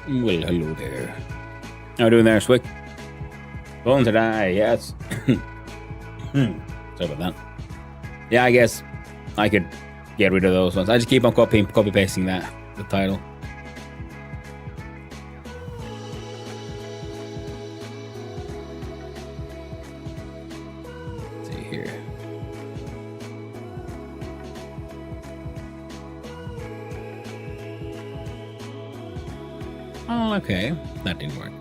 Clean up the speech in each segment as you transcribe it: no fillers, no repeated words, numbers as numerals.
Well, hello there. How are you doing there, Swick? Bones and I, yes. Sorry about that. Yeah, I guess I could get rid of those ones. I just keep on copy pasting that, the title. Let's see here. Oh, okay. That didn't work.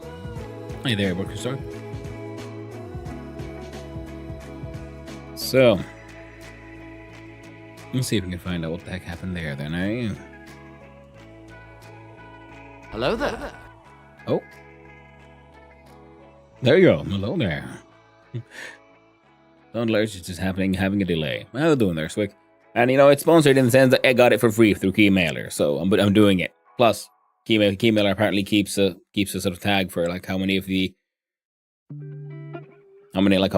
Hey there, worker star. So, let's see if we can find out what the heck happened there then, eh? Hello there. Oh. There you go. Hello there. Don't alert, it's just having a delay. How you doing there, Swick? And you know, it's sponsored in the sense that I got it for free through Keymailer, so I'm doing it. Plus, Keymailer apparently keeps a sort of tag for like how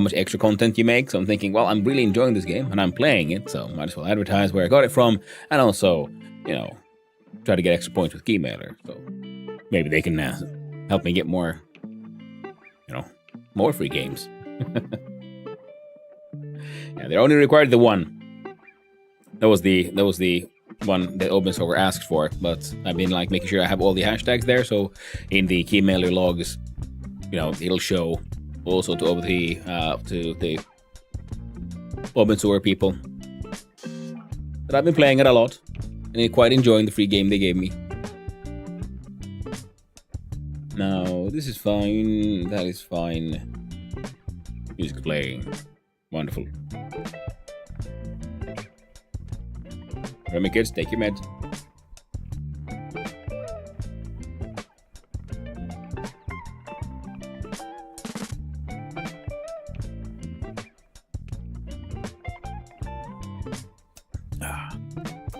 much extra content you make. So I'm thinking, well, I'm really enjoying this game and I'm playing it, so might as well advertise where I got it from, and also, you know, try to get extra points with Keymailer. So maybe they can help me get more, more free games. Yeah, they're only required the one. That was the one that Open Source asked for, but I've been like making sure I have all the hashtags there, so in the Keymailer logs, it'll show also to the Open Source people. But I've been playing it a lot and quite enjoying the free game they gave me. Now, this is fine. That is fine. Music playing. Wonderful. Remember, kids, take your meds.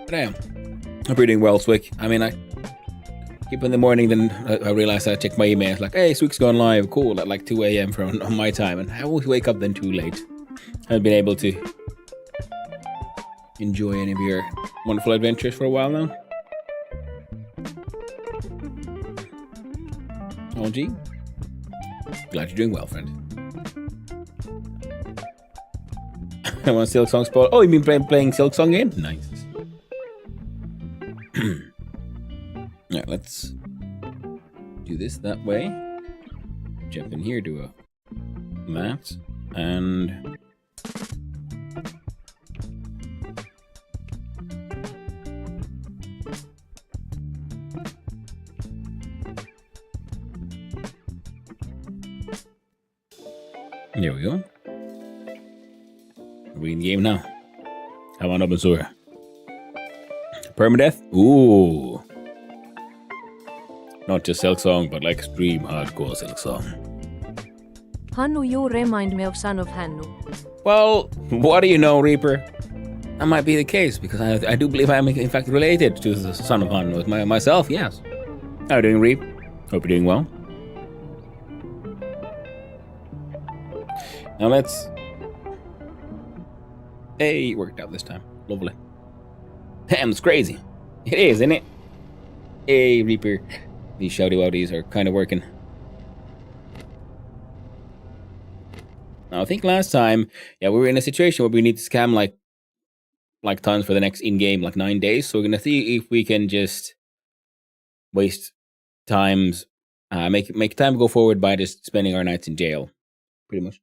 But I am. I'm pretty well, Swick. I mean, I keep in the morning, then I realize I check my email. Like, hey, Swick's gone live. Cool. At like 2 a.m. on my time. And I always wake up then too late. I haven't been able to enjoy any of your wonderful adventures for a while now. Oh, gee. Glad you're doing well, friend. I want Silk Song spot. Oh, you mean playing Silk Song again? Nice. Yeah, let's do this that way. Jump in here, do a maps, and there we go. We're in the game now. Come on, Open Source. Permadeath? Ooh. Not just Silk Song, but like extreme hardcore Silk Song. Hannu, you remind me of Son of Hannu. Well, what do you know, Reaper? That might be the case, because I do believe I am in fact related to the Son of Hannu myself, yes. How are you doing, Reap? Hope you're doing well. Now let's... Hey, it worked out this time. Lovely. Damn, it's crazy. It is, isn't it? Hey, Reaper. These shouty wouties are kind of working. Now, I think last time, we were in a situation where we need to scam like tons for the next in-game, like 9 days. So we're gonna see if we can just waste times, make time go forward by just spending our nights in jail, pretty much.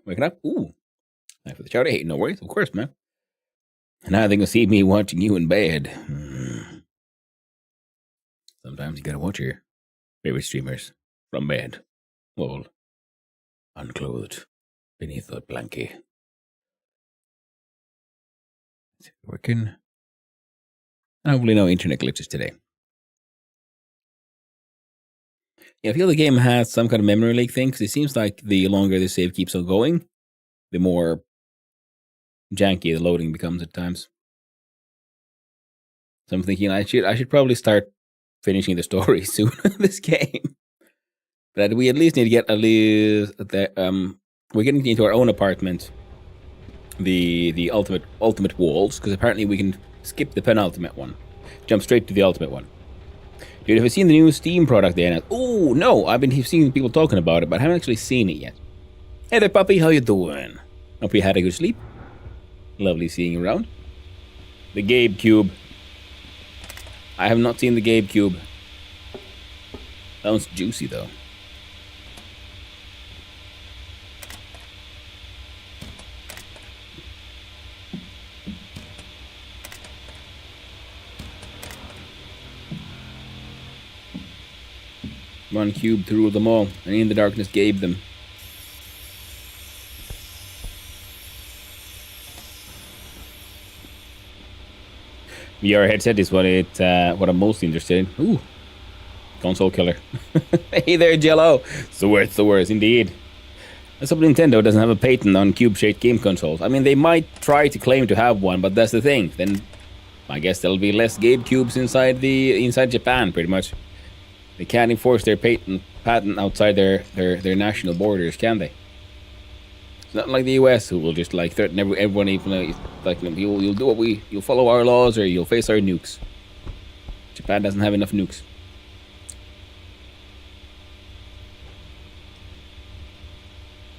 Waking up? Ooh. Time for the shout. Hey, no worries. Of course, man. And now they're going to see me watching you in bed. Sometimes you got to watch your favorite streamers from bed. All unclothed beneath a blanket. Is it working? Hopefully no internet glitches today. Yeah, I feel the game has some kind of memory leak thing, because it seems like the longer the save keeps on going, the more janky the loading becomes at times. So I'm thinking I should probably start finishing the story soon in this game. But we at least need to get we're getting into our own apartment the ultimate walls, because apparently we can skip the penultimate one, jump straight to the ultimate one. Dude, have you seen the new Steam product they announced? Oh no, I've been seeing people talking about it, but I haven't actually seen it yet. Hey there, puppy, how you doing? Hope you had a good sleep. Lovely seeing you around. The Gabe Cube. I have not seen the Gabe Cube. Sounds juicy though. One cube through them all, and in the darkness gave them. VR headset is what I'm most interested in. Ooh, console killer. Hey there, Jello. It's the worst indeed. Let's hope Nintendo doesn't have a patent on cube-shaped game consoles. I mean, they might try to claim to have one, but that's the thing. Then, I guess there'll be less Gabe cubes inside Japan, pretty much. They can't enforce their patent outside their national borders, can they? It's not like the US, who will just like threaten everyone, even like you'll do you'll follow our laws or you'll face our nukes. Japan doesn't have enough nukes.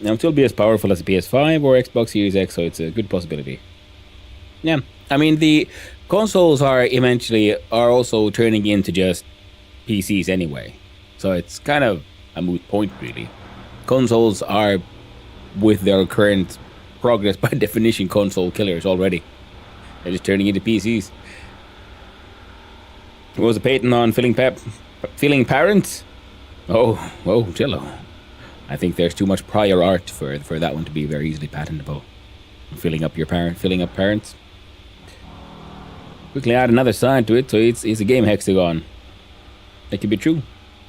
Now it'll be as powerful as a PS5 or Xbox Series X, so it's a good possibility. Yeah, I mean the consoles are also turning into just PCs anyway, so it's kind of a moot point really. Consoles are, with their current progress, by definition, console killers already. They're just turning into PCs. What was a patent on filling parents? Oh, Jello. I think there's too much prior art for that one to be very easily patentable. Filling up parents. Quickly add another side to it, so it's a game hexagon. That could be true.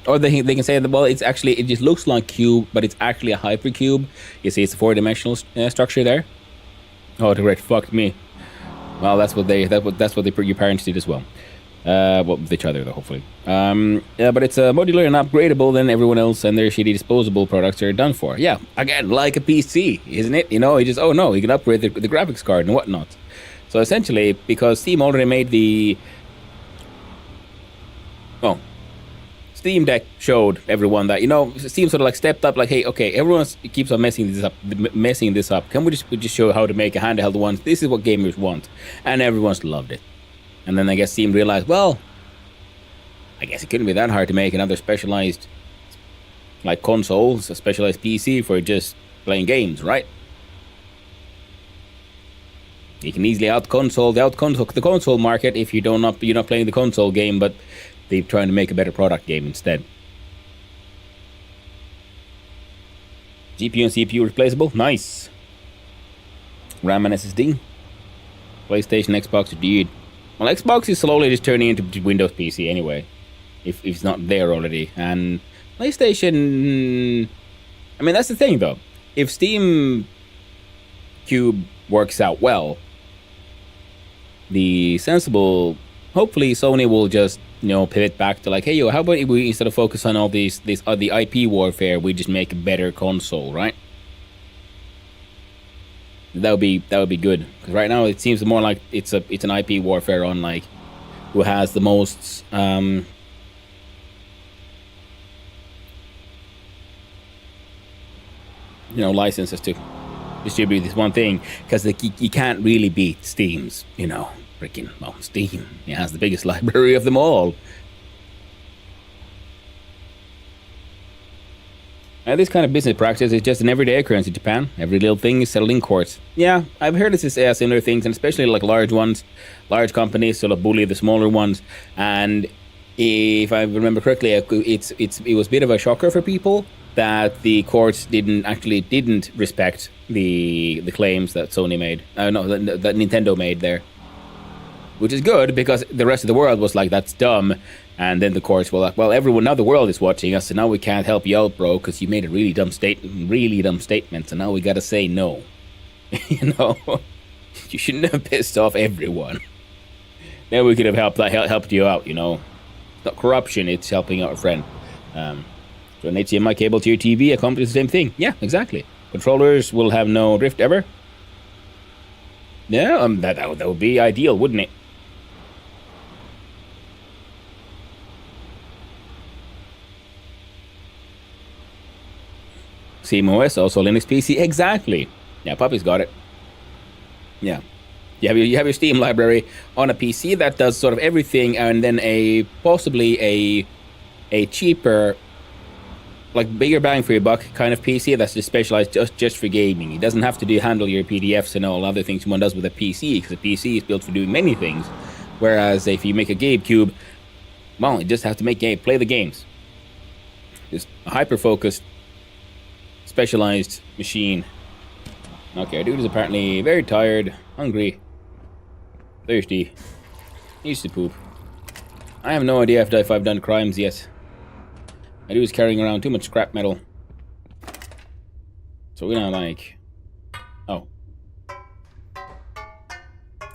Or they can say that, well, it just looks like cube, but it's actually a hypercube. You see, it's a 4-dimensional structure there. Oh, correct. Fuck me. Well, that's what your parents did as well. Well, with each other though, hopefully. Yeah, but it's modular and upgradable than everyone else, and their shitty disposable products are done for. Yeah, again, like a PC, isn't it? You know, you can upgrade the graphics card and whatnot. So essentially, because Steam already made the Steam Deck showed everyone that, Steam sort of like stepped up, like, hey, okay, everyone keeps on messing this up. Can we just show how to make a handheld one? This is what gamers want, and everyone's loved it. And then I guess Steam realized, well, I guess it couldn't be that hard to make another specialized, like consoles, a specialized PC for just playing games, right? You can easily out console the console market if you're not playing the console game, but they're trying to make a better product game instead. GPU and CPU replaceable, nice. RAM and SSD. PlayStation, Xbox, indeed. Well, Xbox is slowly just turning into Windows PC anyway, if it's not there already. And PlayStation, I mean, that's the thing though. If Steam Cube works out well, hopefully Sony will just, pivot back to like, hey, how about if we, instead of focus on all the IP warfare, we just make a better console, right? That would be good, because right now it seems more like it's an IP warfare on like who has the most licenses to distribute this one thing, because you can't really beat Steam's Steam. It has the biggest library of them all. And this kind of business practice is just an everyday occurrence in Japan. Every little thing is settled in courts. Yeah, I've heard this is similar things, and especially like large companies sort of bully the smaller ones. And if I remember correctly, it was a bit of a shocker for people that the courts didn't respect the claims that Sony made. That Nintendo made there. Which is good, because the rest of the world was like, that's dumb. And then the courts were like, well, now the world is watching us, so now we can't help you out, bro, because you made a really dumb statement, so now we gotta say no. You shouldn't have pissed off everyone. Then we could have helped you out, It's not corruption, it's helping out a friend. So an HDMI cable to your TV accomplishes the same thing. Yeah, exactly. Controllers will have no drift ever. Yeah, that would be ideal, wouldn't it? SteamOS, also Linux PC, exactly. Yeah, Puppy's got it. Yeah. You have your Steam library on a PC that does sort of everything, and then possibly a cheaper, like bigger bang for your buck kind of PC that's just specialized just for gaming. It doesn't have to handle your PDFs and all other things one does with a PC, because a PC is built for doing many things. Whereas if you make a GameCube, well, you just have to play the games. Just a hyper-focused, specialized machine. Okay, our dude is apparently very tired, hungry, thirsty, needs to poop. I have no idea if I've done crimes yet. I do is carrying around too much scrap metal. So we're not like... Oh.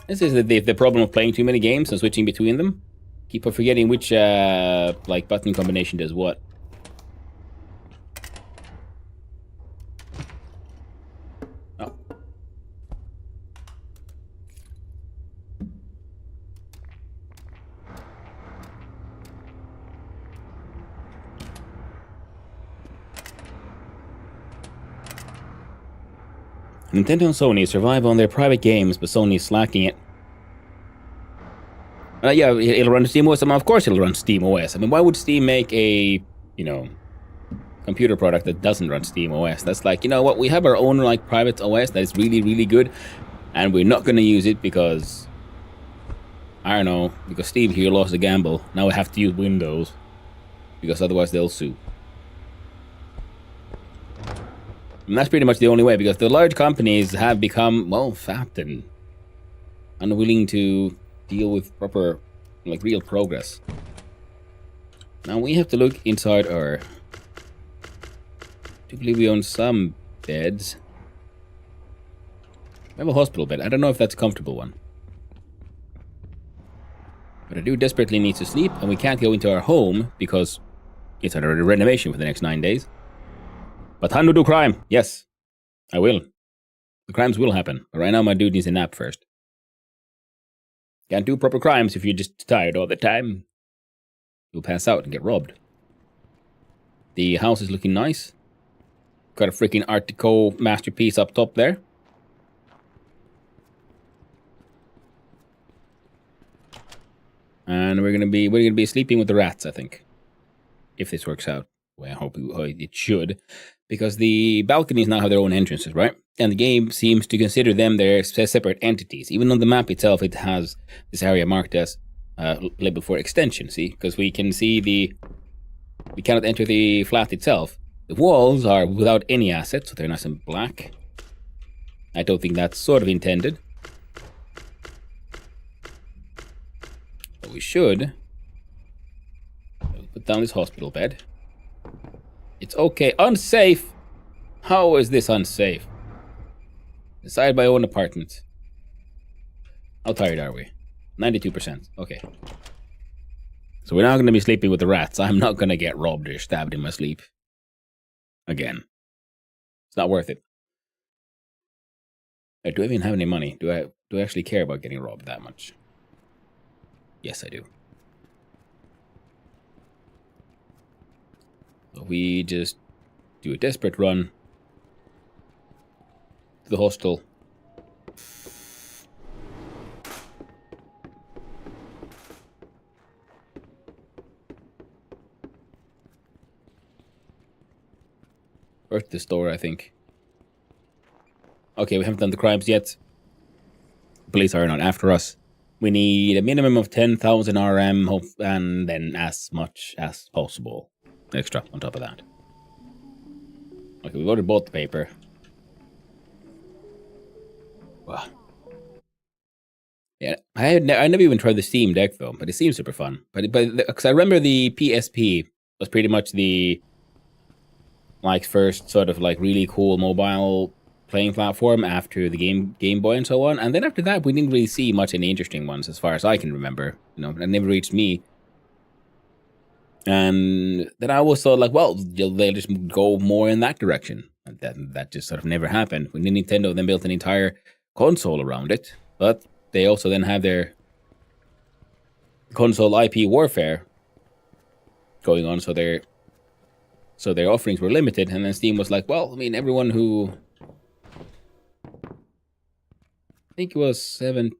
This is the problem of playing too many games and switching between them. Keep on forgetting which like button combination does what. Oh. Nintendo and Sony survive on their private games, but Sony's slacking it. Yeah, it'll run SteamOS. I mean, of course it'll run SteamOS. I mean, why would Steam make a, computer product that doesn't run SteamOS? That's like, you know what, we have our own, like, private OS that is really, really good, and we're not going to use it because, I don't know, because Steve here lost a gamble. Now we have to use Windows, because otherwise they'll sue. And that's pretty much the only way, because the large companies have become, well, fat and unwilling to deal with proper, like, real progress. Now we have to look inside our... I do believe we own some beds. We have a hospital bed. I don't know if that's a comfortable one. But I do desperately need to sleep, and we can't go into our home because it's under renovation for the next 9 days. But Hanno do crime. Yes, I will. The crimes will happen. But right now my dude needs a nap first. Can't do proper crimes if you're just tired all the time. You'll pass out and get robbed. The house is looking nice. Got a freaking Art Deco masterpiece up top there. And we're gonna be sleeping with the rats, I think. If this works out. Well, I hope it should. Because the balconies now have their own entrances, right? And the game seems to consider them their separate entities. Even on the map itself, it has this area marked as labeled for extension, see? Because we can see we cannot enter the flat itself. The walls are without any assets, so they're nice and black. I don't think that's sort of intended. But we should put down this hospital bed. It's okay. Unsafe? How is this unsafe? Inside my own apartment. How tired are we? 92%. Okay. So we're not going to be sleeping with the rats. I'm not going to get robbed or stabbed in my sleep. Again. It's not worth it. Do I even have any money? Do I actually care about getting robbed that much? Yes, I do. So we just do a desperate run to the hostel. Or to the store, I think. Okay, we haven't done the crimes yet. Police are not after us. We need a minimum of 10,000 RM and then as much as possible. Extra on top of that. Okay, we've already bought the paper. Wow. Yeah, I never even tried the Steam Deck though, but it seems super fun. But because I remember the PSP was pretty much the first sort of like really cool mobile playing platform after the Game Boy and so on. And then after that, we didn't really see much any interesting ones as far as I can remember. It never reached me. And then I always thought, like, well, they'll just go more in that direction. And that just sort of never happened. When Nintendo then built an entire console around it, But they also then have their console IP warfare going on, so their offerings were limited, and then Steam was like, well, I mean, everyone who, I think it was 17.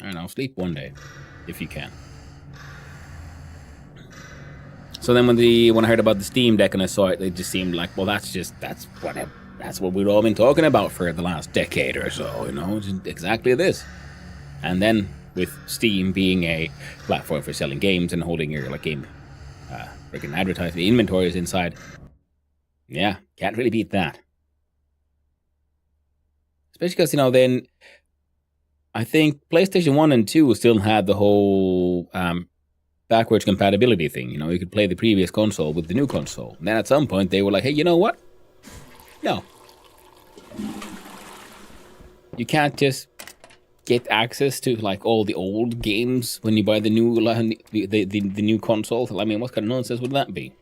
I don't know, sleep one day, if you can. So then when I heard about the Steam Deck and I saw it, it just seemed like, well, that's what we've all been talking about for the last decade or so, you know, just exactly this. And then with Steam being a platform for selling games and holding your like game freaking advertising inventories inside, yeah, can't really beat that. Especially because, you know, then I think PlayStation 1 and 2 still had the whole backwards compatibility thing. You know, you could play the previous console with the new console. And then at some point they were like, hey, you know what? No. You can't just get access to like all the old games when you buy the new the new console. I mean, what kind of nonsense would that be?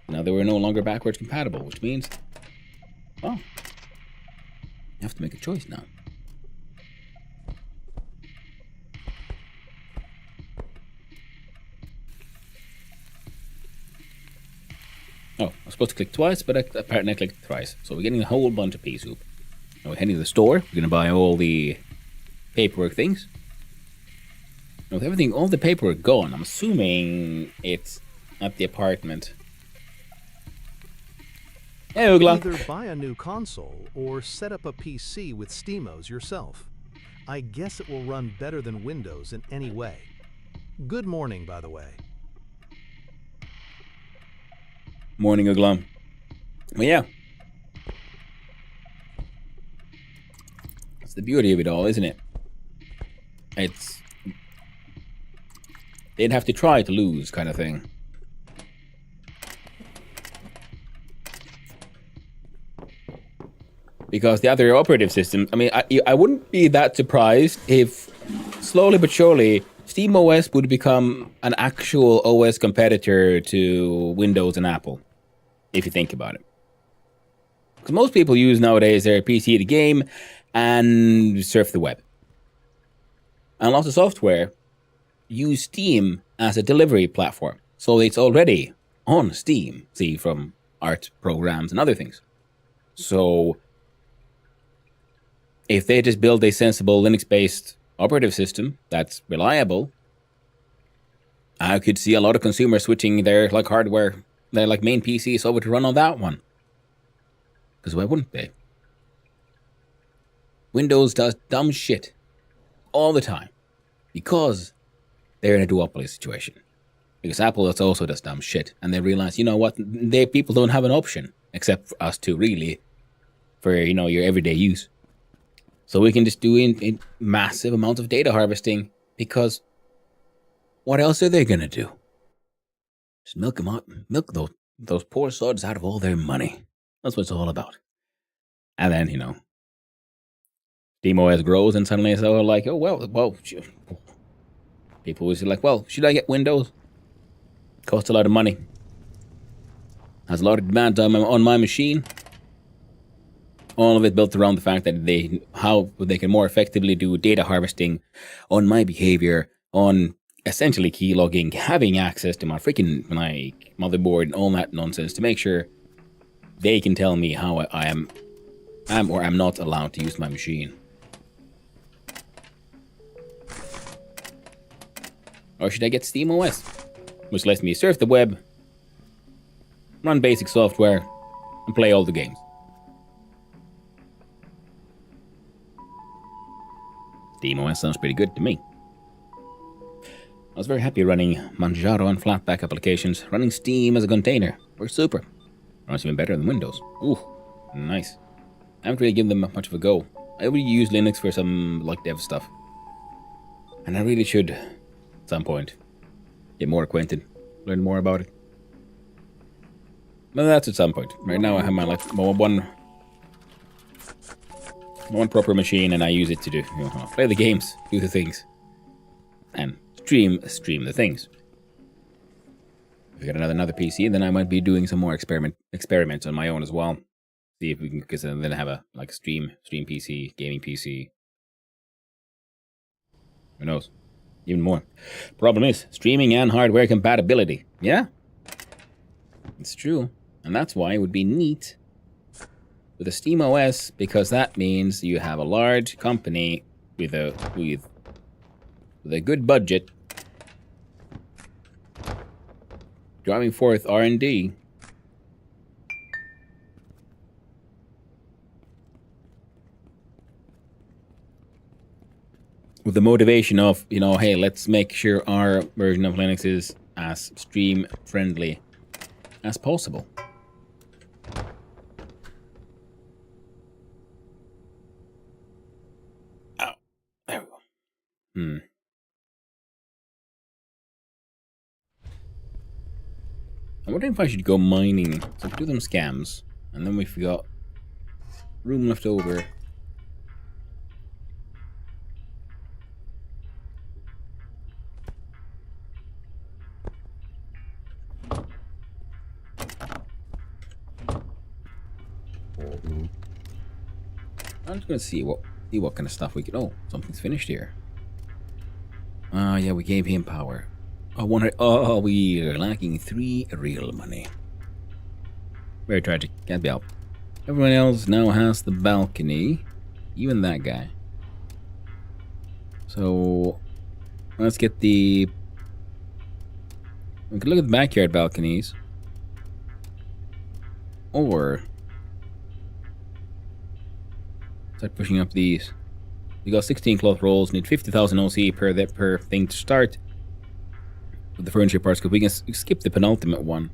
Now they were no longer backwards compatible, which means, well, you have to make a choice now. Oh, I was supposed to click twice, but apparently I clicked thrice. So we're getting a whole bunch of pea soup. Now we're heading to the store. We're going to buy all the paperwork things. Now with everything, all the paperwork gone, I'm assuming it's at the apartment. Hey, Ugla. Either buy a new console or set up a PC with SteamOS yourself. I guess it will run better than Windows in any way. Good morning, by the way. Morning, Ugla. Well, yeah. That's the beauty of it all, isn't it? It's... they'd have to try to lose, kind of thing. Because the other operative systems, I mean, I wouldn't be that surprised if slowly but surely SteamOS would become an actual OS competitor to Windows and Apple, if you think about it. Because most people use nowadays their PC to game and surf the web. And lots of software use Steam as a delivery platform. So it's already on Steam, see, from art programs and other things. So if they just build a sensible Linux-based operative system that's reliable, I could see a lot of consumers switching their like hardware, their like main PCs over to run on that one. Because why wouldn't they? Windows does dumb shit all the time because they're in a duopoly situation. Because Apple also does dumb shit, and they realize, you know what, people don't have an option except for us two, really, for, you know, your everyday use. So we can just do in massive amounts of data harvesting, because what else are they gonna do? Just milk them out, milk those poor sods out of all their money. That's what it's all about. And then, you know, SteamOS grows, and suddenly it's all like, oh well, people will say like, well, should I get Windows? Costs a lot of money. Has a lot of demand on my machine. All of it built around the fact that how they can more effectively do data harvesting on my behavior, on essentially keylogging, having access to my freaking motherboard and all that nonsense to make sure they can tell me how I am or am not allowed to use my machine. Or should I get SteamOS, which lets me surf the web, run basic software, and play all the games? SteamOS sounds pretty good to me. I was very happy running Manjaro and Flatpak applications. Running Steam as a container works super. Runs even better than Windows. Ooh, nice. I haven't really given them much of a go. I really use Linux for some like dev stuff. And I really should, at some point, get more acquainted, learn more about it. But that's at some point. Right now I have my one proper machine, and I use it to do, you know, play the games, do the things, and stream the things. If I get another PC, then I might be doing some more experiments on my own as well. See if we can, because then I have a like stream PC, gaming PC. Who knows? Even more. Problem is streaming and hardware compatibility. Yeah, it's true, and that's why it would be neat with a Steam OS, because that means you have a large company with a good budget driving forth R&D. With the motivation of, you know, hey, let's make sure our version of Linux is as stream friendly as possible. Oh, there we go. I'm wondering if I should go mining. So do them scams, and then we've got room left over. I'm just gonna see what kind of stuff we can. Oh, something's finished here. Yeah, we gave him power. I wonder. Oh, we are lacking 3 real money. Very tragic. Can't be helped. Everyone else now has the balcony, even that guy. So let's get the. We can look at the backyard balconies, or start pushing up these. We got 16 cloth rolls, need 50,000 OC per thing to start with the furniture parts, because we can skip the penultimate one.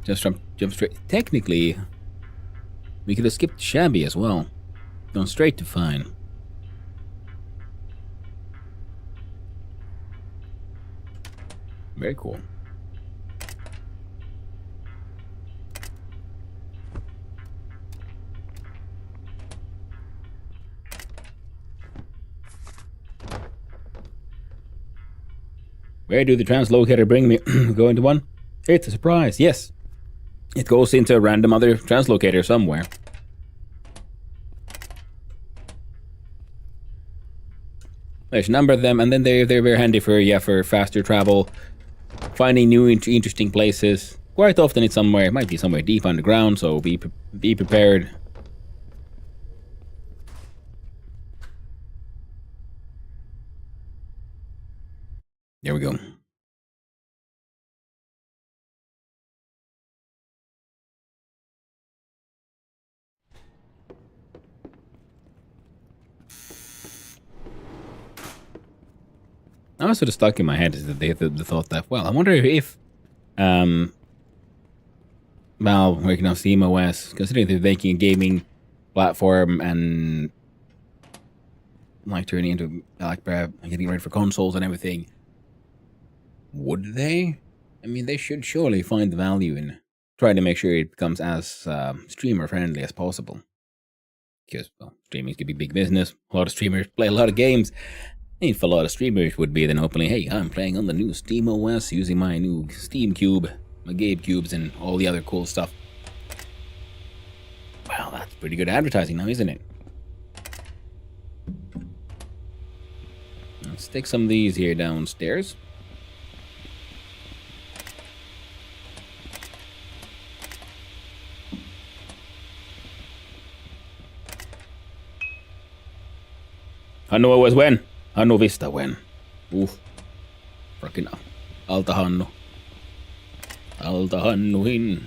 Just jump straight. Technically, we could have skipped shabby as well. Gone straight to fine. Very cool. Where do the translocator bring me? Go into one? It's a surprise, yes. It goes into a random other translocator somewhere. There's a number of them, and then they're very handy for faster travel, finding new interesting places. Quite often it's somewhere, it might be somewhere deep underground, so be prepared. There we go. I was sort of stuck in my head is the thought that, well, I wonder if Valve working on Steam OS, considering they're making a gaming platform and like turning into like getting ready for consoles and everything, would they? I mean, they should surely find the value in trying to make sure it becomes as streamer friendly as possible. Because, well, streaming could be big business. A lot of streamers play a lot of games. If a lot of streamers would be then openly, hey, I'm playing on the new Steam OS using my new Steam Cube, my Gabe Cubes, and all the other cool stuff. Well, that's pretty good advertising now, isn't it? Let's stick some of these here downstairs. Hannu was when? Hannu Vista when? Fröken Alta Hannu. Alta Hannuhin.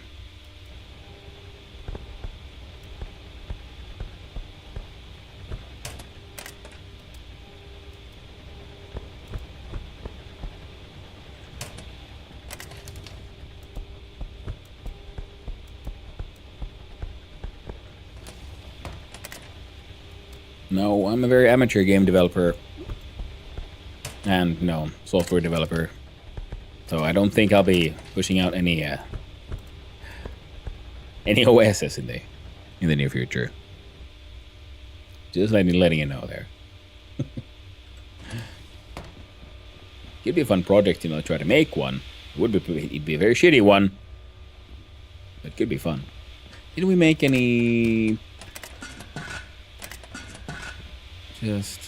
No, I'm a very amateur game developer. And, no, software developer. So I don't think I'll be pushing out any OSs in the near future. Just letting you know there. It'd be a fun project, you know, try to make one. It'd be a very shitty one. But it could be fun. Did we make any... Just...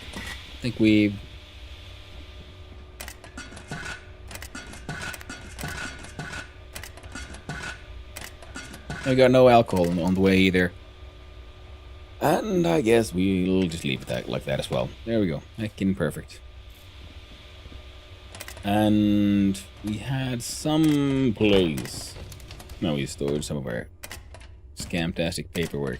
I think we got no alcohol on the way either. And I guess we'll just leave it like that as well. There we go. Heckin' perfect. And we had some place. No, we stored some of our scamtastic paperwork.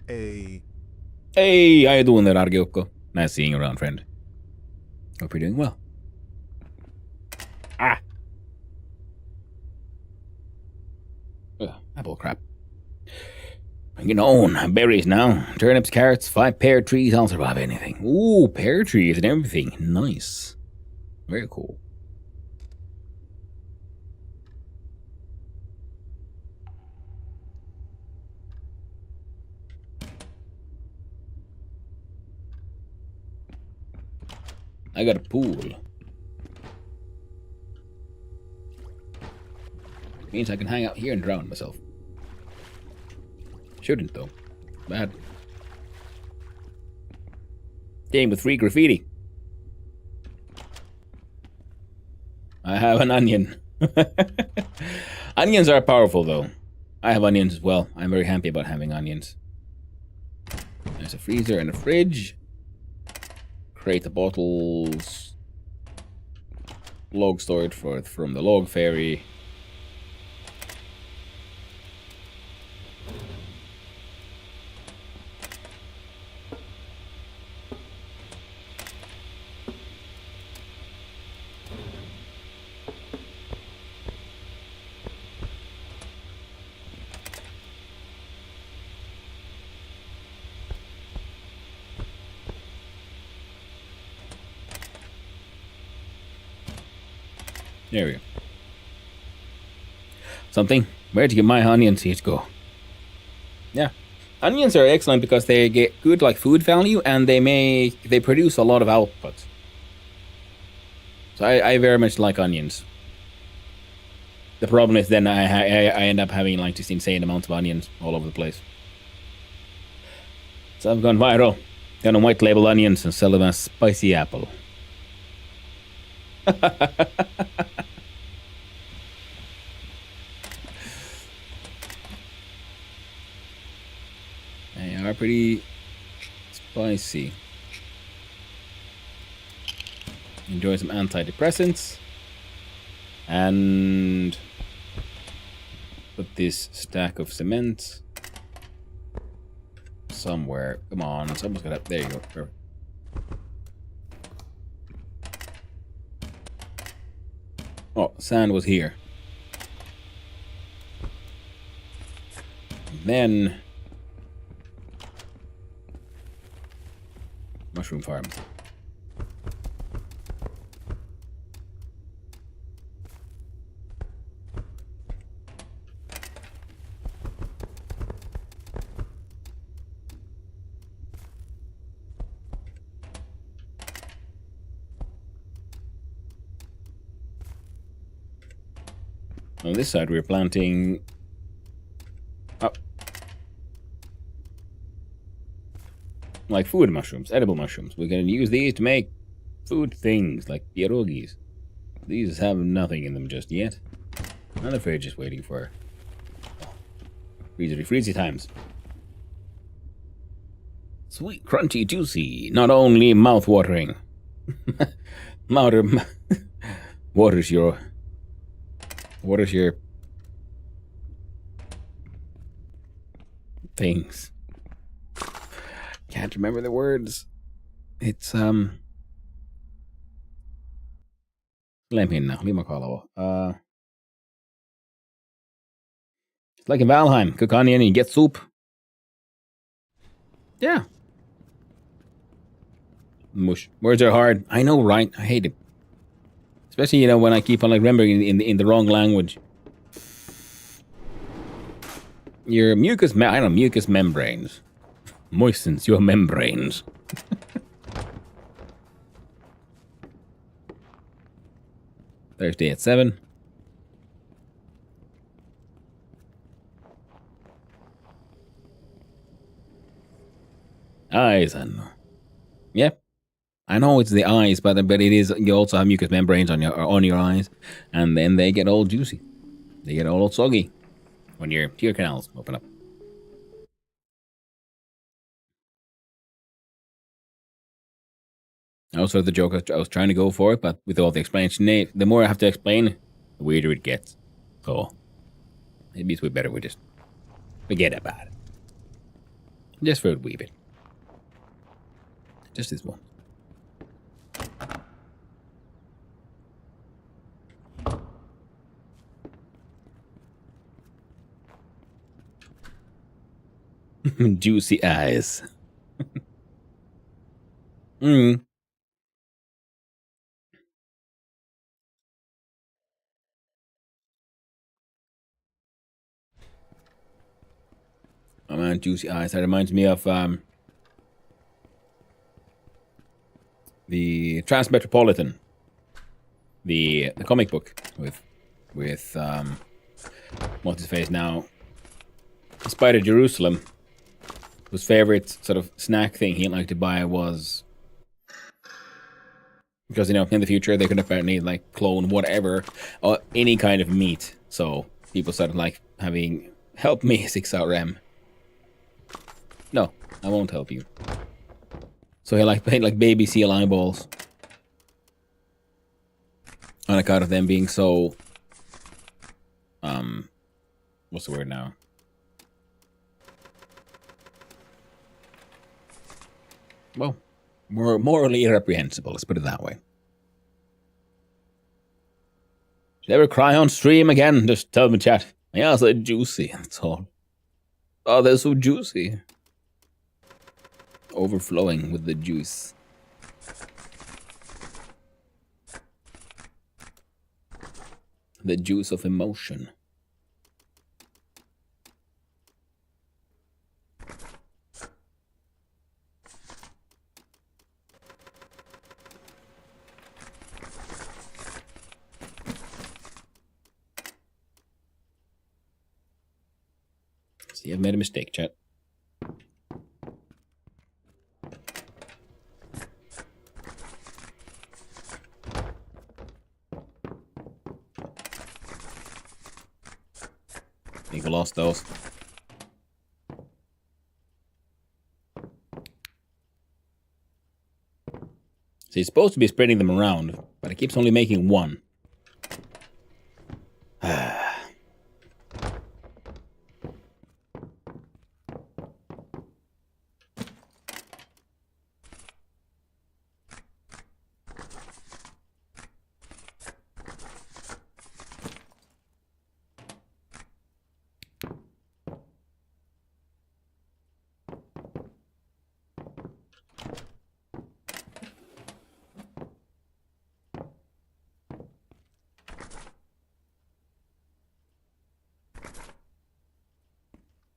Hey, how you doing there, Argiokko? Nice seeing you around, friend. Hope you're doing well. Ah! Ugh, apple crap. Bring it on. Berries now. Turnips, carrots, 5 pear trees. I'll survive anything. Ooh, pear trees and everything. Nice. Very cool. I got a pool. Means I can hang out here and drown myself. Shouldn't though. Bad. Game with free graffiti. I have an onion. Onions are powerful though. I have onions as well. I'm very happy about having onions. There's a freezer and a fridge. Create the bottles. Log storage from the log ferry. There we go. Something. Where'd you get my onion seeds go? Yeah. Onions are excellent because they get good like food value and they produce a lot of output. So I very much like onions. The problem is then I end up having like just insane amounts of onions all over the place. So I've gone viral. Gonna white label onions and sell them as spicy apple. They are pretty spicy. Enjoy some antidepressants. And put this stack of cement somewhere. Come on, someone's got up. There you go. Perfect. Oh, sand was here. And then mushroom farms. On this side, we're planting like food mushrooms, edible mushrooms. We're going to use these to make food things like pierogis. These have nothing in them just yet. Another fridge is waiting for freezy times. Sweet, crunchy, juicy. Not only mouth-watering. Waters your things. Can't remember the words. It's lämmin now. Limakalo. It's like in Valheim. Cook onion and you get soup. Yeah. Mush. Words are hard. I know, right? I hate it. Especially, you know, when I keep on like remembering in the wrong language. Your mucous, I don't know, mucous membranes moistens your membranes. Thursday at 7. Eyes, I know. Yeah, I know it's the eyes, but it is. You also have mucous membranes on your eyes, and then they get all juicy. They get all soggy when your tear canals open up. Also, the joke I was trying to go for, but with all the explanation, the more I have to explain, the weirder it gets. So maybe it's better we just forget about it. Just for a wee bit. Just this one. Juicy eyes. Mm. Oh man, juicy eyes. That reminds me of the Transmetropolitan, the comic book with what's his face now, Spider Jerusalem, whose favorite sort of snack thing he'd like to buy was, because you know in the future they could apparently like clone whatever or any kind of meat, so people started like having help me 6RM. No, I won't help you. So he like paint like baby seal eyeballs on account of them being so what's the word now? Well, more morally irreprehensible, let's put it that way. If you ever cry on stream again, just tell me, chat. Yeah, they're juicy, that's all. Oh, they're so juicy. Overflowing with the juice. The juice of emotion. See, I've made a mistake, chat. think we lost those. So he's supposed to be spreading them around, but it keeps only making one.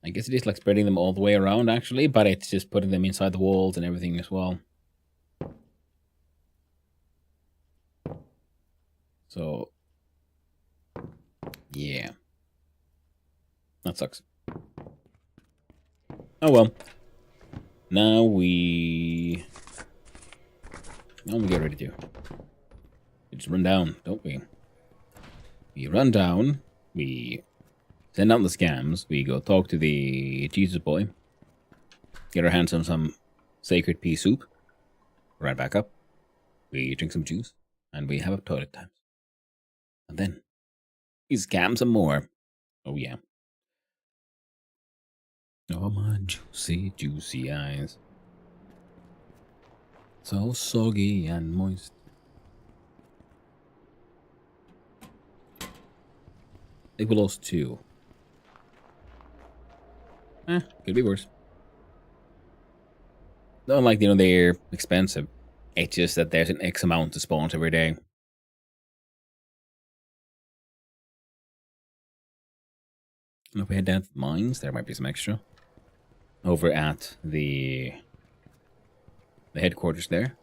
I guess it is like spreading them all the way around, actually, but it's just putting them inside the walls and everything as well. So, yeah. That sucks. Oh well. Now we get ready to. We just run down, don't we? We run down, we send out the scams, we go talk to the Jesus boy, get our hands on some sacred pea soup, right back up, we drink some juice, and we have a toilet time. And then we scam some more. Oh yeah. Oh my juicy, juicy eyes. So soggy and moist. I think we lost 2. Could be worse. Not like, they're expensive. It's just that there's an X amount to spawn every day. And if we head down to the mines, there might be some extra. Over at the headquarters there.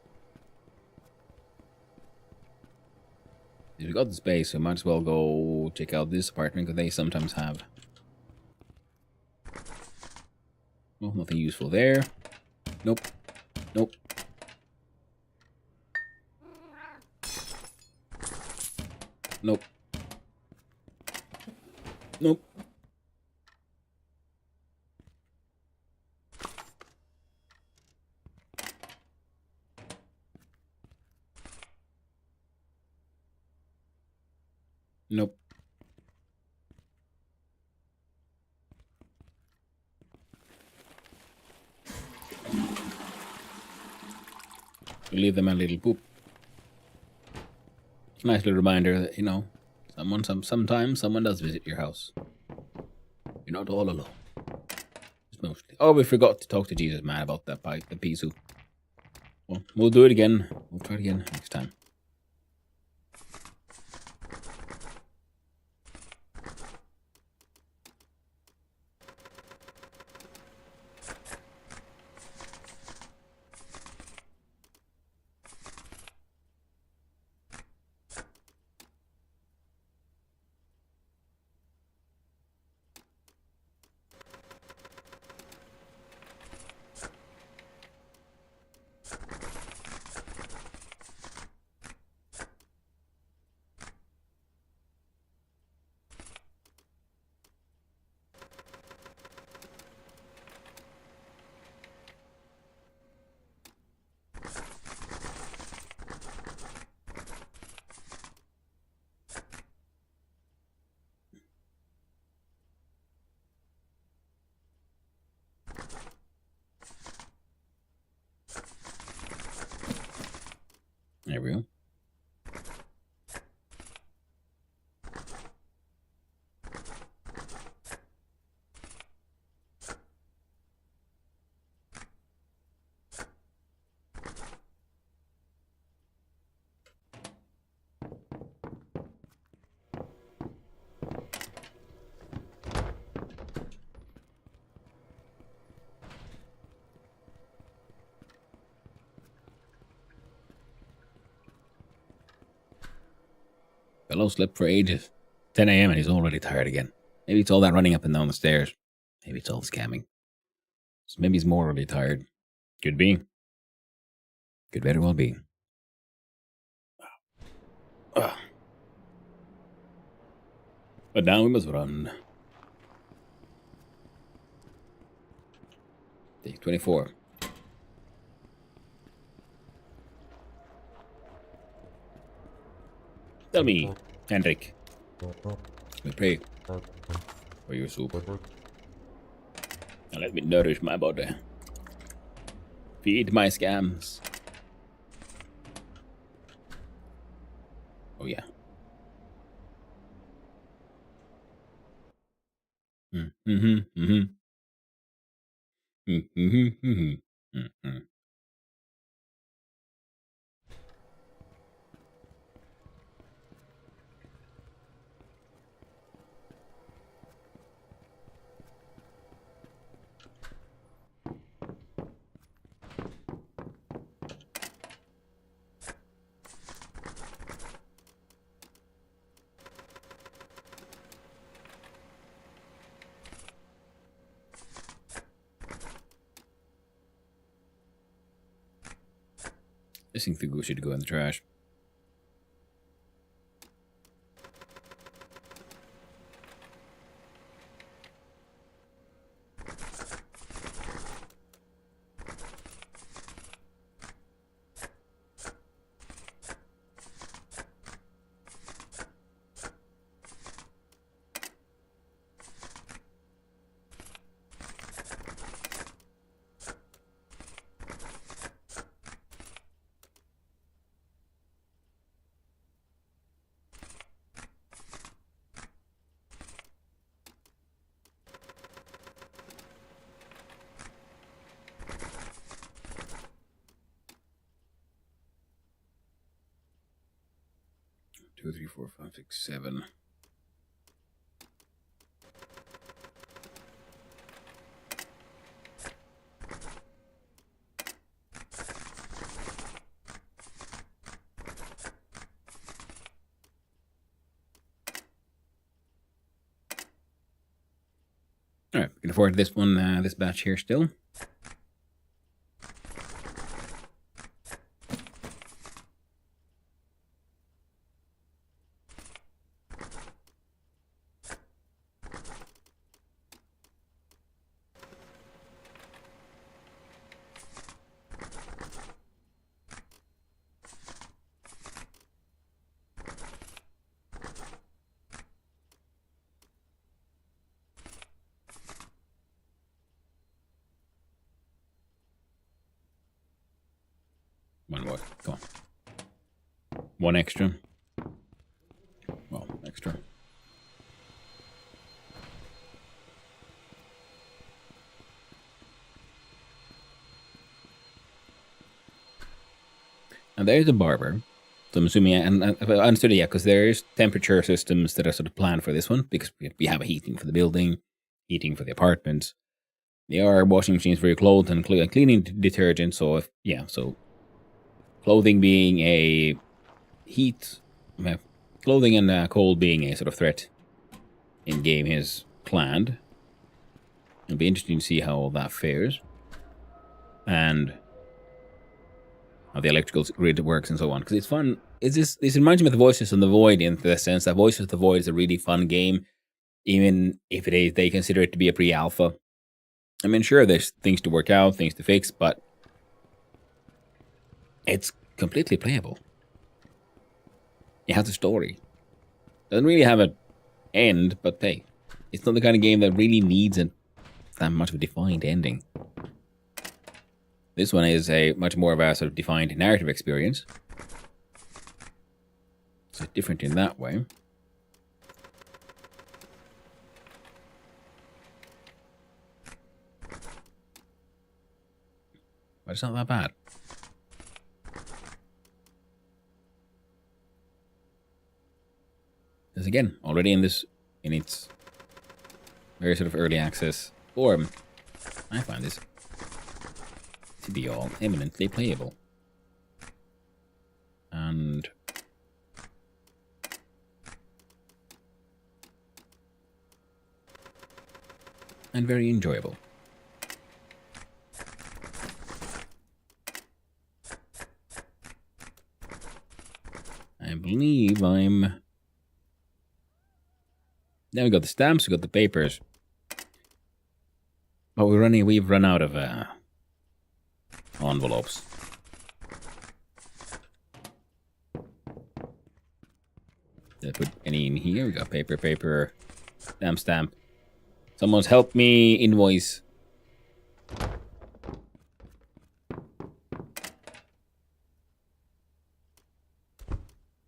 If we got the space, so might as well go check out this apartment, because they sometimes have... Well, nothing useful there. Nope. Nope. Nope. Nope. Nope. You leave them a little poop. It's a nice little reminder that, you know, sometimes someone does visit your house. You're not all alone. It's mostly. Oh, we forgot to talk to Jesus, man, about that bike, the pea soup. Well, we'll do it again. We'll try it again next time. There we go. Fellow slept for ages. 10 a.m. and he's already tired again. Maybe it's all that running up and down the stairs. Maybe it's all scamming. So maybe he's morally tired. Could be. Could very well be. But now we must run. Day 24. Tell me, Hendrik. We pray for your soup. And let me nourish my body. Feed my scams. Oh yeah. Mm-hmm. Mm-hmm. 'Think the goose should go in the trash. Two, three, four, five, six, seven. All right, we can afford this one, this batch here still. One more. Go on. One extra. Well, extra. Now there's a barber. So I'm assuming, and I understood it, yeah, because there's temperature systems that are sort of planned for this one, because we have a heating for the building, heating for the apartments. There are washing machines for your clothes and cleaning detergent. So so clothing being a heat, clothing and cold being a sort of threat in game is planned. It'll be interesting to see how all that fares, and how the electrical grid works and so on. Because it's fun. This reminds me of the Voices of the Void in the sense that Voices of the Void is a really fun game, even if they consider it to be a pre-alpha. I mean, sure, there's things to work out, things to fix, but it's completely playable. It has a story. Doesn't really have an end, but hey, it's not the kind of game that really needs that much of a defined ending. This one is a much more of a sort of defined narrative experience. So different in that way. But it's not that bad. Because again, already in its very sort of early access form, I find this to be all eminently playable. And very enjoyable. I believe I'm... Now we got the stamps, we got the papers. But we've run out of envelopes. Did I put any in here? We got paper, stamp. Someone's helped me invoice.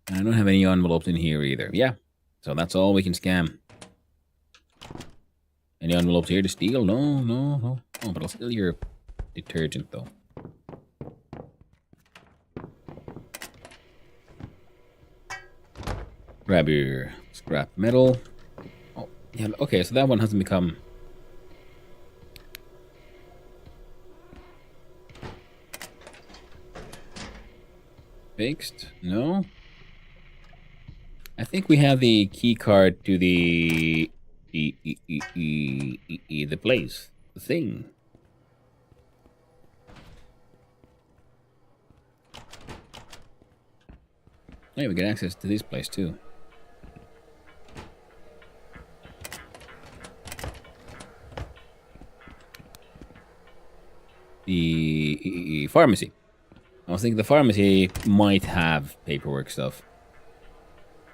I don't have any envelopes in here either. Yeah, so that's all we can scam. Any envelopes here to steal? No. Oh, but I'll steal your detergent though. Grab your scrap metal. Oh, yeah, okay, so that one hasn't become... fixed? No? I think we have the key card to the place, the thing. Yeah, we get access to this place too. The pharmacy. I was thinking the pharmacy might have paperwork stuff.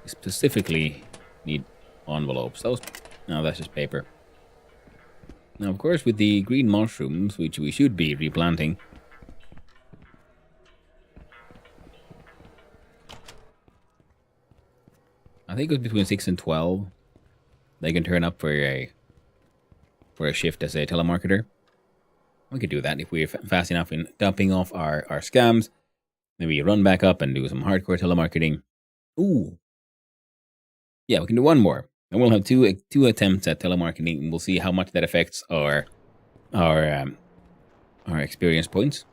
We specifically need envelopes. No, that's just paper. Now, of course, with the green mushrooms, which we should be replanting, I think it was between 6 and 12. They can turn up for a shift as a telemarketer. We could do that if we're fast enough in dumping off our scams. Maybe run back up and do some hardcore telemarketing. Ooh. Yeah, we can do one more. And we'll have two attempts at telemarketing, and we'll see how much that affects our experience points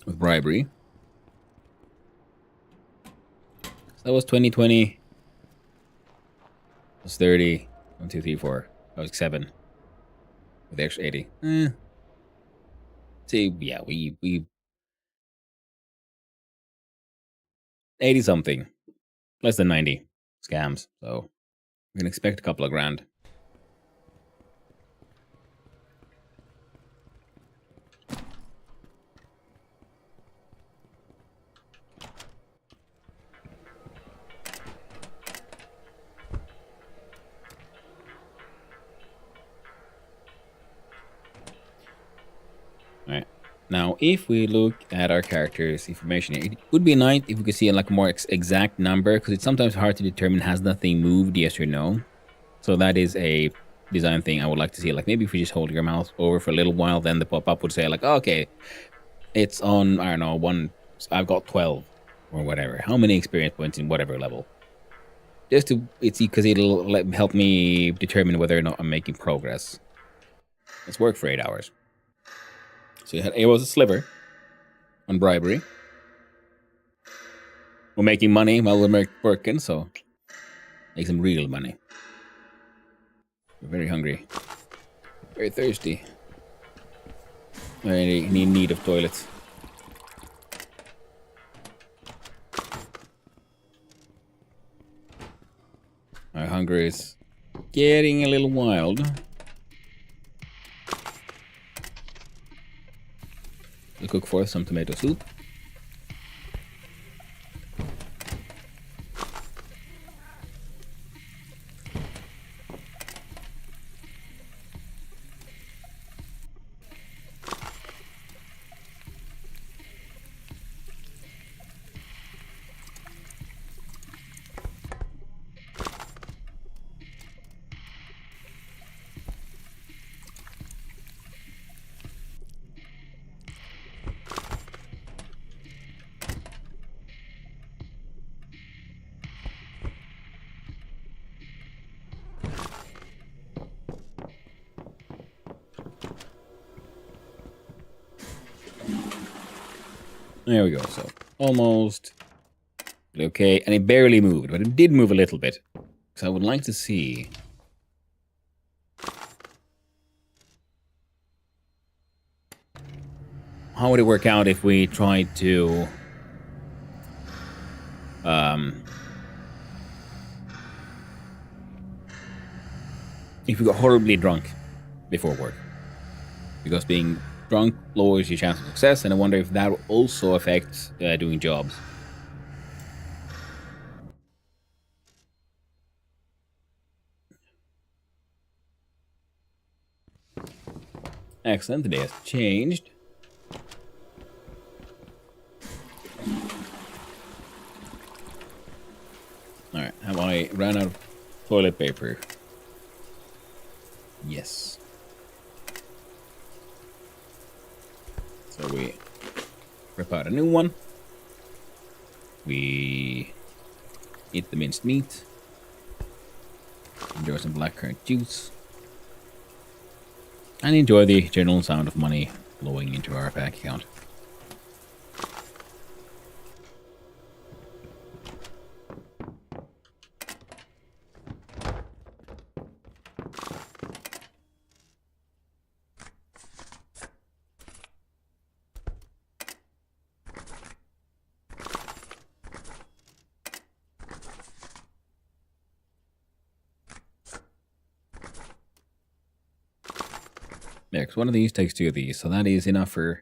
with bribery. So that was 2020. That was 30. 1, 2, 3, 4. That was 7. With the extra 80. See, yeah, we 80 something. Less than 90 scams. So we can expect a couple of grand. Alright. Now, if we look at our character's information, it would be nice if we could see like a more exact number, because it's sometimes hard to determine has nothing moved, yes or no. So that is a design thing I would like to see. Like maybe if we just hold your mouse over for a little while, then the pop-up would say like, oh, okay, it's on, I don't know, I've got 12 or whatever. How many experience points in whatever level? Just to, because it'll help me determine whether or not I'm making progress. Let's work for 8 hours. So it was a sliver on bribery. We're making money while we're working, so make some real money. We're very hungry. Very thirsty. Very in need of toilets. Our hunger is getting a little wild. We'll cook forth some tomato soup. There we go, so almost okay, and it barely moved, but it did move a little bit. So I would like to see. How would it work out if we tried to if we got horribly drunk before work? Because being drunk lowers your chance of success, and I wonder if that will also affect doing jobs. Excellent, the day has changed. Alright, have I ran out of toilet paper? Yes. So we rip out a new one. We eat the minced meat. Enjoy some blackcurrant juice. And enjoy the general sound of money flowing into our bank account. Yeah, because one of these takes 2 of these, so that is enough for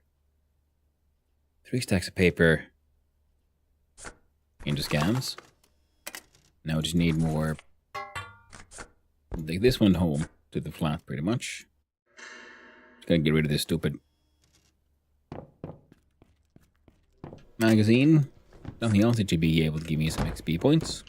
3 stacks of paper into scams. Now we just need more. Take this one home to the flat, pretty much. Just gotta get rid of this stupid magazine. Nothing else, it should be able to give me some XP points.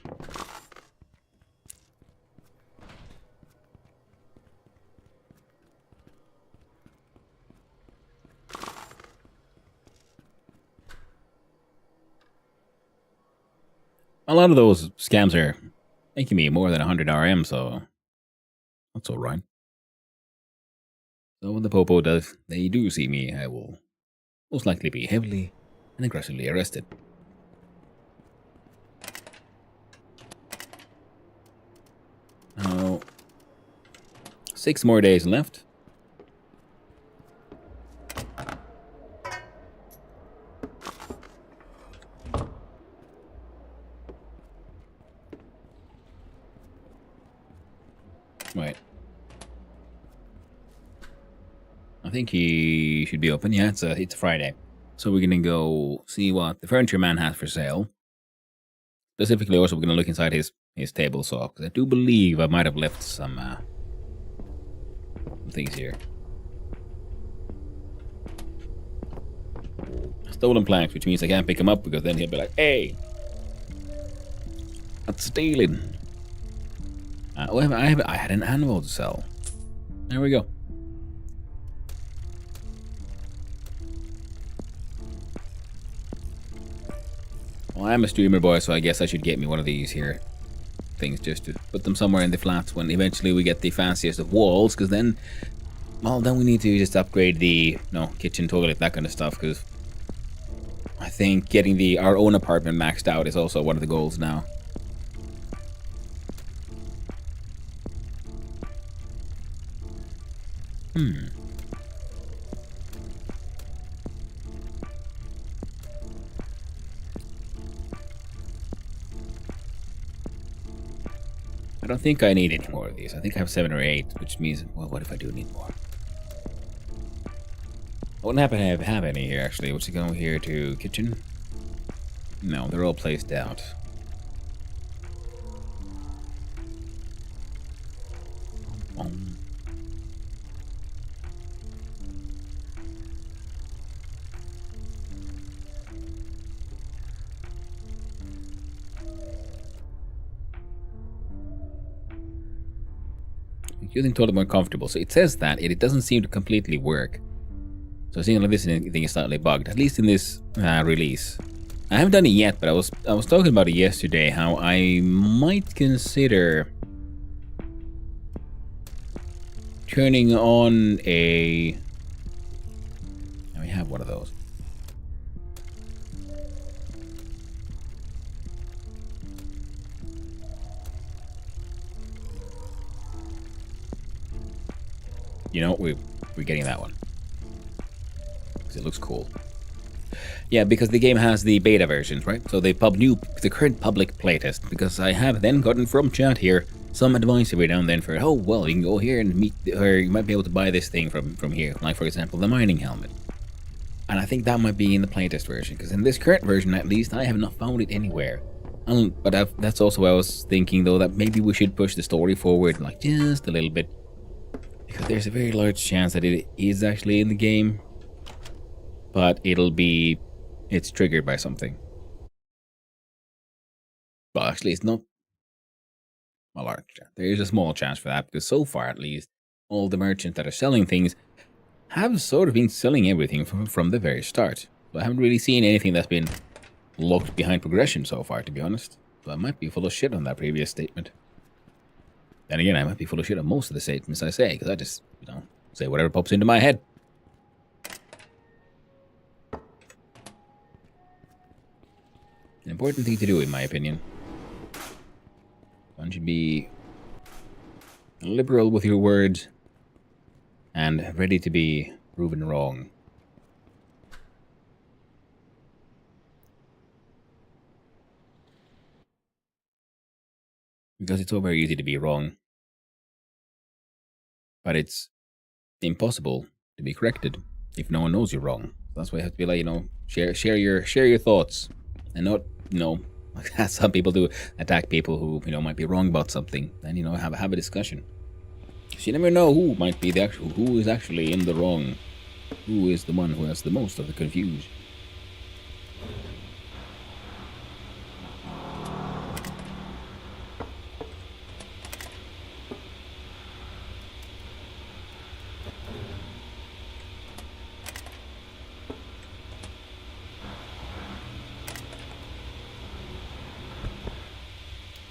A lot of those scams are making me more than 100 RM, so that's alright. So when the popo does, they do see me, I will most likely be heavily and aggressively arrested. Now, 6 more days left. Right. I think he should be open. Yeah, it's a Friday. So we're gonna go see what the furniture man has for sale. Specifically, also we're gonna look inside his table saw, because I do believe I might have left some things here. Stolen planks, which means I can't pick him up, because then he'll be like, "Hey, that's stealing." Oh, I had an animal to sell. There we go. Well, I'm a streamer boy, so I guess I should get me one of these here things just to put them somewhere in the flats when eventually we get the fanciest of walls, because then, well, then we need to just upgrade the kitchen, toilet, that kind of stuff, because I think getting our own apartment maxed out is also one of the goals now. I don't think I need any more of these. I think I have 7 or 8, which means, well, what if I do need more? I wouldn't happen to have any here, actually. What's it going here to kitchen? No, they're all placed out. You think totally more comfortable. So it says that it doesn't seem to completely work. So seeing like this thing is slightly bugged, at least in this release. I haven't done it yet, but I was talking about it yesterday, how I might consider turning on a... We have one of those. You know, we're getting that one. Because it looks cool. Yeah, because the game has the beta versions, right? So the current public playtest. Because I have then gotten from chat here some advice every now and then for, oh, well, you can go here and meet, or you might be able to buy this thing from here. Like, for example, the mining helmet. And I think that might be in the playtest version. Because in this current version, at least, I have not found it anywhere. But that's also what I was thinking, though, that maybe we should push the story forward, like, just a little bit. Because there's a very large chance that it is actually in the game, but it's triggered by something. Well, actually, it's not a large chance. There is a small chance for that, because so far, at least, all the merchants that are selling things have sort of been selling everything from the very start. So I haven't really seen anything that's been locked behind progression so far, to be honest. So I might be full of shit on that previous statement. Then again, I might be full of shit on most of the statements I say, because I just, say whatever pops into my head. An important thing to do, in my opinion. One should be liberal with your words and ready to be proven wrong. Because it's so very easy to be wrong. But it's impossible to be corrected if no one knows you're wrong. That's why you have to be like, share your thoughts. And not, like some people do, attack people who, might be wrong about something. Then, have a discussion. You never know who might be who is actually in the wrong. Who is the one who has the most of the confusion.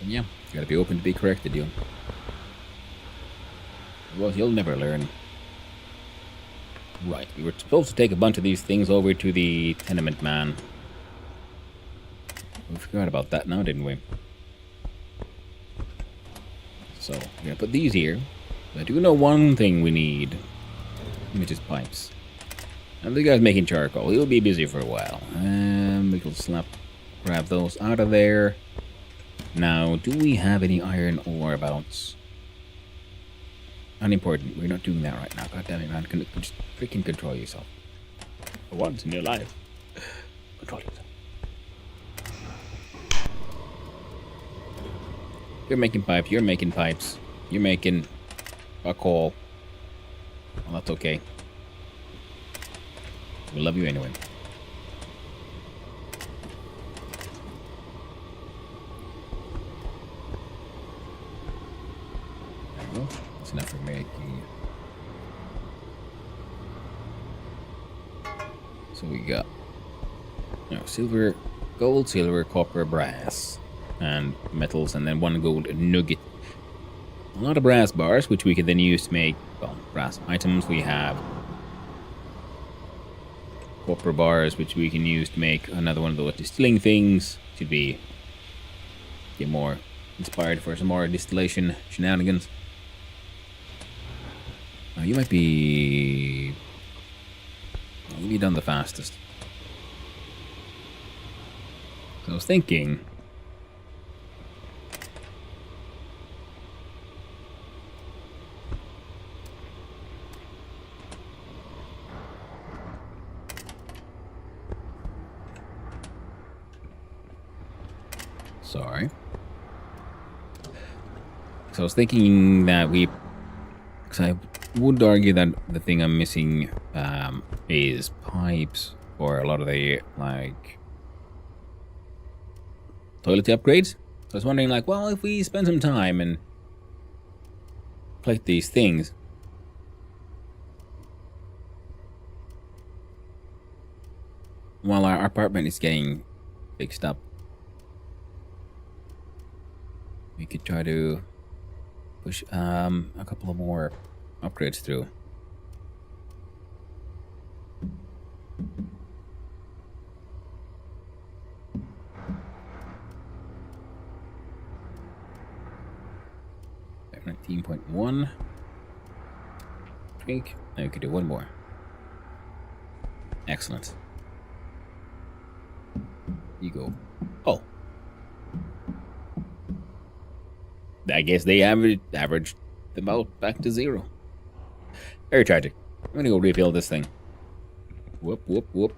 And yeah, you gotta be open to be corrected, you. Well, you'll never learn. Right, we were supposed to take a bunch of these things over to the tenement man. We forgot about that now, didn't we? So, we're gonna put these here. I do know one thing we need, which is pipes. And the guy's making charcoal. He'll be busy for a while. And we can grab those out of there. Now, do we have any iron ore abouts? unimportant. We're not doing that right now. God damn it, man. Just freaking control yourself. For once in your life. Control yourself. You're making pipes. You're making pipes. You're making a call. Well, that's okay. We love you anyway. There we go. That's enough for making. So we got silver, gold, silver, copper, brass, and metals, and then one gold nugget. A lot of brass bars, which we can then use to make, well, brass items. We have copper bars, which we can use to make another one of those distilling things. Should be get more inspired for some more distillation shenanigans. You might be maybe done the fastest. So I was thinking. Sorry. So I was thinking that because I would argue that the thing I'm missing is pipes for a lot of the, like, toilet upgrades. So I was wondering, like, well, if we spend some time and plate these things, while our apartment is getting fixed up, we could try to push a couple of more upgrades through. Like 19.1. Drink. Now we could do one more. Excellent. You go. Oh. I guess they averaged them out back to 0. Very tragic. I'm gonna go refill this thing. Whoop, whoop, whoop.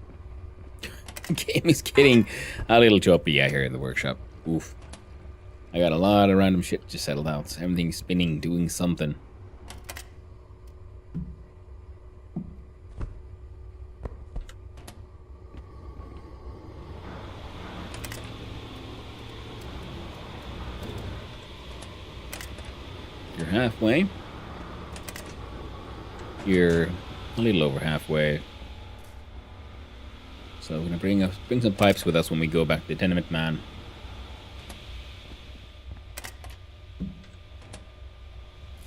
Game is getting a little choppy out here in the workshop. Oof. I got a lot of random shit just settled out. So everything's spinning, doing something. You're halfway. You're a little over halfway. So we're gonna bring some pipes with us when we go back to the Tenement Man.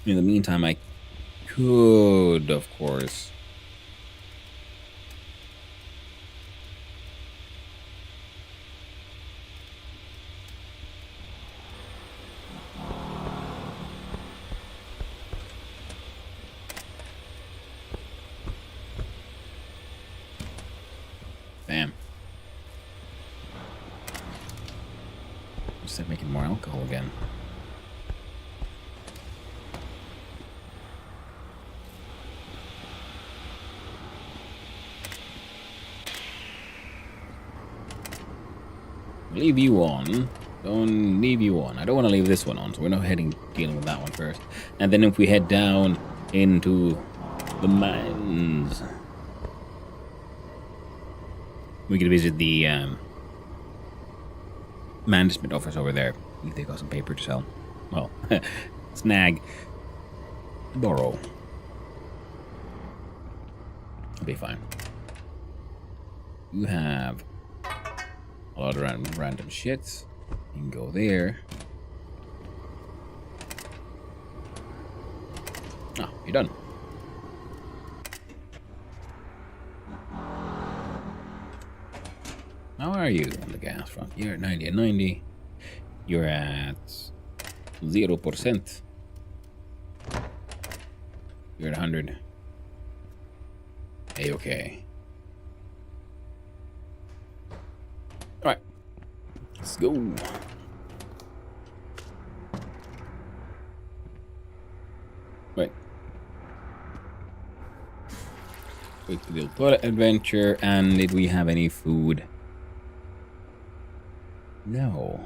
In the meantime, I could, of course, bam. Just making more alcohol again. Leave you on. Don't leave you on. I don't want to leave this one on, so we're not dealing with that one first. And then if we head down into the mines, we could visit the management office over there. If they got some paper to sell. Well, snag, borrow. It'll be fine. You have a lot of random shit. You can go there. Oh, you're done. How are you on the gas front? You're at 90 and 90. You're at 0%. You're at 100. A-okay. Alright. Let's go. Wait. Quick little toilet adventure. And did we have any food? No.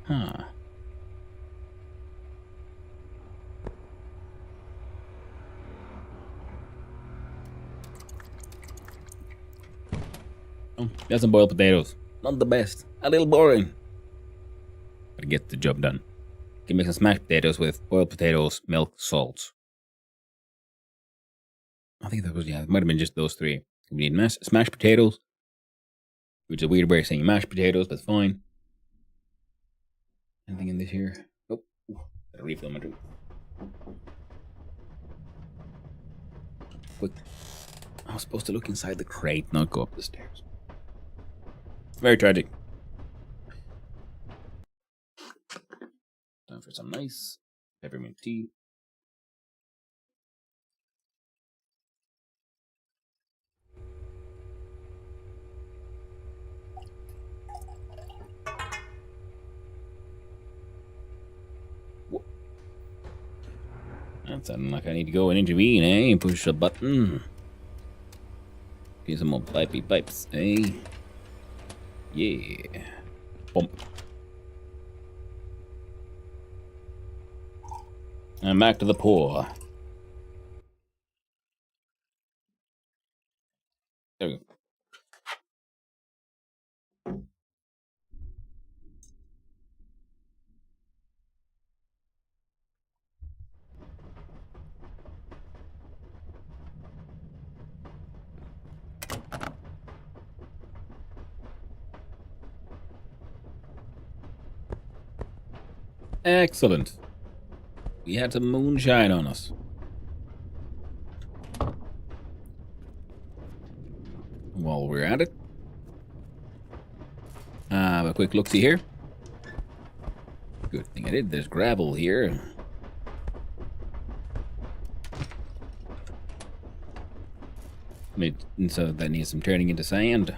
Huh. Oh, got some boiled potatoes. Not the best. A little boring. But get the job done. Can make some smashed potatoes with boiled potatoes, milk, salt. I think that was, yeah, it might have been just those three. We need smashed potatoes, which is a weird way of saying mashed potatoes, but fine. Anything in this here? Oh, gotta refill my drink. Quick. I was supposed to look inside the crate, not go up the stairs. Very tragic. Time for some nice peppermint tea. That sounded like I need to go and intervene, eh? Push a button. Get some more pipey pipes, eh? Yeah. Bump. And back to the poor. There we go. Excellent. We had some moonshine on us. While we're at it, have a quick look-see here. Good thing I did. There's gravel here. So that needs some turning into sand.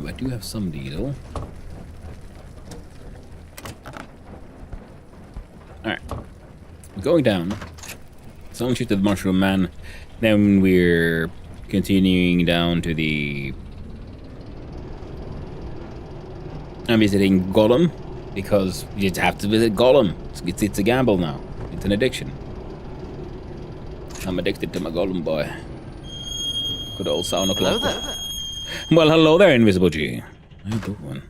I do have some diesel. Alright. We're going down. Someone shoot the mushroom man. Then we're continuing down to the... I'm visiting Gollum. Because you just have to visit Gollum. It's a gamble now. It's an addiction. I'm addicted to my Gollum boy. Good old sound o'clock. Hello there. Well, hello there, Invisible G. Oh, good one.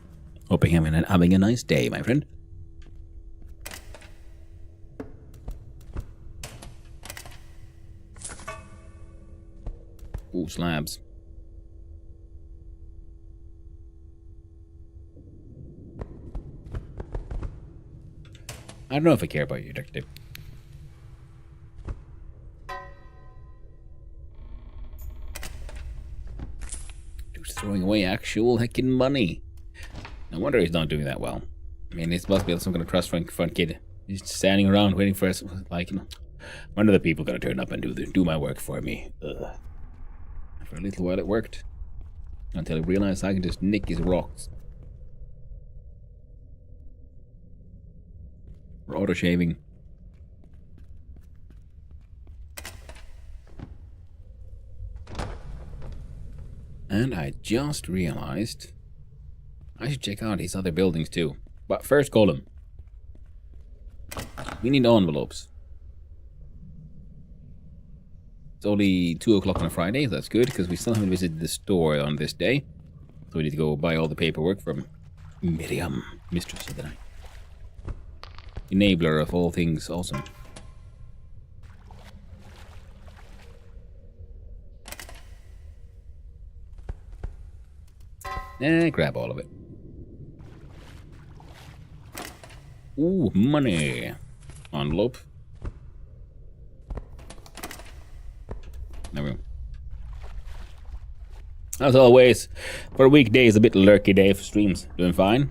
Hoping I'm having a nice day, my friend. Ooh, slabs. I don't know if I care about you, Detective. Throwing away actual heckin' money. No wonder he's not doing that well. I mean, this must be some kind of trust fund kid. He's just standing around waiting for us, like, you know, when are the people gonna turn up and do my work for me? Ugh. For a little while it worked. Until I realized I can just nick his rocks. We're auto-shaving. And I just realized I should check out these other buildings too. But first, Golem. We need envelopes. It's only 2 o'clock on a Friday. That's good because we still haven't visited the store on this day. So we need to go buy all the paperwork from Miriam, Mistress of the Night. Enabler of all things awesome. Grab all of it. Ooh, money. Envelope. There we go. As always, for weekdays, a bit lurky day for streams. Doing fine?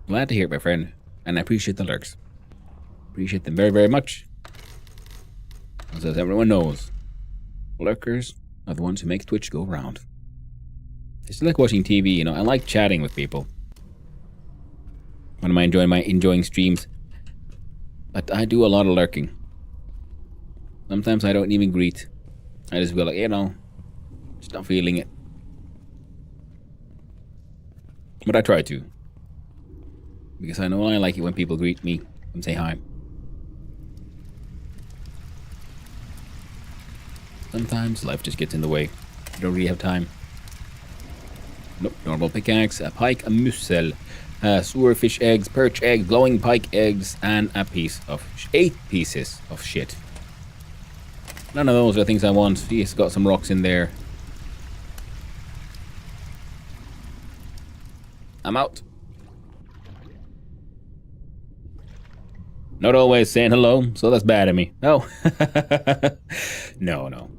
Glad to hear it, my friend. And I appreciate the lurks. Appreciate them very, very much. As everyone knows, lurkers are the ones who make Twitch go round. I just like watching TV, you know. I like chatting with people. When am I enjoying streams? But I do a lot of lurking. Sometimes I don't even greet. I just go like, you know, just not feeling it. But I try to. Because I know I like it when people greet me and say hi. Sometimes life just gets in the way. I don't really have time. Nope, normal pickaxe, a pike, a mussel, sewerfish eggs, perch eggs, glowing pike eggs, and a piece of 8 pieces of shit. None of those are things I want. He's got some rocks in there. I'm out. Not always saying hello, so that's bad of me. No. No.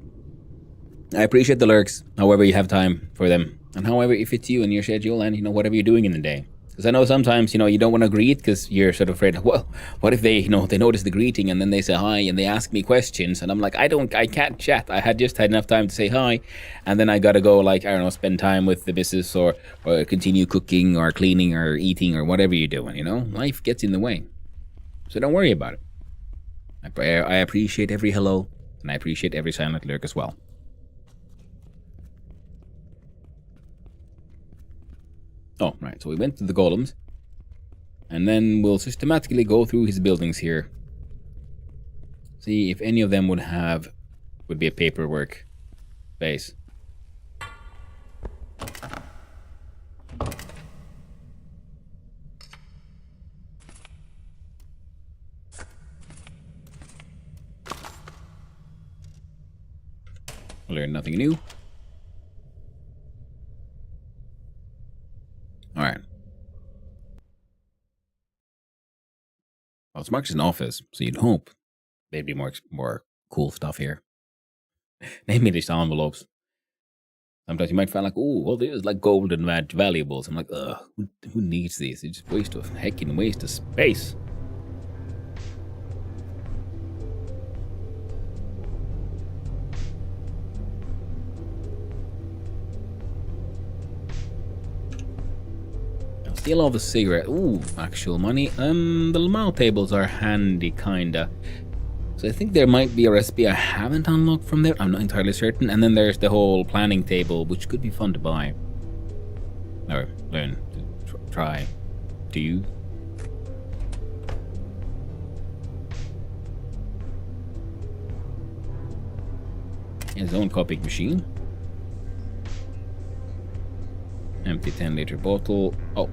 I appreciate the lurks, however you have time for them. And however it fits you in your schedule and, you know, whatever you're doing in the day. Because I know sometimes, you know, you don't want to greet because you're sort of afraid, well, what if they, you know, they notice the greeting and then they say hi and they ask me questions and I'm like, I can't chat. I had just had enough time to say hi and then I gotta go, like, I don't know, spend time with the missus or continue cooking or cleaning or eating or whatever you're doing, you know? Life gets in the way. So don't worry about it. I appreciate every hello and I appreciate every silent lurk as well. Oh, right, so we went to the golems. And then we'll systematically go through his buildings here. See if any of them would be a paperwork base. Learn nothing new. Alright. Well, it's marked as an office, so you'd hope there'd be more cool stuff here. Namely, just envelopes. Sometimes you might find like, oh, well, there's like gold and valuables. I'm like, ugh, who needs these? It's just waste of space. Steal all the cigarette. Ooh, actual money. The Lamau tables are handy, kinda. So I think there might be a recipe I haven't unlocked from there. I'm not entirely certain. And then there's the whole planning table, which could be fun to buy. Or learn to try to use. His own copying machine. Empty 10-liter bottle. Oh.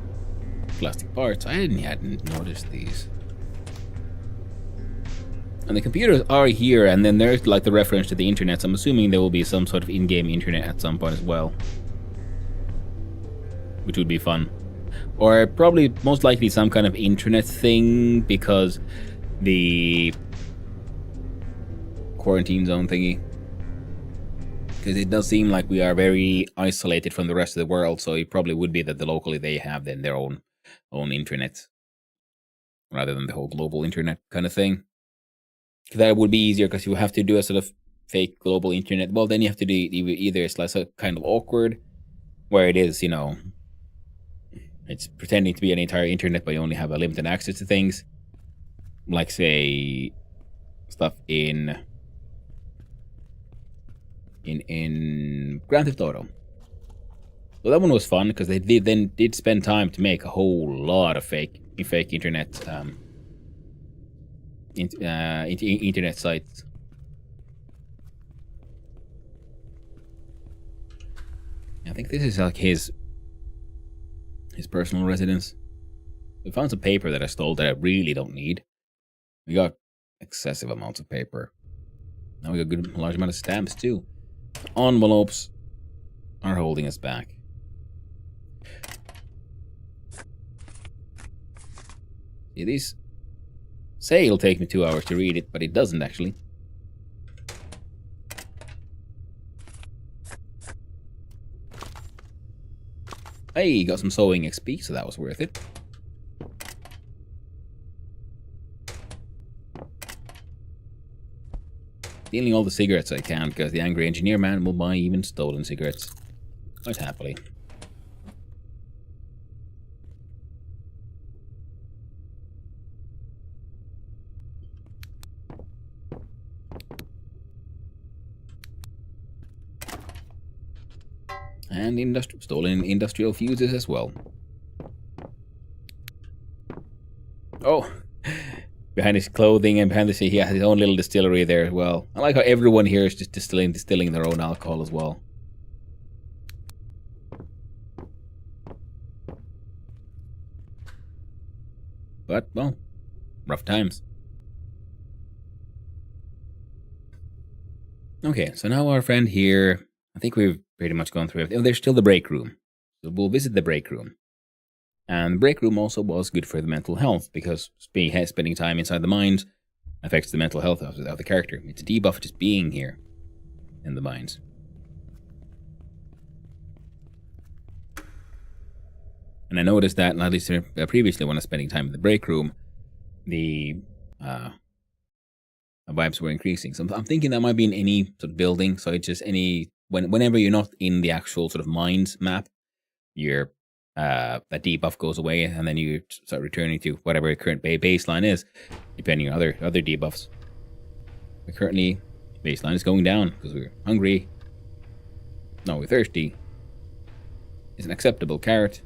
Plastic parts. I hadn't noticed these. And the computers are here, and then there's like the reference to the internet, so I'm assuming there will be some sort of in-game internet at some point as well. Which would be fun. Or probably most likely some kind of internet thing, because the quarantine zone thingy. Because it does seem like we are very isolated from the rest of the world, so it probably would be that locally they have then their own internet rather than the whole global internet kind of thing. That would be easier because you have to do a sort of fake global internet. Well, then you have to do either it's like a kind of awkward, where it is, you know, it's pretending to be an entire internet, but you only have a limited access to things, like say stuff in Grand Theft Auto. So that one was fun because they did spend time to make a whole lot of fake internet internet sites. I think this is like his personal residence. We found some paper that I stole that I really don't need. We got excessive amounts of paper. Now we got a large amount of stamps too. Envelopes are holding us back. See, these say it'll take me 2 hours to read it, but it doesn't actually. Hey, got some sewing XP, so that was worth it. Stealing all the cigarettes I can, because the angry engineer man will buy even stolen cigarettes. Quite happily. And stolen industrial fuses as well. Oh, behind his clothing and behind the scene, he has his own little distillery there as well. I like how everyone here is just distilling their own alcohol as well. But, well, rough times. Okay, so now our friend here, I think we've pretty much gone through everything. Oh, there's still the break room. So we'll visit the break room. And the break room also was good for the mental health, because spending time inside the mines affects the mental health of the character. It's a debuff just being here in the mines. And I noticed that, at least previously when I was spending time in the break room, the vibes were increasing. So I'm thinking that might be in any sort of building. So it's just whenever you're not in the actual sort of mines map, your that debuff goes away, and then you start returning to whatever your current baseline is, depending on other debuffs. But currently, baseline is going down because we're hungry. No, we're thirsty. It's an acceptable carrot.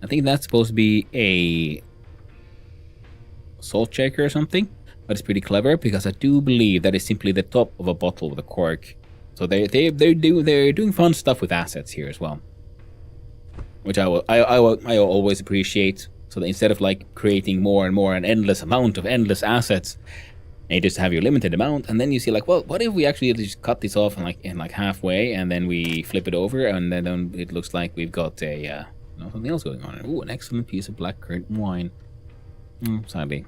I think that's supposed to be a salt shaker or something, but it's pretty clever because I do believe that is simply the top of a bottle with a cork. So they're doing fun stuff with assets here as well, which I always appreciate. So that instead of like creating more and more an endless amount of endless assets, you just have your limited amount, and then you see like, well, what if we actually just cut this off in like halfway, and then we flip it over, and then it looks like we've got a something else going on. Ooh, an excellent piece of black currant wine. Sadly.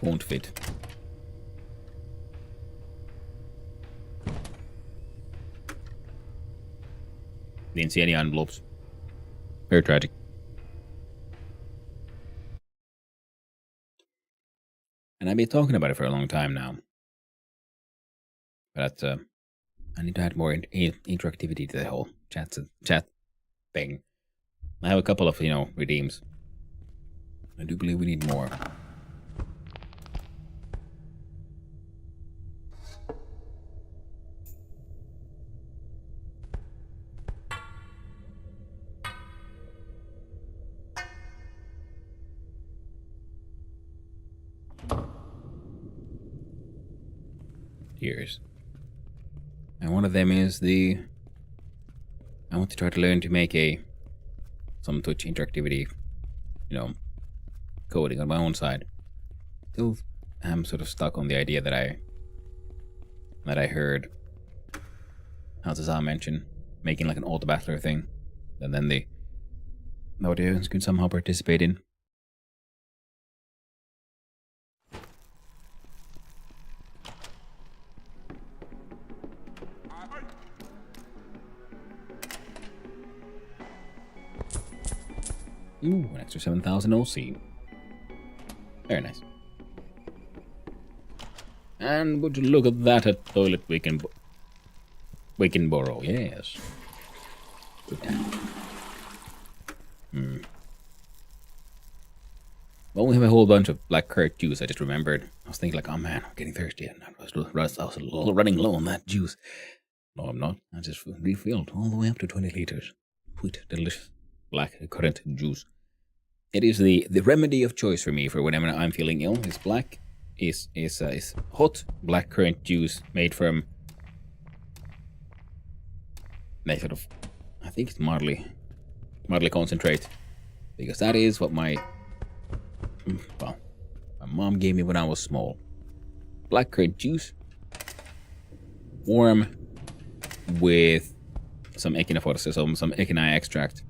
Won't fit. Didn't see any envelopes. Very tragic. And I've been talking about it for a long time now. But I need to add more interactivity to the whole chat thing. I have a couple of, redeems. I do believe we need more. Years. And one of them is I want to try to learn to make some Twitch interactivity, coding on my own side. Still am sort of stuck on the idea that I heard Hazazah mention, making like an auto battler thing, and then the audience could somehow participate in. Ooh, an extra 7,000 OC. Very nice. And would you look at that, a toilet we can borrow, yes. Good down. Well, we have a whole bunch of black currant juice, I just remembered. I was thinking like, oh man, I'm getting thirsty, and I was running low on that juice. No, I'm not. I just refilled all the way up to 20 liters. Sweet, delicious black currant juice. It is the remedy of choice for me for whenever I'm feeling ill. It's black, is hot black currant juice made from a sort of, I think it's mildly concentrate, because that is what my mom gave me when I was small. Black currant juice, warm, with some echinophosis, some echini extract.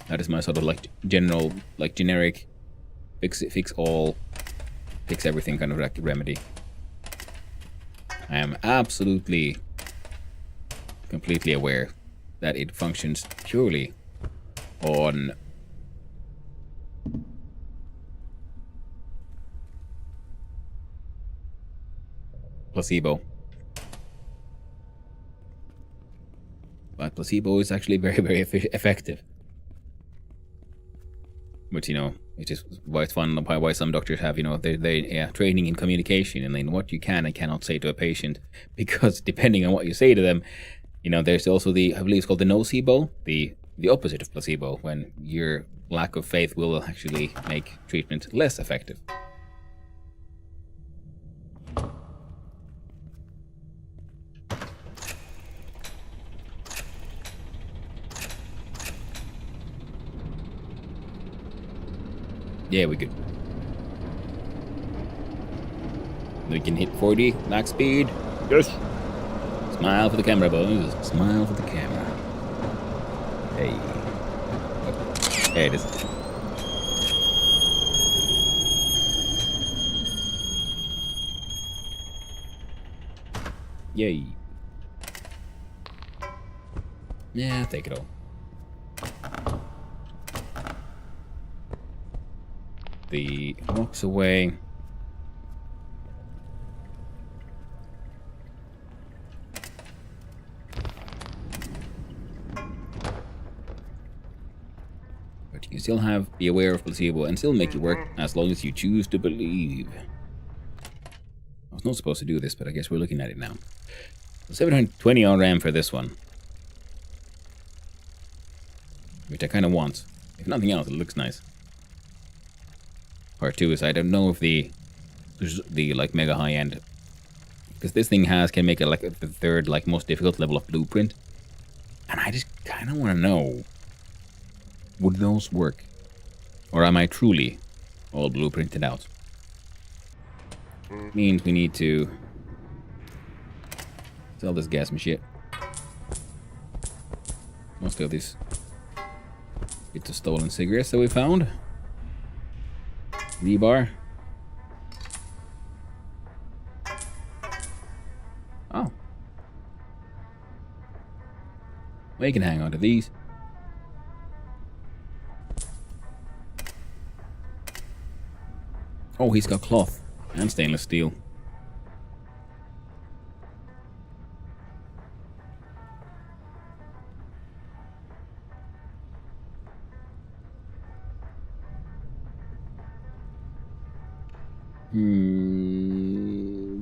That is my sort of like general, like generic, fix everything kind of like remedy. I am absolutely, completely aware that it functions purely on placebo. But placebo is actually very, very effective. But which is why it's fun. Why some doctors have, they training in communication and then what you can and cannot say to a patient, because depending on what you say to them, there's also I believe it's called the nocebo, the opposite of placebo, when your lack of faith will actually make treatment less effective. Yeah, we good. We can hit 40 max speed. Yes. Smile for the camera, boys. Smile for the camera. Hey. Oh, there it is. Yay. Yeah, take it all. The walks away. But you can still be aware of placebo and still make it work as long as you choose to believe. I was not supposed to do this, but I guess we're looking at it now. 720 on RAM for this one, which I kind of want. If nothing else, it looks nice. Part 2 is I don't know if the like mega high end, because this thing can make it like the third like most difficult level of blueprint, and I just kind of want to know, would those work, or am I truly all blueprinted out? Means we need to sell this gas machine. Most of these bits of stolen cigarettes that we found. Rebar. Oh. We can hang on to these. Oh, he's got cloth and stainless steel.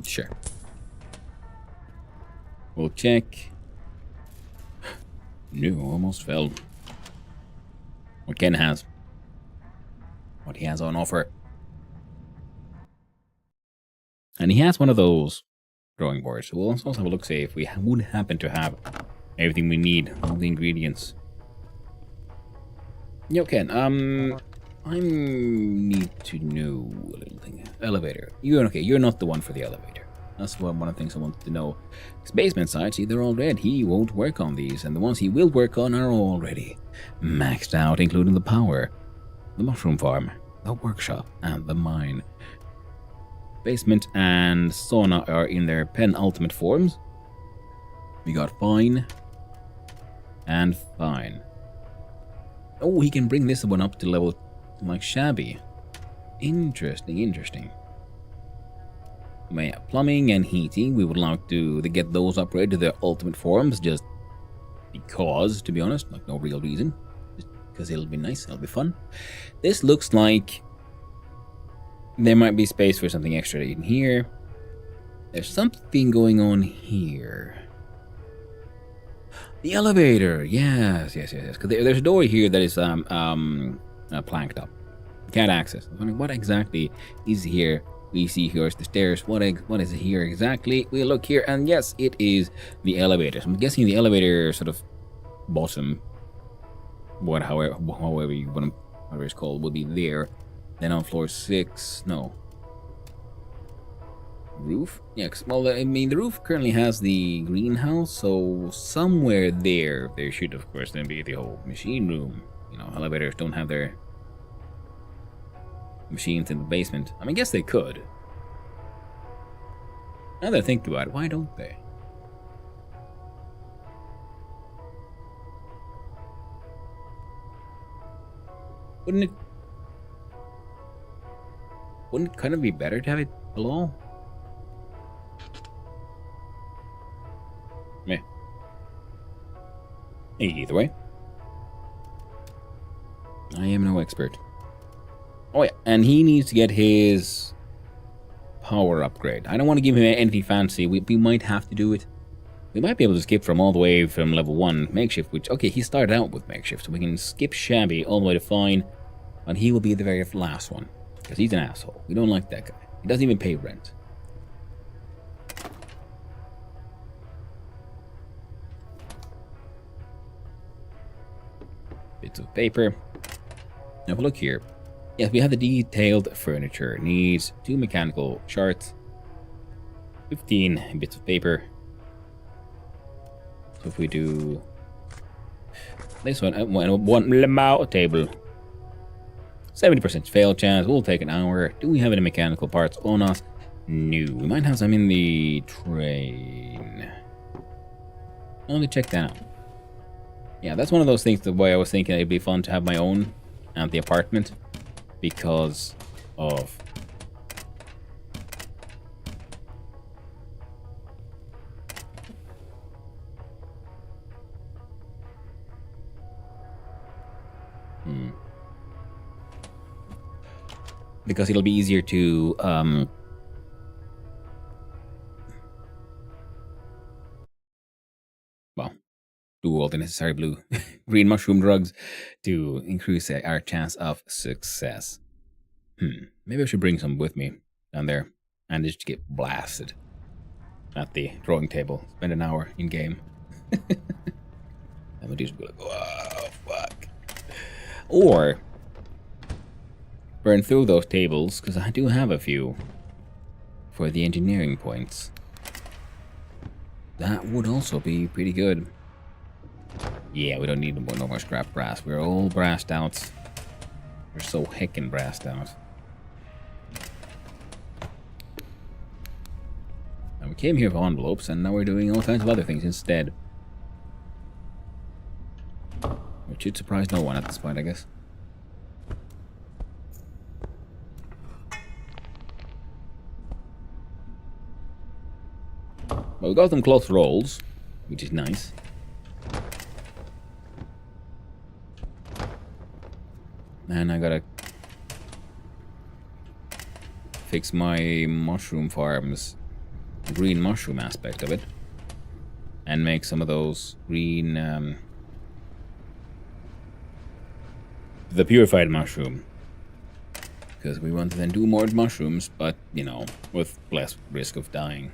Sure. We'll check. No, almost fell. What Ken has. What he has on offer. And he has one of those drawing boards. So we'll also have a look, say, if we would happen to have everything we need, all the ingredients. Yo, Ken, I need to know a little thing. Elevator. You're not the one for the elevator. That's one of the things I wanted to know. His basement side, see, they're all red. He won't work on these, and the ones he will work on are already maxed out, including the power, the mushroom farm, the workshop, and the mine. Basement and sauna are in their penultimate forms. We got fine and fine. Oh, he can bring this one up to level like shabby. Interesting. Plumbing and heating, we would like to get those upgraded to their ultimate forms, just because, to be honest, like no real reason. Just because it'll be nice, it'll be fun. This looks like there might be space for something extra in here. There's something going on here. The elevator, yes. Because there's a door here that is planked up. Can't access. I wondering what exactly is here. We see here's the stairs. What is here exactly? We look here, and yes, it is the elevator. So I'm guessing the elevator sort of bottom, however you want to, whatever it's called, will be there. Then on floor 6, no. Roof? Yeah, well, I mean, the roof currently has the greenhouse, so somewhere there should, of course, then be the whole machine room. Elevators don't have their machines in the basement. I mean, I guess they could. Now that I think about it, why don't they? Wouldn't it kind of be better to have it below? Meh. Either way. I am no expert. Oh yeah, and he needs to get his power upgrade. I don't want to give him anything fancy. We might have to do it. We might be able to skip from all the way from level 1 makeshift, which, okay, he started out with makeshift, so we can skip shabby all the way to fine, and he will be the very last one, because he's an asshole. We don't like that guy. He doesn't even pay rent. Bits of paper. Now look here. Yes, we have the detailed furniture. Needs 2 mechanical shards, 15 bits of paper. So if we do this one, one Lamau table, 70% fail chance. We'll take an hour. Do we have any mechanical parts on us? No. We might have some in the train. Only check that out. Yeah, that's one of those things. The way I was thinking it'd be fun to have my own at the apartment because of. Because it'll be easier to well, do all the necessary blue green mushroom drugs to increase our chance of success. Maybe I should bring some with me down there and just get blasted at the drawing table. Spend an hour in game. And we'll just be like, oh fuck. Or burn through those tables, because I do have a few for the engineering points. That would also be pretty good. Yeah, we don't need no more scrap brass. We're all brassed out. We're so heckin' brassed out. And we came here for envelopes, and now we're doing all kinds of other things instead. Which should surprise no one at this point, I guess. Well, we got them cloth rolls, which is nice. And I gotta fix my mushroom farms, the green mushroom aspect of it, and make some of those green, the purified mushroom. Because we want to then do more mushrooms, but, you know, with less risk of dying.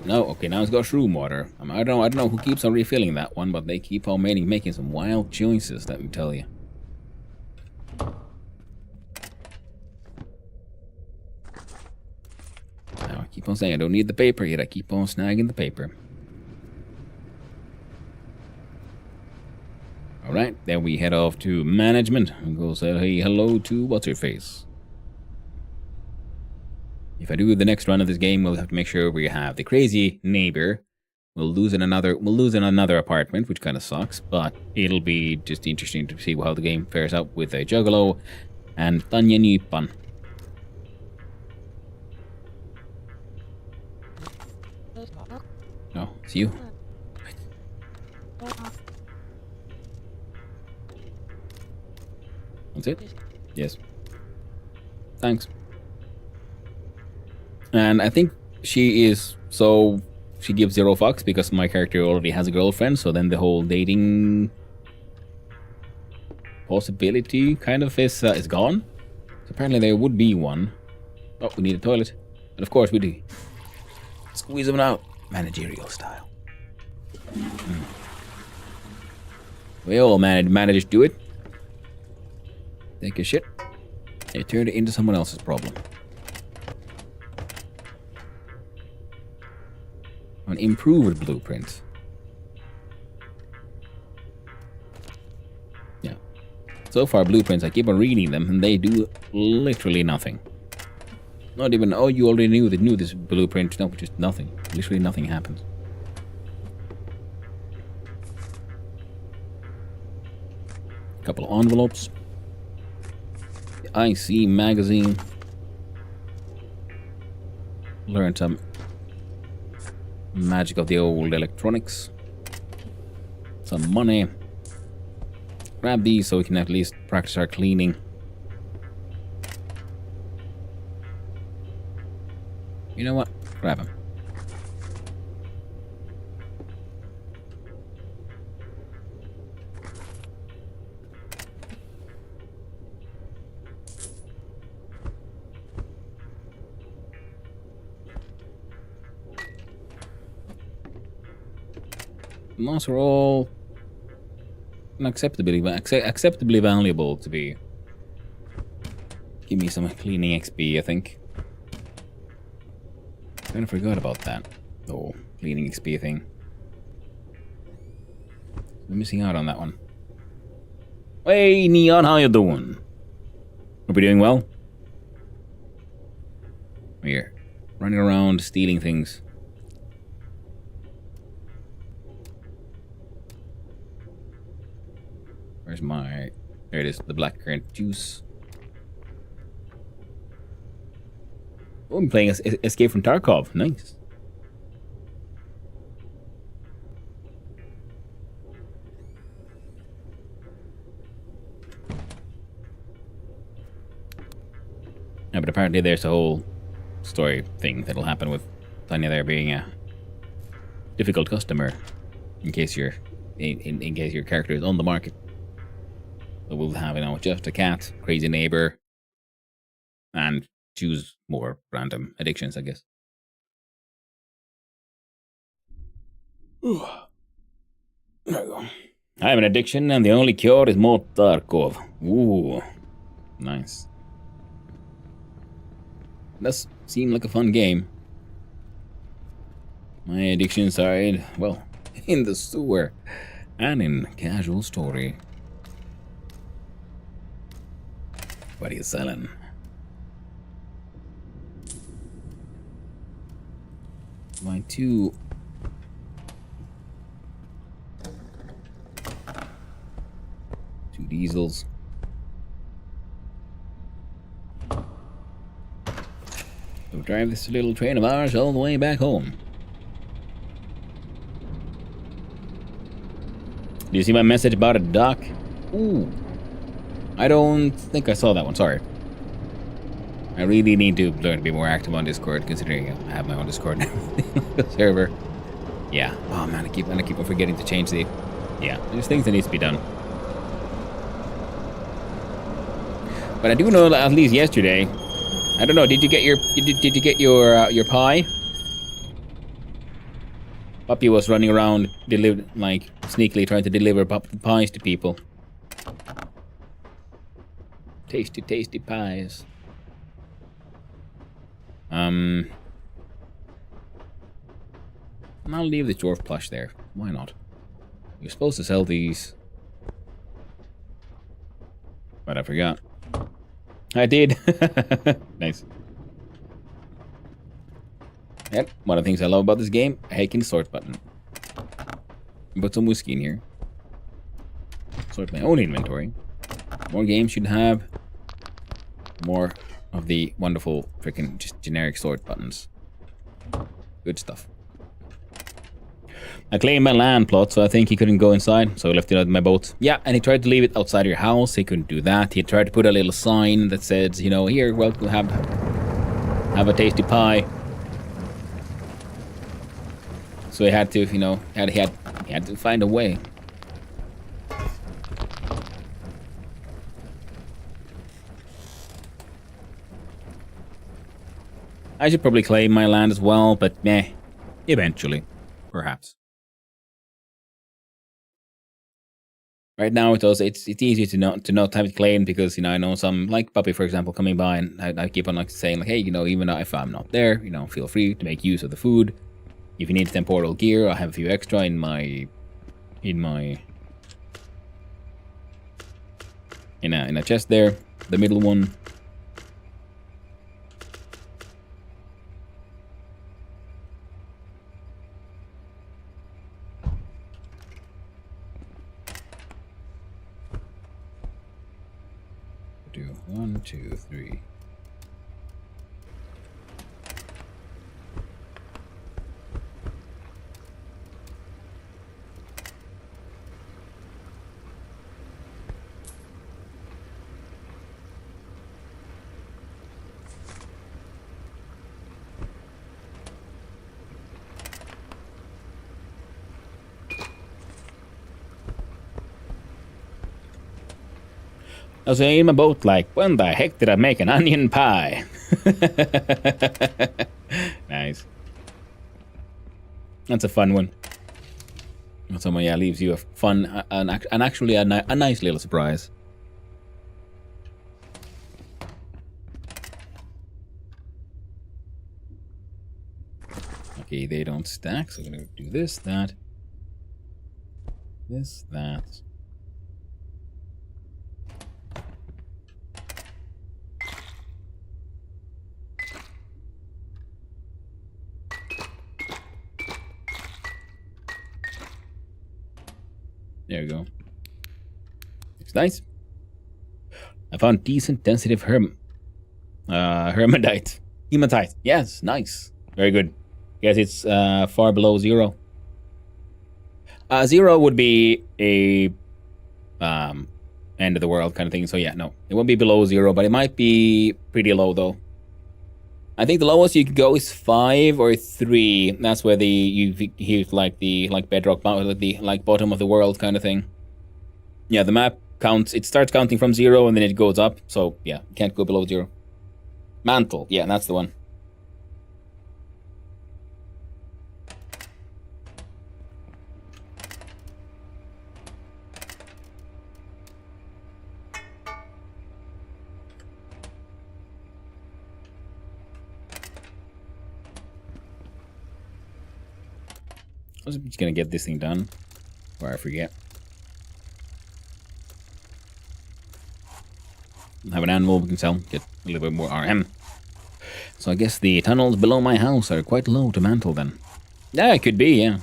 No, okay, now it's got shroom water. I don't know who keeps on refilling that one, but they keep on making some wild choices, let me tell you. Now I keep on saying I don't need the paper, yet I keep on snagging the paper. Alright, then we head off to management and go say hey, hello to what's-her-face. If I do the next run of this game, we'll have to make sure we have the crazy neighbor. We'll lose in another apartment, which kind of sucks, but it'll be just interesting to see how the game fares out with a Juggalo and Tanya Nipan. Oh, it's you. That's it? Yes. Thanks. And I think she is, so she gives 0 fucks because my character already has a girlfriend, so then the whole dating possibility kind of is gone. So apparently there would be one. Oh, we need a toilet. And of course we do. Squeeze them out. Managerial style. We all manage to do it. Take a shit. They turn it into someone else's problem. An improved blueprint. Yeah. So far, blueprints, I keep on reading them, and they do literally nothing. Not even, oh, you already knew this blueprint. No, just nothing. Literally nothing happens. Couple of envelopes. The IC magazine. Learn some magic of the old electronics. Some money. grab these so we can at least practice our cleaning. You know what? Grab him. Moss are all acceptably valuable to be. Give me some cleaning XP, I think. Kind of forgot about that. Oh, cleaning XP thing. I'm missing out on that one. Hey, Neon, how you doing? Hope you're doing well. Here, running around stealing things. Where's my... There it is, the blackcurrant juice. Oh, I'm playing Escape from Tarkov. Nice. Yeah, but apparently there's a whole story thing that'll happen with Tanya there being a difficult customer in case you're in case your character is on the market. So we'll have, you know, just a cat, crazy neighbor, and choose more random addictions, I guess. There we go. I have an addiction, and the only cure is more Tarkov. Ooh, nice. Does seem like a fun game. My addictions are in, well, in the sewer and in casual story. What are you selling? My two diesels. We'll drive this little train of ours all the way back home. Do you see my message about a dock? Ooh. I don't think I saw that one, sorry. I really need to learn to be more active on Discord, considering I have my own Discord now. Server. Yeah. Oh man, I keep on forgetting to change the... Yeah, there's things that needs to be done. But I do know that at least yesterday, I don't know, did you get your pie? Puppy was running around, like sneakily trying to deliver pies to people. Tasty, tasty pies. And I'll leave the dwarf plush there. Why not? You're supposed to sell these. But I forgot. I did. Nice. Yep, one of the things I love about this game, I hate the sort button. Put some whiskey in here. Sort my own inventory. More games should have more of the wonderful freaking just generic sort buttons. Good stuff. I claimed my land plot, so I think he couldn't go inside, so I left it out in my boat. Yeah, and he tried to leave it outside your house. He couldn't do that. He tried to put a little sign that said, you know, here, welcome, have a tasty pie. So he had to, you know, he had to find a way. I should probably claim my land as well, but meh, eventually, perhaps. Right now, it's easy to not have it claimed because, you know, I know some, like Puppy, for example, coming by, and I keep on like saying like, hey, you know, even if I'm not there, you know, feel free to make use of the food. If you need temporal gear, I have a few extra in a chest there, the middle one. Do 1, 2, 3. I was in my boat like, when the heck did I make an onion pie? Nice. That's a fun one. When someone, yeah, leaves you a fun, and actually a nice little surprise. Okay, they don't stack, so we're gonna do this, that. This, that. There we go. It's nice. I found decent density of hematite. Hematite. Yes, nice. Very good. Guess it's far below 0. 0 would be a end of the world kind of thing. So yeah, no, it won't be below 0, but it might be pretty low though. I think the lowest you could go is 5 or 3. That's where you hit like the bedrock, the bottom of the world kind of thing. Yeah, the map counts. It starts counting from 0 and then it goes up. So yeah, you can't go below 0. Mantle, yeah, that's the one. I was just gonna get this thing done before I forget. Have an animal we can sell, get a little bit more RM. So I guess the tunnels below my house are quite low to mantle then. Yeah, it could be, yeah.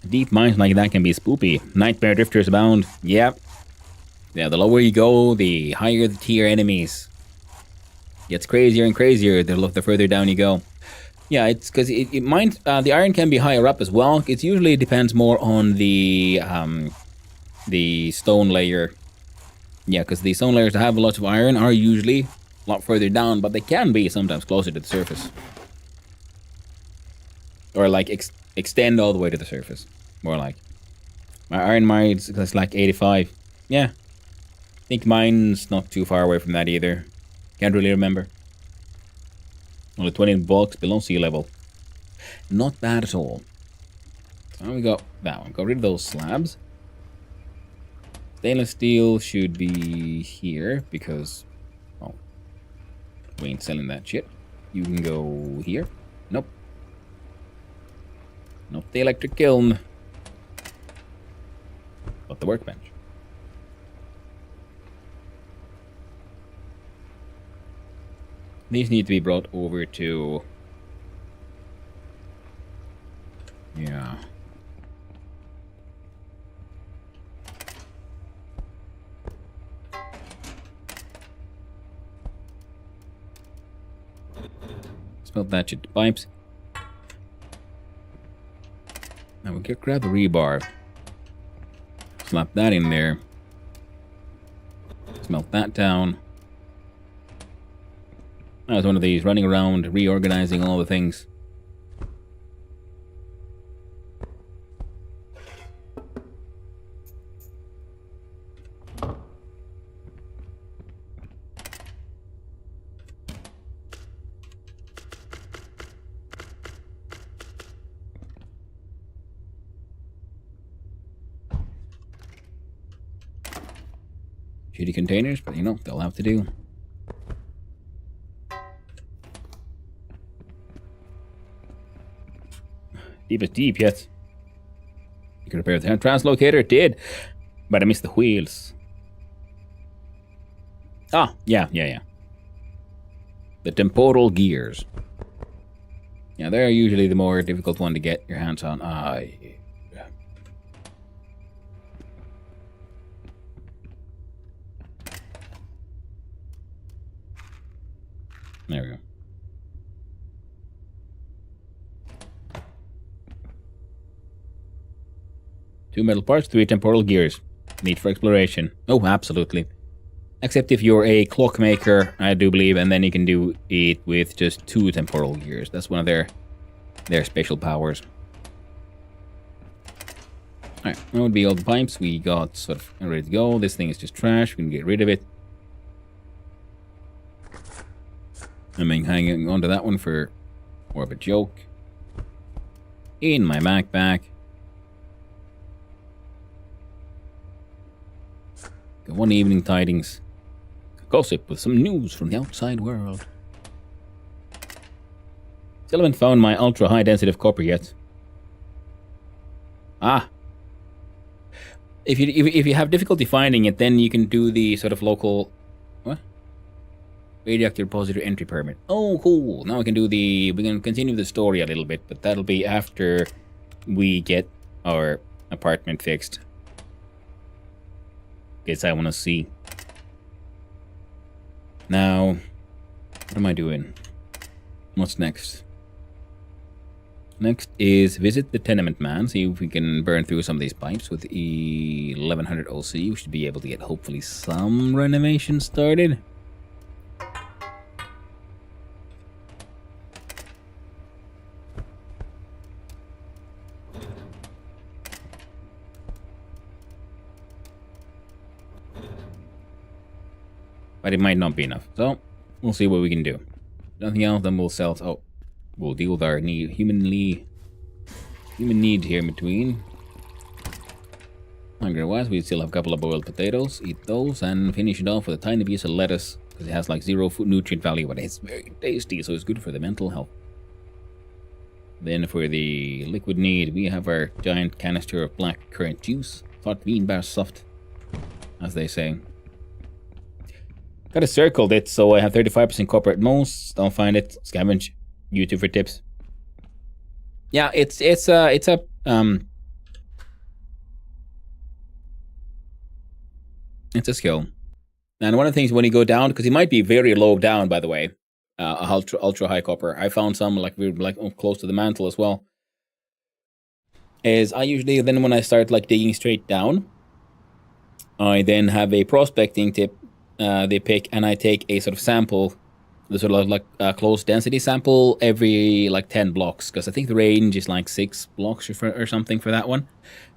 Deep mines like that can be spoopy. Nightmare drifters abound. Yep. Yeah, the lower you go, the higher the tier enemies. Gets crazier and crazier the further down you go. Yeah, it's because the iron can be higher up as well. It usually depends more on the stone layer. Yeah, because the stone layers that have a lot of iron are usually a lot further down, but they can be sometimes closer to the surface. Or like extend all the way to the surface. More like. My iron mines is like 85. Yeah. I think mine's not too far away from that either. Can't really remember. Only 20 blocks below sea level. Not bad at all. So we got that one. Got rid of those slabs. Stainless steel should be here because, oh, we ain't selling that shit. You can go here. Nope. Not the electric kiln. But the workbench. These need to be brought over to... Yeah. Smelt that shit to pipes. Now we can grab the rebar. Slap that in there. Smelt that down. I was one of these running around reorganizing all the things. Shitty containers, but you know, they'll have to do. Deep is deep, yes. You can repair the translocator, it did. But I missed the wheels. Ah, yeah. The temporal gears. Yeah, they're usually the more difficult one to get your hands on. Yeah. There we go. Two metal parts, 3 temporal gears. Need for exploration. Oh, absolutely. Except if you're a clockmaker, I do believe, and then you can do it with just 2 temporal gears. That's one of their special powers. Alright, that would be all the pipes we got sort of ready to go. This thing is just trash. We can get rid of it. I'm hanging onto that one for more of a joke. In my backpack. Got one evening tidings. Gossip with some news from the outside world. Still haven't found my ultra high density of copper yet. Ah. If you have difficulty finding it, then you can do the sort of local what? Radioactive repository entry permit. Oh, cool. Now we can continue the story a little bit, but that'll be after we get our apartment fixed. Guess I want to see. Now, what am I doing? What's next? Next is visit the tenement man, see if we can burn through some of these pipes with 1100 OC. We should be able to get hopefully some renovation started. But it might not be enough, so we'll see what we can do. Nothing else, then we'll sell. Oh, we'll deal with our human need here in between. Hunger-wise, we still have a couple of boiled potatoes. Eat those and finish it off with a tiny piece of lettuce because it has like 0 food nutrient value, but it's very tasty, so it's good for the mental health. Then for the liquid need, we have our giant canister of black currant juice. Thought bean bar soft, as they say. Got it circled it, so I have 35% copper at most. Don't find it. Scavenge. YouTube for tips. Yeah, it's a skill. And one of the things when you go down, because it might be very low down, by the way, ultra high copper. I found some we're close to the mantle as well. Is I usually then when I start digging straight down, I then have a prospecting tip. They pick and I take a sort of sample, the sort of close density sample every 10 blocks, because I think the range is 6 blocks or something for that one,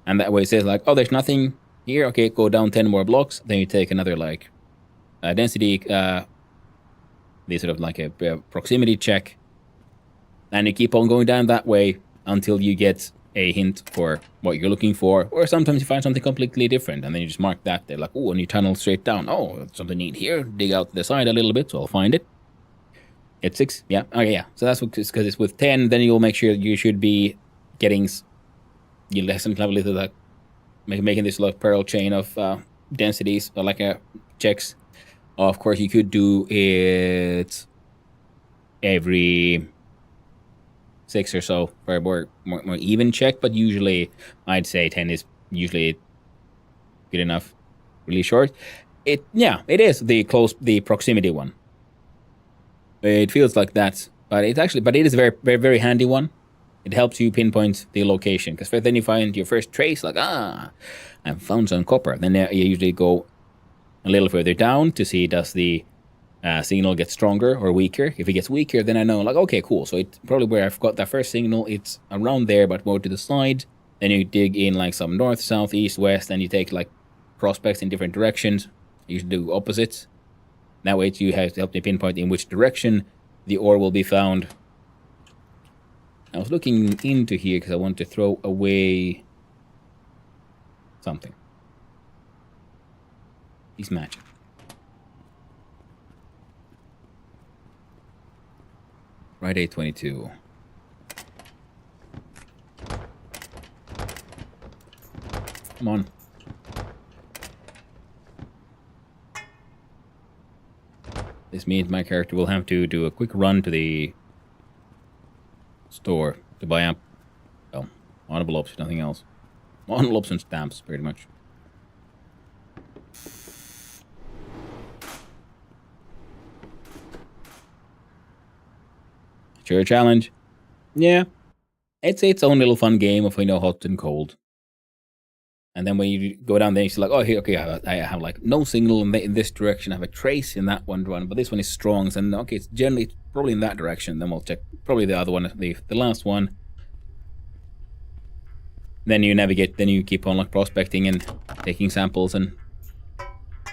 and that way it says oh, there's nothing here. Okay, go down 10 more blocks. Then you take another density, the sort of a proximity check, and you keep on going down that way until you get a hint for what you're looking for, or sometimes you find something completely different and then you just mark that there oh, and you tunnel straight down. Oh, something neat here. Dig out the side a little bit, so I'll find it. It's 6, yeah, okay, yeah. So that's because it's with 10, then you'll make sure you should be getting you lessen cleverly to that, making this parallel chain of densities or checks. Of course, you could do it every 6 or so for a more even check, but usually I'd say 10 is usually good enough. Really short. It is the proximity one. It feels like that, but it is a very, very, very handy one. It helps you pinpoint the location, because then you find your first trace, I found some copper. Then you usually go a little further down to see does the signal get stronger or weaker. If it gets weaker, then I know okay, cool. So it's probably where I've got that first signal. It's around there, but more to the side. Then you dig in some north, south, east, west, and you take prospects in different directions. You should do opposites. That way you have to help me pinpoint in which direction the ore will be found. I was looking into here because I want to throw away something. He's matching. Friday 22. Come on. This means my character will have to do a quick run to the store to buy up, envelopes, nothing else. Envelopes and stamps, pretty much. Sure, challenge. Yeah. It's its own little fun game of, hot and cold. And then when you go down there, you're oh, here, okay, I have no signal in this direction. I have a trace in that one, but this one is strong. So, okay, it's generally probably in that direction. Then we'll check probably the other one, the last one. Then you navigate, then you keep on like prospecting and taking samples and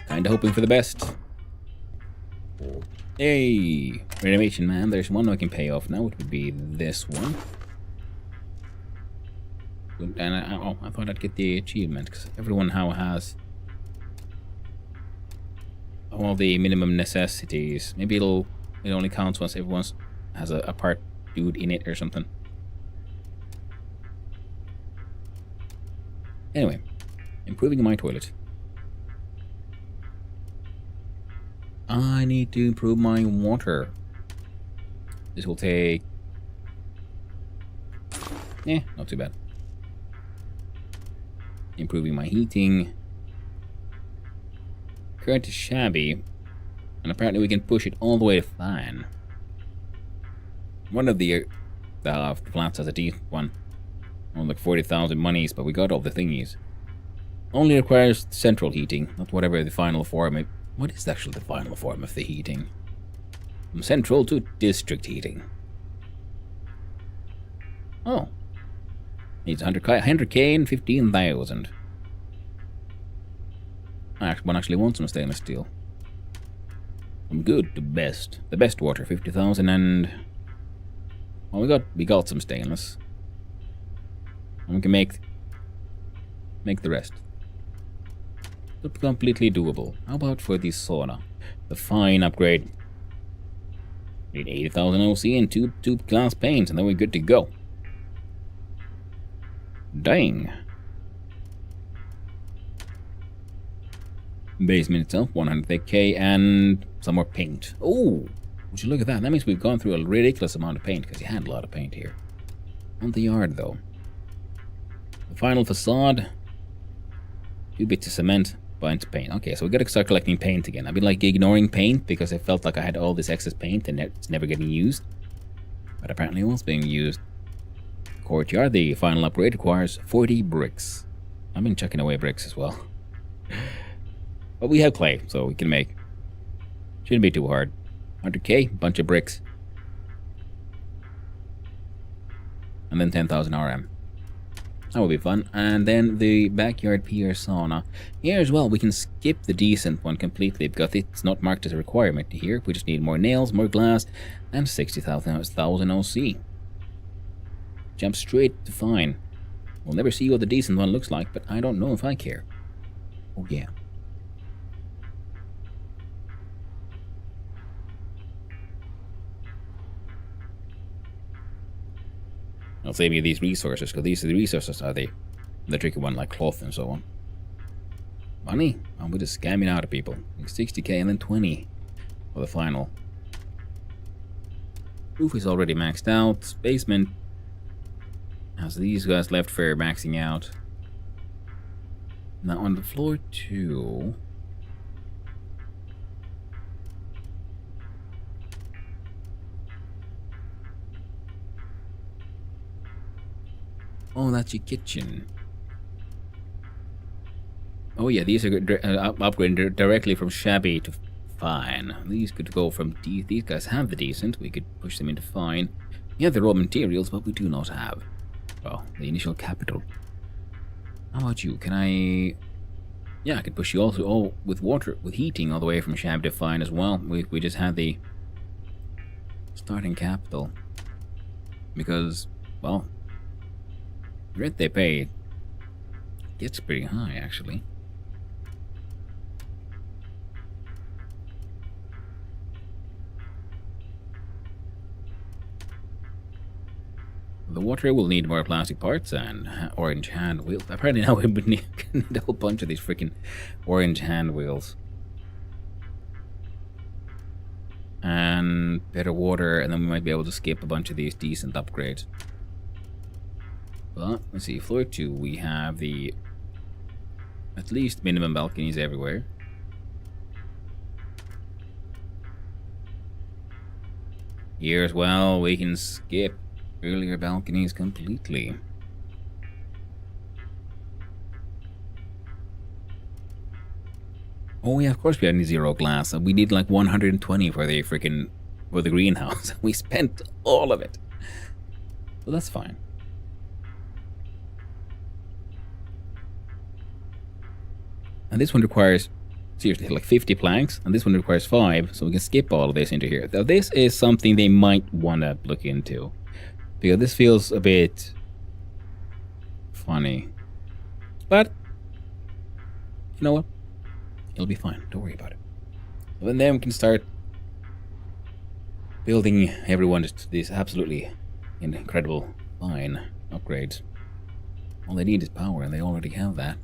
kind of hoping for the best. Hey, renovation, man. There's one I can pay off now. It would be this one. And I thought I'd get the achievement because everyone now has all the minimum necessities. Maybe it only counts once everyone has a part dude in it or something. Anyway, improving my toilet. I need to improve my water. This will take... not too bad. Improving my heating. Current is shabby. And apparently we can push it all the way to fine. One of the flats has a decent one. Only like 40,000 monies, but we got all the thingies. Only requires central heating, not whatever the final form is. What is actually the final form of the heating? From central to district heating. Oh. Needs 100k and 15,000. One actually wants some stainless steel. From good to best. The best water, 50,000 and... Well, we got some stainless. And we can make the rest. It's completely doable. How about for the sauna? The fine upgrade. Need 80,000 OC and two glass panes, and then we're good to go. Dang. Basement itself, 100k and some more paint. Oh, would you look at that? That means we've gone through a ridiculous amount of paint, because you had a lot of paint here. On the yard, though. The final facade. 2 bits of cement, bunch of paint. Okay, so we gotta start collecting paint again. I've been like ignoring paint because I felt like I had all this excess paint and it's never getting used. But apparently it was being used. Courtyard, the final upgrade requires 40 bricks. I've been chucking away bricks as well. But we have clay, so we can make. Shouldn't be too hard. 100k, bunch of bricks. And then 10,000 RM. That will be fun. And then the backyard pier sauna. Here as well, we can skip the decent one completely because it's not marked as a requirement here. We just need more nails, more glass, and 60,000 OC. Jump straight to fine. We'll never see what the decent one looks like, but I don't know if I care. Oh yeah. I'll save you these resources, because these are the resources are the tricky one, like cloth and so on. Money? I'm just scamming out of people. Like 60k and then 20 for the final. Roof is already maxed out. Basement has these guys left for maxing out. Now on the floor 2... Oh, that's your kitchen. Oh yeah, these are upgraded directly from shabby to fine. These could go from these guys have the decent. We could push them into fine. We have the raw materials, but we do not have, well, the initial capital. How about you? Can I? Yeah, I could push you also all with water, with heating all the way from shabby to fine as well. We just had the starting capital because, well, the rent they pay gets pretty high, actually. The water will need more plastic parts and orange hand wheels. Apparently now we need a whole bunch of these freaking orange hand wheels. And better water, and then we might be able to skip a bunch of these decent upgrades. But, let's see, floor 2, we have the at least minimum balconies everywhere. Here as well, we can skip earlier balconies completely. Oh yeah, of course we had zero glass. We need like 120 for the greenhouse. We spent all of it. So that's fine. And this one requires, seriously, like 50 planks, and this one requires 5, so we can skip all of this into here. Now, this is something they might want to look into, because this feels a bit funny. But, you know what? It'll be fine. Don't worry about it. And then we can start building everyone just these absolutely incredible fine upgrades. All they need is power, and they already have that.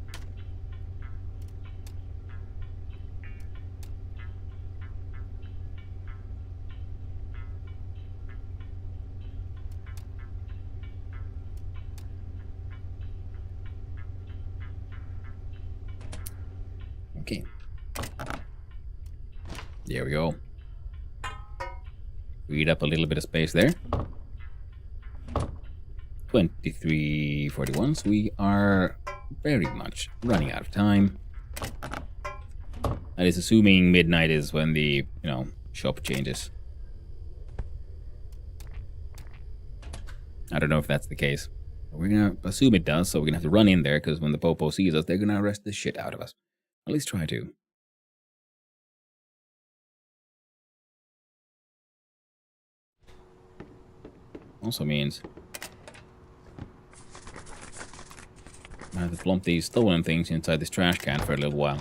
Okay. There we go. Freed up a little bit of space there. 23:41, so we are very much running out of time. That is assuming midnight is when the, shop changes. I don't know if that's the case. But we're gonna assume it does, so we're gonna have to run in there, because when the Popo sees us, they're gonna arrest the shit out of us. At least try to. Also means I have to plump these stolen things inside this trash can for a little while.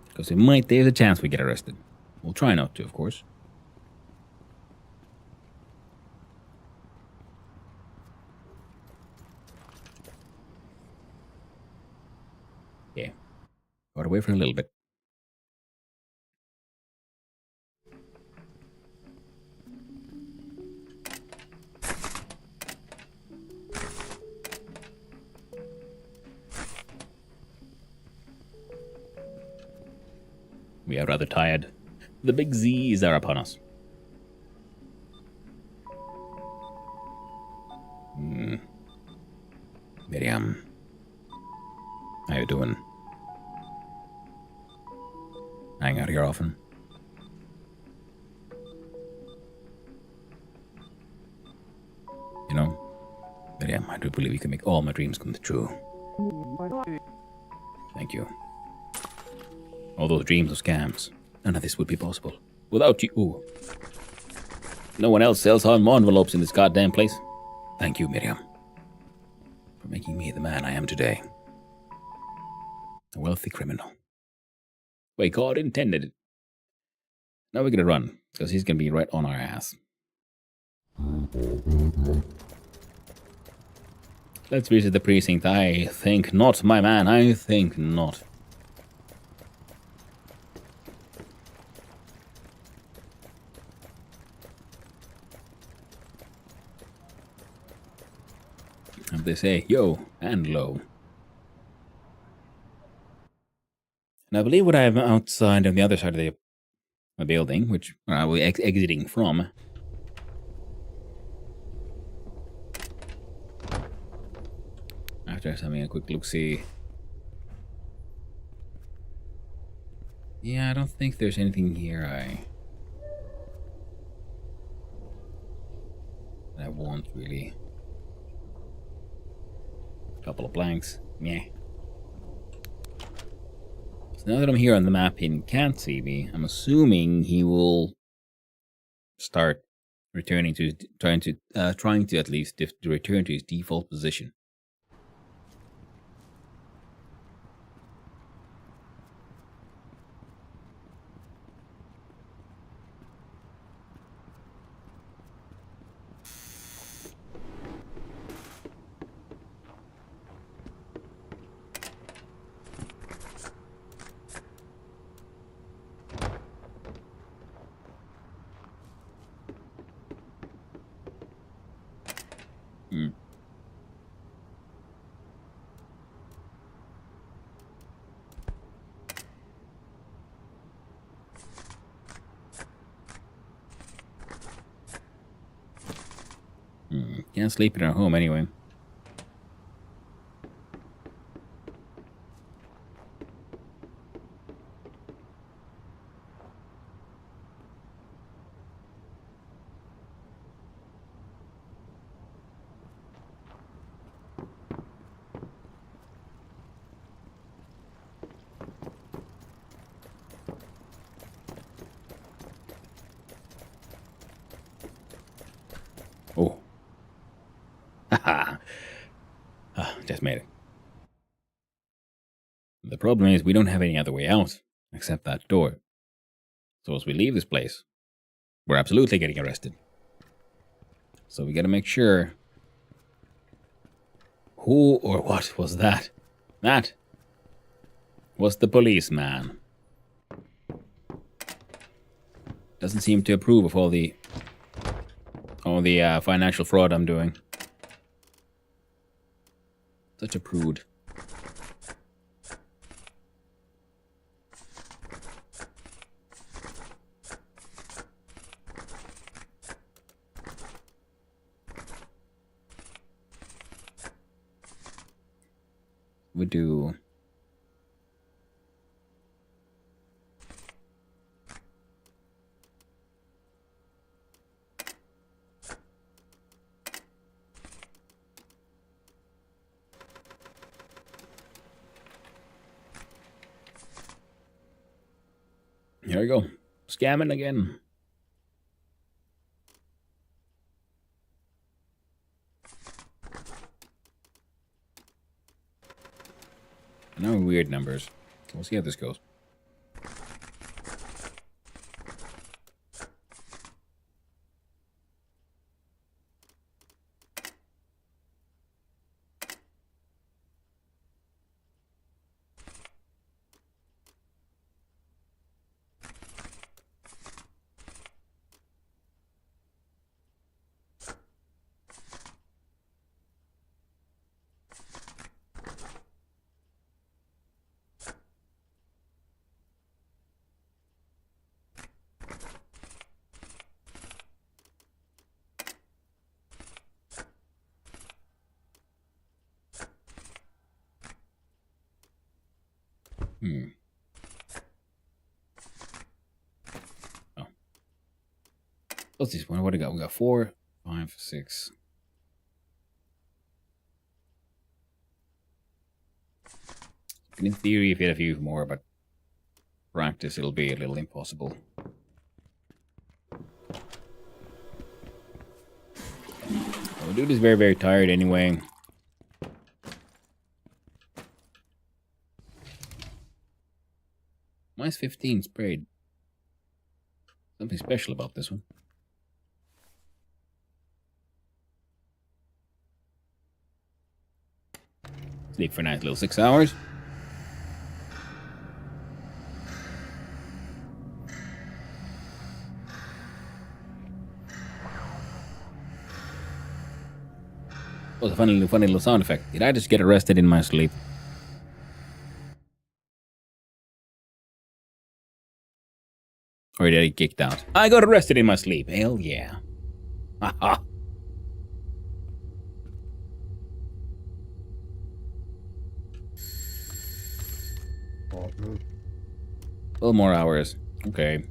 Because there's a chance we get arrested. We'll try not to, of course. Yeah. Got away for a little bit. We are rather tired. The big Z's are upon us. Miriam. How you doing? Hang out here often? Miriam, I do believe you can make all my dreams come true. Thank you. All those dreams are scams. None of this would be possible without you. Ooh. No one else sells envelopes in this goddamn place. Thank you, Miriam, for making me the man I am today. A wealthy criminal. Wait, God intended it. Now we're gonna run, because he's gonna be right on our ass. Let's visit the precinct. I think not, my man. I think not. As they say, yo and low. And I believe what I have outside on the other side of the building, which we're exiting from. After having a quick look-see. Yeah, I don't think there's anything here I want, really. Couple of blanks. Yeah. So now that I'm here on the map and can't see me, I'm assuming he will start returning to trying to at least return to his default position. Can't sleep in our home anyway. just made it. The problem is we don't have any other way out except that door. So as we leave this place, we're absolutely getting arrested. So we gotta make sure. Who or what was that? That was the policeman. Doesn't seem to approve of all the financial fraud I'm doing. Such a prude. We do. Here we go. Scamming again. No weird numbers. We'll see how this goes. Oh. What's this one? What do we got? We got 4, 5, 6. And in theory, if you had a few more, but practice, it'll be a little impossible. The dude is very, very tired anyway. Mine's 15 sprayed. Something special about this one. Sleep for a nice little 6 hours. That was a funny little sound effect. Did I just get arrested in my sleep? Or did I get kicked out? I got arrested in my sleep. Hell yeah. Haha. 12 more hours. Okay.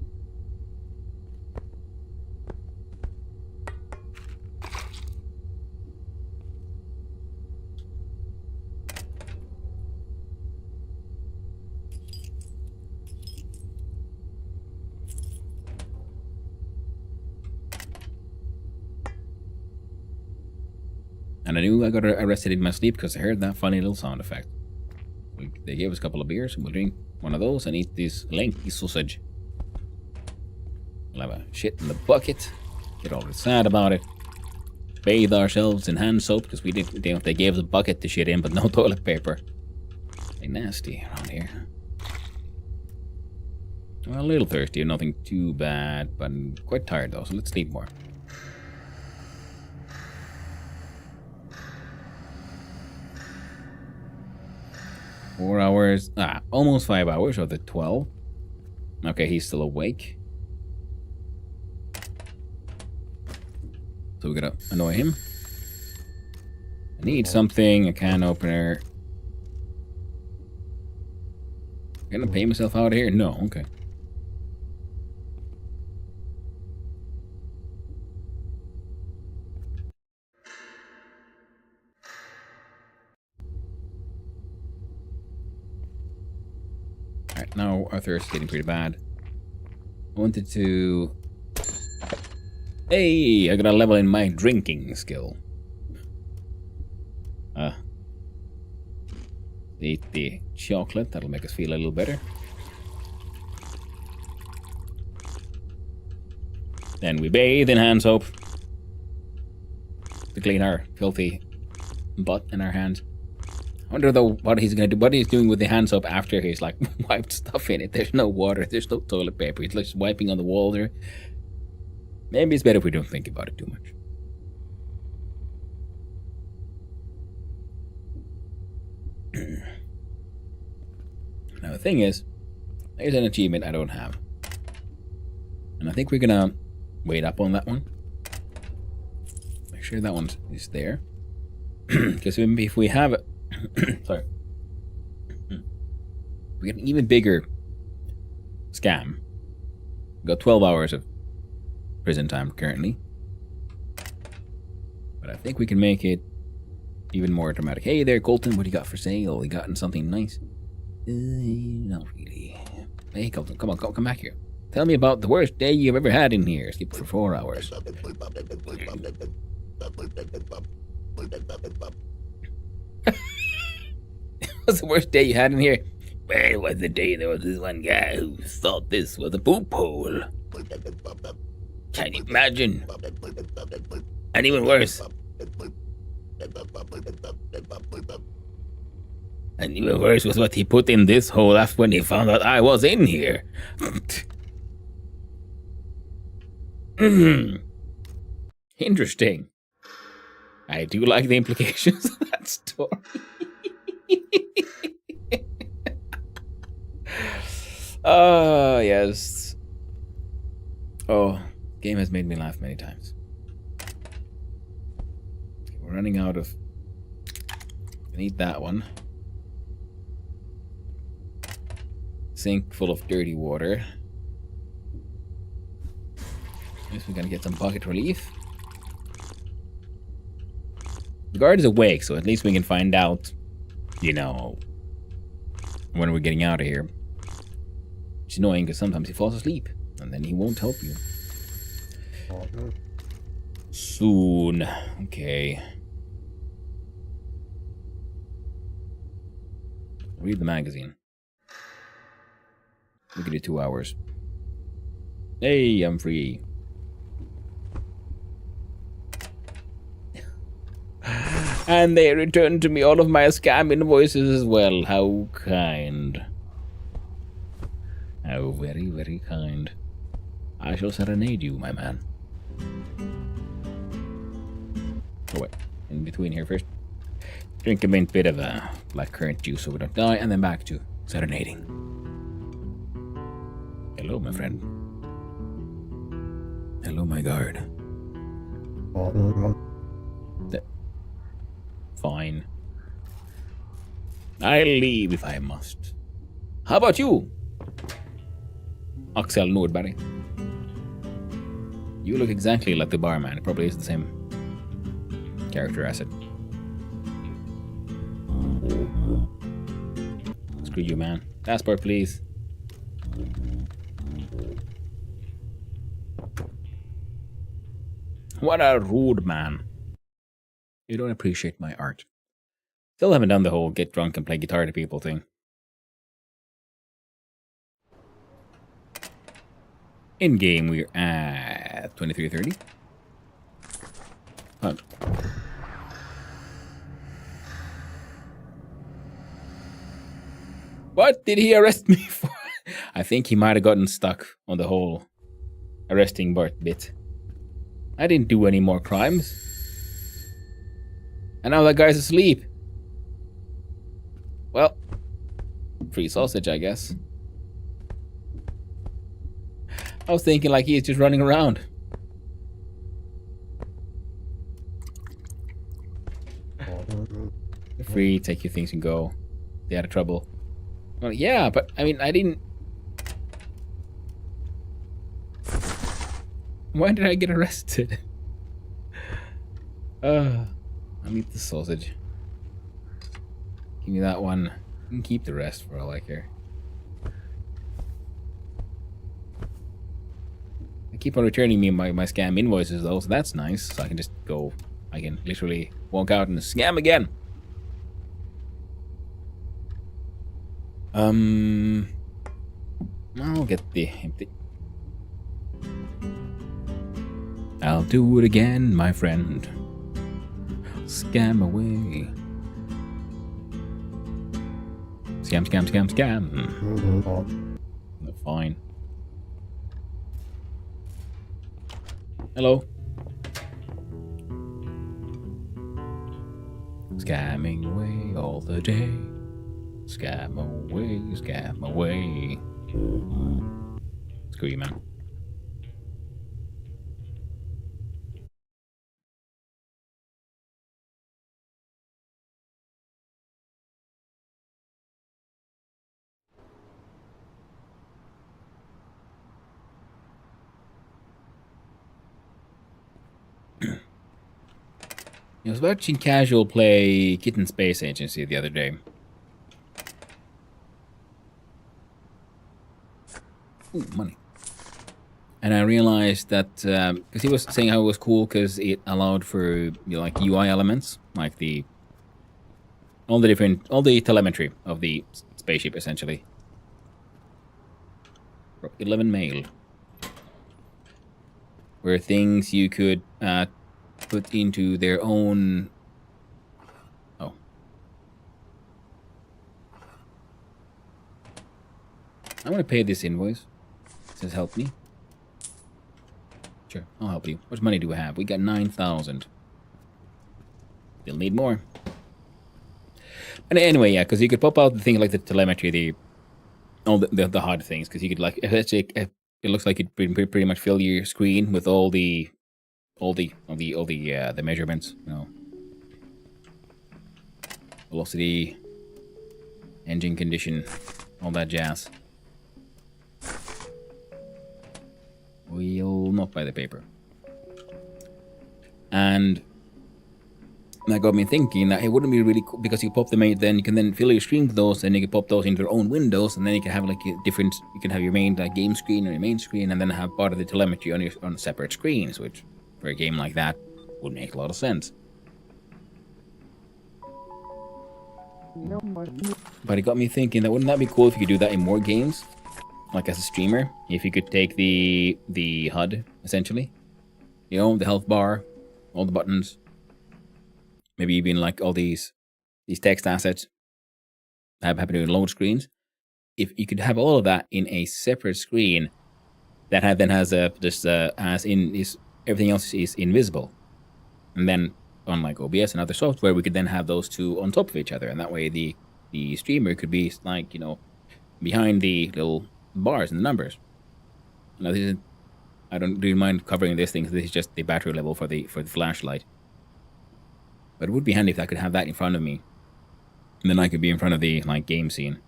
And I knew I got arrested in my sleep because I heard that funny little sound effect. They gave us a couple of beers, and we'll drink one of those and eat this lanky sausage. We'll have a shit in the bucket, get all sad about it, bathe ourselves in hand soap because we didn't. They gave us a bucket to shit in, but no toilet paper. Like nasty around here. Well, a little thirsty, nothing too bad, but I'm quite tired though, so let's sleep more. Four hours. Almost 5 hours of the 12. Okay, he's still awake. So we gotta annoy him. I need something, a can opener. Gonna pay myself out here? No, okay. Alright, now our thirst is getting pretty bad. I wanted to... Hey, I got a level in my drinking skill. Eat the chocolate. That'll make us feel a little better. Then we bathe in hand soap to clean our filthy butt in our hands. I wonder though what he's gonna do. What he's doing with the hand soap after he's like wiped stuff in it. There's no water. There's no toilet paper. He's just wiping on the wall there. Maybe it's better if we don't think about it too much. Now the thing is, there's an achievement I don't have. And I think we're gonna wait up on that one. Make sure that one is there. Because if we have it... sorry. We get an even bigger scam. We've got 12 hours of prison time currently. But I think we can make it even more dramatic. Hey there, Colton, what do you got for sale? You gotten something nice? Not really. Hey, Colton, come on, come back here. Tell me about the worst day you've ever had in here. Skip for 4 hours. What's the worst day you had in here? Well, it was the day there was this one guy who thought this was a poop hole. Can you imagine? And even worse. And even worse was what he put in this hole after when he found out I was in here. Interesting. I do like the implications of that story. Oh, yes. Oh, game has made me laugh many times. We're running out of... I need that one. Sink full of dirty water. Guess we're gonna get some pocket relief. The guard is awake, so at least we can find out, you know, when we're getting out of here. It's annoying because sometimes he falls asleep and then he won't help you. Soon. Okay. Read the magazine. Look at it, 2 hours. Hey, I'm free. And they returned to me all of my scam invoices as well. How kind. How very, very kind. I shall serenade you, my man. Oh wait, in between here first. Drink a bit of black currant juice so we don't die, and then back to serenading. Hello, my friend. Hello, my guard. Fine. I'll leave if I must. How about you, Axel Nordberg? You look exactly like the barman. It probably is the same character asset. Screw you, man. Passport, please. What a rude man. You don't appreciate my art. Still haven't done the whole get drunk and play guitar to people thing. In game, we're at 23:30. Huh. What did he arrest me for? I think he might have gotten stuck on the whole arresting Bart bit. I didn't do any more crimes. And now that guy's asleep. Well, free sausage, I guess. I was thinking like he's just running around. You're free, take your things and go. Stay out of trouble. Well, yeah, but I mean, I didn't... Why did I get arrested? I'll eat the sausage. Give me that one. You can keep the rest for all I care. They keep on returning me my scam invoices though, so that's nice. So I can just go, I can literally walk out and scam again. I'll get the empty. I'll do it again, my friend. Scam away. Scam, scam, scam, scam. Fine. Hello. Scamming away all the day. Scam away, scam away. Screw you, man. I was watching Casual play Kitten Space Agency the other day. Ooh, money. And I realized that because he was saying how it was cool because it allowed for, you know, like UI elements, like all the telemetry of the spaceship essentially. 11 mail, were things you could put into their own. Oh, I want to pay this invoice. It says help me. Sure, I'll help you. How much money do we have? We got 9,000. Still need more. And anyway, yeah, because you could pop out the things like the telemetry, all the hard things, because you could like it looks like it pretty much fill your screen with all the measurements, you know, velocity, engine condition, all that jazz. We'll not buy the paper. And that got me thinking that it wouldn't be really cool because you pop them in, then you can then fill your screen with those, and you can pop those into their own windows, and then you can have like a different. You can have your main like game screen or your main screen, and then have part of the telemetry on separate screens, which for a game like that would make a lot of sense. But it got me thinking that wouldn't that be cool if you could do that in more games, like as a streamer, if you could take the HUD essentially, you know, the health bar, all the buttons. Maybe even like all these text assets that happen to load screens. If you could have all of that in a separate screen, that then has everything else is invisible, and then unlike OBS and other software, we could then have those two on top of each other, and that way the streamer could be like, you know, behind the little bars and the numbers. Now this is, I don't really mind covering this thing. This is just the battery level for the flashlight. But it would be handy if I could have that in front of me. And then I could be in front of the like game scene.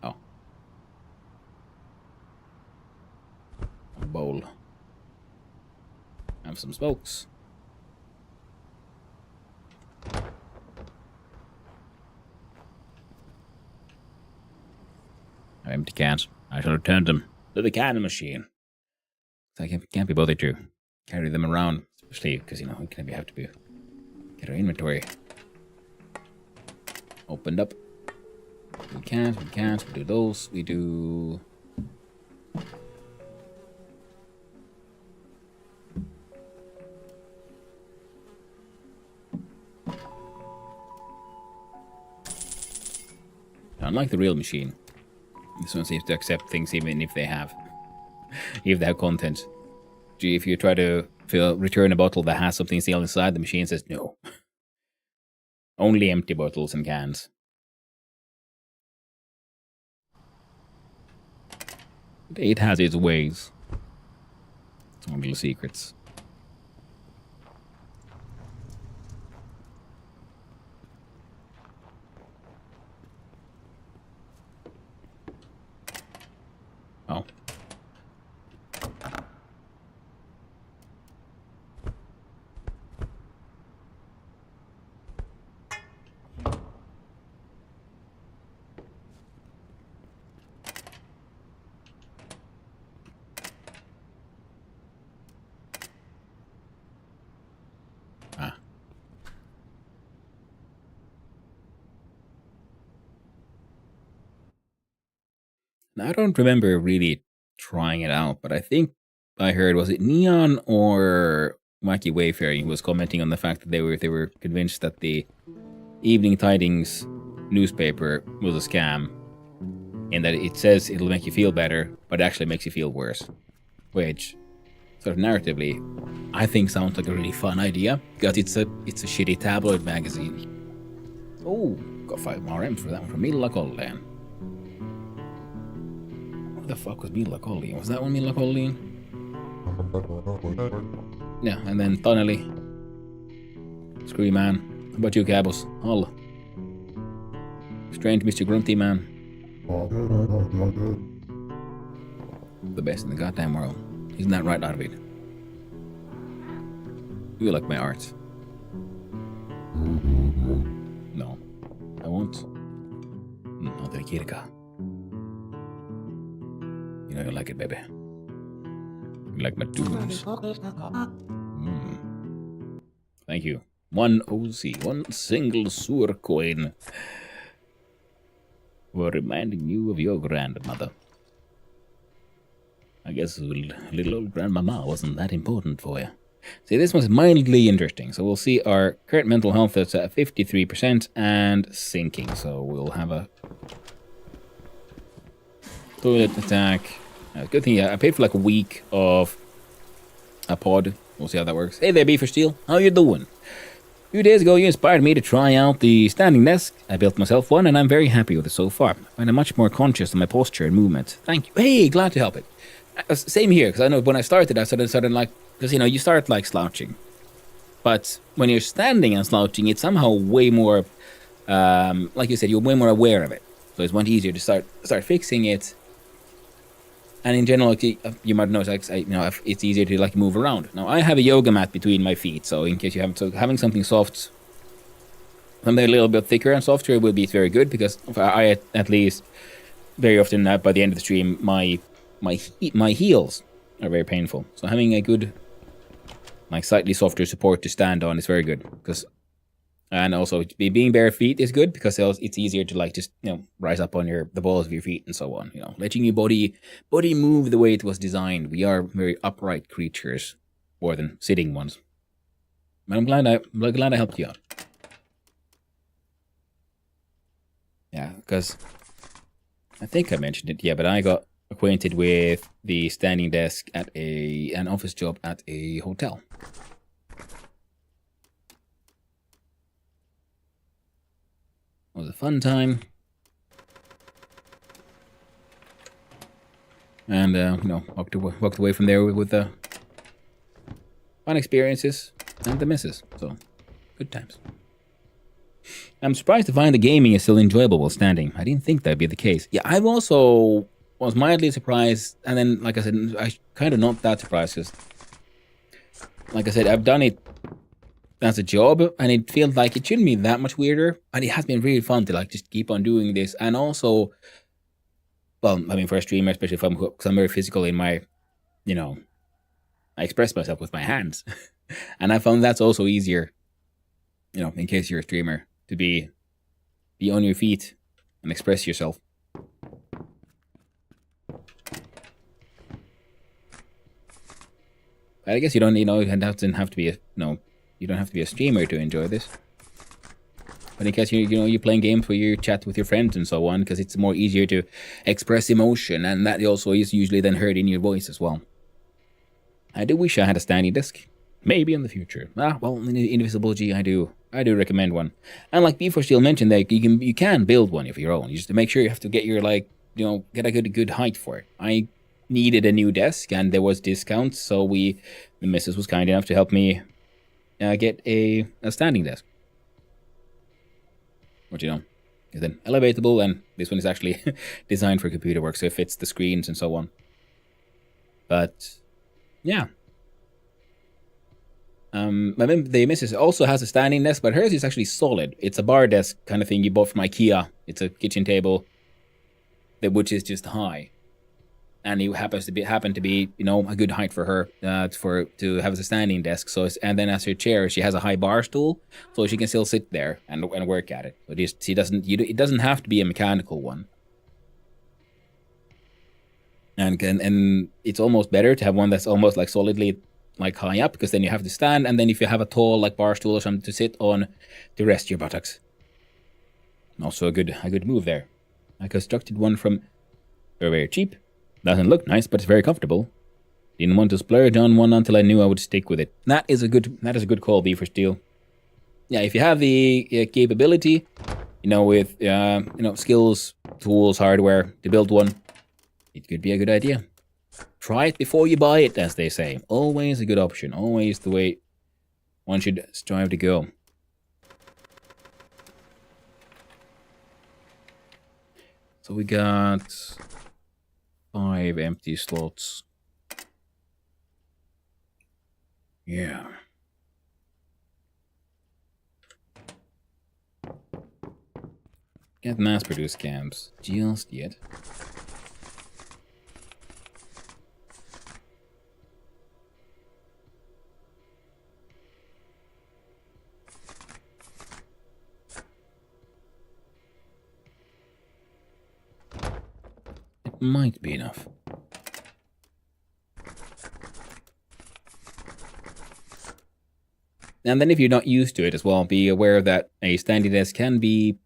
Oh. A bowl. Have some smokes. Empty cans. I shall return them to the cannon machine. I can't be bothered to carry them around, especially because, you know, we have to get our inventory opened up. We can't. We do those. We do. Unlike the real machine, this one seems to accept things even if they have content. If you try to return a bottle that has something still inside, the machine says no. Only empty bottles and cans. It has its ways. Its own little secrets. Oh. I don't remember really trying it out, but I think I heard, was it Neon or Wacky Wayfaring, who was commenting on the fact that they were convinced that the Evening Tidings newspaper was a scam, and that it says it'll make you feel better, but it actually makes you feel worse. Which, sort of narratively, I think sounds like a really fun idea, because it's a shitty tabloid magazine. Oh, got 5 more M's for that one from Milla Colleen. What the fuck was Milla Colleen? Was that one Milla Colleen? Yeah, and then Tunnelly. Screw Man. How about you, Cabos? Hull. Strange Mr. Grunty Man. The best in the goddamn world. Isn't that right, Arvid? You like my art? No, I won't. Not the Kirka. You know you like it, baby. You like my tunes. Thank you. 1 OC, 1 single sewer coin. For reminding you of your grandmother. I guess little old grandmama wasn't that important for you. See, this one's mildly interesting. So we'll see our current mental health is at 53% and sinking. So we'll have a toilet attack. Good thing, yeah, I paid for like a week of a pod. We'll see how that works. Hey there, Beaver Steel. How you doing? A few days ago, you inspired me to try out the standing desk. I built myself one, and I'm very happy with it so far. I find I'm much more conscious of my posture and movement. Thank you. Hey, glad to help it. Same here, because I know when I started, I started like, because you know, you start like slouching, but when you're standing and slouching, it's somehow way more, like you said, you're way more aware of it. So it's much easier to start fixing it. And in general, you might notice, like, you know, it's easier to like move around. Now I have a yoga mat between my feet, so in case you haven't, so having something soft, something a little bit thicker and softer will be very good, because I at least very often by the end of the stream, my heels are very painful. So having a good, like, slightly softer support to stand on is very good. Because, and also being bare feet is good, because it's easier to like just, you know, rise up on the balls of your feet and so on. You know, letting your body move the way it was designed. We are very upright creatures, more than sitting ones. But I'm glad I helped you out. Yeah, because I think I mentioned it. Yeah, but I got acquainted with the standing desk at an office job at a hotel. It was a fun time. And, you know, walked away from there with fun experiences and the misses. So, good times. I'm surprised to find the gaming is still enjoyable while standing. I didn't think that'd be the case. Yeah, I've also was mildly surprised, and then, like I said, I kind of not that surprised, because, like I said, I've done it as a job, and it feels like it shouldn't be that much weirder, and it has been really fun to like just keep on doing this. And also, well, I mean, for a streamer, especially because I'm very physical in my, you know, I express myself with my hands, and I found that's also easier, you know, in case you're a streamer, to be on your feet and express yourself. I guess you don't, you know, it doesn't have to be you don't have to be a streamer to enjoy this. But in case you're playing games where you chat with your friends and so on, because it's more easier to express emotion, and that also is usually then heard in your voice as well. I do wish I had a standing desk. Maybe in the future. Well, in Invisible G, I do recommend one. And like Before Steel mentioned, that you can build one of your own. You just make sure you have to get your get a good height for it. I needed a new desk, and there was discounts, so the missus was kind enough to help me get a standing desk. Which, you know, is then elevatable, and this one is actually designed for computer work, so it fits the screens and so on. But yeah. The missus also has a standing desk, but hers is actually solid. It's a bar desk kind of thing you bought from IKEA. It's a kitchen table, which is just high, and it happened to be you know, a good height for her to have as a standing desk. So and then as her chair, she has a high bar stool, so she can still sit there and work at it. But it doesn't have to be a mechanical one. And it's almost better to have one that's almost like solidly like high up, because then you have to stand, and then if you have a tall like bar stool or something to sit on to rest your buttocks. Also a good move there. I constructed one from very cheap. Doesn't look nice, but it's very comfortable. Didn't want to splurge on one until I knew I would stick with it. That is a good call, Beaver Steel. Yeah, if you have the capability, with skills, tools, hardware to build one, it could be a good idea. Try it before you buy it, as they say. Always a good option. Always the way one should strive to go. So we got 5 empty slots. Yeah. Can't mass-produce camps just yet. It might be enough. And then if you're not used to it as well, be aware that a standing desk can be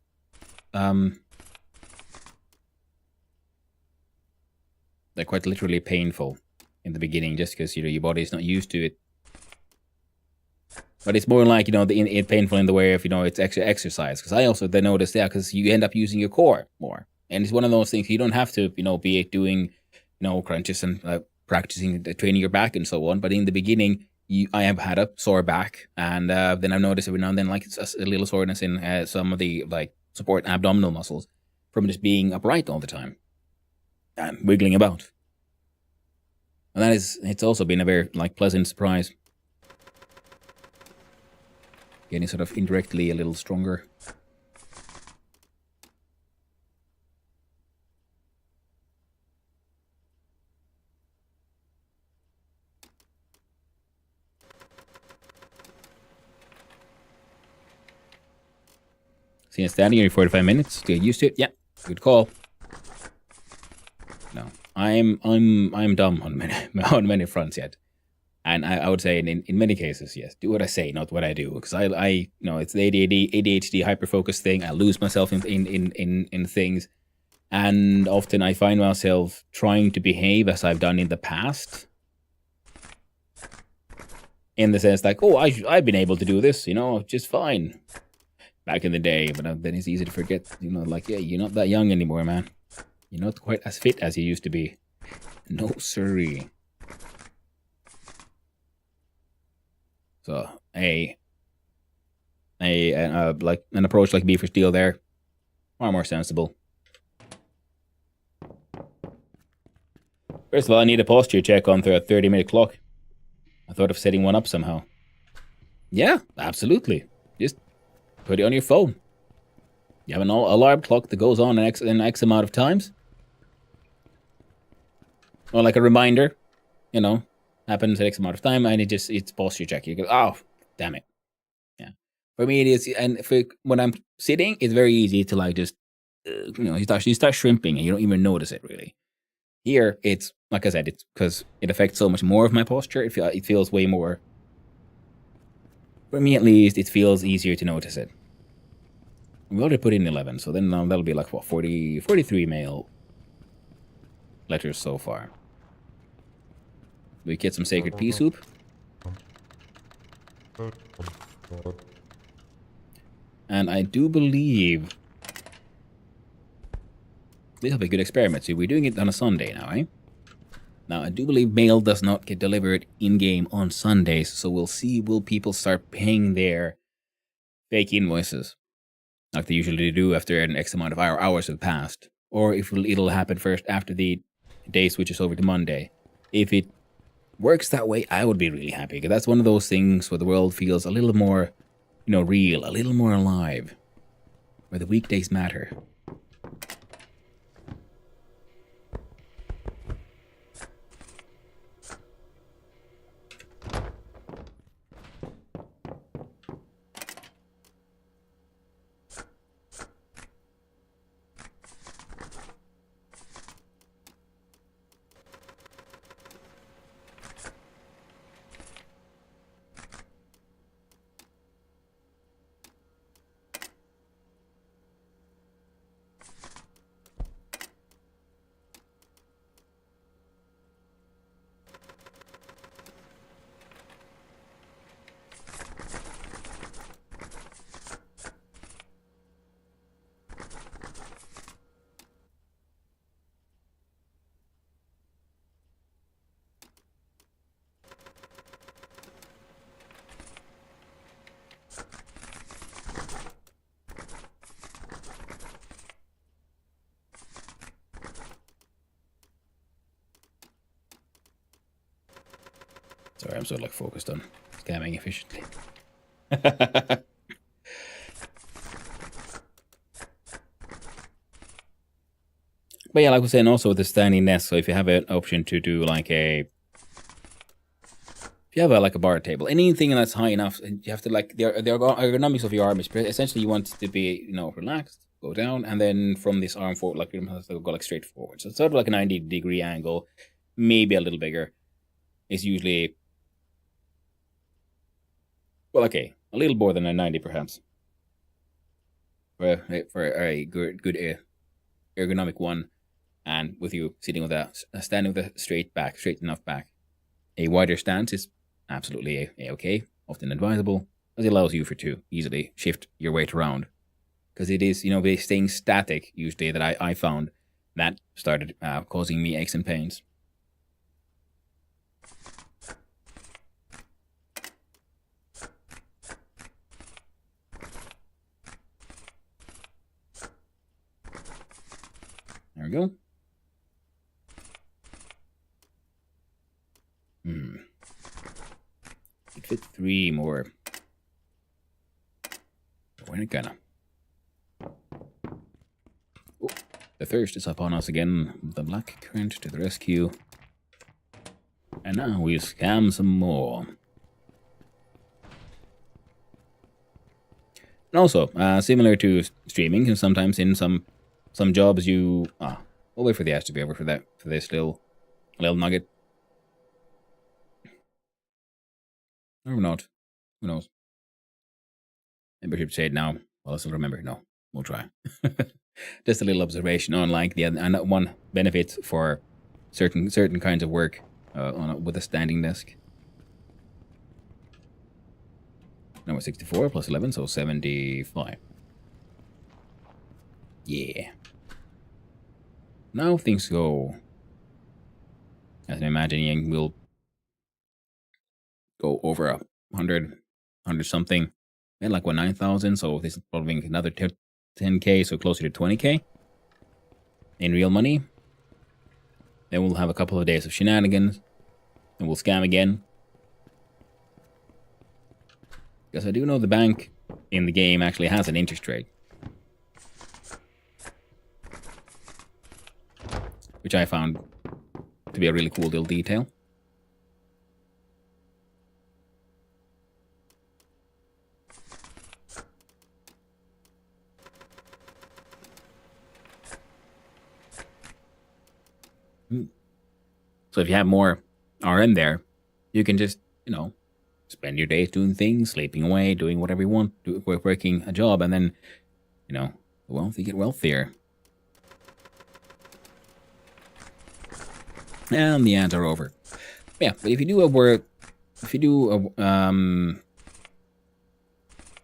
they're quite literally painful in the beginning, just because your body's not used to it. But it's more like it's painful in the way of it's extra exercise. Because I also then noticed because you end up using your core more, and it's one of those things you don't have to be doing crunches and practicing training your back and so on. But in the beginning, I have had a sore back, and then I've noticed every now and then it's a little soreness in some of the support abdominal muscles from just being upright all the time and wiggling about. And it's also been a very pleasant surprise. Getting sort of indirectly a little stronger. See, standing here 45 minutes. Get used to it. Yeah, good call. No, I'm dumb on many fronts yet, and I would say in many cases, yes, do what I say, not what I do, because I it's the ADHD hyperfocus thing. I lose myself in things, and often I find myself trying to behave as I've done in the past. In the sense I've been able to do this, just fine. Back in the day, but then it's easy to forget, you're not that young anymore, man. You're not quite as fit as you used to be. No siree. So, an approach like Beaver Steel there, far more sensible. First of all, I need a posture check on the 30-minute clock. I thought of setting one up somehow. Yeah, absolutely. Just put it on your phone. You have an alarm clock that goes on in X amount of times. Or like a reminder, happens at X amount of time, and it's posture check. You go, oh, damn it. Yeah. For me, it is, and when I'm sitting, it's very easy to just, you start shrimping, and you don't even notice it really. Here, it's, like I said, it's because it affects so much more of my posture. It feels way more, for me at least, it feels easier to notice it. We already put in 11, so then that'll be 43 male letters so far. We get some sacred pea soup. And I do believe this will be a good experiment. See, we're doing it on a Sunday now, eh? Now, I do believe mail does not get delivered in-game on Sundays, so we'll see, will people start paying their fake invoices like they usually do after an X amount of hours have passed, or if it'll happen first after the day switches over to Monday. If it works that way, I would be really happy, because that's one of those things where the world feels a little more, real, a little more alive, where the weekdays matter. Sorry, I'm so like focused on scamming efficiently. But yeah, like I was saying, also with the standing desk, so if you have an option to do like if you have like a bar table, anything that's high enough, you have to like the ergonomics of your arm is essentially you want it to be relaxed, go down, and then from this arm forward, like you have to go like straight forward. So it's sort of like a 90-degree angle, maybe a little bigger. It's usually a little more than a 90 perhaps. For a good ergonomic one. And with you sitting with standing with a straight enough back, a wider stance is absolutely okay, often advisable, as it allows you to easily shift your weight around. Because it is, staying static usually that I found that started causing me aches and pains. There we go. It fit 3 more. We're gonna. Oh, the thirst is upon us again. The black current to the rescue. And now we scam some more. And also, similar to streaming, sometimes in some jobs you we'll wait for the ads to be over for this little nugget. Or not. Who knows? Maybe I should say it now. Well, I still remember. No, we'll try. Just a little observation on like the one benefit for certain kinds of work with a standing desk. Number 64 plus 11, so 75. Yeah. Now things go. As I'm imagining, we'll go over 100 something, and like 9,000. So this is probably another 10k, so closer to 20k in real money. Then we'll have a couple of days of shenanigans, and we'll scam again. Because I do know the bank in the game actually has an interest rate, which I found to be a really cool little detail. So if you have more RM there, you can just, spend your days doing things, sleeping away, doing whatever you want, working a job, and then, the wealthy get wealthier. And the ads are over. Yeah, but if you do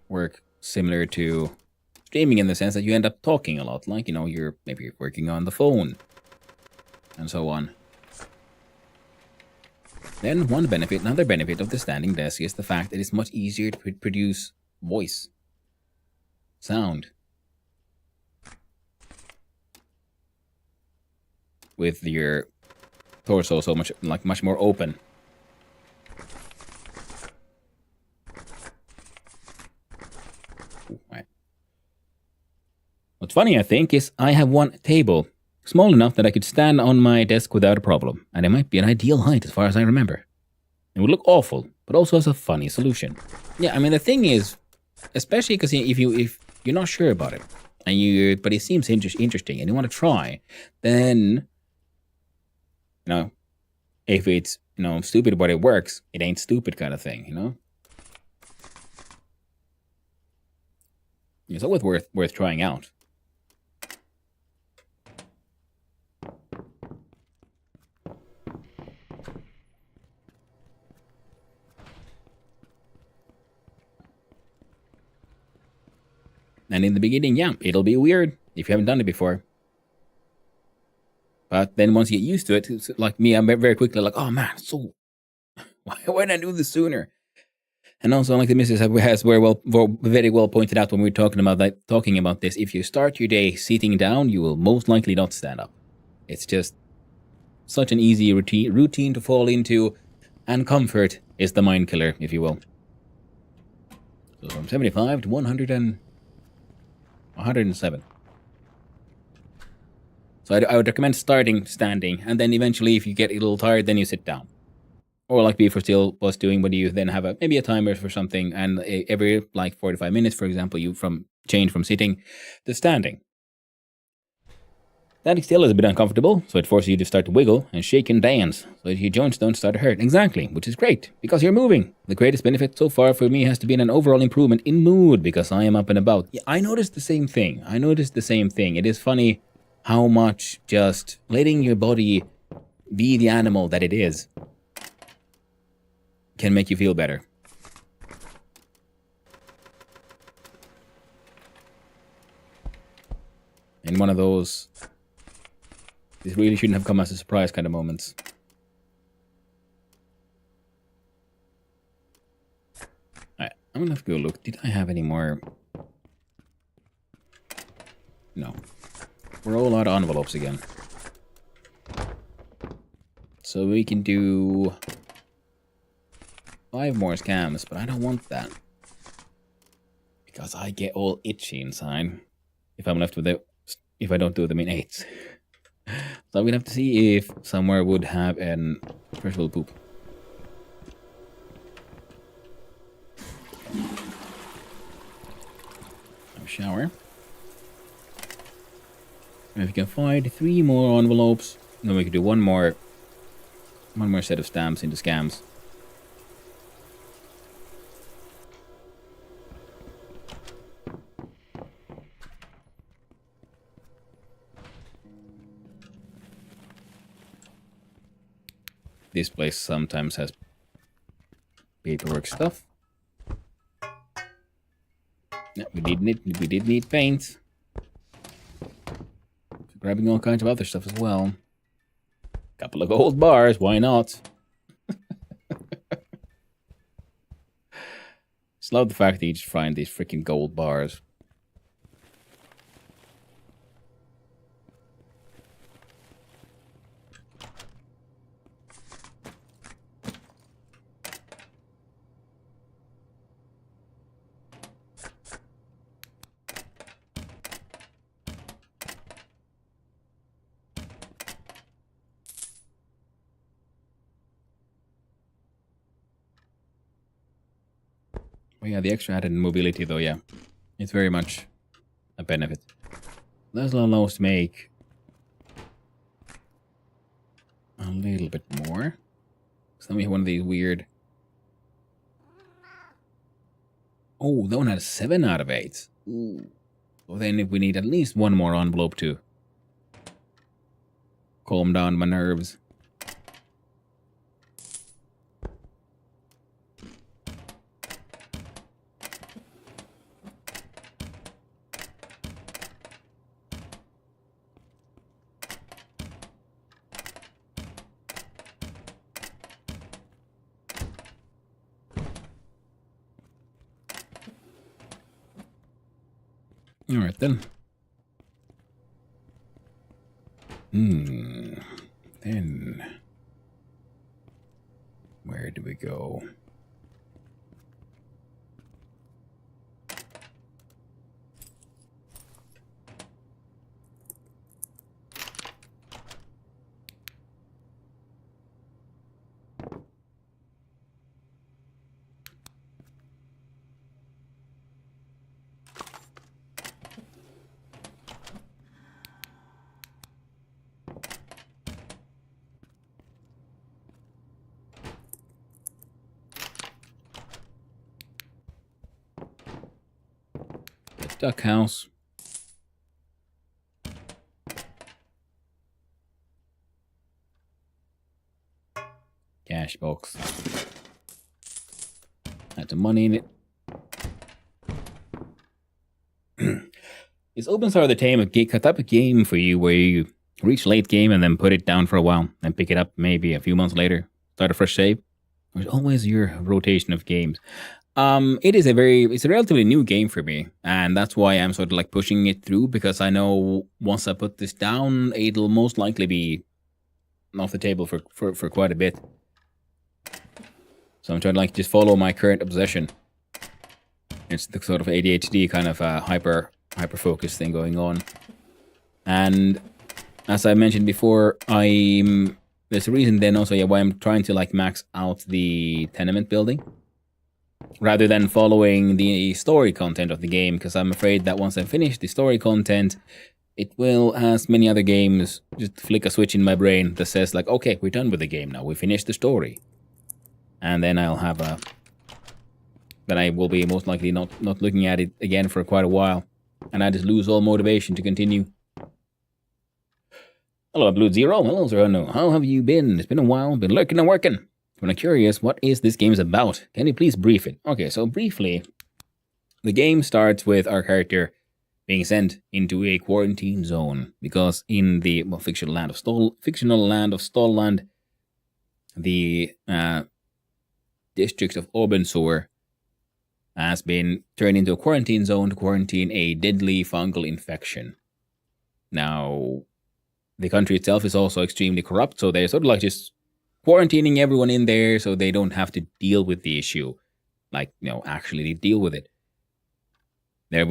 work similar to streaming in the sense that you end up talking a lot, like, you're working on the phone and so on. Then another benefit of the standing desk is the fact that it's much easier to produce voice, sound, with your torso so much more open. Ooh, right. What's funny, I think, is I have one table small enough that I could stand on my desk without a problem, and it might be an ideal height as far as I remember. It would look awful, but also as a funny solution. Yeah, I mean, the thing is, especially because if you're not sure about it, but it seems interesting and you want to try, then, if it's, stupid but it works, it ain't stupid kind of thing, It's always worth trying out. And in the beginning, yeah, it'll be weird if you haven't done it before. But then once you get used to it, it's like me, I'm very quickly like, oh man, so why didn't I do this sooner? And also, like the missus has very well pointed out when we were talking about this, if you start your day sitting down, you will most likely not stand up. It's just such an easy routine to fall into And comfort is the mind killer, if you will. So from 75 to 107. So I would recommend starting standing, and then eventually if you get a little tired, then you sit down. Or like Before Still was doing, when you then have maybe a timer for something, and every like 45 minutes, for example, you change from sitting to standing. Standing still is a bit uncomfortable, so it forces you to start to wiggle and shake and dance, so that your joints don't start to hurt. Exactly, which is great, because you're moving. The greatest benefit so far for me has to be an overall improvement in mood, because I am up and about. Yeah, I noticed the same thing. It is funny how much just letting your body be the animal that it is can make you feel better. In one of those, this really shouldn't have come as a surprise kind of moments. Alright, I'm gonna have to go look. Did I have any more? No. We're all out of envelopes again. So we can do 5 more scams, but I don't want that. Because I get all itchy inside if I'm left with it, if I don't do them in 8s. So I'm gonna have to see if somewhere would have an perishable poop. Have a shower. And if you can find 3 more envelopes, then we can do one more set of stamps into scams. This place sometimes has paperwork stuff. Yeah, we did need paint. Grabbing all kinds of other stuff as well. Couple of gold bars, why not? Just love the fact that you just find these freaking gold bars. Oh yeah, the extra added mobility though, yeah. It's very much a benefit. Let's allow us to make a little bit more. So then we have one of these weird... Oh, that one had a 7 out of 8. Ooh. Well then if we need at least one more envelope to calm down my nerves. Alright then. Then where do we go? Duck house. Cash box. Had some money in it. Is OpenStar the type of game for you where you reach late game and then put it down for a while and pick it up maybe a few months later? Start a fresh save? Or is always your rotation of games? It's a relatively new game for me, and that's why I'm sort of like pushing it through, because I know once I put this down, it'll most likely be off the table for quite a bit. So I'm trying to like just follow my current obsession. It's the sort of ADHD kind of hyper focus thing going on. And as I mentioned before, there's a reason then also why I'm trying to like max out the tenement building rather than following the story content of the game, because I'm afraid that once I finish the story content, it will, as many other games, just flick a switch in my brain that says like, okay, we're done with the game now, we finished the story. And then I'll have then I will be most likely not looking at it again for quite a while. And I just lose all motivation to continue. Hello, Blue Zero. Hello, Sir Hanu. How have you been? It's been a while. Been lurking and working. When I'm curious, what is this game's about? Can you please brief it? Okay, so briefly, the game starts with our character being sent into a quarantine zone because in the fictional land of Stolland, the district of Obensor has been turned into a quarantine zone to quarantine a deadly fungal infection. Now, the country itself is also extremely corrupt, so they're sort of like just quarantining everyone in there so they don't have to deal with the issue, like, actually deal with it. They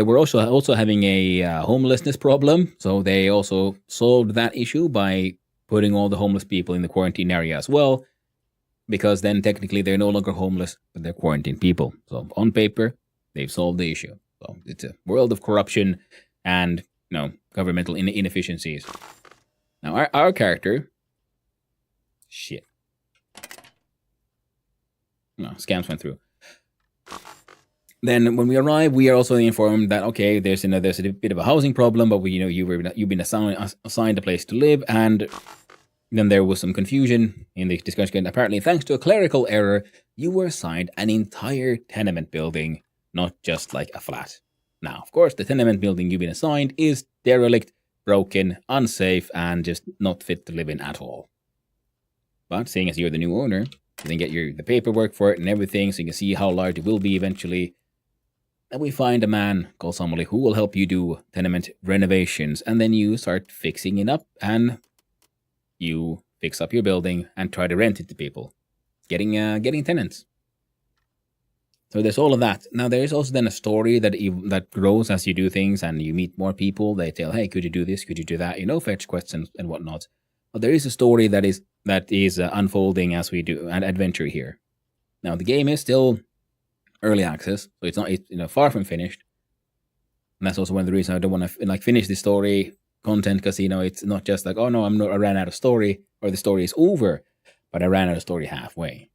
were also having a homelessness problem, so they also solved that issue by putting all the homeless people in the quarantine area as well, because then technically they're no longer homeless, but they're quarantined people. So on paper, they've solved the issue. So it's a world of corruption and governmental inefficiencies. Now our character, scams went through. Then when we arrive, we are also informed that okay, there's a bit of a housing problem, but you've been assigned a place to live, and then there was some confusion in the discussion. Apparently, thanks to a clerical error, you were assigned an entire tenement building, not just like a flat. Now, of course, the tenement building you've been assigned is derelict, broken, unsafe, and just not fit to live in at all. But seeing as you're the new owner, you then get the paperwork for it and everything, so you can see how large it will be eventually. And we find a man called Somali who will help you do tenement renovations, and then you start fixing it up, and you fix up your building and try to rent it to people, getting tenants. So there's all of that. Now there is also then a story that grows as you do things and you meet more people. They tell, hey, could you do this? Could you do that? Fetch quests and whatnot. But there is a story that is unfolding as we do an adventure here. Now the game is still early access, so it's far from finished. And that's also one of the reasons I don't want to finish the story content, because it's not just like, oh no, I ran out of story or the story is over, but I ran out of story halfway.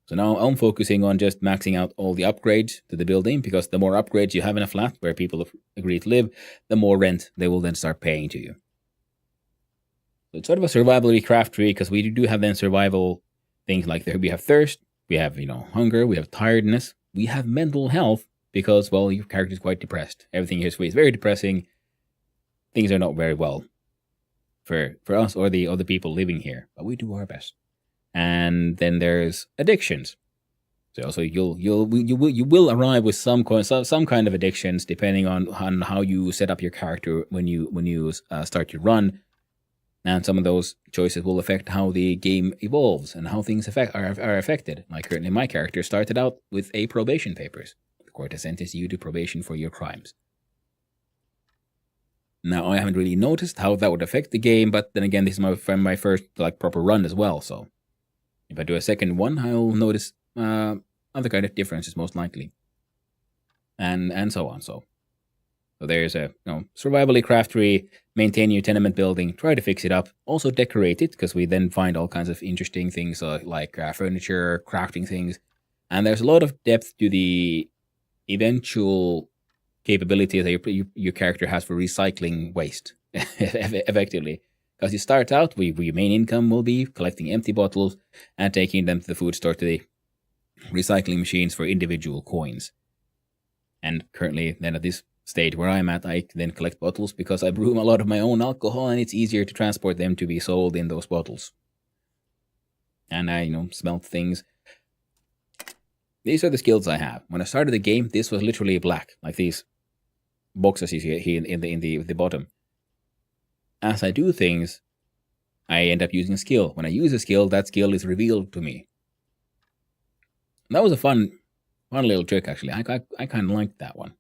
So now I'm focusing on just maxing out all the upgrades to the building, because the more upgrades you have in a flat where people agree to live, the more rent they will then start paying to you. So it's sort of a survival craft tree, because we do have then survival things like there. We have thirst, we have hunger, we have tiredness, we have mental health, because your character is quite depressed. Everything here is very depressing. Things are not very well for us or the other people living here, but we do our best. And then there's addictions. So you will arrive with some kind of addictions depending on how you set up your character when you start your run, and some of those choices will affect how the game evolves and how things are affected. Like currently, my character started out with a probation papers. The court has sentenced you to probation for your crimes. Now I haven't really noticed how that would affect the game, but then again, this is my first proper run as well. So if I do a second one, I'll notice other kind of differences most likely, and so on. So there's a survival craft tree. Maintain your tenement building. Try to fix it up. Also decorate it, because we then find all kinds of interesting things like furniture, crafting things, and there's a lot of depth to the eventual capability that your character has for recycling waste, effectively. Because you start out, your main income will be collecting empty bottles and taking them to the food store, to the recycling machines for individual coins. And currently, then at this stage where I'm at, I then collect bottles because I brew a lot of my own alcohol, and it's easier to transport them to be sold in those bottles. And I, smelt things. These are the skills I have. When I started the game, this was literally black, like these boxes you see here in the bottom. As I do things, I end up using a skill. When I use a skill, that skill is revealed to me. That was a fun little trick, actually. I kind of liked that one.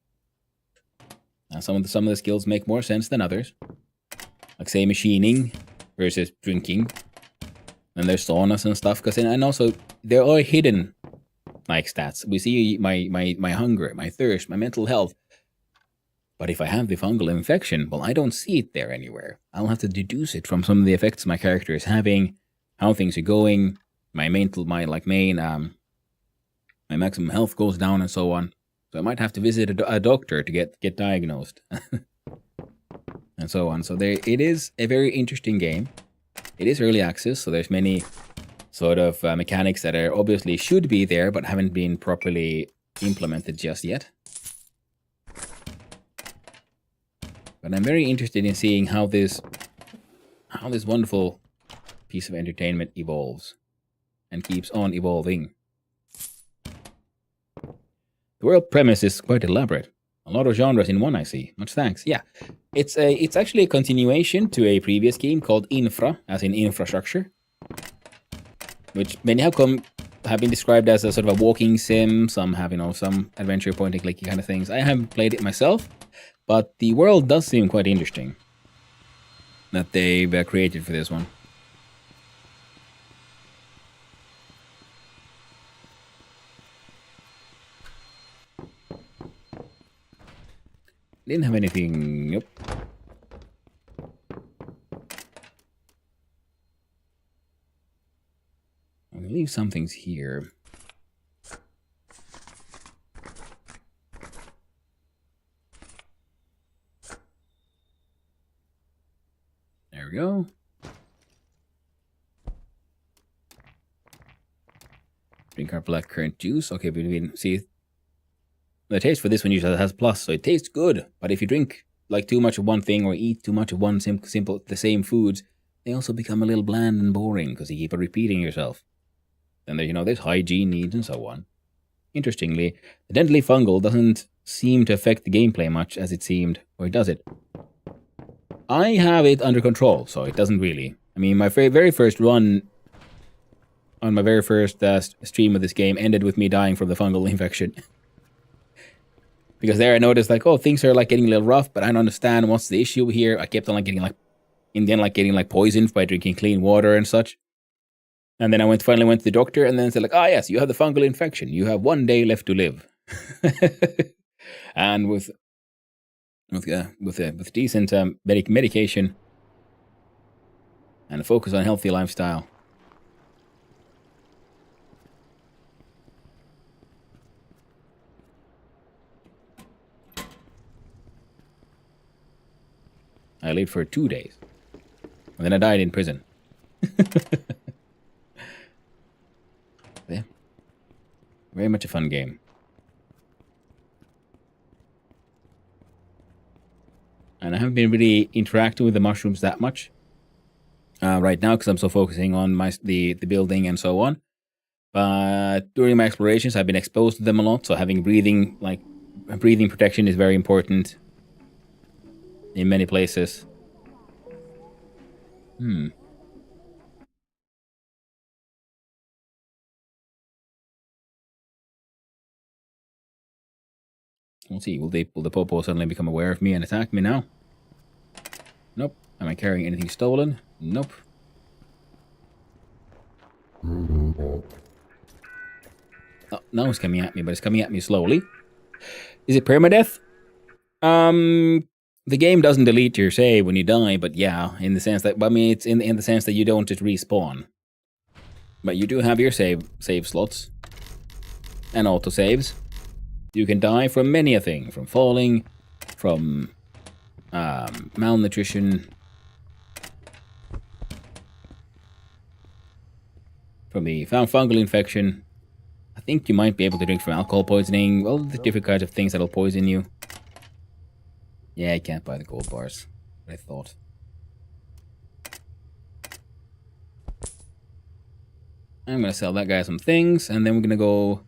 Some of the skills make more sense than others. Like, say, machining versus drinking. And there's saunas and stuff. And also, there are hidden, like, stats. We see my hunger, my thirst, my mental health. But if I have the fungal infection, well, I don't see it there anywhere. I'll have to deduce it from some of the effects my character is having, how things are going, my maximum health goes down and so on. So I might have to visit a doctor to get diagnosed. And so on. So it is a very interesting game. It is early access, so there's many sort of mechanics that are obviously should be there, but haven't been properly implemented just yet. But I'm very interested in seeing how this wonderful piece of entertainment evolves and keeps on evolving. The world premise is quite elaborate. A lot of genres in one, I see. Much thanks. Yeah, it's actually a continuation to a previous game called Infra, as in infrastructure, which many have been described as a sort of a walking sim. Some have, some adventure point and clicky kind of things. I haven't played it myself, but the world does seem quite interesting that they've created for this one. Didn't have anything. Nope. I'm gonna leave some things here. There we go. Drink our black currant juice. Okay, but we see. The taste for this one usually has plus, so it tastes good. But if you drink like too much of one thing or eat too much of one simple the same foods, they also become a little bland and boring because you keep repeating yourself. Then there's hygiene needs and so on. Interestingly, the deadly fungal doesn't seem to affect the gameplay much as it seemed, or does it? I have it under control, so it doesn't really. I mean, my very first run on my very first stream of this game ended with me dying from the fungal infection. Because there I noticed, like, oh, things are, like, getting a little rough, but I don't understand what's the issue here. I kept on, like, getting poisoned by drinking clean water and such. And then I finally went to the doctor, and then said, like, yes, you have the fungal infection. You have 1 day left to live. And with decent medication and a focus on healthy lifestyle, I lived for 2 days. And then I died in prison. Yeah. Very much a fun game. And I haven't been really interacting with the mushrooms that much right now because I'm still focusing on the building and so on. But during my explorations, I've been exposed to them a lot. So having breathing protection is very important in many places. We'll see. Will the popo suddenly become aware of me and attack me now? Nope. Am I carrying anything stolen? Nope. Oh, now it's coming at me, but it's coming at me slowly. Is it permadeath? The game doesn't delete your save when you die, but yeah, in the sense that, it's in the sense that you don't just respawn. But you do have your save slots and autosaves. You can die from many a thing, from falling, from malnutrition, from the fungal infection. I think you might be able to drink from alcohol poisoning, all the different kinds of things that'll poison you. Yeah, I can't buy the gold bars. I thought. I'm gonna sell that guy some things, and then we're gonna go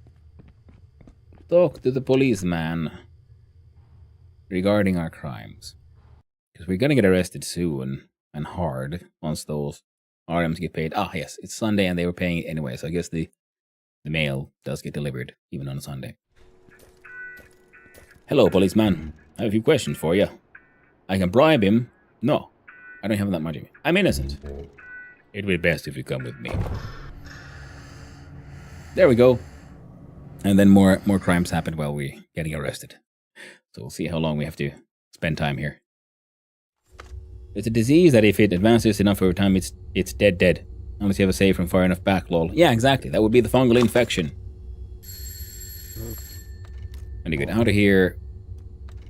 talk to the policeman regarding our crimes. Because we're gonna get arrested soon and hard once those RMs get paid. Ah, yes, it's Sunday and they were paying it anyway, so I guess the the mail does get delivered, even on a Sunday. Hello, policeman. I have a few questions for you. I can bribe him. No, I don't have that much of it. I'm innocent. It'd be best if you come with me. There we go. And then more crimes happen while we're getting arrested. So we'll see how long we have to spend time here. It's a disease that if it advances enough over time, it's dead. Unless you have a save from far enough back, lol. Yeah, exactly. That would be the fungal infection. And to get out of here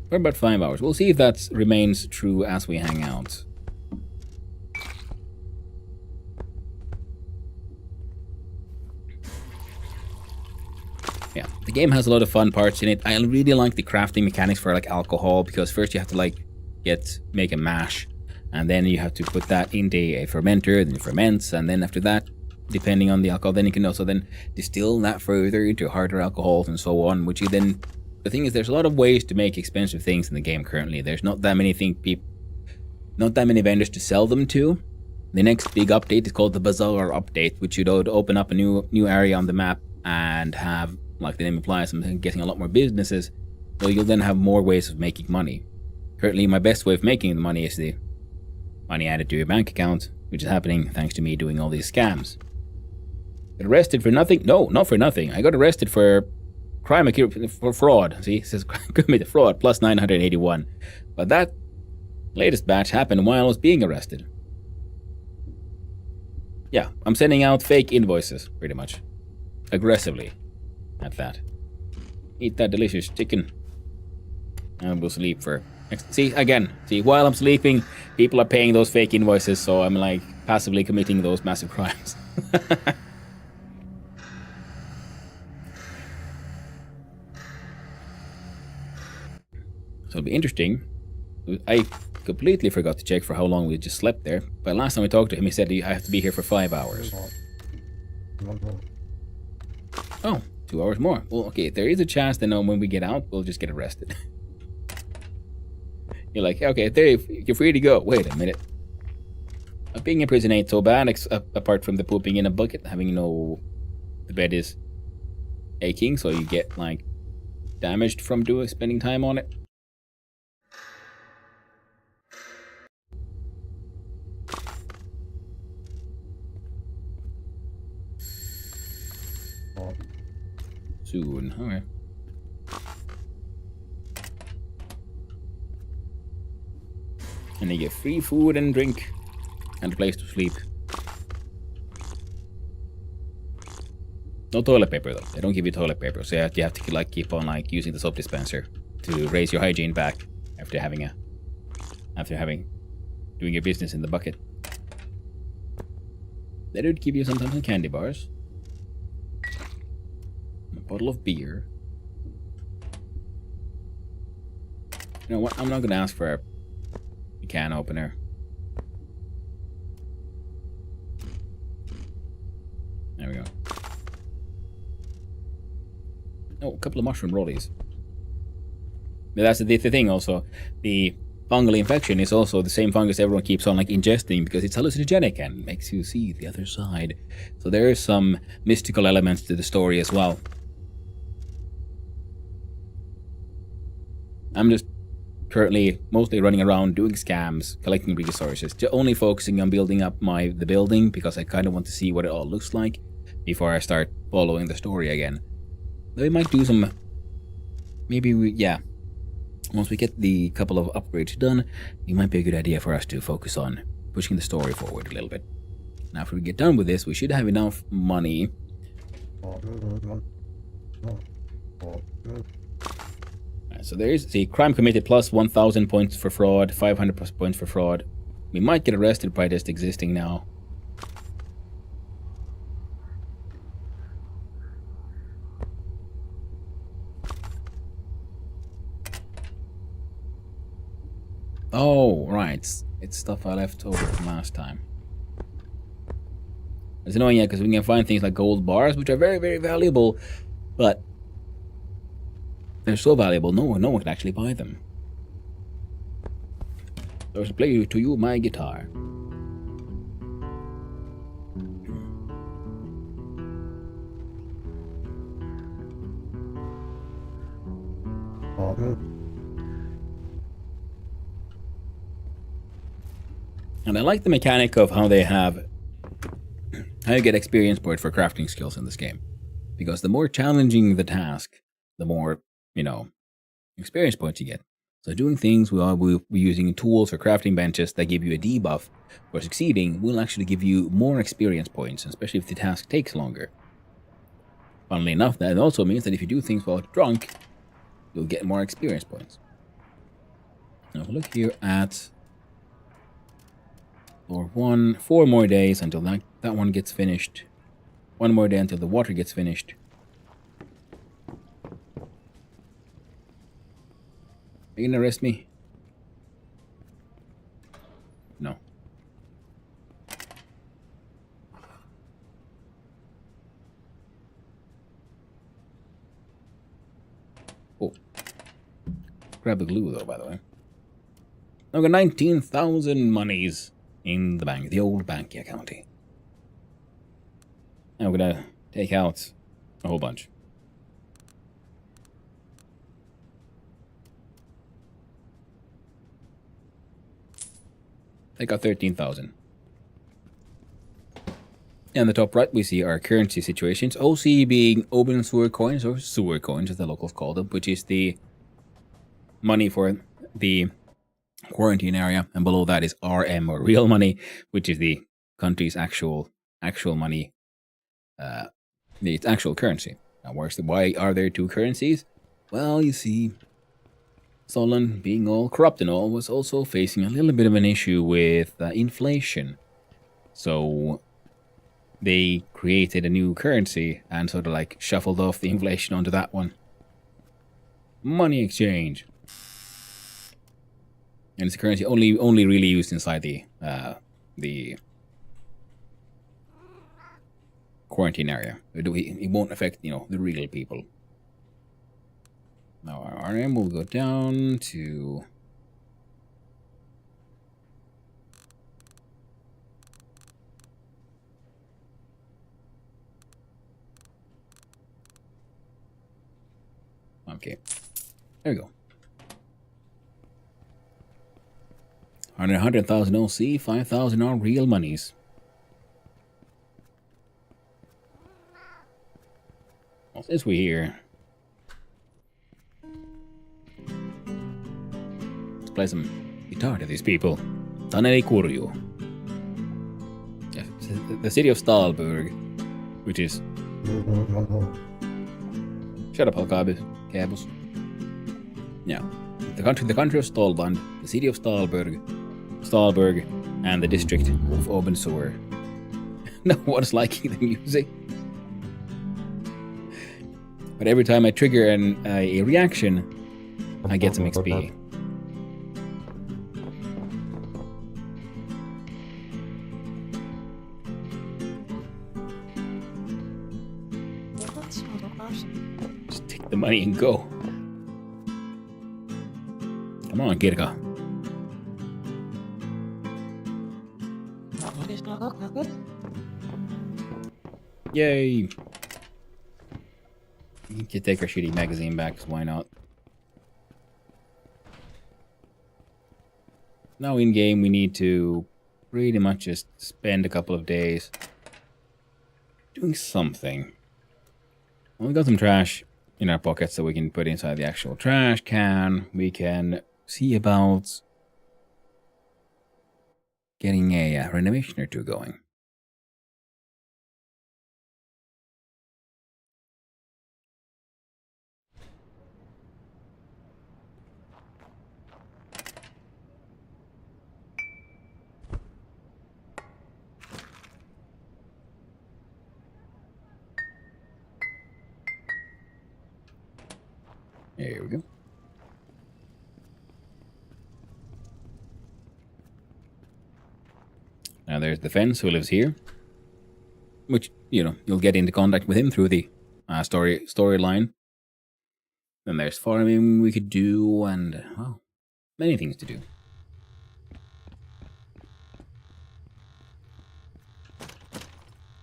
for about 5 hours. We'll see if that remains true as we hang out. Yeah, the game has a lot of fun parts in it. I really like the crafting mechanics for like alcohol, because first you have to like make a mash, and then you have to put that into a fermenter, then it ferments, and then after that, depending on the alcohol, then you can also then distill that further into harder alcohols and so on, which you then... The thing is, there's a lot of ways to make expensive things in the game currently. There's not that many not that many vendors to sell them to. The next big update is called the Bazaar update, which should open up a new area on the map and have, like the name implies, I'm getting a lot more businesses, so you'll then have more ways of making money. Currently, my best way of making the money is the money added to your bank account, which is happening thanks to me doing all these scams. Got arrested for nothing? No, not for nothing. I got arrested for for fraud. See, it says committed fraud plus 981. But that latest batch happened while I was being arrested. Yeah, I'm sending out fake invoices, pretty much. Aggressively. At that. Eat that delicious chicken. And we'll sleep for... See, while I'm sleeping, people are paying those fake invoices, so I'm like passively committing those massive crimes. So it'll be interesting. I completely forgot to check for how long we just slept there, but last time I talked to him, he said I have to be here for 5 hours. Oh, 2 hours more. Well, okay, there is a chance that when we get out, we'll just get arrested. You're like, okay, there, you're free to go. Wait a minute. Being in prison ain't so bad, apart from the pooping in a bucket, having the bed is aching, so you get, like, damaged from spending time on it. Soon, okay. And you get free food and drink, and a place to sleep. No toilet paper though. They don't give you toilet paper, so you have to like keep on like using the soap dispenser to raise your hygiene back after doing your business in the bucket. They would give you sometimes some candy bars. A bottle of beer. You know what? I'm not gonna ask for a can opener. There we go. Oh, a couple of mushroom rollies. But that's the thing also. The fungal infection is also the same fungus everyone keeps on like ingesting because it's hallucinogenic and makes you see the other side. So there is some mystical elements to the story as well. I'm just currently mostly running around doing scams, collecting resources, only focusing on building up the building because I kind of want to see what it all looks like before I start following the story again. Though we might do some, once we get the couple of upgrades done, it might be a good idea for us to focus on pushing the story forward a little bit. Now after we get done with this, we should have enough money. So there is the crime committed plus 1,000 points for fraud, 500 plus points for fraud. We might get arrested by just existing now. Oh, right. It's stuff I left over from last time. It's annoying, yeah, because we can find things like gold bars, which are very, very valuable, but they're so valuable, no one can actually buy them. So I should play to you my guitar. And I like the mechanic of how they have how you get experience points for crafting skills in this game. Because the more challenging the task, the more, experience points you get. So doing things we're using tools or crafting benches that give you a debuff for succeeding will actually give you more experience points, especially if the task takes longer. Funnily enough, that also means that if you do things while drunk, you'll get more experience points. Now if we look here at floor 1, 4 more days until that one gets finished. 1 more day until the water gets finished. Are you gonna arrest me? No. Oh. Grab the glue though, by the way. I've got 19,000 monies in the bank, the old banky accounty. And I'm gonna take out a whole bunch. Take out 13,000. And the top right, we see our currency situations. OC being open sewer coins, or sewer coins as the locals call them, which is the money for the quarantine area. And below that is RM, or real money, which is the country's actual money, its actual currency. Now, why are there two currencies? Well, you see, Solon, being all corrupt and all, was also facing a little bit of an issue with inflation. So they created a new currency and sort of like shuffled off the inflation onto that one. Money exchange. And it's a currency only really used inside the quarantine area. It won't affect, the real people. Now our RM will go down to... Okay. There we go. 100,000 OC, 5,000 are real monies. Well, since we're here, let's play some guitar to these people. Taneli Kurju. The city of Stalburg, which is... Shut up, Cables. Yeah. The country of Stolband, the city of Stalburg, and the district of Obensor. No one's liking the music. But every time I trigger a reaction, I get some XP. Just take the money and go. Come on, Girka. Yay! You can take our shitty magazine back, because why not? Now in game we need to pretty much just spend a couple of days doing something. Well, we got some trash in our pockets that we can put inside the actual trash can. We can see about getting a renovation or two going. There we go. Now there's the fence who lives here. Which, you'll get into contact with him through the storyline. Then there's farming we could do, and, well, many things to do.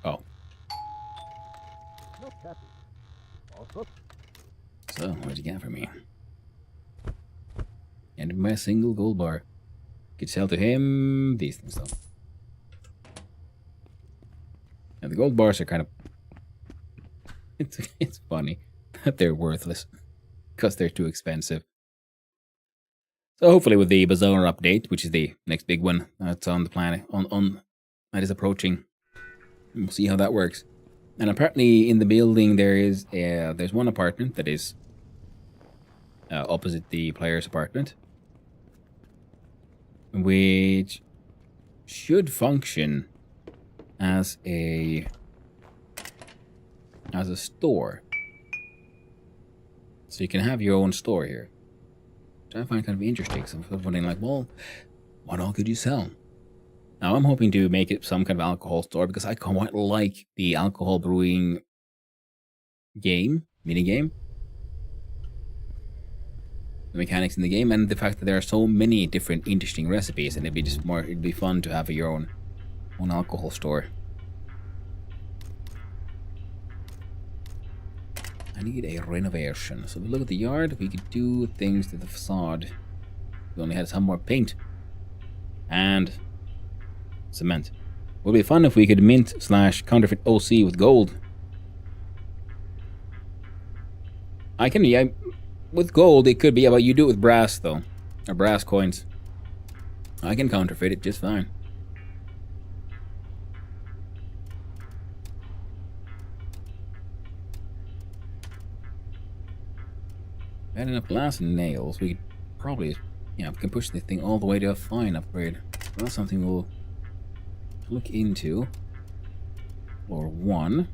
Oh. So, what'd you get for me? Can't buy a single gold bar. Could sell to him these things though. And the gold bars are kind of... It's funny that they're worthless. Because they're too expensive. So hopefully with the Bazaar update, which is the next big one that's on the planet, that is approaching, we'll see how that works. And apparently in the building there's one apartment that is opposite the player's apartment, which should function as a store. So you can have your own store here. Which I find kind of interesting. So I'm wondering like, well, what all could you sell? Now I'm hoping to make it some kind of alcohol store because I quite like the alcohol brewing mini game. The mechanics in the game and the fact that there are so many different interesting recipes, and it'd be fun to have your own alcohol store. I need a renovation. So we look at the yard. We could do things to the facade. We only had some more paint and cement. Would be fun if we could mint / counterfeit OC with gold. With gold it could be, but you do it with brass though, or brass coins. I can counterfeit it just fine. Had enough glass and nails, we could probably, we can push this thing all the way to a fine upgrade. So that's something we'll look into. Floor 1.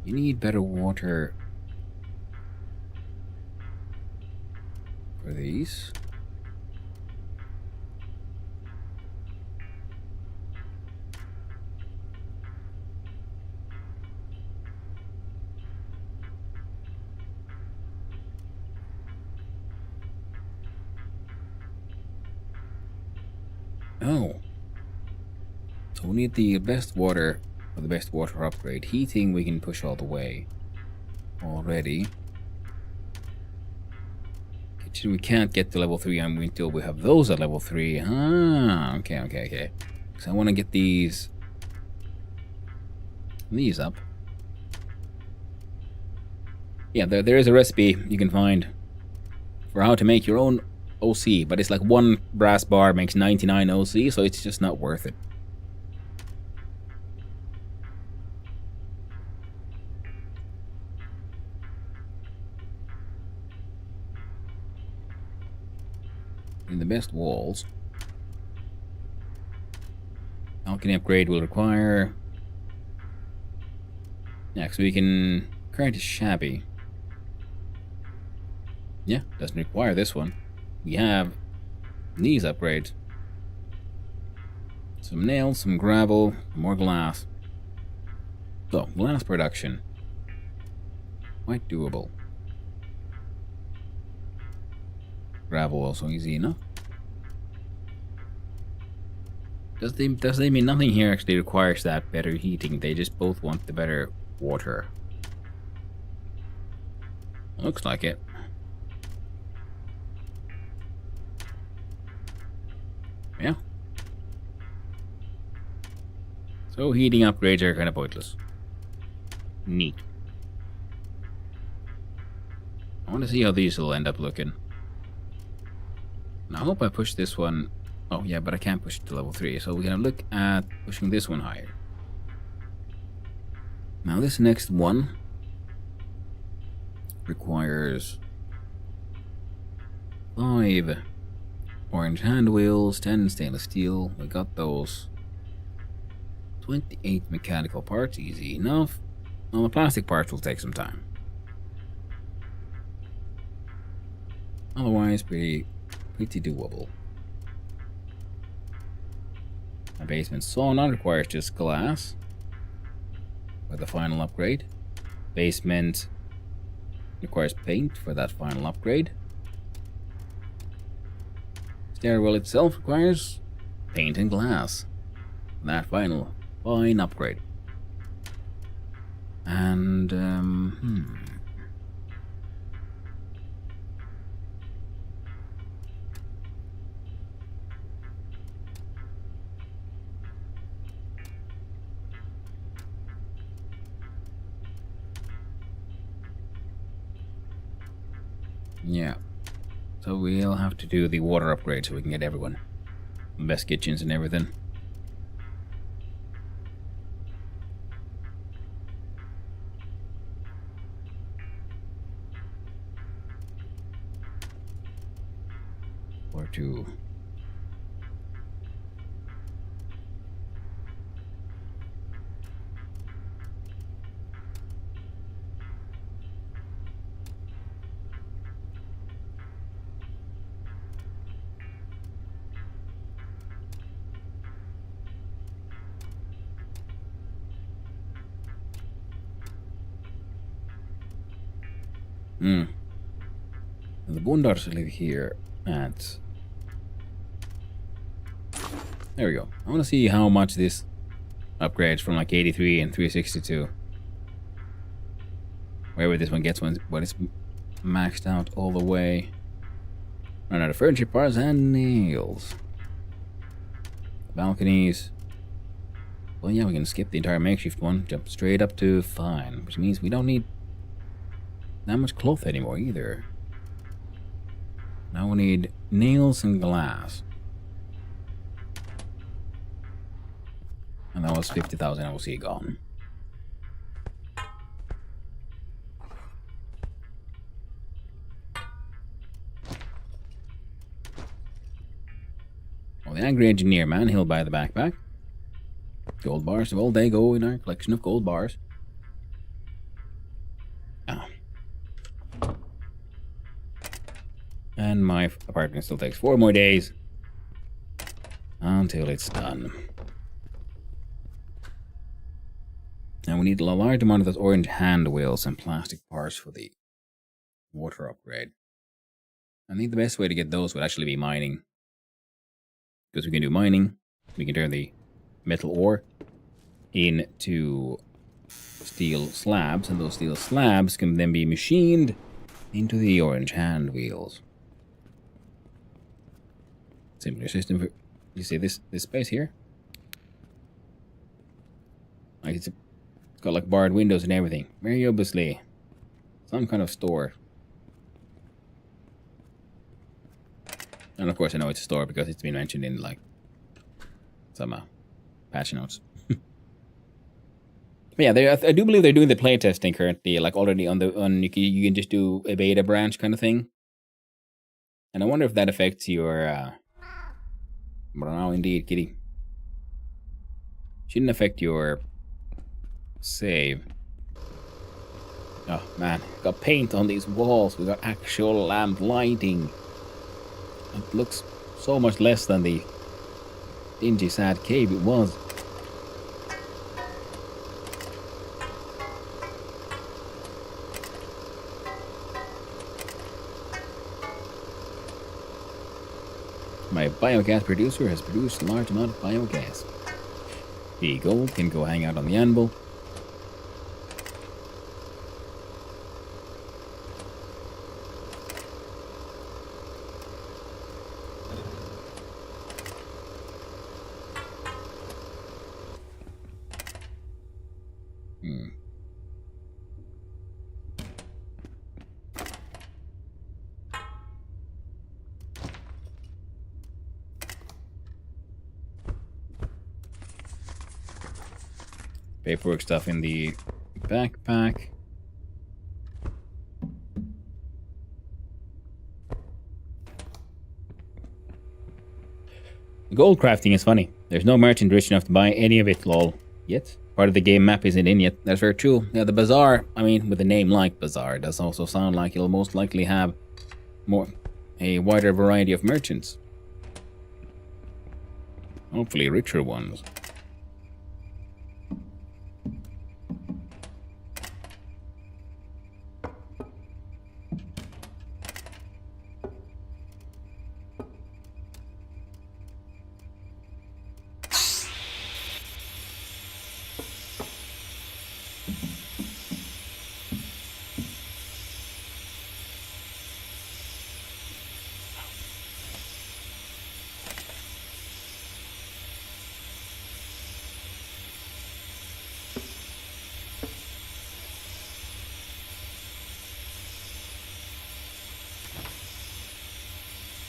You need better water for these. Oh. So we need the best water for the best water upgrade. Heating we can push all the way already. Kitchen we can't get to level 3 until we have those at level 3. Ah, okay. So I want to get these up. Yeah, there is a recipe you can find for how to make your own OC, but it's like one brass bar makes 99 OC, so it's just not worth it. In the best walls, alchemy upgrade will require. Yeah, so we can. Current is shabby. Yeah, doesn't require this one. We have these upgrades. Some nails, some gravel, more glass. So, glass production. Quite doable. Gravel also easy enough. Does they mean nothing here actually requires that better heating? They just both want the better water. Looks like it. Yeah. So heating upgrades are kind of pointless. Neat. I want to see how these will end up looking. And I hope I push this one. Oh yeah, but I can't push it to level 3. So we're gonna look at pushing this one higher. Now this next one requires 5 orange hand wheels, 10 stainless steel. We got those. 28 mechanical parts, easy enough. Well, the plastic parts will take some time. Otherwise, pretty doable. My basement sauna requires just glass for the final upgrade. Basement requires paint for that final upgrade. Stairwell itself requires paint and glass. That final fine upgrade. And Yeah. So we'll have to do the water upgrade so we can get everyone the best kitchens and everything. Or two. And the Bondars live here at... There we go. I want to see how much this upgrades from like 83 and 362. Wherever this one gets when it's maxed out all the way. Run out of furniture parts and nails. Balconies. Well, yeah, we can skip the entire makeshift one. Jump straight up to fine. Which means we don't need that much cloth anymore either. Now we need nails and glass. And that was 50,000 I will see gone. Well, the angry engineer man, he'll buy the backpack. Gold bars, well, they go in our collection of gold bars. Ah. And my apartment still takes 4 more days until it's done. Now we need a large amount of those orange hand wheels and plastic parts for the water upgrade. I think the best way to get those would actually be mining. Because we can do mining, we can turn the metal ore into steel slabs, and those steel slabs can then be machined into the orange hand wheels. Similar system for, you see this space here? Like it's got like barred windows and everything. Very obviously some kind of store. And of course I know it's a store because it's been mentioned in like some patch notes. But yeah, I do believe they're doing the playtesting currently, like already on you can just do a beta branch kind of thing. And I wonder if that affects your but now indeed, kitty. Shouldn't affect your save. Oh man, got paint on these walls. We got actual lamp lighting. It looks so much less than the dingy, sad cave it was. My biogas producer has produced a large amount of biogas. The gold can go hang out on the anvil. Paperwork stuff in the backpack. Gold crafting is funny. There's no merchant rich enough to buy any of it, lol. Yet. Part of the game map isn't in yet. That's very true. Yeah, the bazaar, I mean, with a name like bazaar, does also sound like it'll most likely have a wider variety of merchants. Hopefully richer ones.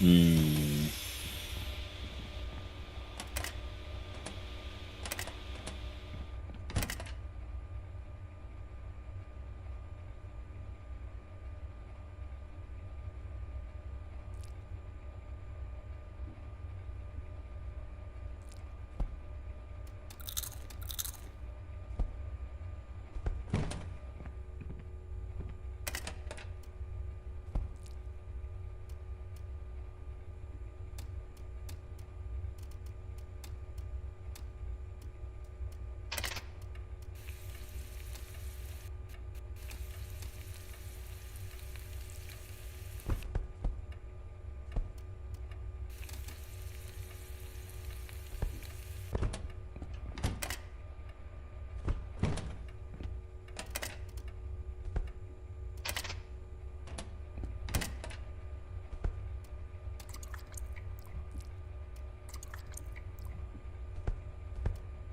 Hmm.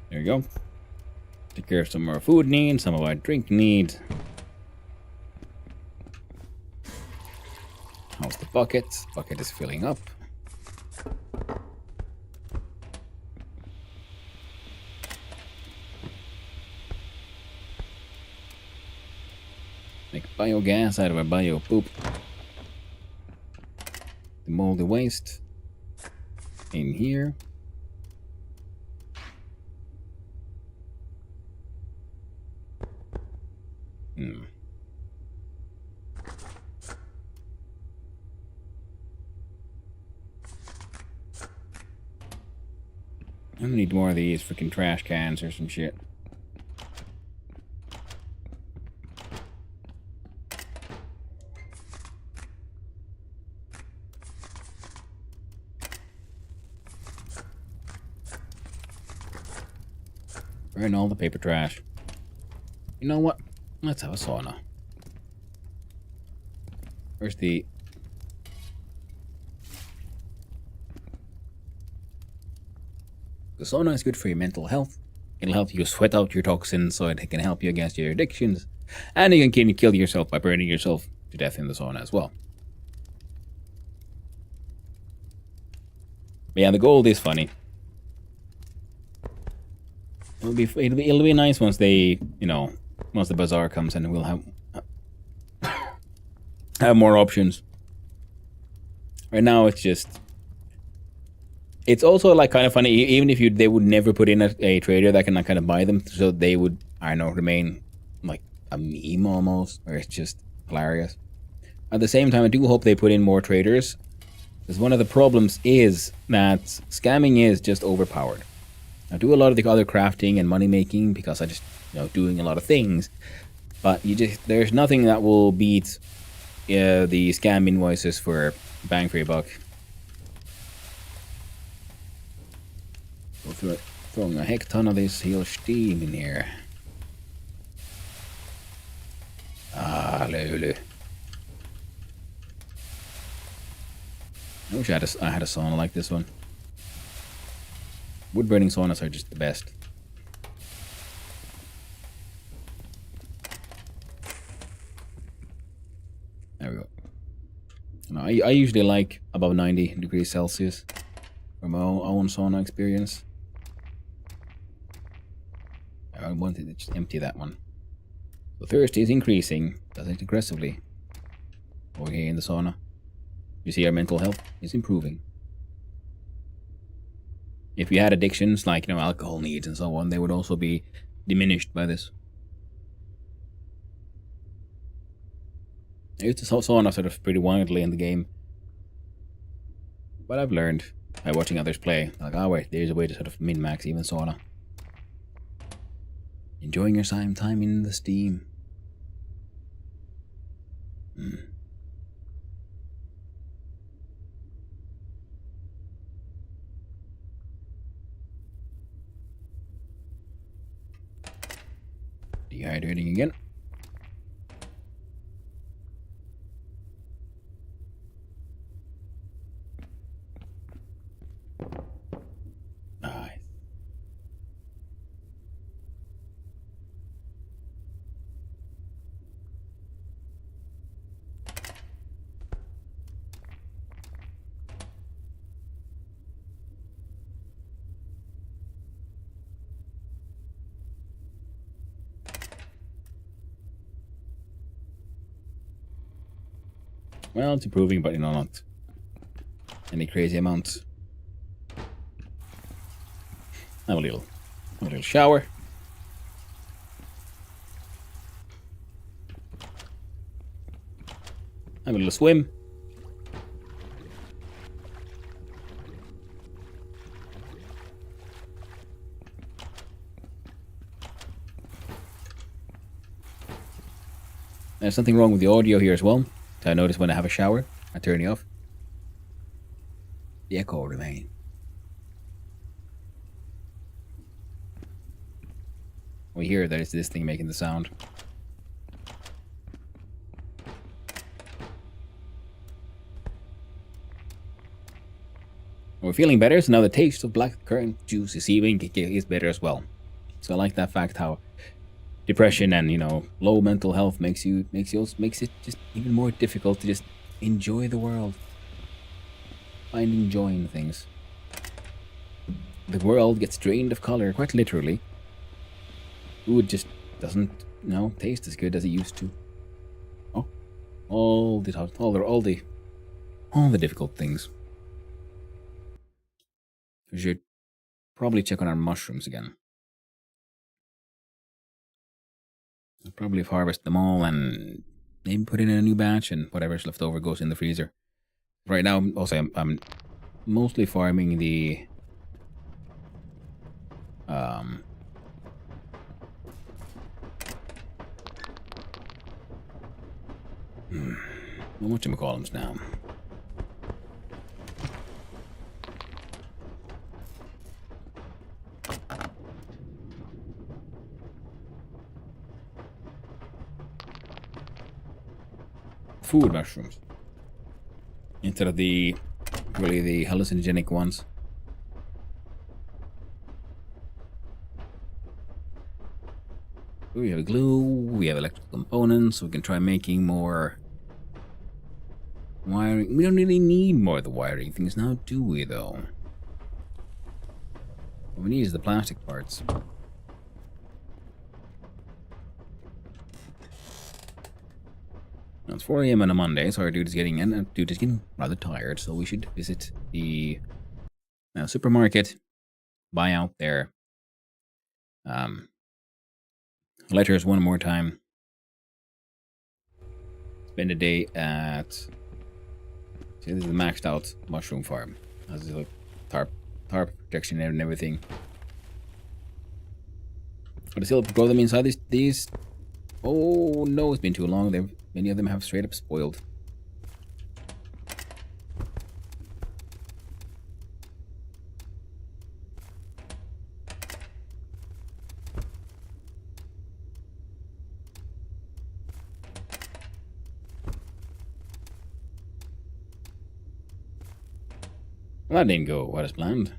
There you go. Take care of some of our food needs, some of our drink needs. How's the bucket? Bucket is filling up. Make biogas out of our bio poop. The moldy waste in here. I'm gonna need more of these freaking trash cans or some shit. Burn all the paper trash. You know what? Let's have a sauna. Where's the... The sauna is good for your mental health. It'll help you sweat out your toxins so it can help you against your addictions. And you can kill yourself by burning yourself to death in the sauna as well. But yeah, the gold is funny. It'll be nice once they, once the bazaar comes and we'll have more options. Right now it's just... It's also like kind of funny, even if they would never put in a trader that can like kind of buy them, so they would, I don't know, remain like a meme almost, where it's just hilarious. At the same time, I do hope they put in more traders, because one of the problems is that scamming is just overpowered. I do a lot of the other crafting and money making because I just, doing a lot of things, but there's nothing that will beat the scam invoices for bang for your buck. Throwing a heck ton of this heal steam in here. Ah, Lulu. I wish I had a sauna like this one. Wood burning saunas are just the best. There we go. I usually like above 90 degrees Celsius from my own sauna experience. I wanted to just empty that one. So thirst is increasing, does it aggressively. Over here in the sauna. You see our mental health is improving. If we had addictions like, alcohol needs and so on, they would also be diminished by this. I used to sauna sort of pretty widely in the game. But I've learned by watching others play, like, wait, there's a way to sort of min-max even sauna. Enjoying your time in the steam. Dehydrating again. Nice. Well, it's improving, but not any crazy amounts. Have a little shower. Have a little swim. There's something wrong with the audio here as well. I notice when I have a shower, I turn it off. The echo will remain. We hear that it's this thing making the sound. We're feeling better, so now the taste of black currant juice is better as well. So I like that fact how depression and low mental health makes it just even more difficult to just enjoy the world, finding joy in things. The world gets drained of color, quite literally. Food just doesn't taste as good as it used to. Oh, all the difficult things. We should probably check on our mushrooms again. I'll probably harvest them all and maybe put in a new batch, and whatever's left over goes in the freezer. Right now, also I'm mostly farming the whatchamacallums now. Food mushrooms instead of the hallucinogenic ones. We have glue, we have electrical components, so we can try making more wiring. We don't really need more of the wiring things now, do we, though? What we need is the plastic parts. Now it's 4 a.m. on a Monday, so our dude is getting rather tired, so we should visit the supermarket, buy out their letters one more time, spend a day at... See, this is the maxed out mushroom farm. This is like tarp protection and everything. But I still grow them inside these. Oh no, it's been too long. Many of them have straight up spoiled. Well, that didn't go what is planned.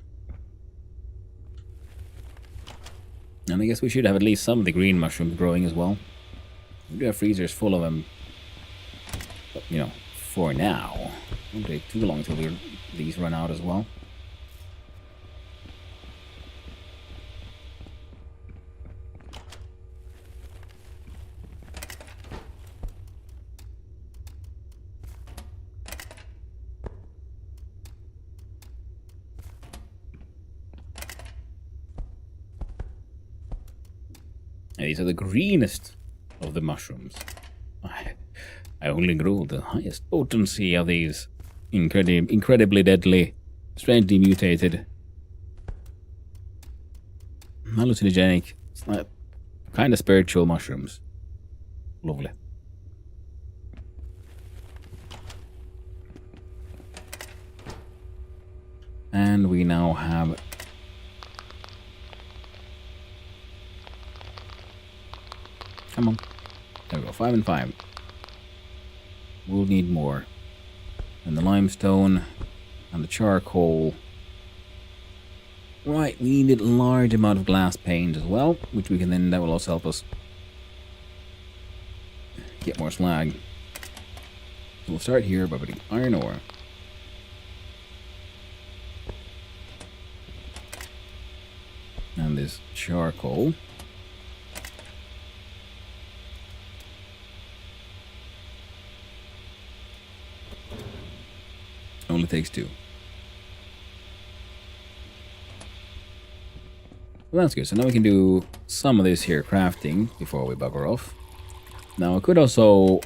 And I guess we should have at least some of the green mushrooms growing as well. We do have freezers full of them. But, for now. It won't take too long until these run out as well. And these are the greenest of the mushrooms. I only grew the highest potency of these incredibly deadly, strangely mutated, hallucinogenic, kind of spiritual mushrooms. Lovely. And we now have... Come on. There we go, 5 and 5. We'll need more. And the limestone and the charcoal. Right, we need a large amount of glass paint as well, which we can then, that will also help us get more slag. So we'll start here by putting iron ore. And this charcoal. Only takes 2. Well, that's good. So now we can do some of this here crafting before we bugger off. Now I could also...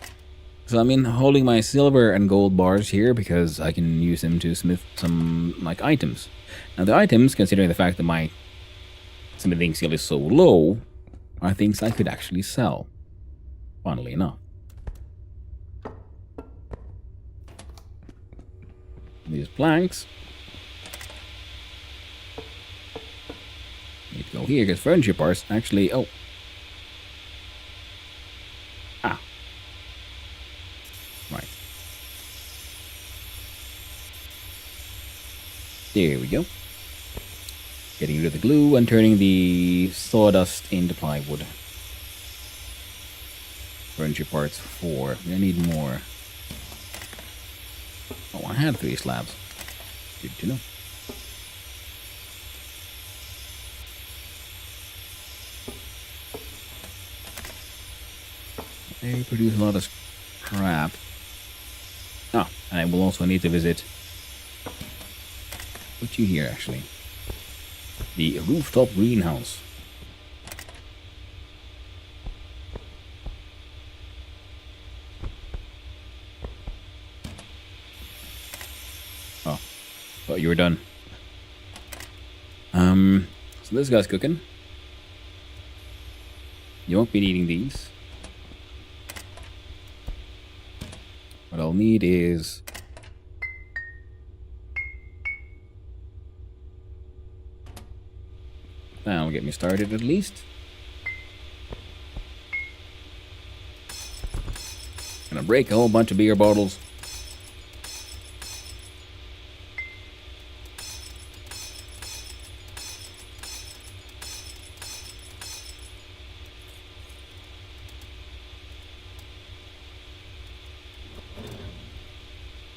So I'm holding my silver and gold bars here because I can use them to smith some like items. Now the items, considering the fact that my smithing skill is so low, are things I could actually sell. Funnily enough. These planks need to go here because furniture parts actually... Oh. Ah. Right. There we go. Getting rid of the glue and turning the sawdust into plywood. Furniture parts 4. I need more. Oh, I had 3 slabs. Good to know. They produce a lot of crap. Ah, and I will also need to visit... Put you here, actually. The rooftop greenhouse. Oh, thought you were done. So this guy's cooking. You won't be needing these. What I'll need is... That'll get me started at least. Gonna break a whole bunch of beer bottles.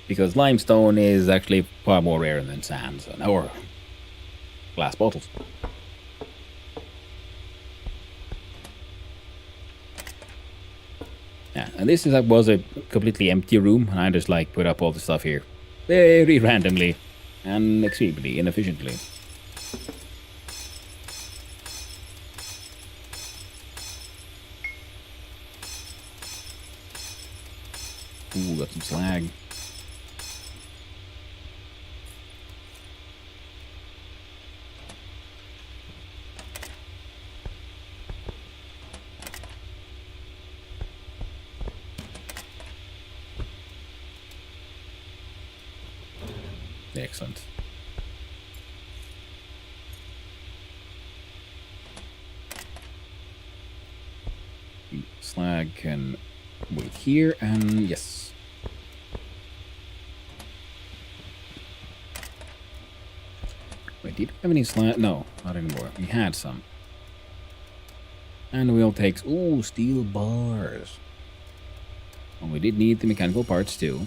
Because limestone is actually far more rare than sand, or glass bottles. Yeah, and this was a completely empty room, and I just like put up all the stuff here very randomly and extremely inefficiently. Ooh, got some slag. Excellent. Slag can wait here, and yes. Wait, did we have any slag? No, not anymore. We had some. And we'll take... Ooh, steel bars. Well, we did need the mechanical parts too.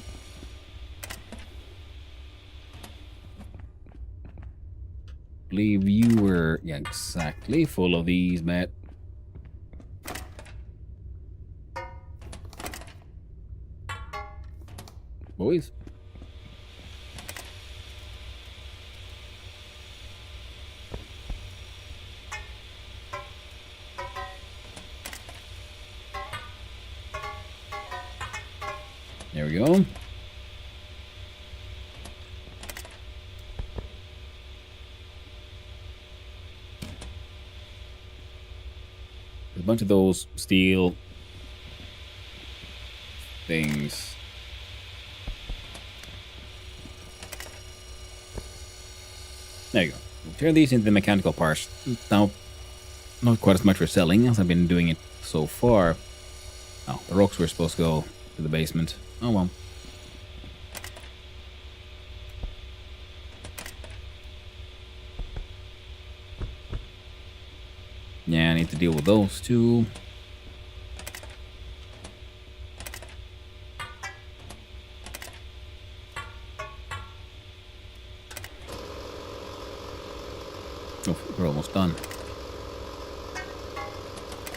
Believe you were exactly full of these, Matt. Boys. There we go. A bunch of those steel things. There you go. We'll turn these into the mechanical parts. Now, not quite as much for selling as I've been doing it so far. Oh, the rocks were supposed to go to the basement. Oh well. Yeah, I need to deal with those too. Oh, we're almost done.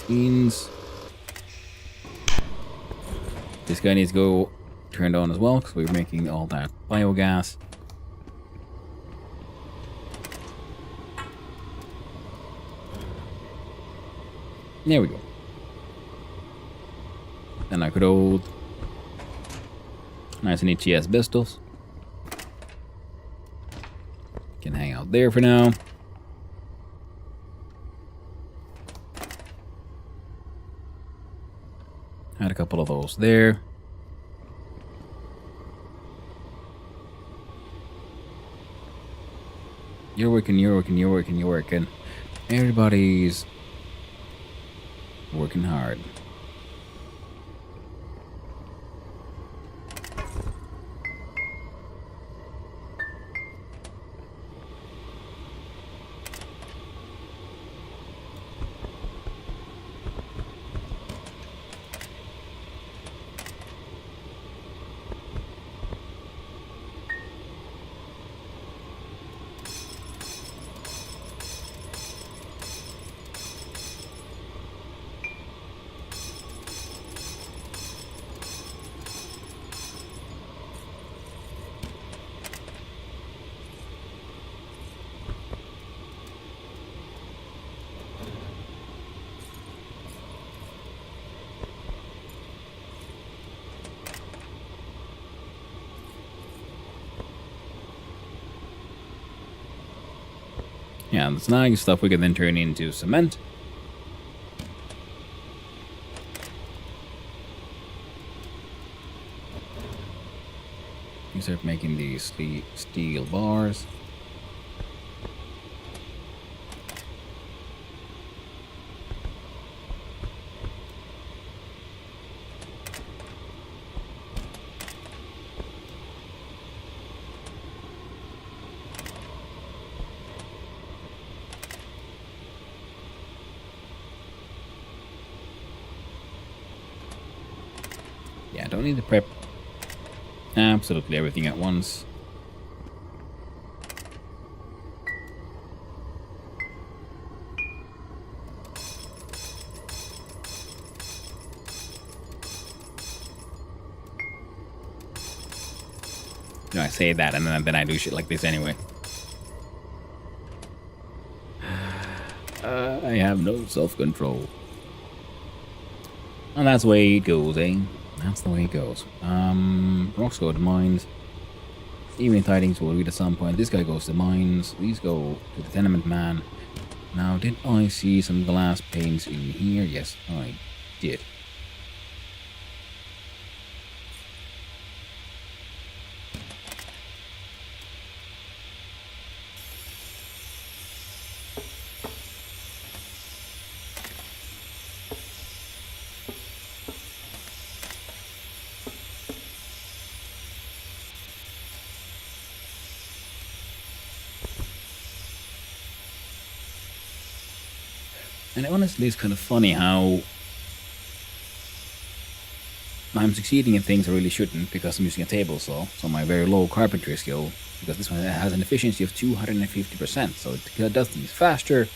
Beans. This guy needs to go turned on as well, because we're making all that biogas. There we go. Then I could hold nice and itchy asbestos. Can hang out there for now. Had a couple of those there. You're working, you're working, you're working, you're working. Everybody's working hard. Yeah, the snag stuff we can then turn into cement. You start making these steel bars. Yeah, don't need to prep absolutely everything at once. You know, I say that and then I do shit like this anyway. I have no self-control. And that's the way it goes, eh? That's the way it goes. Rocks go to mines. Evening tidings will read at some point. This guy goes to mines. These go to the tenement man. Now, did I see some glass panes in here? Yes, I did. And honestly, it's kind of funny how I'm succeeding in things I really shouldn't because I'm using a table saw, so my very low carpentry skill, because this one has an efficiency of 250%, so it does things faster,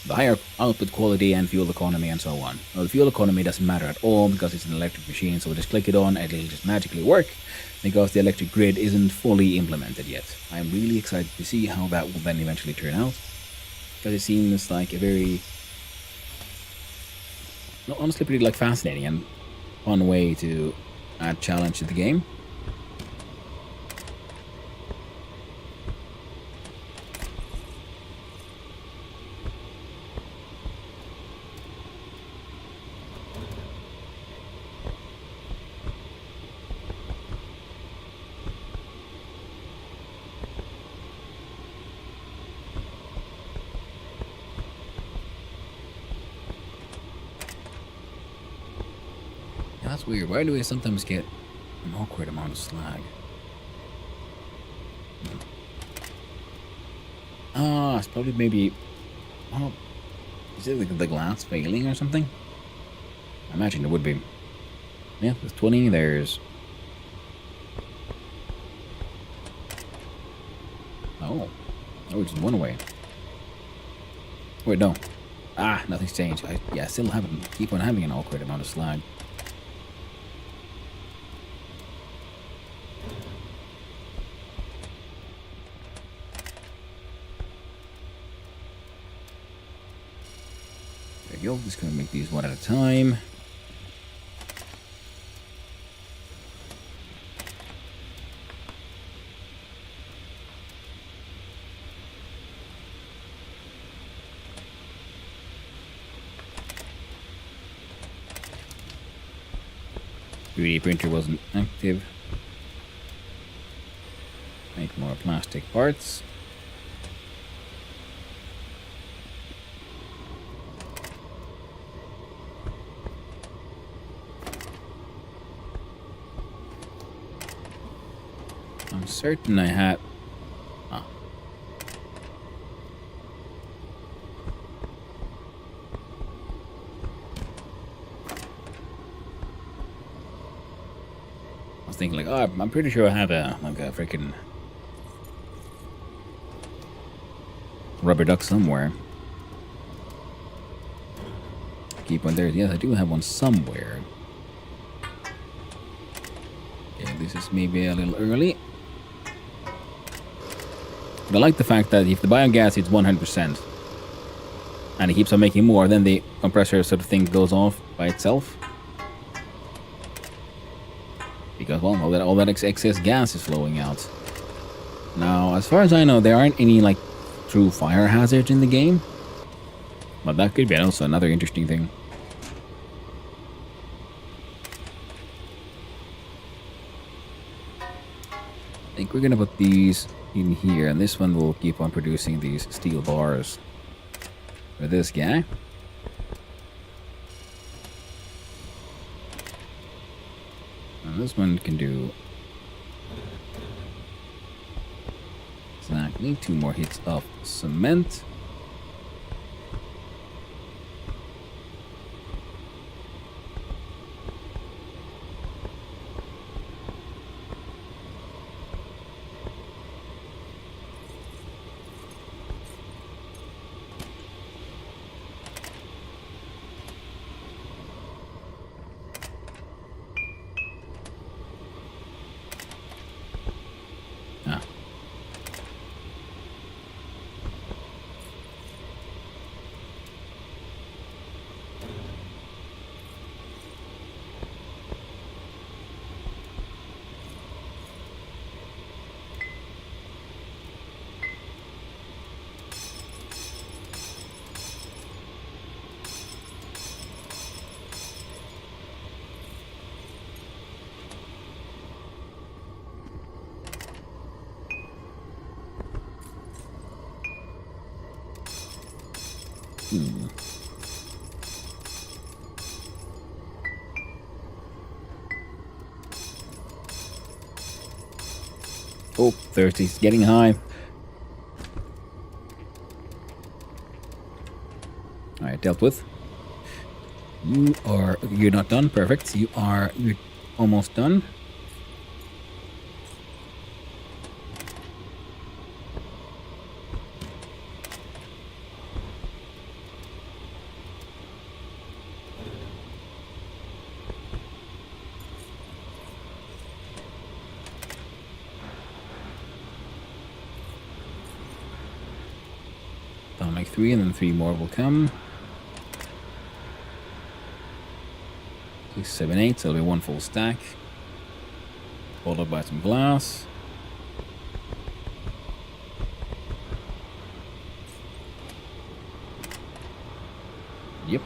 the higher output quality and fuel economy and so on. Well, the fuel economy doesn't matter at all because it's an electric machine, so just click it on and it'll just magically work because the electric grid isn't fully implemented yet. I'm really excited to see how that will then eventually turn out, because it seems like a very... honestly pretty like fascinating and fun way to add challenge to the game. That's weird. Why do we sometimes get an awkward amount of slag? Ah, it's probably maybe... oh, is it like the glass failing or something? I imagine it would be. Yeah, there's 20, there's... oh, it's just one away. Wait, no. Ah, nothing's changed. I still keep on having an awkward amount of slag. we go. Just gonna make these one at a time. Printer wasn't active. Make more plastic parts. I'm certain I had... Ah. I was thinking like, oh, I'm pretty sure I have a freaking rubber duck somewhere. Keep one there. Yes, I do have one somewhere. Okay, this is maybe a little early. But I like the fact that if the biogas hits 100% and it keeps on making more, then the compressor sort of thing goes off by itself. Because, well, all that excess gas is flowing out. Now, as far as I know, there aren't any, like, true fire hazards in the game. But that could be also another interesting thing. I think we're gonna put these in here, and this one will keep on producing these steel bars for this guy. And this one can do exactly 2 more hits of cement. Oh, thirsty's getting high. Alright, dealt with. You're not done. Perfect. You're almost done. I'll make 3 and then 3 more will come. 6, 7, 8, so it'll be 1 full stack. Followed by some glass. Yep.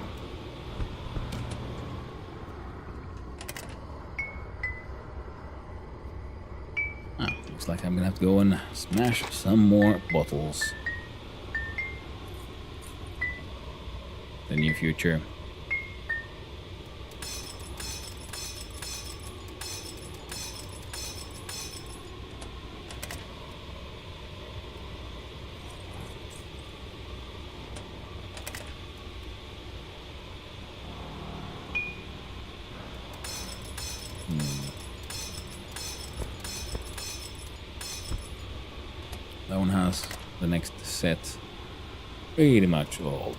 Looks like I'm gonna have to go and smash some more bottles. The near future. That one has the next set pretty much all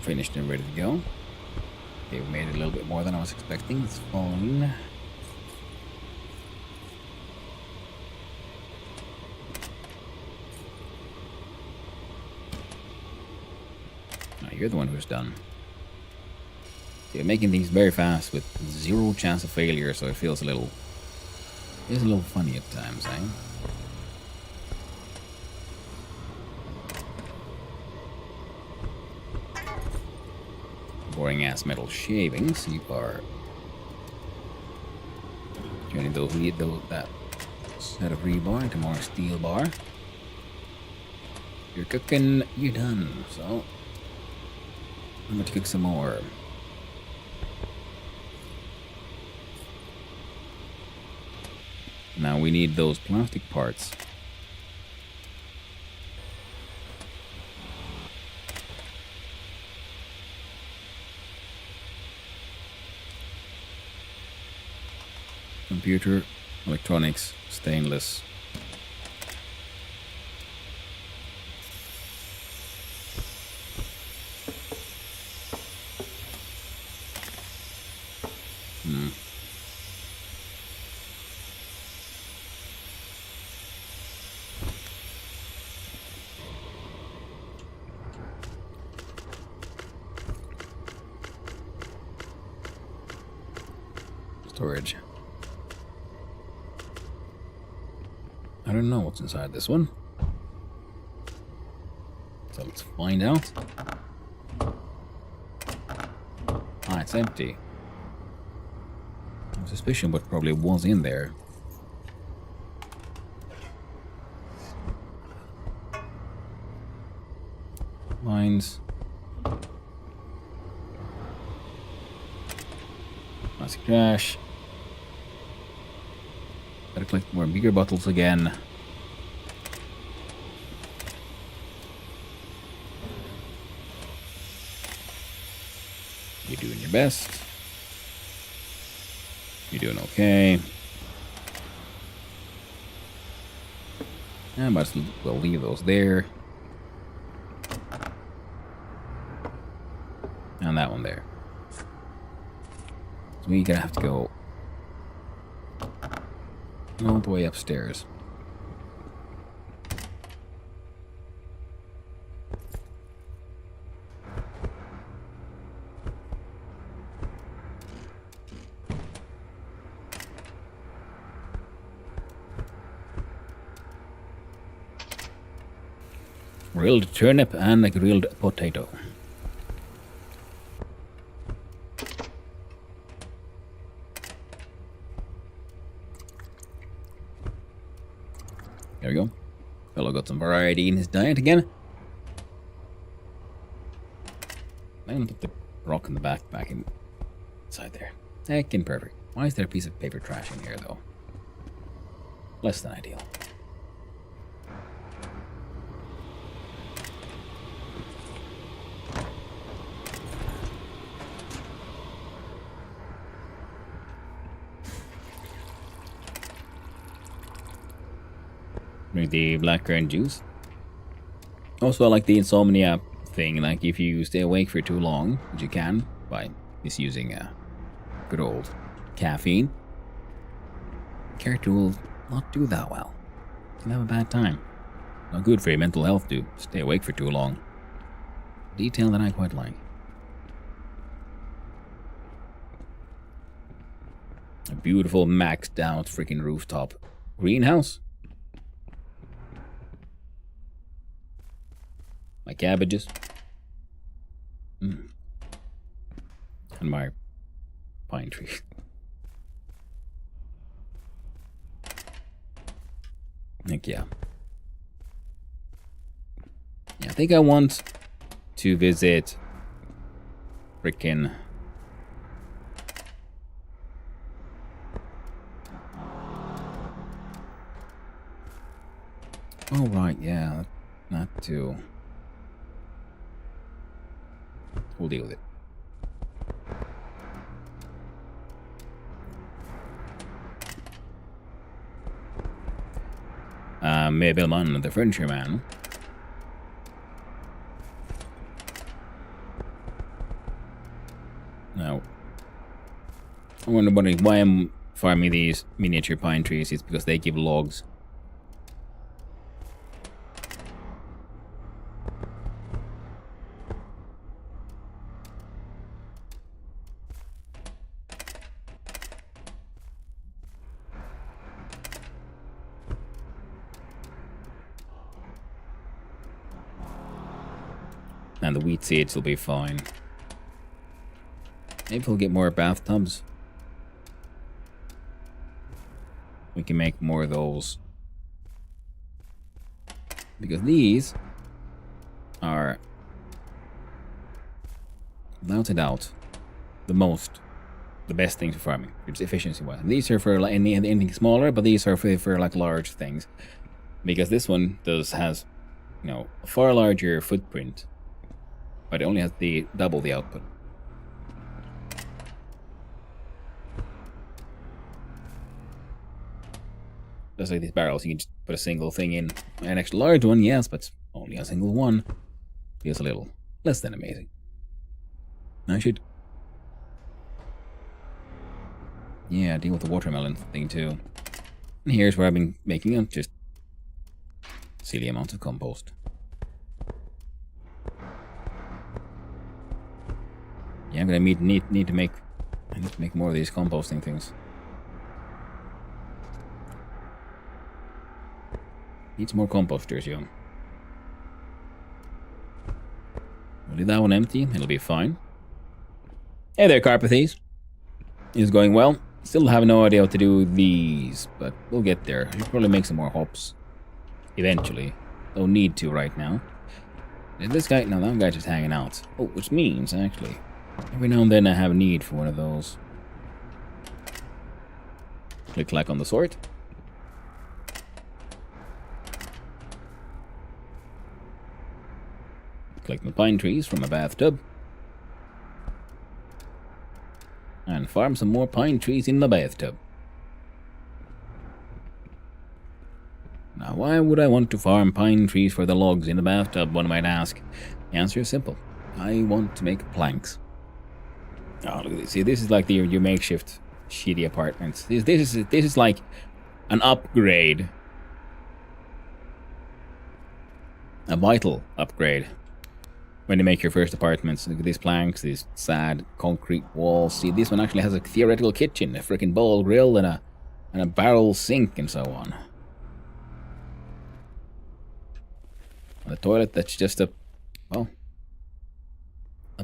finished and ready to go. Okay, we made it a little bit more than I was expecting. It's fine. Now You're the one who's done. You're making things very fast with 0 chance of failure, so it feels a little funny at times, eh? Boring ass metal shavings. You are turning that set of rebar into more steel bar. You're cooking, you're done. So I'm going to cook some more. Now we need those plastic parts. Computer, electronics, stainless. Storage. I don't know what's inside this one. So let's find out. Ah, it's empty. I have a suspicion what probably was in there. Mines. Plastic trash. Gotta collect more bigger bottles again. You're doing your best. You're doing okay. I might as well leave those there. And that one there. So we're gonna have to go all the way upstairs. Grilled turnip and a grilled potato. There we go. Fellow got some variety in his diet again. I'm gonna put the rock in the back inside there. Heckin' perfect. Why is there a piece of paper trash in here though? Less than ideal. Drink the blackcurrant juice. Also, I like the insomnia thing. Like, if you stay awake for too long, which you can by misusing good old caffeine, the character will not do that well. You'll have a bad time. Not good for your mental health to stay awake for too long. Detail that I quite like. A beautiful maxed out freaking rooftop greenhouse. My cabbages. And my pine tree. Heck yeah. Yeah, I think I want to visit frickin' oh right, yeah. Not too. We'll deal with it. Möbelman, the furniture man. Now, I'm wondering why I'm farming these miniature pine trees. It's because they give logs. And the wheat seeds will be fine. Maybe we'll get more bathtubs. We can make more of those. Because these are, without a doubt, the best things for farming. It's efficiency-wise. These are for like anything smaller, but these are for like large things. Because this one has, you know, a far larger footprint, but it only has double the output. Just like these barrels, you can just put a single thing in. An extra large one, yes, but only a single one. Feels a little less than amazing. I should, yeah, deal with the watermelon thing too. And here's where I've been making just silly amounts of compost. Yeah, I'm gonna need to make more of these composting things. Needs more composters, yo. We'll leave that one empty. It'll be fine. Hey there, Carpathes. It's going well. Still have no idea how to do these, but we'll get there. We'll probably make some more hops. Eventually. Don't need to right now. This guy, no, that guy's just hanging out. Oh, which means, actually, every now and then I have a need for one of those. Click-clack on the sort. Collect my pine trees from a bathtub. And farm some more pine trees in the bathtub. Now, why would I want to farm pine trees for the logs in the bathtub, one might ask? The answer is simple. I want to make planks. Oh, look at this. See, this is like your makeshift shitty apartments. This is like an upgrade. A vital upgrade. When you make your first apartments, look at these planks, these sad concrete walls. See, this one actually has a theoretical kitchen, a freaking bowl grill, and a barrel sink, and so on. A toilet that's just a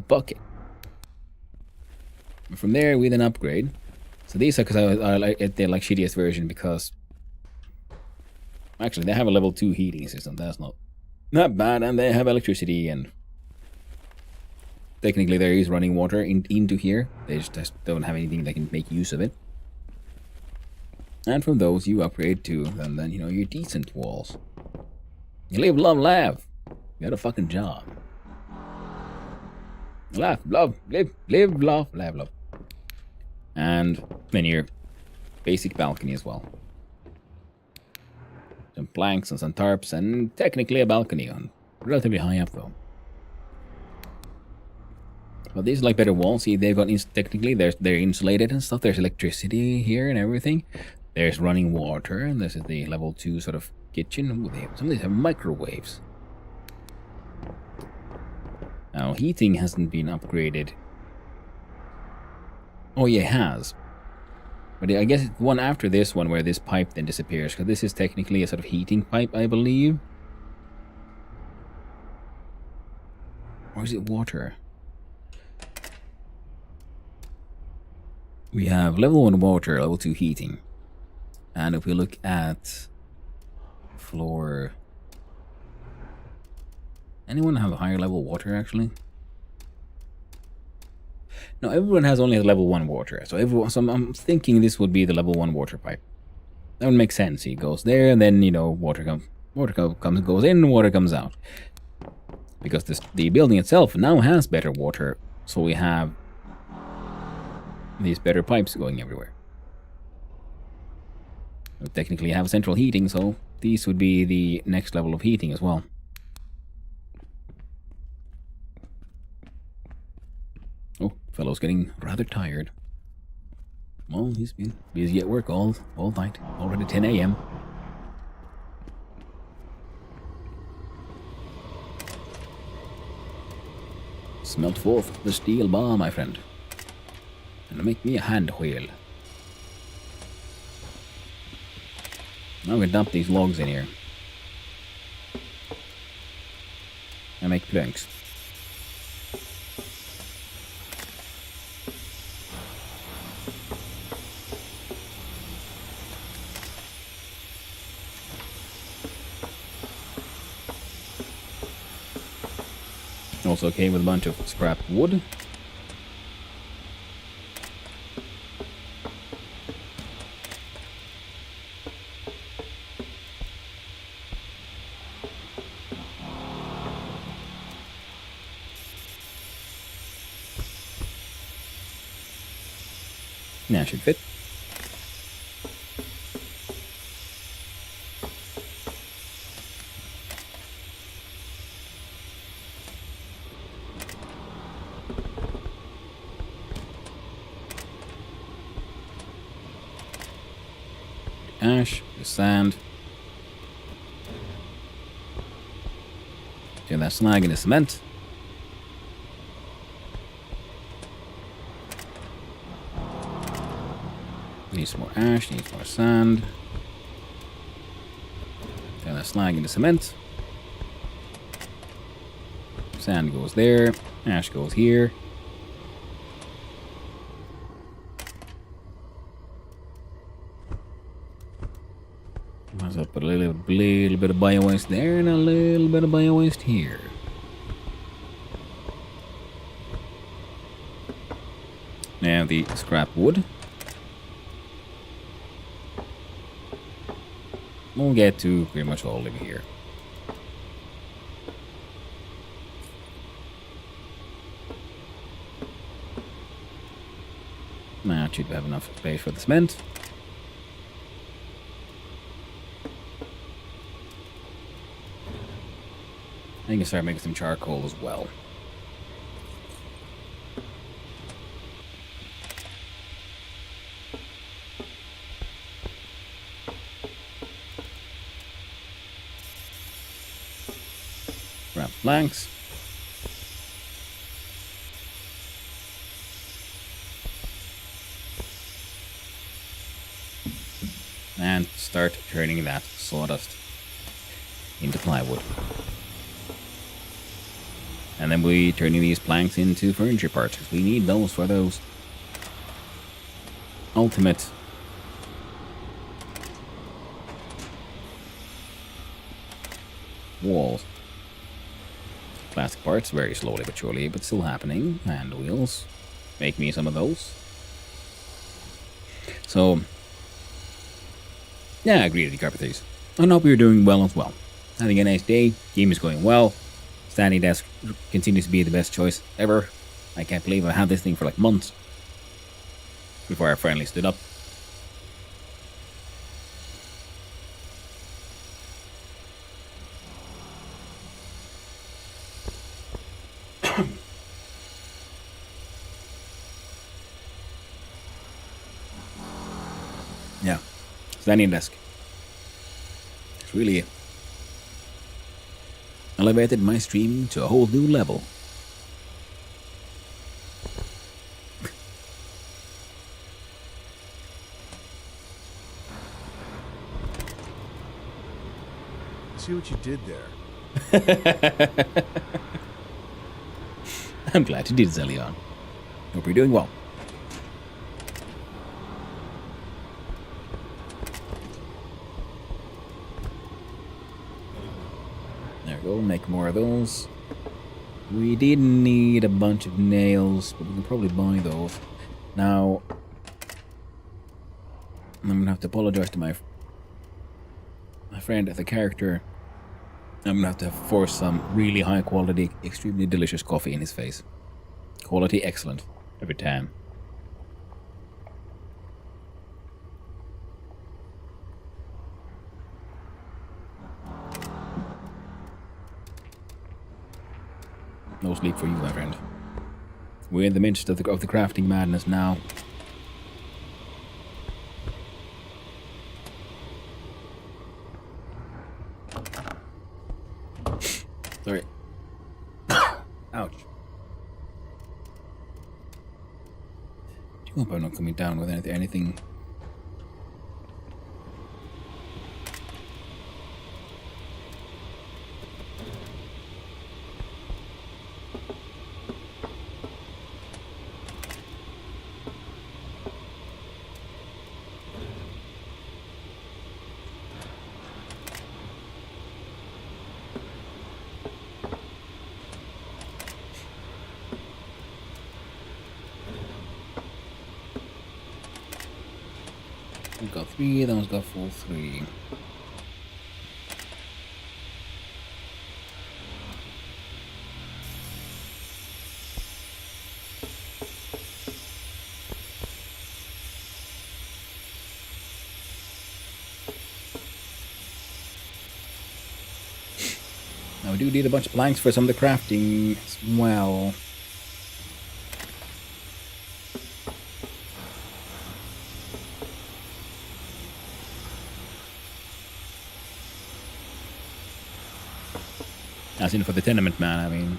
bucket. And from there, we then upgrade. So these are because they're like shittiest version because actually they have a level 2 heating system. That's not bad, and they have electricity and. Technically, there is running water into here. They just don't have anything that can make use of it. And from those, you upgrade to, and then, you know, your decent walls. You live, love, laugh. You got a fucking job. Laugh, love, live, laugh, love. And then your basic balcony as well. Some planks and some tarps, and technically a balcony on relatively high up though. But these are like better walls. See, they've got technically they're insulated and stuff. There's electricity here and everything. There's running water, and this is the level 2 sort of kitchen. Ooh, some of these have microwaves. Now, heating hasn't been upgraded. Oh yeah, it has. But I guess it's the one after this one where this pipe then disappears, because this is technically a sort of heating pipe, I believe. Or is it water? We have level 1 water, level 2 heating. And if we look at floor... Anyone have a higher level water, actually? No, everyone has only level 1 water. So I'm thinking this would be the level 1 water pipe. That would make sense. It goes there, and then, you know, water goes in, water comes out. Because the building itself now has better water, so we have these better pipes going everywhere. We technically have central heating, so these would be the next level of heating as well. Oh, fellow's getting rather tired. Well, he's been busy at work all night. Already 10 a.m. Smelt forth the steel bar, my friend. And make me a hand wheel. Now I'm gonna dump these logs in here. And make planks. also came with a bunch of scrap wood. Yeah, should fit. Ash, the sand. Turn that slag into cement. Needs some more ash, needs more sand. Turn that slag into cement. Sand goes there. Ash goes here. Might as well put a little bit of bio waste there and a little bit of bio waste here. Now the scrap wood. We'll get to pretty much all of here. Now should have enough space for the cement. I can start making some charcoal as well. Grab planks. And start turning that sawdust into plywood. And then we turning these planks into furniture parts, because we need those for those ultimate walls. Plastic parts, very slowly but surely, but still happening. And wheels. Make me some of those. So, yeah, I agree to decarbonate these. I hope you're doing well as well. Having a nice day, game is going well. Standing desk continues to be the best choice ever. I can't believe I had this thing for like months before I finally stood up. Yeah, standing desk. It's really elevated my streaming to a whole new level. See what you did there. I'm glad you did, Zelion. Hope you're doing well. There we go, make more of those. We did need a bunch of nails, but we can probably buy those. Now, I'm gonna have to apologize to my friend, the character. I'm gonna have to force some really high quality, extremely delicious coffee in his face. Quality excellent every time. No sleep for you, my friend. We're in the midst of the crafting madness now. Sorry. Ouch. I hope I'm not coming down with anything. We got 3, that one's got full 3. Now we do need a bunch of planks for some of the crafting as well. As in for the tenement man, I mean.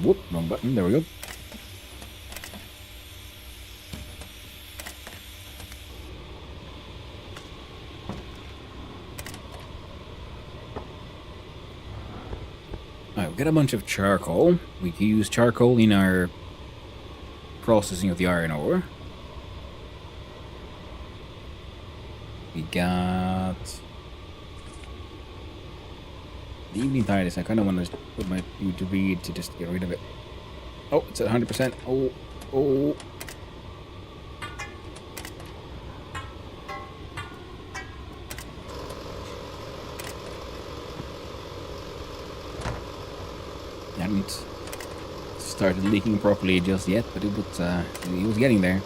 Whoop, wrong button, there we go. Alright, we got a bunch of charcoal. We can use charcoal in our processing of the iron ore. We got the evening tidings. I kind of want to put my to read to just get rid of it. Oh, it's at 100%. Oh. Hadn't started leaking properly just yet, but it was getting there.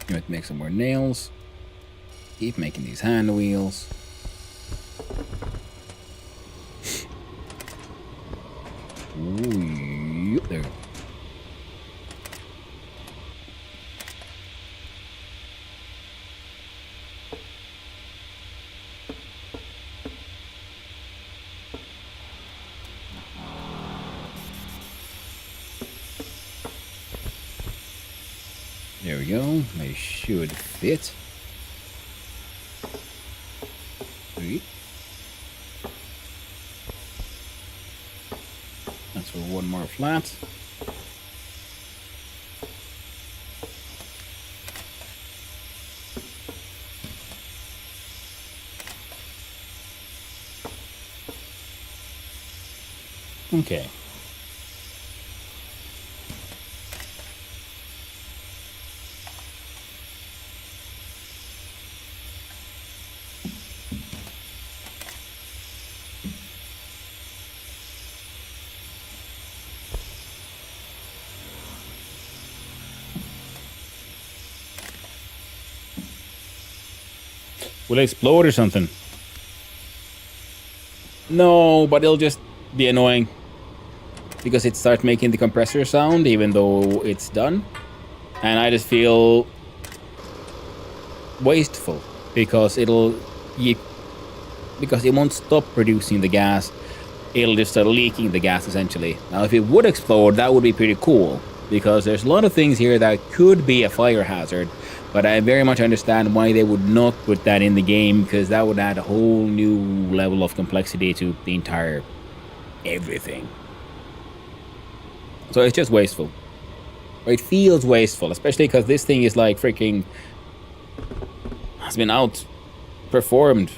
I'm gonna make some more nails. Keep making these hand wheels. Ooh, there. There we go. They should fit. Sweet. That's for one more flat. Okay. Will it explode or something? No, but it'll just be annoying. Because it starts making the compressor sound even though it's done. And I just feel wasteful. Because it won't stop producing the gas. It'll just start leaking the gas essentially. Now if it would explode, that would be pretty cool. Because there's a lot of things here that could be a fire hazard. But I very much understand why they would not put that in the game, because that would add a whole new level of complexity to the entire everything. So it's just wasteful. Or it feels wasteful, especially because this thing is like freaking has been outperformed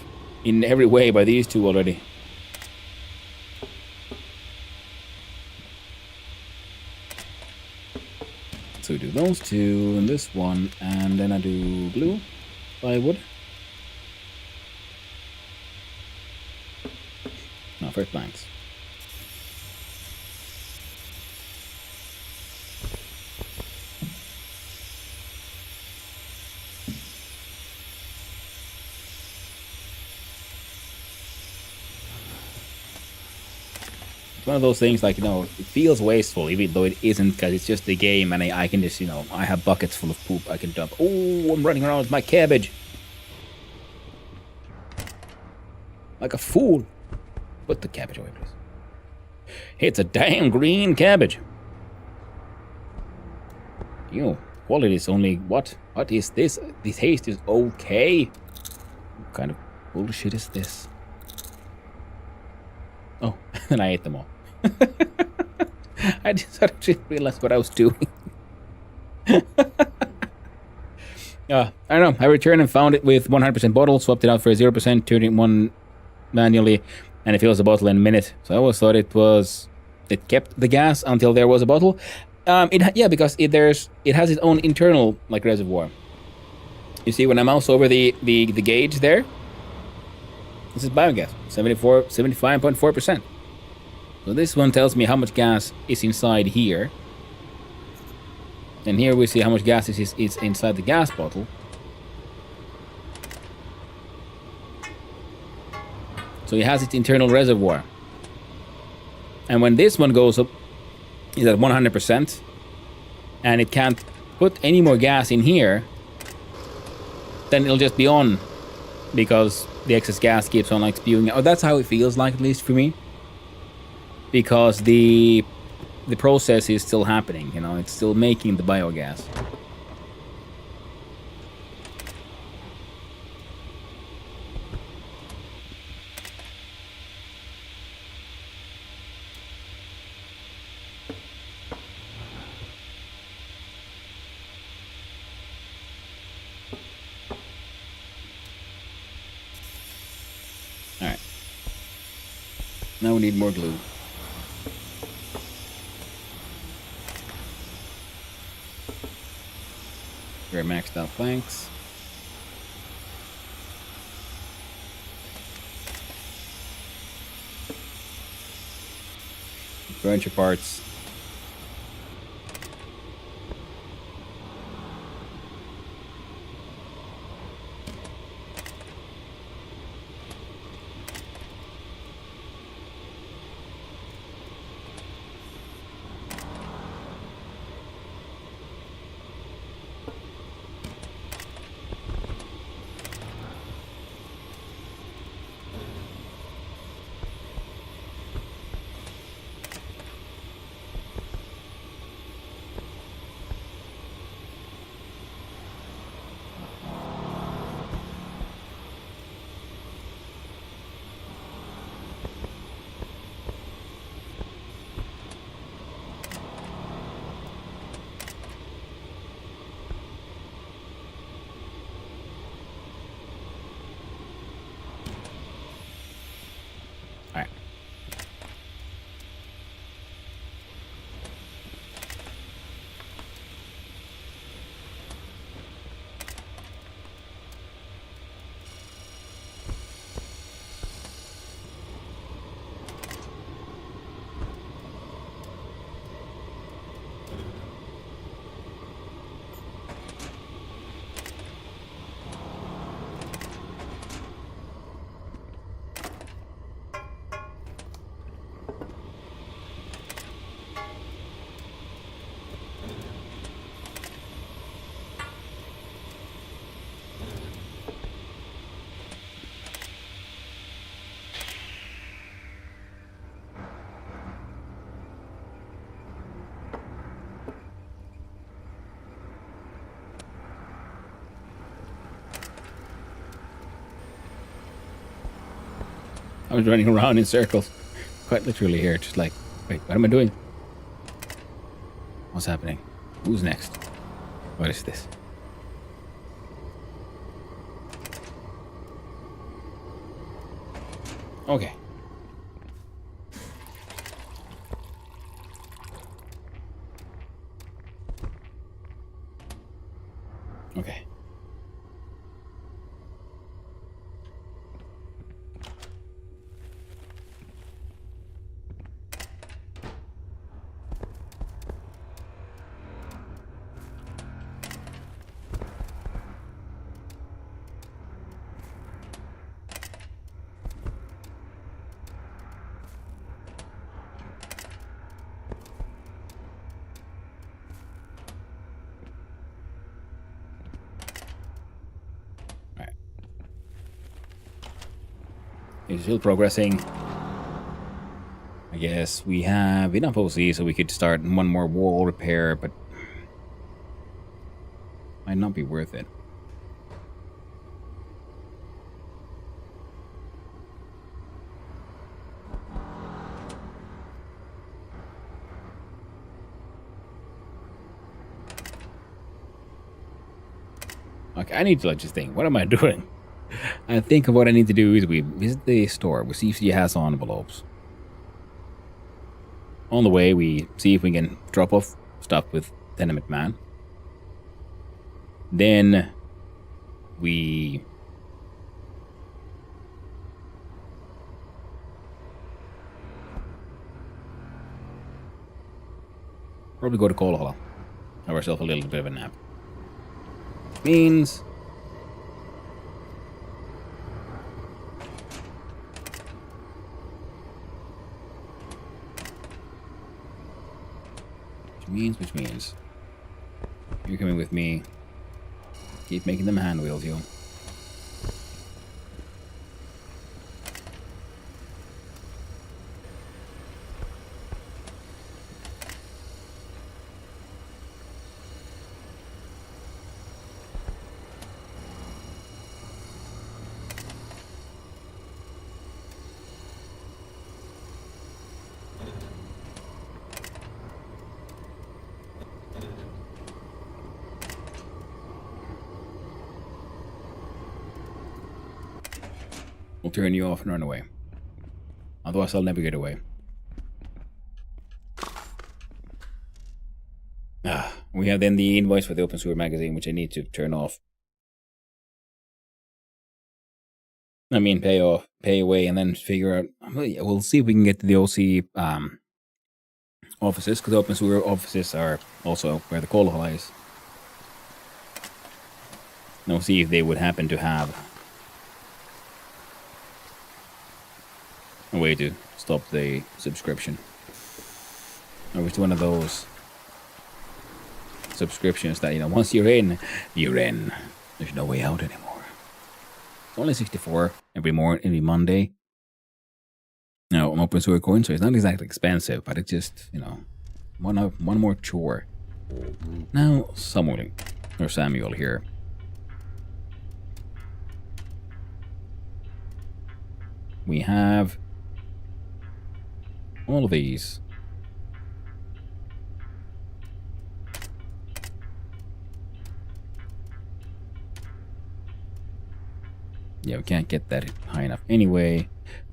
in every way by these two already. So we do those two and this one, and then I do blue plywood. No, first planks. One of those things, like, you know, it feels wasteful even though it isn't, because it's just a game and I can just, you know, I have buckets full of poop I can dump. Oh, I'm running around with my cabbage like a fool. Put the cabbage away, please. It's a damn green cabbage. You know, quality is only what is this? The taste is okay. What kind of bullshit is this? Oh, and I ate them all. I just actually realized what I was doing. I don't know. I returned and found it with 100% bottle, swapped it out for 0%, turned it one manually, and it fills the bottle in a minute. So I always thought it kept the gas until there was a bottle. Because it has its own internal like reservoir. You see, when I mouse over the gauge there, this is biogas, 75.4%. So this one tells me how much gas is inside here. And here we see how much gas is inside the gas bottle. So it has its internal reservoir. And when this one goes up, is at 100%, and it can't put any more gas in here, then it'll just be on, because the excess gas keeps on like spewing out. Oh, that's how it feels like, at least for me. Because the process is still happening, you know, it's still making the biogas. Alright. Now we need more glue. Very maxed out planks. Furniture parts. Alright. I was running around in circles, quite literally here, just like, wait, what am I doing? What's happening? Who's next? What is this? Okay. Okay. It's still progressing. I guess we have enough OC so we could start one more wall repair, but might not be worth it. Like, I need to like just think, what am I doing? I think of what I need to do is we visit the store. We see if she has envelopes. On the way, we see if we can drop off stuff with Tenement Man. Then we probably go to Kolhala. Have ourselves a little bit of a nap. Means which means you're coming with me. Keep making them hand wheels, you. We'll turn you off and run away. Otherwise, I'll never get away. We have then the invoice for the Open Sewer magazine, which I need to turn off. I mean, pay away, and then figure out. We'll see if we can get to the OC offices, because the Open Sewer offices are also where the Kolhala is. And we'll see if they would happen to have a way to stop the subscription. Or it's one of those subscriptions that, you know, once you're in, you're in. There's no way out anymore. It's only 64 every Monday. No, an Open Sewer coin, so it's not exactly expensive, but it's just, you know, one more chore. Now, Samuel here. We have all of these. Yeah, we can't get that high enough anyway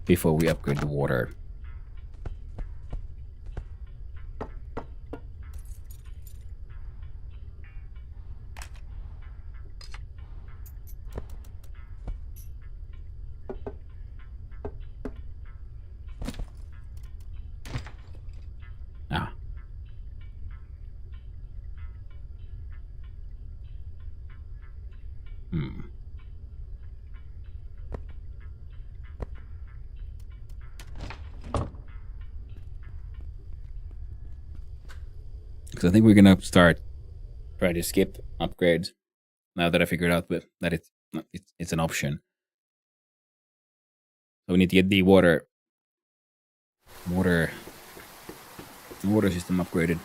before we upgrade the water. Because I think we're gonna try to skip upgrades now that I figured out that it's an option. So we need to get the water system upgraded.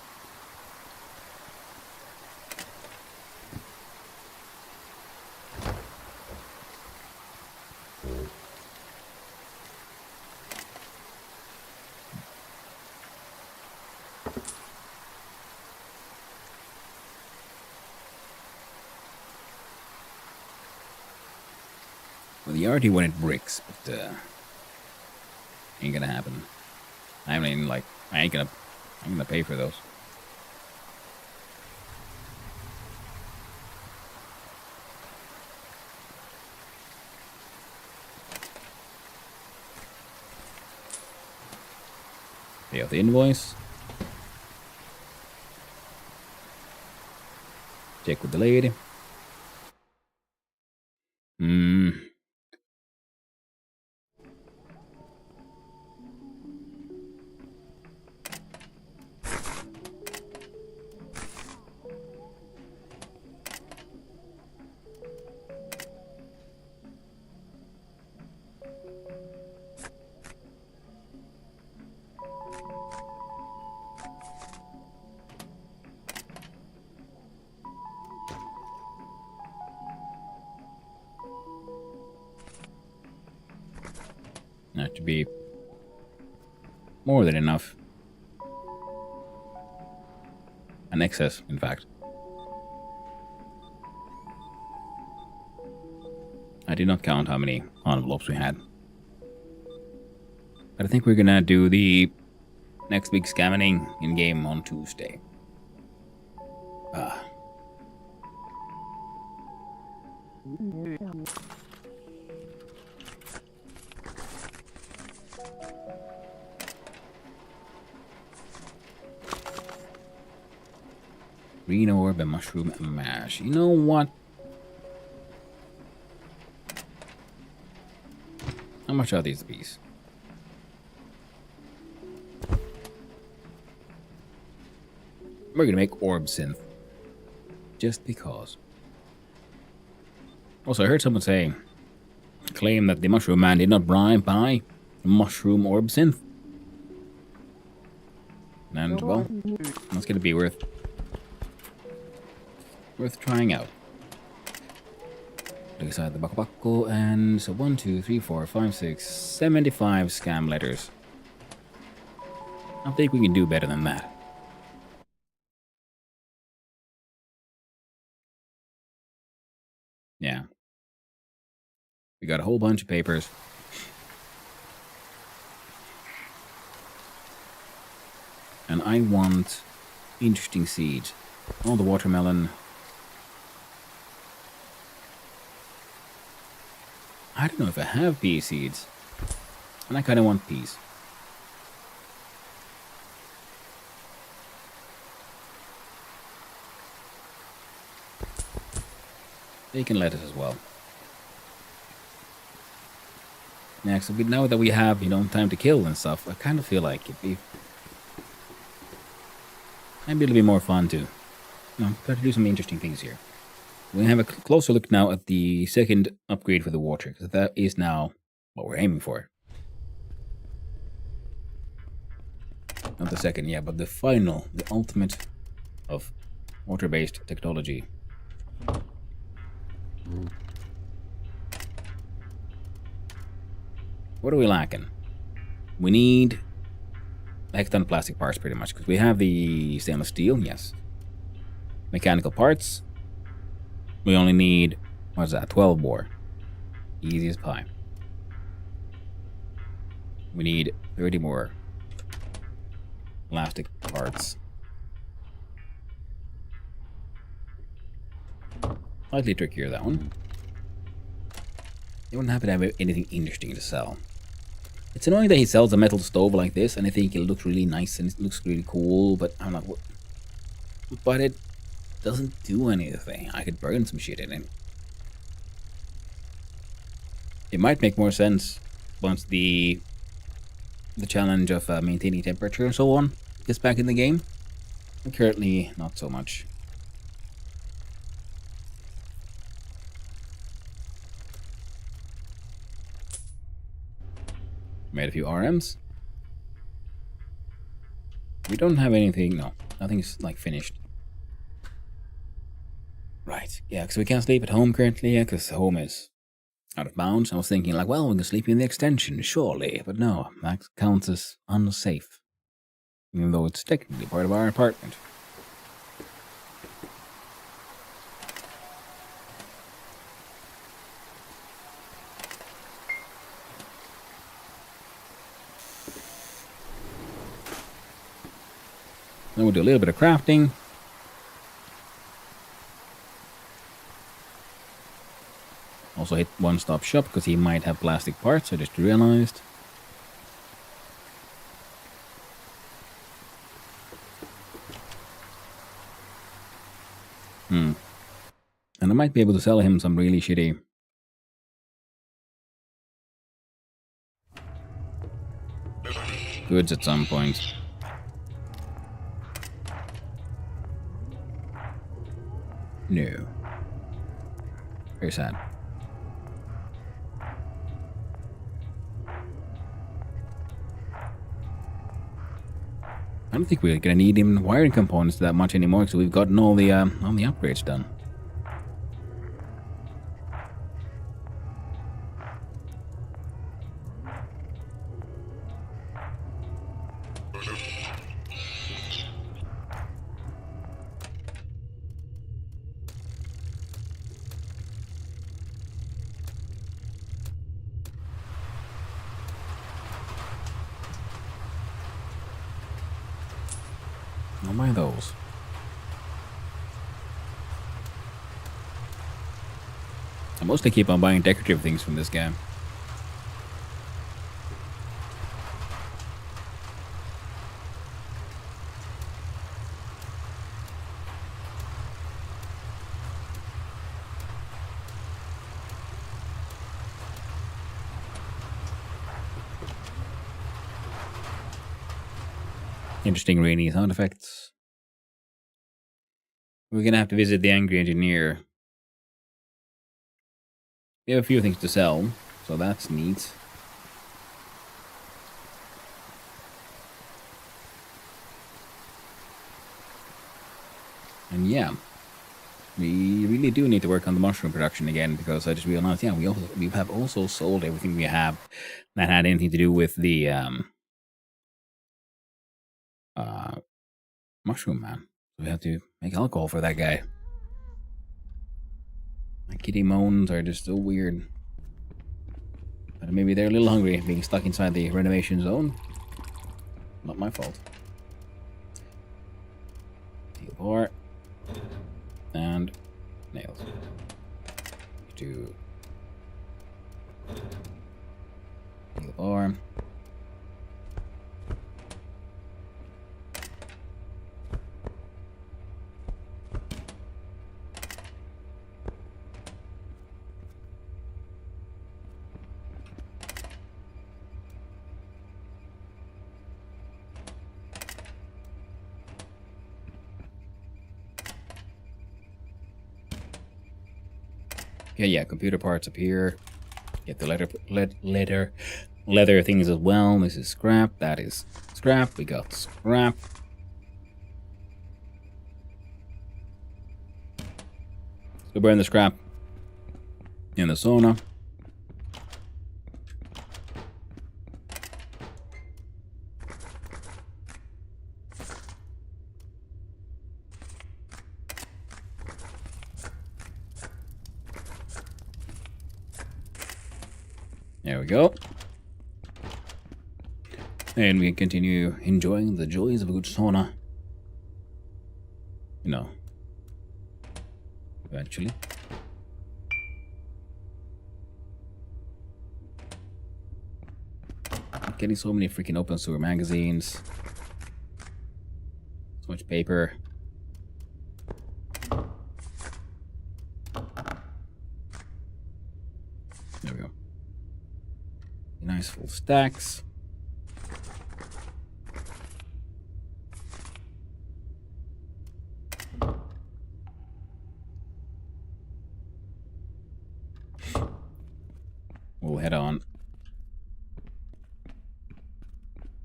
Well, the already wanted bricks, but ain't gonna happen. I ain't gonna pay for those. Pay out the invoice. Check with the lady. That should be more than enough. An excess, in fact. I did not count how many envelopes we had. But I think we're gonna do the next big scamming in game on Tuesday. Green orb and mushroom mash. You know what? How much are these bees? We're gonna make orb synth. Just because. Also, I heard someone claim that the mushroom man did not buy mushroom orb synth. And, well, that's gonna be worth trying out. Look inside the Bako, and so 1, 2, 3, 4, 5, 6, 75 scam letters. I think we can do better than that. Yeah. We got a whole bunch of papers. And I want interesting seeds. All the watermelon. I don't know if I have pea seeds. And I kind of want peas. Bacon lettuce as well. Yeah, so now that we have, time to kill and stuff, I kind of feel like it'd be a little bit more fun to, try to do some interesting things here. We're going to have a closer look now at the second upgrade for the water, because that is now what we're aiming for. Not the second, yeah, but the final, the ultimate of water-based technology. What are we lacking? We need hecton plastic parts pretty much, because we have the stainless steel, yes. Mechanical parts. We only need, what's that, 12 more. Easy as pie. We need 30 more plastic parts. Slightly trickier, that one. You wouldn't happen to have anything interesting to sell. It's annoying that he sells a metal stove like this, and I think it looks really nice and it looks really cool, but I'm not. But it doesn't do anything. I could burn some shit in it. It might make more sense once the challenge of maintaining temperature and so on gets back in the game. And currently, not so much. Made a few RMs. We don't have anything, no. Nothing's like finished. Right, yeah, because we can't sleep at home currently, yeah, because home is out of bounds. I was thinking like, well, we can sleep in the extension, surely. But no, that counts as unsafe. Even though it's technically part of our apartment. Then we'll do a little bit of crafting. Also hit one-stop shop because he might have plastic parts, I just realized. And I might be able to sell him some really shitty goods at some point. No. Very sad. I don't think we're gonna need even wiring components that much anymore, because we've gotten all the upgrades done. I'll buy those. I mostly keep on buying decorative things from this game. Interesting rainy sound effects. We're gonna have to visit the Angry Engineer. We have a few things to sell, so that's neat. And yeah, we really do need to work on the mushroom production again, because I just realized, yeah, we have also sold everything we have that had anything to do with the mushroom man. So we have to make alcohol for that guy. My kitty moans are just so weird. But maybe they're a little hungry, being stuck inside the renovation zone. Not my fault. Steel bar. And nails. Steel bar. Okay, yeah, computer parts up here. Get the leather things as well. This is scrap. That is scrap. We got scrap. So burn the scrap in the sauna. There we go. And we can continue enjoying the joys of a good sauna. You know. Eventually. I'm getting so many freaking open sewer magazines. So much paper. There we go. Nice full stacks. We'll head on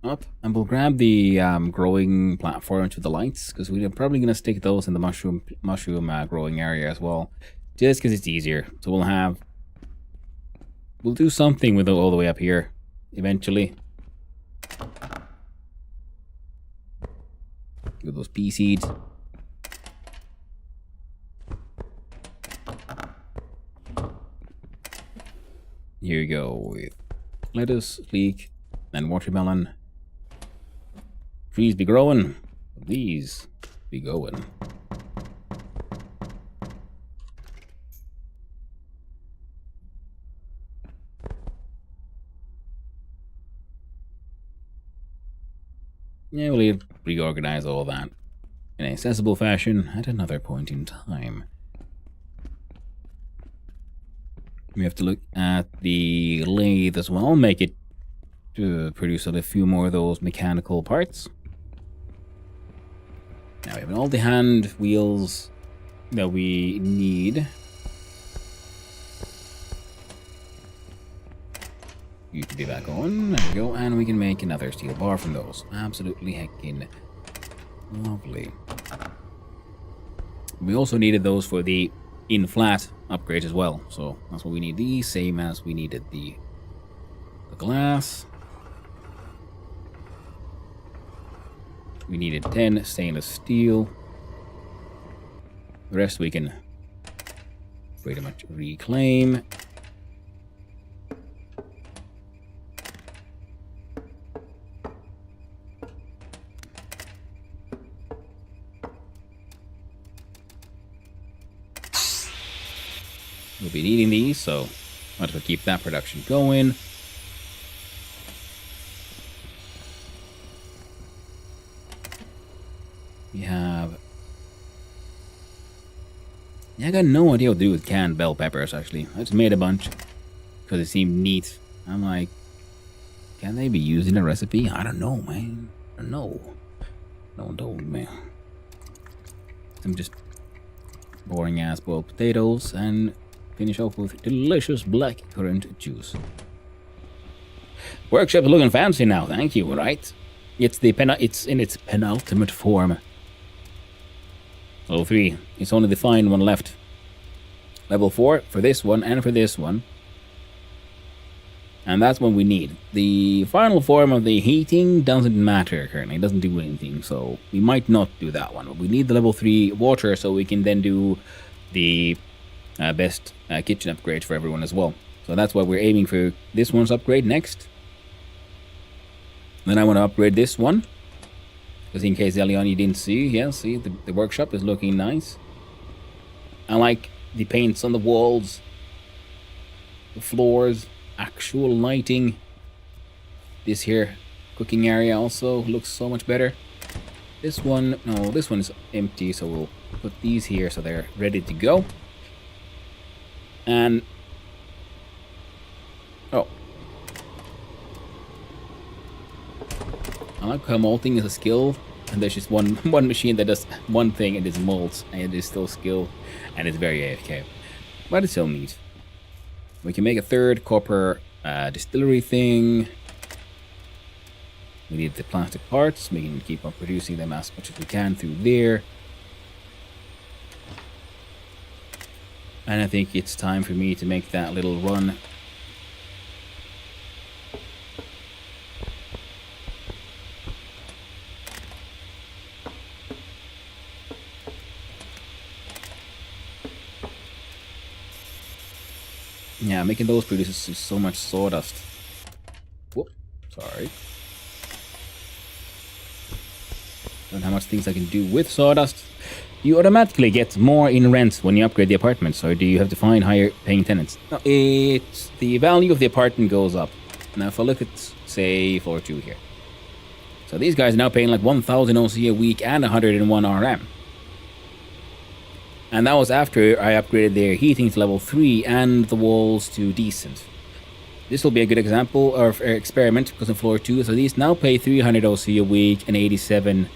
up and we'll grab the growing platform to the lights, because we're probably going to stick those in the mushroom growing area as well, just because it's easier. So we'll do something with it all the way up here eventually. With those pea seeds. Here we go with lettuce, leek, and watermelon. Trees be growing, these be going. Yeah, we'll reorganize all that in a sensible fashion at another point in time. We have to look at the lathe as well, make it to produce a few more of those mechanical parts. Now we have all the hand wheels that we need. You can be back on. There we go. And we can make another steel bar from those. Absolutely heckin' lovely. We also needed those for the in-flat upgrade as well. So that's what we need these, same as we needed the glass. We needed 10 stainless steel. The rest we can pretty much reclaim. we'll be needing these, so might as well keep that production going. We have... Yeah, I got no idea what to do with canned bell peppers, actually. I just made a bunch because it seemed neat. I'm like, can they be used in a recipe? I don't know, man. I don't know. No, man. Some just boring ass boiled potatoes and finish off with delicious black currant juice. Workshop is looking fancy now, thank you, right? It's in its penultimate form. Level 3. It's only the fine one left. Level 4 for this one and for this one. And that's what we need. The final form of the heating doesn't matter currently. It doesn't do anything, so we might not do that one. But we need the level 3 water so we can then do the best kitchen upgrade for everyone as well. So that's why we're aiming for this one's upgrade next. Then I want to upgrade this one. Because in case Elion you didn't see, yeah, see, the workshop is looking nice. I like the paints on the walls, the floors, actual lighting. This here cooking area also looks so much better. This one, no, this one is empty, so we'll put these here so they're ready to go. And oh, I like how molting is a skill, and there's just one machine that does one thing, and it molts, and it is still skill, and it's very AFK, but it's still neat. We can make a third copper distillery thing. We need the plastic parts. We can keep on producing them as much as we can through there. And I think it's time for me to make that little run. Yeah, making those produces so much sawdust. Whoop, sorry. Don't know how much things I can do with sawdust. You automatically get more in rent when you upgrade the apartments, or do you have to find higher paying tenants? No, it's the value of the apartment goes up. Now if I look at, say, floor 2 here. So these guys are now paying like 1,000 OC a week and 101 RM. And that was after I upgraded their heating to level 3 and the walls to decent. This will be a good example of experiment because on floor 2, so these now pay 300 OC a week and 87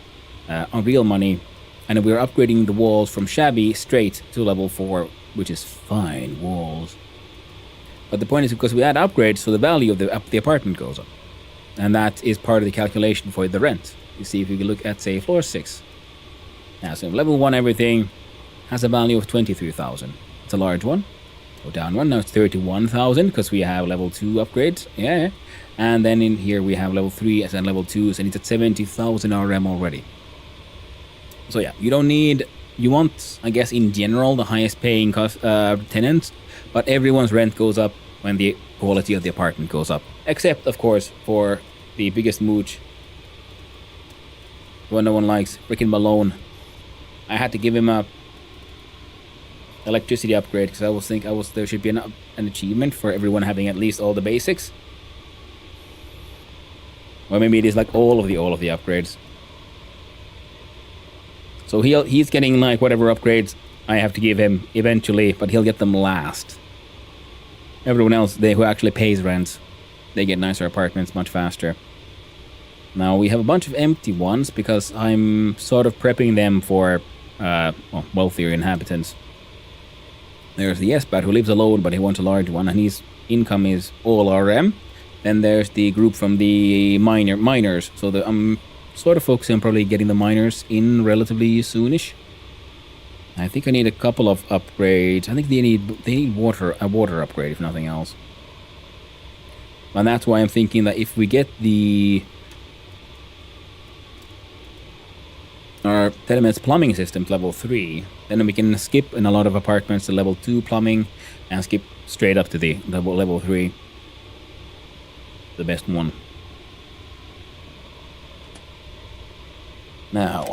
on real money. And we're upgrading the walls from shabby straight to level 4, which is fine walls. But the point is because we add upgrades, so the value of the apartment goes up. And that is part of the calculation for the rent. You see, if we look at, say, floor 6. Now, so level 1 everything has a value of 23,000. It's a large one. Go down one, now it's 31,000 because we have level 2 upgrades. Yeah. And then in here we have level 3 and level 2s, and it's at 70,000 RM already. So yeah, you don't need, you want, I guess in general, the highest paying tenants, but everyone's rent goes up when the quality of the apartment goes up. Except, of course, for the biggest mooch, the one no one likes, freaking Malone. I had to give him a electricity upgrade because there should be an achievement for everyone having at least all the basics. Or maybe it is like all of the upgrades. So he's getting like whatever upgrades I have to give him eventually, but he'll get them last. Everyone else, who actually pays rent, they get nicer apartments much faster. Now we have a bunch of empty ones because I'm sort of prepping them for wealthier inhabitants. There's the Esbat who lives alone, but he wants a large one, and his income is all RM. Then there's the group from the miners. So I'm sort of focusing on probably getting the miners in relatively soonish. I think I need a couple of upgrades. I think they need a water upgrade if nothing else. And that's why I'm thinking that if we get our Telemet's plumbing system to level 3, then we can skip in a lot of apartments to level 2 plumbing and skip straight up to the level 3. The best one. Now,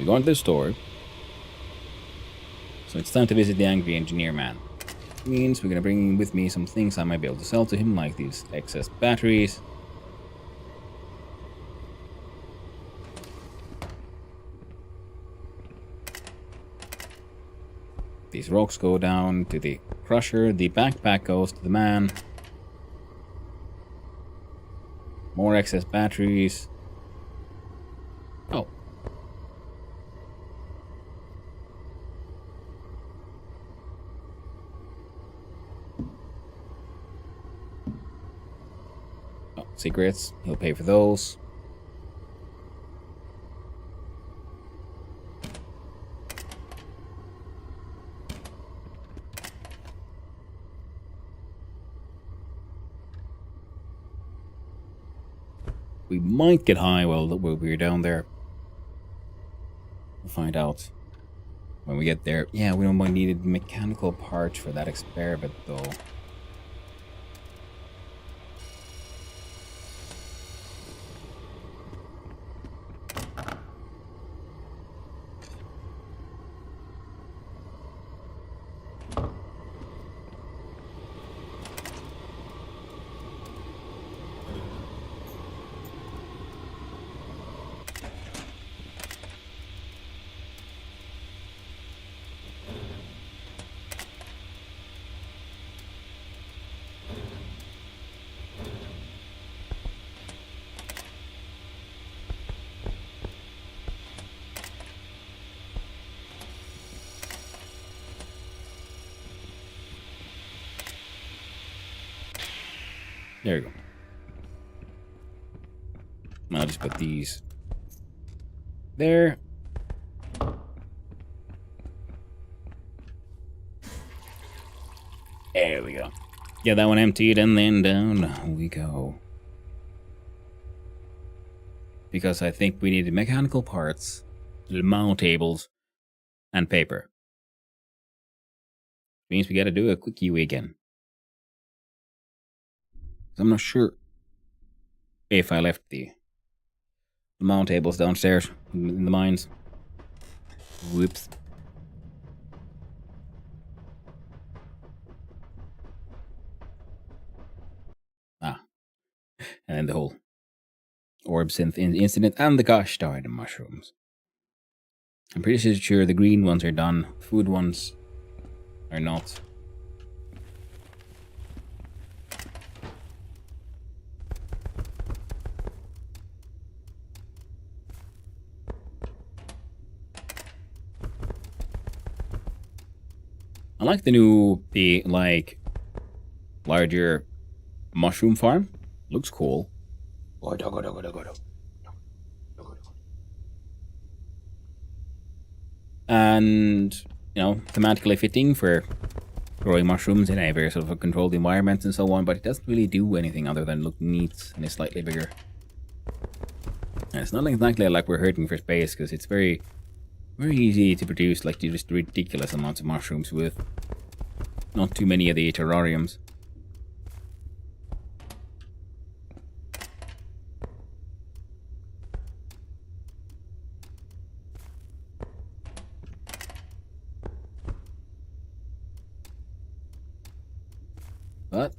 We go into the store. So it's time to visit the angry engineer man. Means we're gonna bring with me some things I might be able to sell to him, like these excess batteries. These rocks go down to the crusher. The backpack goes to the man. More excess batteries. Oh. Oh, secrets. He'll pay for those. We might get high while we're down there. We'll find out when we get there. Yeah, we don't need mechanical parts for that experiment, though. There you go. I'll just put these there. There we go. Get that one emptied and then down we go. Because I think we need mechanical parts, mount tables, and paper. Means we gotta do a quick quickie again. I'm not sure if I left the mount tables downstairs in the mines. Whoops. Ah. And then the whole orb synth incident and the gosh darn mushrooms. I'm pretty sure the green ones are done. Food ones are not. I like the larger mushroom farm. Looks cool. And, thematically fitting for growing mushrooms in a very sort of a controlled environment and so on, but it doesn't really do anything other than look neat and is slightly bigger. And it's not exactly like we're hurting for space, because it's very, very easy to produce like just ridiculous amounts of mushrooms with not too many of the terrariums. But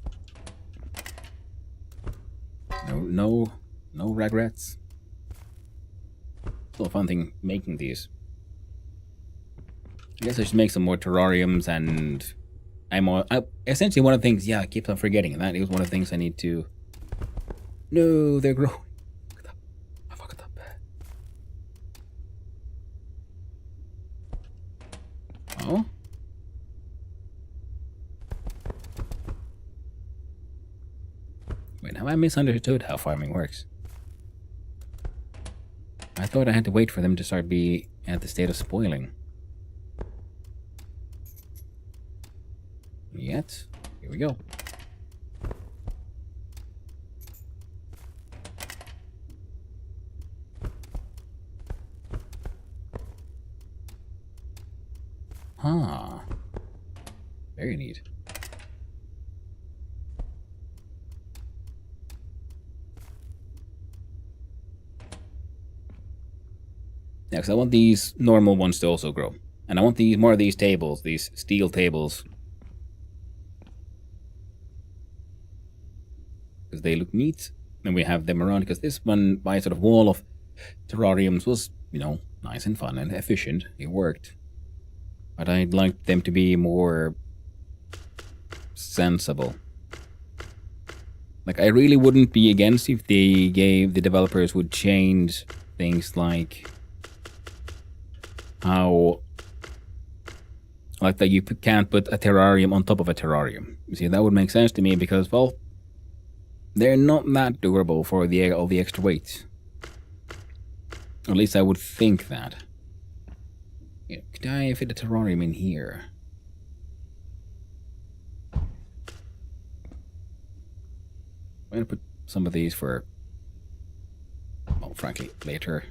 no regrets. Still a fun thing making these. I guess I should make some more terrariums, and essentially one of the things, I keep on forgetting, and that is one of the things I need to. No, they're growing. I fucked up. Oh. Wait, have I misunderstood how farming works? I thought I had to wait for them to start be at the state of spoiling. Yet, here we go. Huh. Very neat. Yeah, because I want these normal ones to also grow. And I want these more of these tables, these steel tables. Because they look neat. And we have them around, because this one, my sort of wall of terrariums was, you know, nice and fun and efficient. It worked. But I'd like them to be more sensible. Like, I really wouldn't be against if they gave the developers would change things like how, like that you can't put a terrarium on top of a terrarium. You see, that would make sense to me because, well, they're not that durable for all the extra weight. Or at least I would think that. Yeah, could I fit a terrarium in here? I'm gonna put some of these for, well, frankly, later.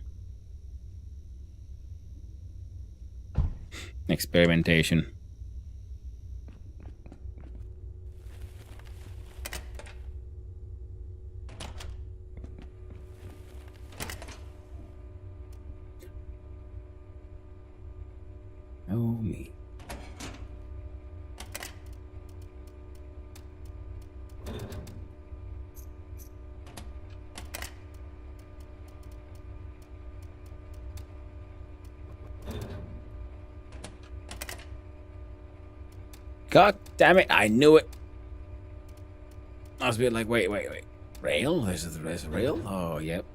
Experimentation. Oh, me. God damn it, I knew it. I was a bit like, wait. Rail? There's a rail? Oh, yep.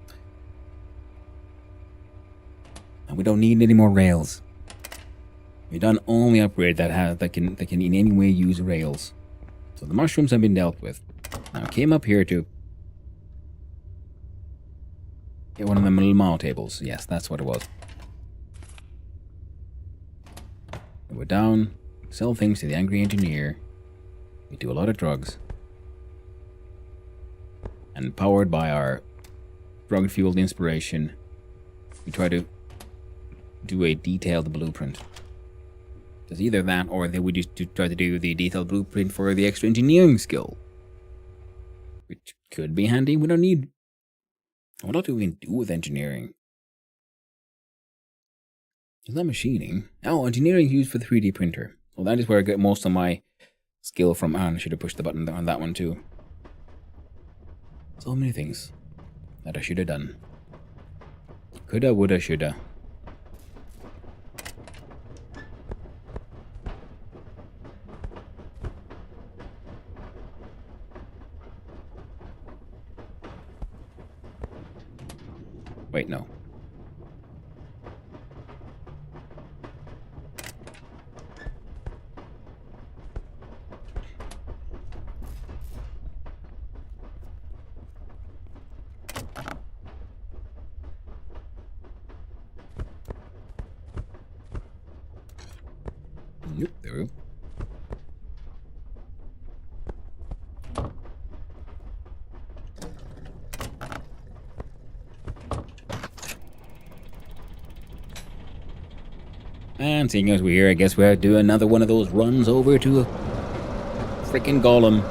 And we don't need any more rails. We've done all the upgrade that can in any way use rails. So the mushrooms have been dealt with. Now I came up here to get one of them little mall tables. Yes, that's what it was. And we're down. Sell things to the angry engineer. We do a lot of drugs. And powered by our drug-fueled inspiration, we try to do a detailed blueprint. It's either that or they would just try to do the detailed blueprint for the extra engineering skill. Which could be handy. We don't need... What do we even do with engineering? It's not machining. Oh, engineering is used for the 3D printer. Well, that is where I get most of my skill from. I should have pushed the button on that one too. So many things that I should have done. Coulda, woulda, shoulda. Wait, no. Nope, there we go. And seeing as we're here, I guess we'll do another one of those runs over to a freaking golem.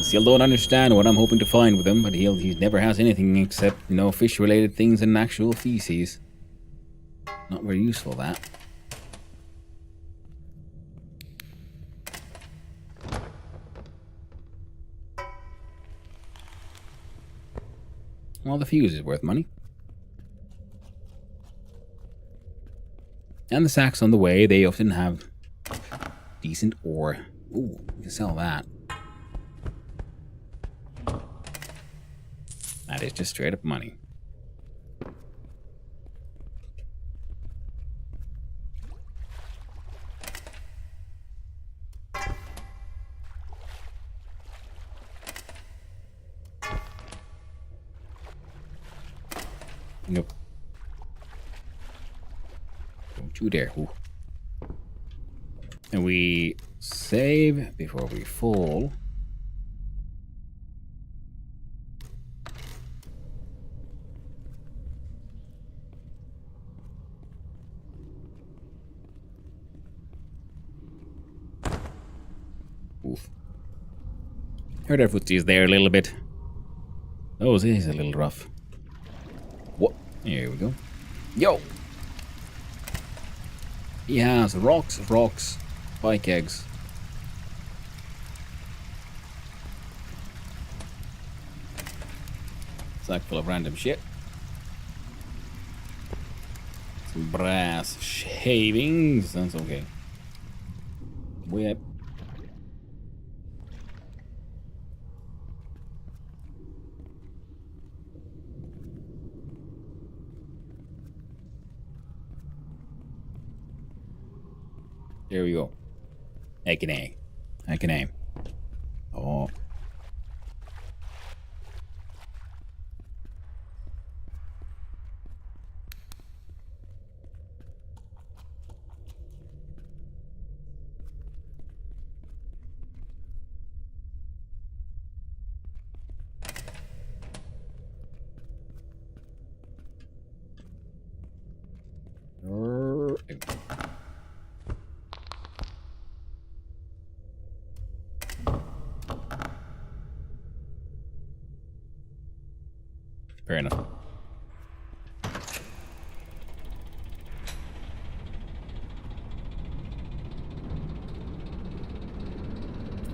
Still don't understand what I'm hoping to find with him, but he never has anything except, you know, fish-related things and actual feces. Not very useful, that. Well, the fuse is worth money. And the sacks on the way, they often have decent ore. Ooh, we can sell that. That is just straight up money. Nope. Don't you dare. Ooh. And we save before we fall. Oof. Heard our footsies there a little bit. Those is a little rough. What? Here we go. Yo! Yeah, so rocks, bike eggs. Sack full of random shit. Some brass shavings. That's okay. Whip. There we go. I can aim. I can aim. Oh. Fair enough.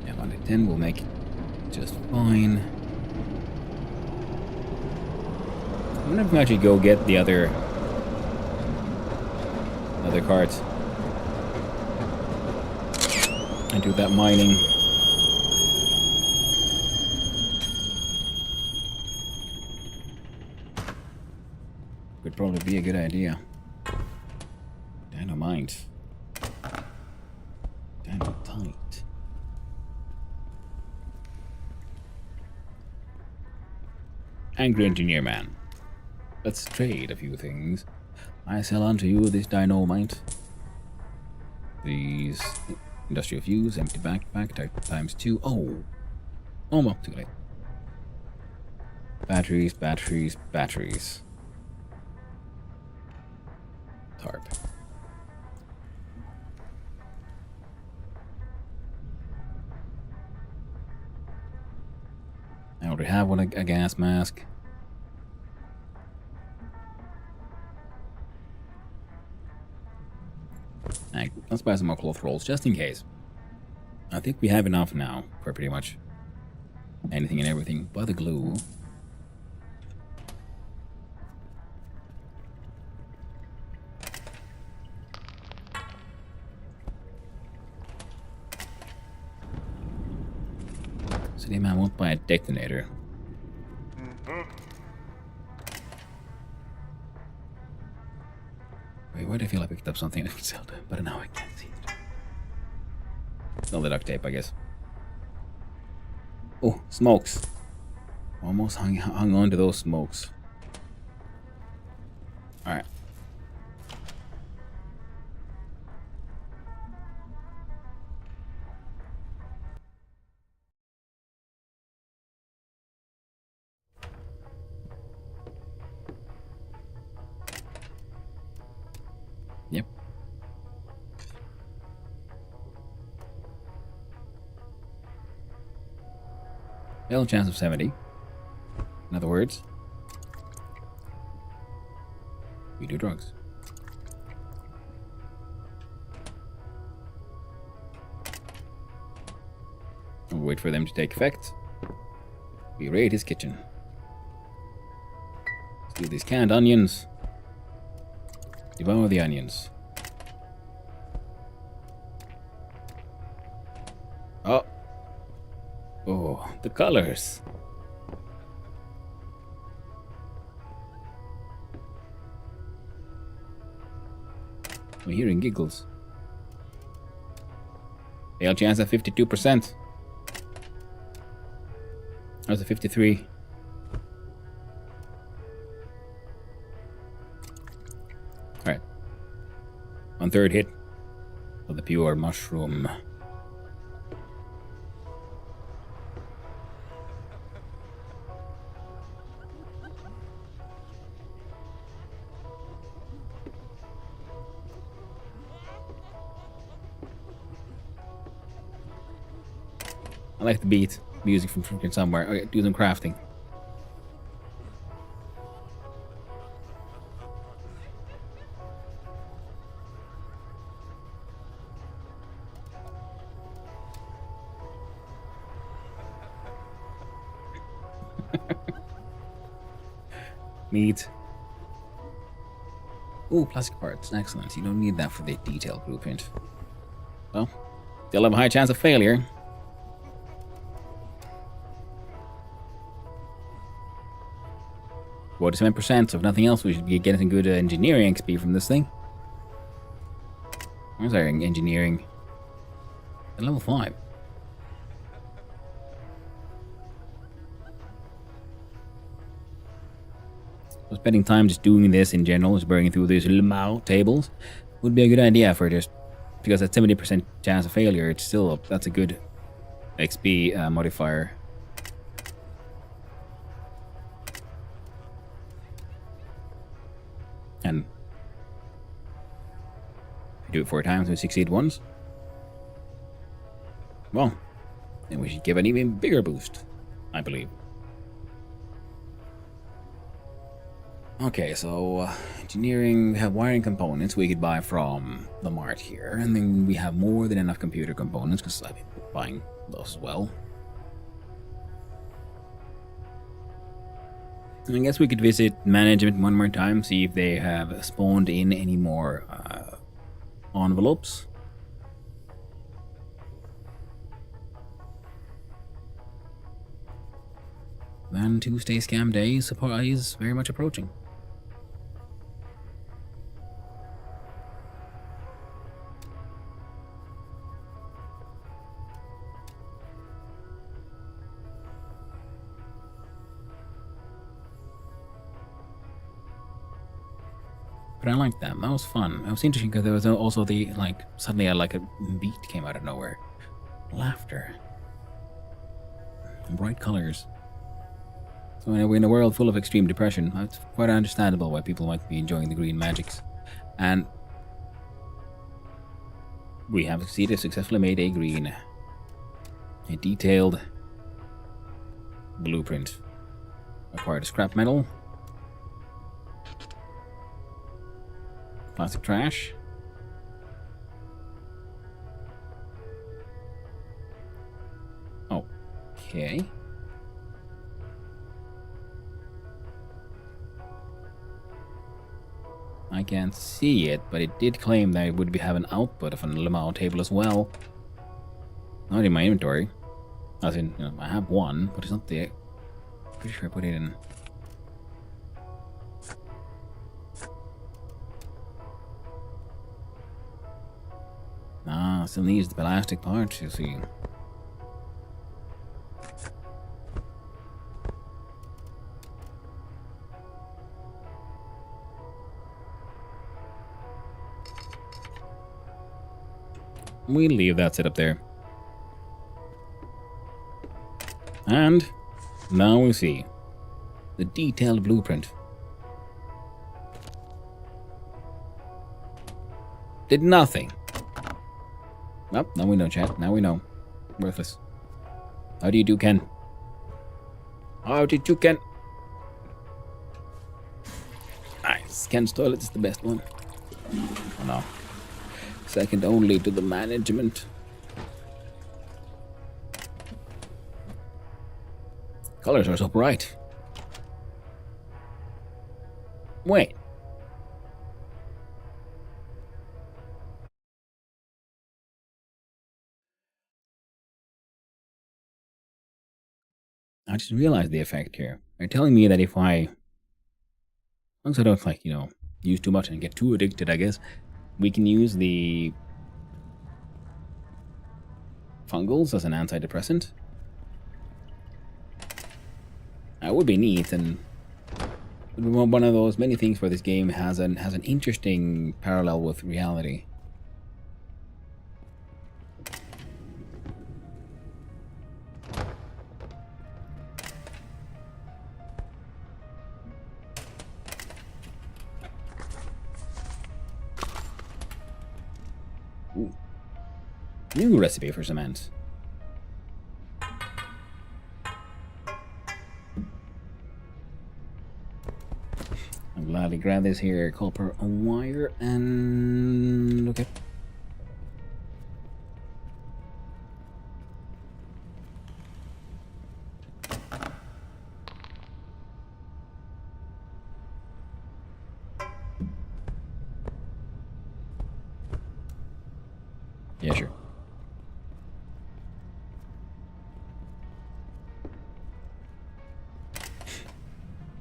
Yeah, 110 will make it just fine. I wonder if we actually go get the other carts and do that mining. Would probably be a good idea. Dynamite. Dynamite. Angry engineer man. Let's trade a few things. I sell unto you this dynamite. These industrial fuse, empty backpack, type times 2. Oh! Oh, well, too late. Batteries. Tarp. I already have one, a gas mask. Alright, let's buy some more cloth rolls just in case. I think we have enough now for pretty much anything and everything but the glue. City man won't buy a detonator. Wait, why do I feel I picked up something I could sell to? But now I can't see it. All the duct tape, I guess. Oh, smokes. Almost hung on to those smokes. Alright. Yep. Fail chance of 70. In other words, we do drugs. We'll wait for them to take effect. We raid his kitchen. Steal these canned onions. Devour the onions. Oh. Oh, the colors. We're hearing giggles. Fail chance at 52%. That's a 53. Alright. On third hit of the pure mushroom. I like the beat. Music from freaking somewhere. Okay, do some crafting. Neat. Ooh, plastic parts. Excellent. You don't need that for the detailed blueprint. Well, still have a high chance of failure. %. So if nothing else, we should be getting some good engineering XP from this thing. Where's our engineering? At level 5. So spending time just doing this in general, just burning through these Lamau tables, would be a good idea for just because at 70% chance of failure, it's still that's a good XP modifier. And if we do it 4 times, we succeed once. Well, then we should give an even bigger boost, I believe. Okay, so engineering, we have wiring components we could buy from the mart here, and then we have more than enough computer components because I've been buying those as well. I guess we could visit management one more time, see if they have spawned in any more envelopes. Then Tuesday scam day is very much approaching. But I liked that. That was fun. It was interesting because there was also the, like, suddenly a beat came out of nowhere. Laughter. And bright colors. So we're in a world full of extreme depression. It's quite understandable why people might be enjoying the green magics. And we have successfully made a detailed blueprint. Acquired scrap metal. Plastic trash. Okay. I can't see it, but it did claim that it would have an output of a Lamau table as well. Not in my inventory. As in, I have one, but it's not there. Pretty sure I put it in. Ah, still needs the plastic parts, you see. We leave that set up there. And now we see the detailed blueprint. Did nothing. Well, now we know, chat. Now we know. Worthless. How do you do, Ken? How did you, Ken? Nice. Ken's toilet is the best one. Oh, no. Second only to the management. Colors are so bright. Wait. I just realized the effect here. They're telling me that if as long as I don't use too much and get too addicted, I guess, we can use the fungals as an antidepressant. That would be neat, and it would be one of those many things where this game has an interesting parallel with reality. Ooh. New recipe for cement. I'll gladly grab this here copper wire and okay.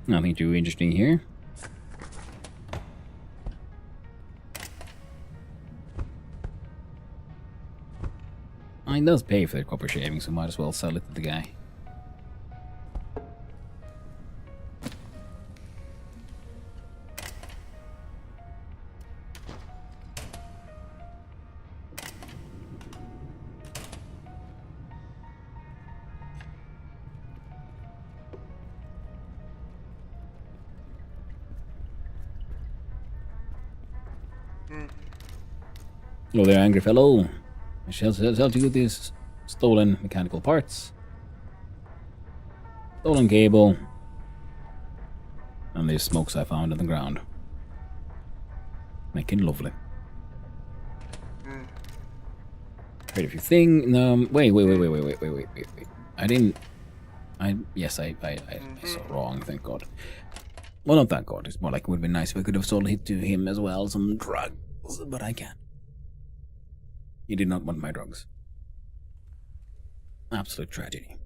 Nothing too interesting here. It does pay for the copper shaving, so might as well sell it to the guy. Hello there, angry fellow. I shall sell you these stolen mechanical parts. Stolen cable. And these smokes I found on the ground. Making lovely. Heard a few things. Wait. Yes, I saw wrong, thank God. Well, not thank God. It's more like it would have been nice if I could have sold it to him as well, some drugs, but I can't. He did not want my drugs. Absolute tragedy.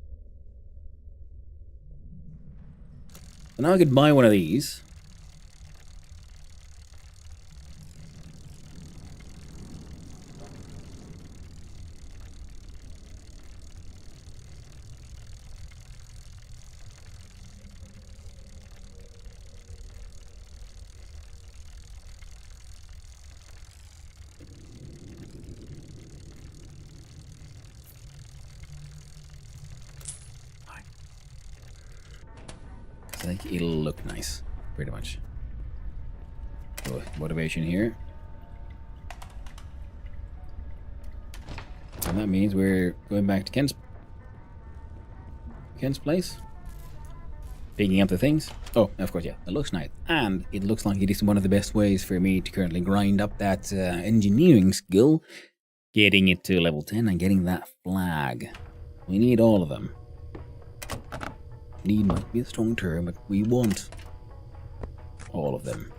So now I could buy one of these. I think it'll look nice, pretty much. So, motivation here. And that means we're going back to Ken's place. Picking up the things. Oh, of course, yeah, it looks nice. And it looks like it is one of the best ways for me to currently grind up that engineering skill. Getting it to level 10 and getting that flag. We need all of them. Need might be a strong term, but we want all of them.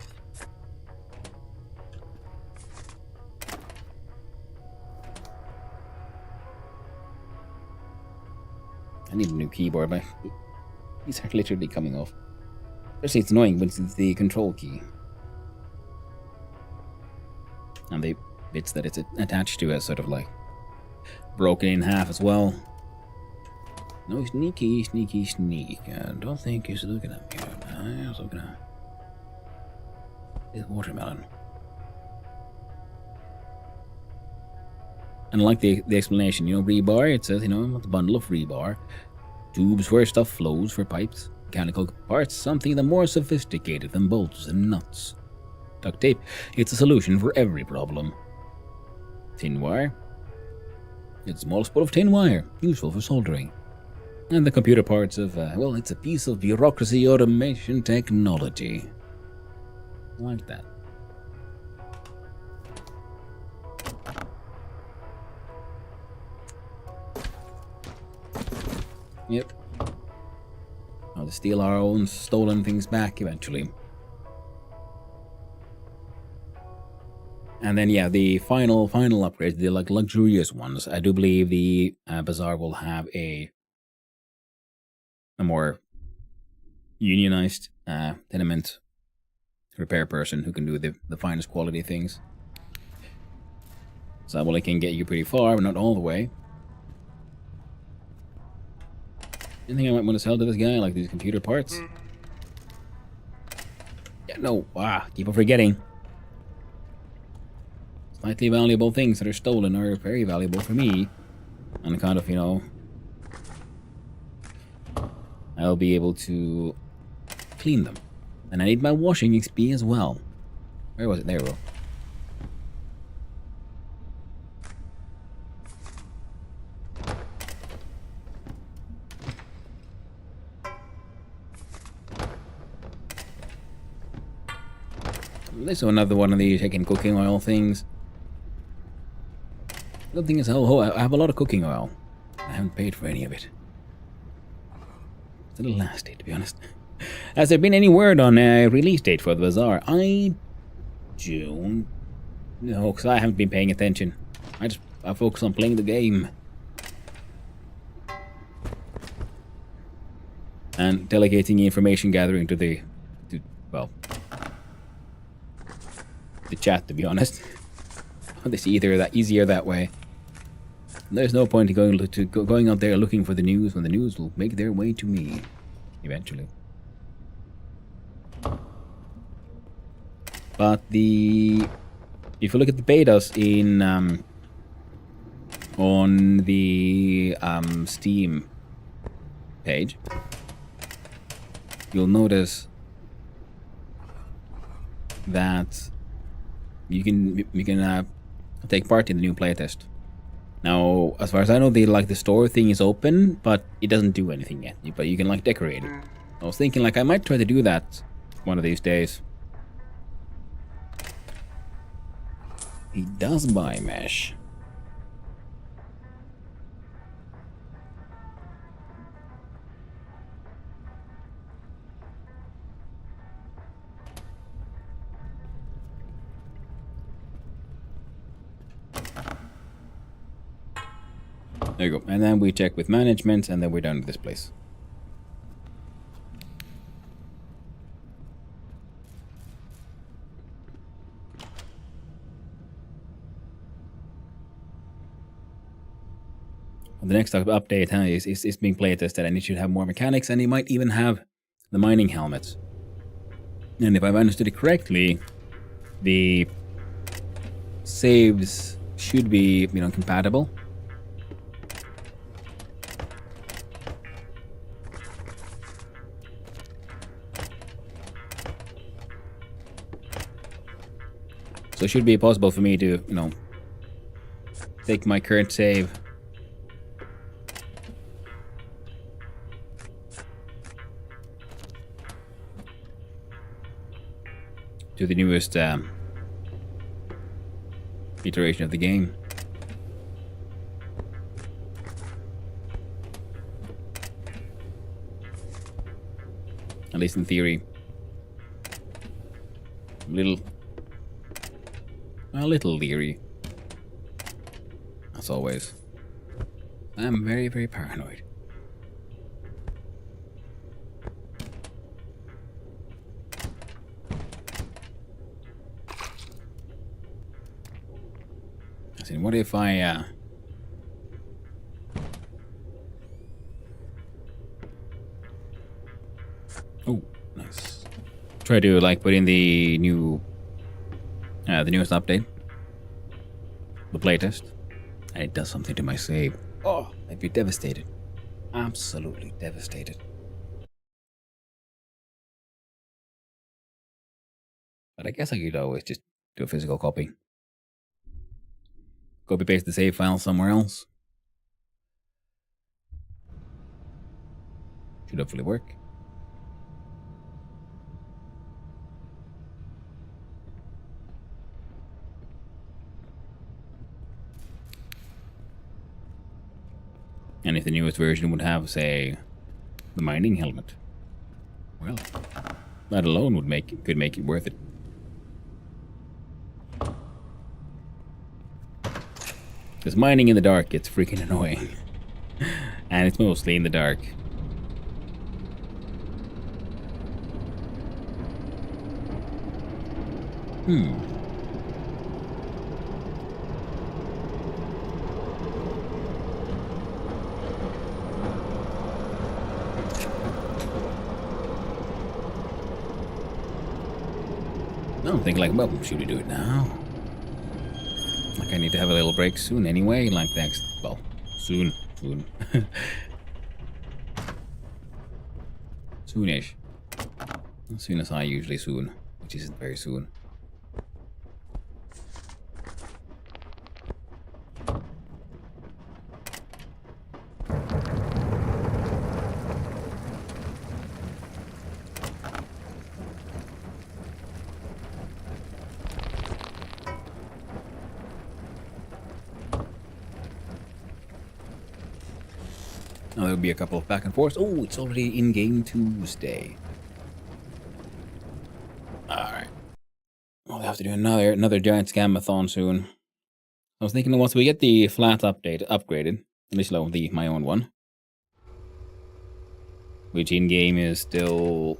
I need a new keyboard, but these are literally coming off. Especially it's annoying when it's the control key. And the bits that it's attached to are sort of like broken in half as well. No, sneaky. I don't think he's looking at me. I was looking at this watermelon. And I like the explanation, rebar, it says, it's a bundle of rebar. Tubes where stuff flows for pipes. Mechanical parts, something that more sophisticated than bolts and nuts. Duct tape, it's a solution for every problem. Tin wire. It's a small spool of tin wire, useful for soldering. And the computer parts of, it's a piece of bureaucracy automation technology. I like that. Yep. I'll steal our own stolen things back eventually. And then, yeah, the final upgrades, the luxurious ones. I do believe the bazaar will have a more unionized tenement repair person who can do the finest quality things. So that it can get you pretty far, but not all the way. Anything I might want to sell to this guy, like these computer parts? Yeah, no, keep on forgetting. Slightly valuable things that are stolen are very valuable for me. And kind of, I'll be able to clean them. And I need my washing XP as well. Where was it? There we go. This is another one of these taking cooking oil things. The good thing is, I have a lot of cooking oil. I haven't paid for any of it. It's a little nasty, to be honest. Has there been any word on a release date for the bazaar? I don't know, because I haven't been paying attention. I focus on playing the game. and delegating information gathering to the chat, to be honest. It's easier that way. There's no point in going out there looking for the news when the news will make their way to me eventually. But if you look at the betas in on the Steam page, you'll notice that you can take part in the new playtest. Now, as far as I know, the store thing is open, but it doesn't do anything yet. But you can decorate it. I was thinking I might try to do that one of these days. He does buy mesh. There you go. And then we check with management, and then we're done with this place. The next update is being playtested, and it should have more mechanics, and it might even have the mining helmets. And if I've understood it correctly, the saves should be compatible. So it should be possible for me to take my current save to the newest iteration of the game. At least in theory. A little leery. As always. I'm very, very paranoid. What if I oh, nice. Try to put in the new the newest update, the playtest, and it does something to my save. Oh, I'd be devastated. Absolutely devastated. But I guess I could always just do a physical copy. Copy paste the save file somewhere else. Should hopefully work. And if the newest version would have, say, the mining helmet, well, that alone could make it worth it. Because mining in the dark gets freaking annoying. And it's mostly in the dark. I think well, should we do it now? I need to have a little break soon anyway, well, soon. Soonish. As soon as I usually soon, which isn't very soon. Now there'll be a couple of back and forths. Oh, it's already in-game Tuesday. Alright. We'll have to do another giant scamathon soon. I was thinking that once we get the flat updated, at least my own one. which in game is still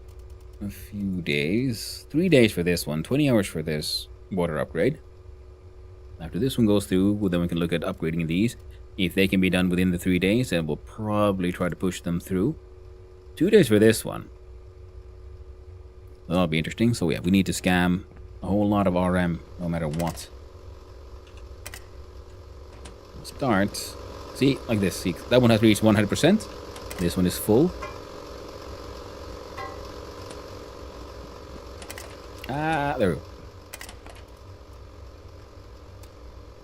a few days. 3 days for this one, 20 hours for this water upgrade. After this one goes through, well, then we can look at upgrading these. If they can be done within the 3 days, then we'll probably try to push them through. 2 days for this one. That'll be interesting. So yeah, we need to scam a whole lot of RM, no matter what. Start. See, like this. See, that one has reached 100%. This one is full. Ah, there we go.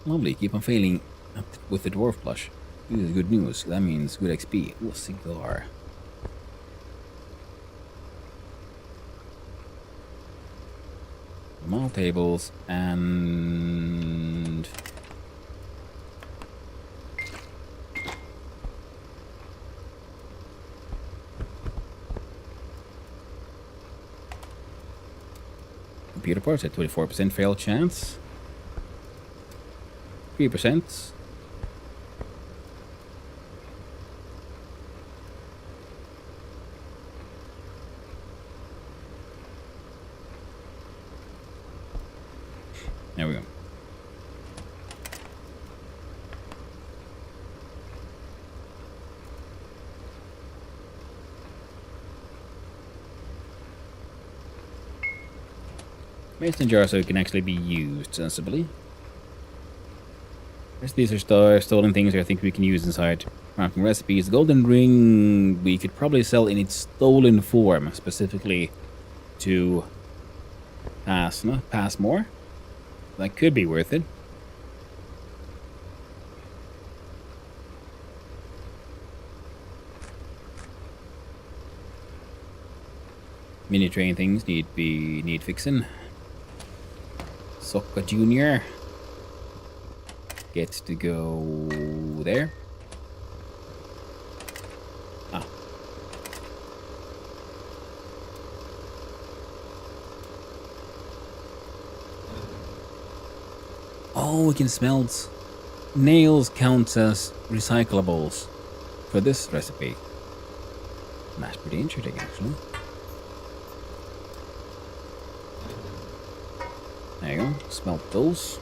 Lovely. Keep on failing with the dwarf plush. This is good news. That means good XP. Ooh, cigar. Mall tables and computer parts at 24% fail chance. 3%. There we go. Mason jar so it can actually be used sensibly. These are stolen things I think we can use inside crafting recipes. The golden ring we could probably sell in its stolen form, specifically to pass more. That could be worth it. Mini train things need fixing. Sokka Jr. gets to go there. Ah. Oh, we can smelt. Nails counts as recyclables for this recipe. That's pretty interesting, actually. There you go. Smelt those.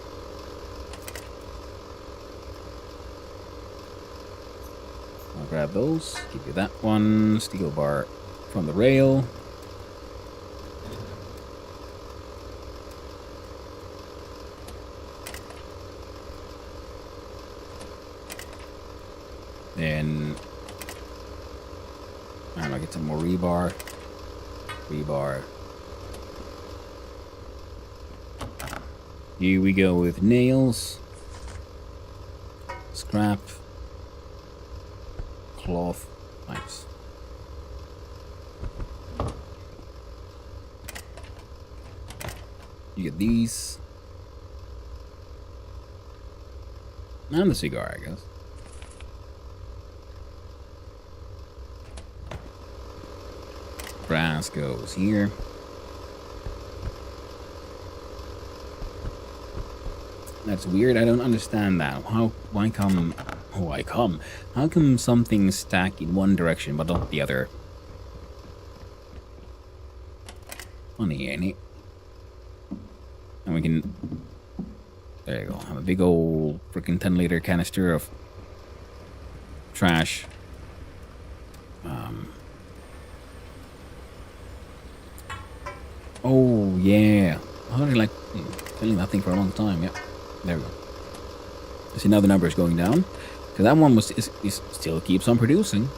I'll grab those. Give you that one. Steel bar from the rail. Then I'm gonna get some more rebar. Rebar. Here we go with nails. Scrap. Cloth. Nice. You get these. And the cigar, I guess. Brass goes here. That's weird. I don't understand that. How come some things stack in one direction but not the other? Funny, ain't it? And we can, there you go, have a big old freaking 10-liter canister of trash. Oh yeah, I was like feeling that thing for a long time. Yeah. There we go. I see now the number is going down. Because that one is still keeps on producing.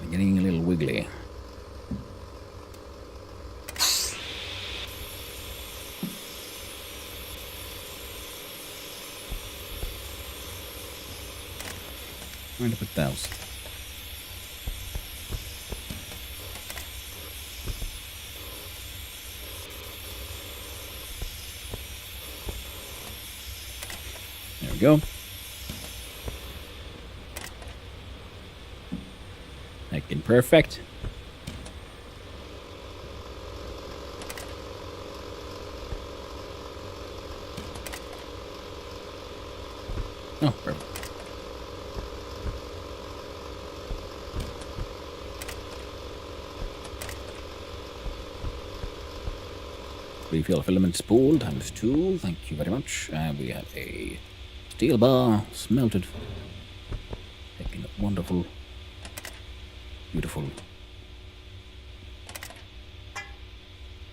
I'm getting a little wiggly. Where to put those? There we go. Looking perfect. Refill filament spool ×2. Thank you very much. And we have a steel bar smelted. Making it wonderful. Beautiful.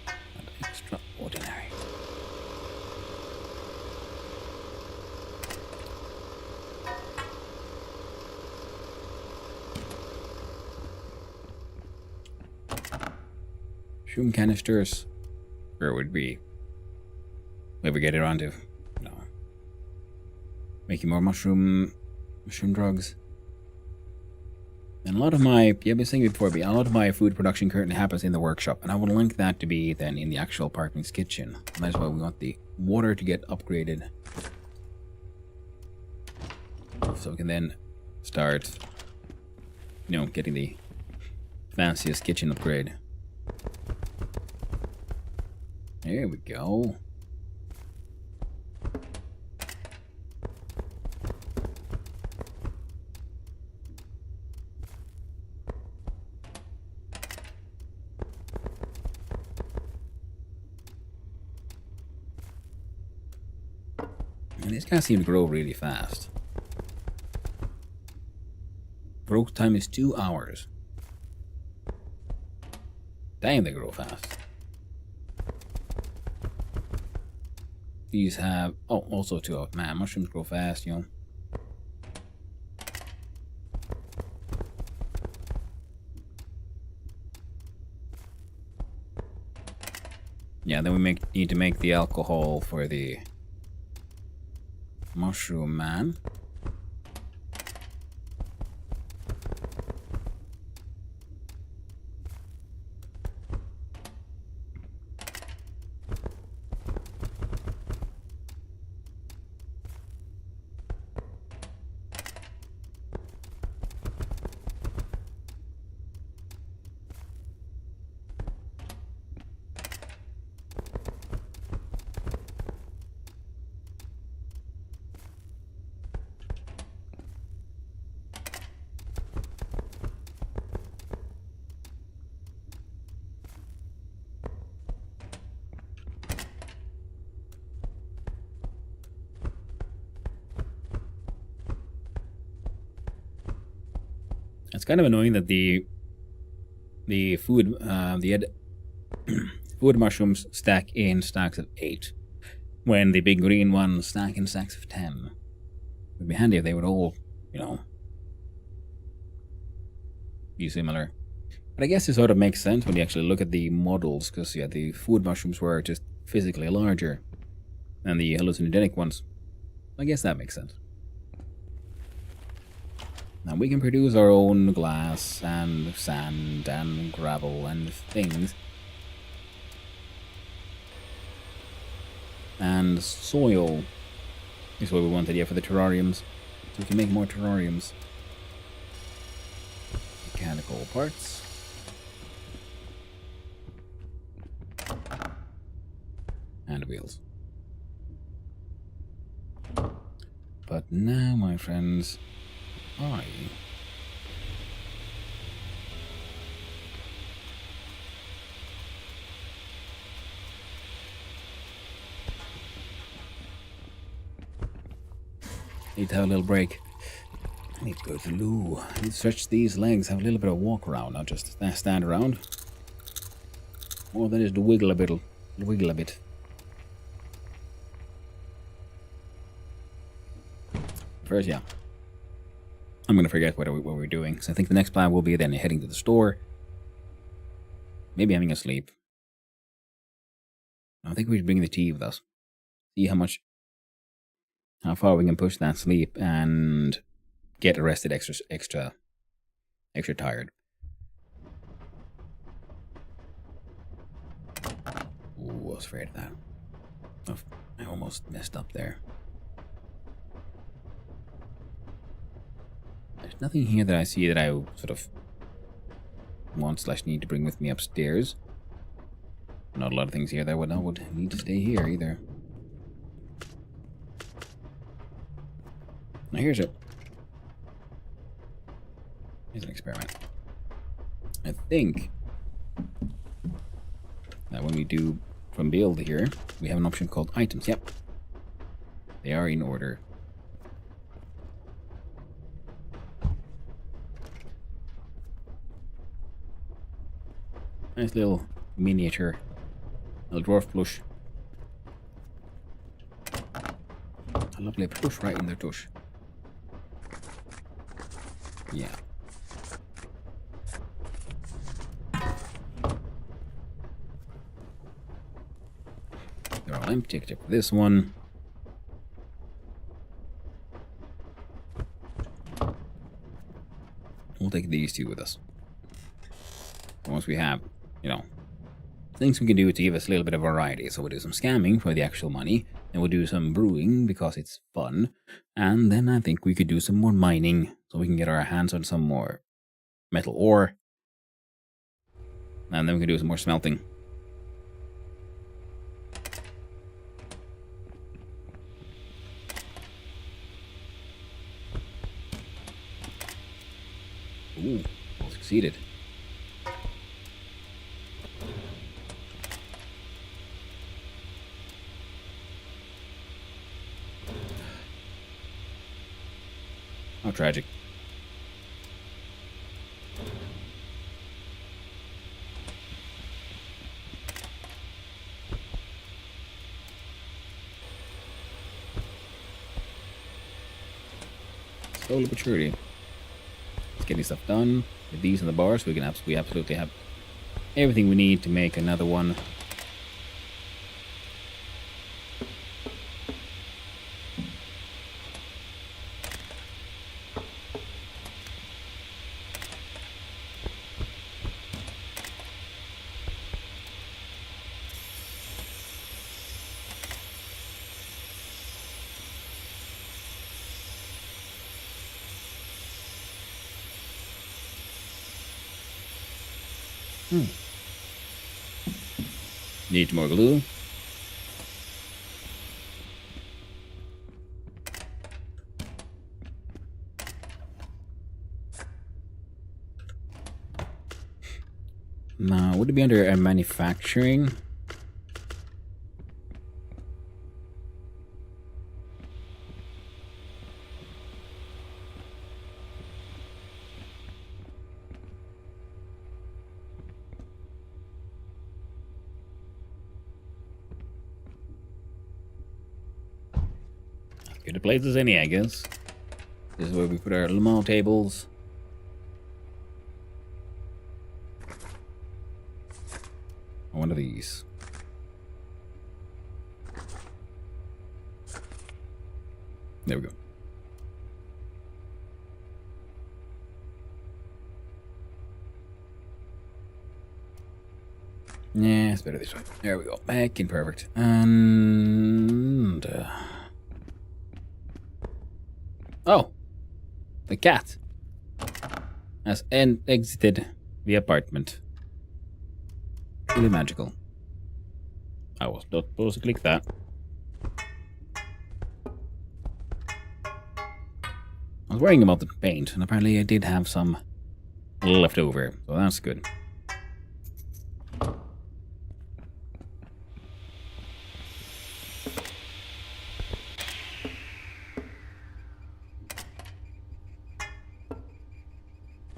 And extraordinary. Mushroom canisters. Where would we ever get around to? No. Making more mushroom drugs. And a lot of my, yeah, I've been saying it before, but a lot of my food production currently happens in the workshop, and I will link that to be then in the actual apartment's kitchen. And that's why we want the water to get upgraded, so we can then start, you know, getting the fanciest kitchen upgrade. There we go. And these guys seem to grow really fast. Growth time is 2 hours. Damn, they grow fast. These have, oh, also 2 hours. Man, mushrooms grow fast, you know. Yeah, then we need to make the alcohol for the mushroom man. It's kind of annoying that the food food mushrooms stack in stacks of 8, when the big green ones stack in stacks of 10. It would be handy if they would all, you know, be similar. But I guess it sort of makes sense when you actually look at the models, because yeah, the food mushrooms were just physically larger than the hallucinogenic ones. I guess that makes sense. Now we can produce our own glass and sand and gravel and things. And soil is what we wanted, yeah, for the terrariums. So we can make more terrariums. Mechanical parts. And wheels. But now, my friends, I need to have a little break. I need to go to the loo. I need to stretch these legs, have a little bit of walk around, not just stand around. Or that is to wiggle a bit. First, yeah. I'm going to forget what we're doing. So I think the next plan will be then heading to the store. Maybe having a sleep. I think we should bring the tea with us. See how far we can push that sleep and get rested extra tired. Ooh, I was afraid of that. Oh, I almost messed up there. There's nothing here that I see that I sort of want/need to bring with me upstairs. Not a lot of things here that would need to stay here either. Now here's an experiment. I think that when we do from build here, we have an option called items. Yep. They are in order. Nice little miniature. Little dwarf plush. A lovely plush right in their tush. Yeah. They're all empty except for this one. We'll take these two with us. Once we have, you know, things we can do to give us a little bit of variety. So we'll do some scamming for the actual money, and we'll do some brewing because it's fun. And then I think we could do some more mining so we can get our hands on some more metal ore. And then we can do some more smelting. Ooh, well succeeded. How tragic. Slowly but surely. It's getting stuff done. With these in the bars, we absolutely have everything we need to make another one. Need more glue. Now, would it be under manufacturing? Good a place as any, I guess. This is where we put our Le Mans tables. One of these. There we go. Yeah, it's better this way. There we go. Back in perfect. And... oh! The cat has exited the apartment. Really magical. I was not supposed to click that. I was worrying about the paint, and apparently I did have some left over, so that's good.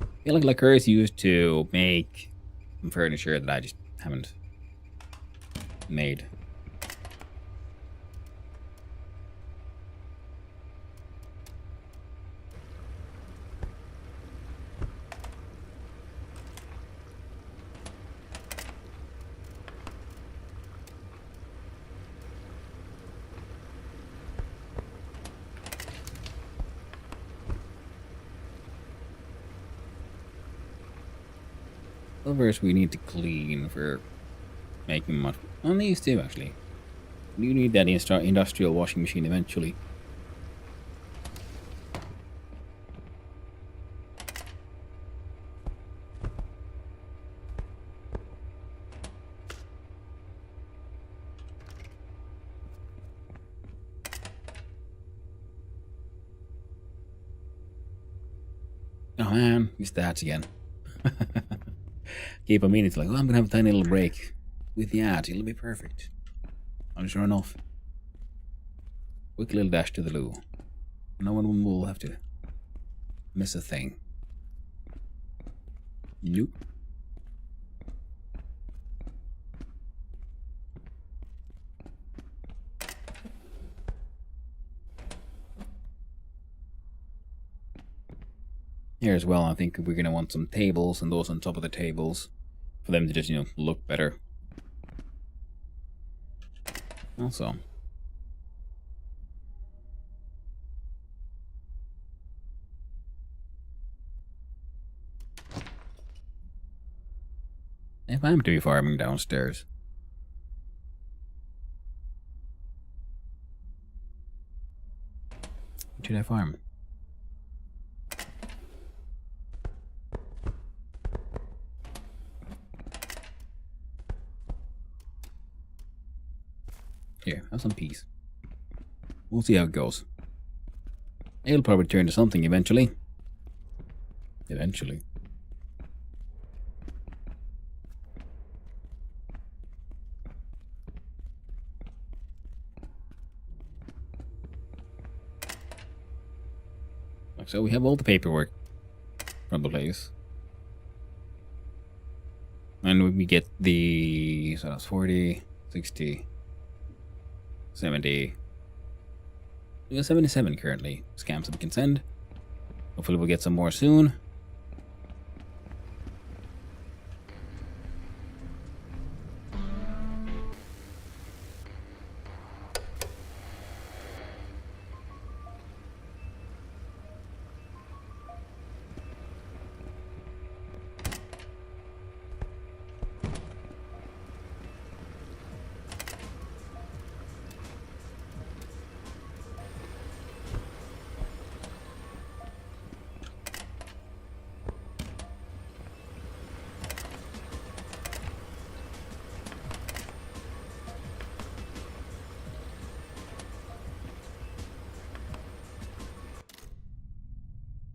I feel like lacquer is used to make some furniture that I just haven't made. Silvers we need to clean for making much. On these two, actually. You need that industrial washing machine eventually. Oh man, these stats again. Keep a minute like, oh, I'm gonna have a tiny little break. with the ad. It'll be perfect. I'll just run off. Quick little dash to the loo. No one will have to miss a thing. Nope. Here as well, I think we're going to want some tables and those on top of the tables for them to just, look better. Also, if I'm to be farming downstairs, what should I farm? Here, have some peas. We'll see how it goes. It'll probably turn to something eventually. Eventually. So we have all the paperwork from the place. And we get the... So that's 40, 60... 70. We got 77 currently. Scams that we can send. Hopefully we'll get some more soon.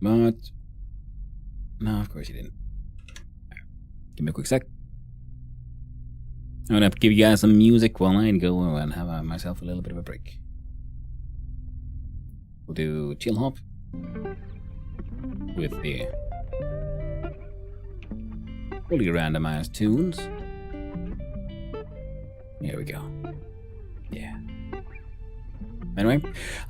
But no, of course you didn't. Give me a quick sec. I'm gonna have to give you guys some music while I go and have myself a little bit of a break. We'll do chill hop with the really randomized tunes. Here we go. Yeah. Anyway,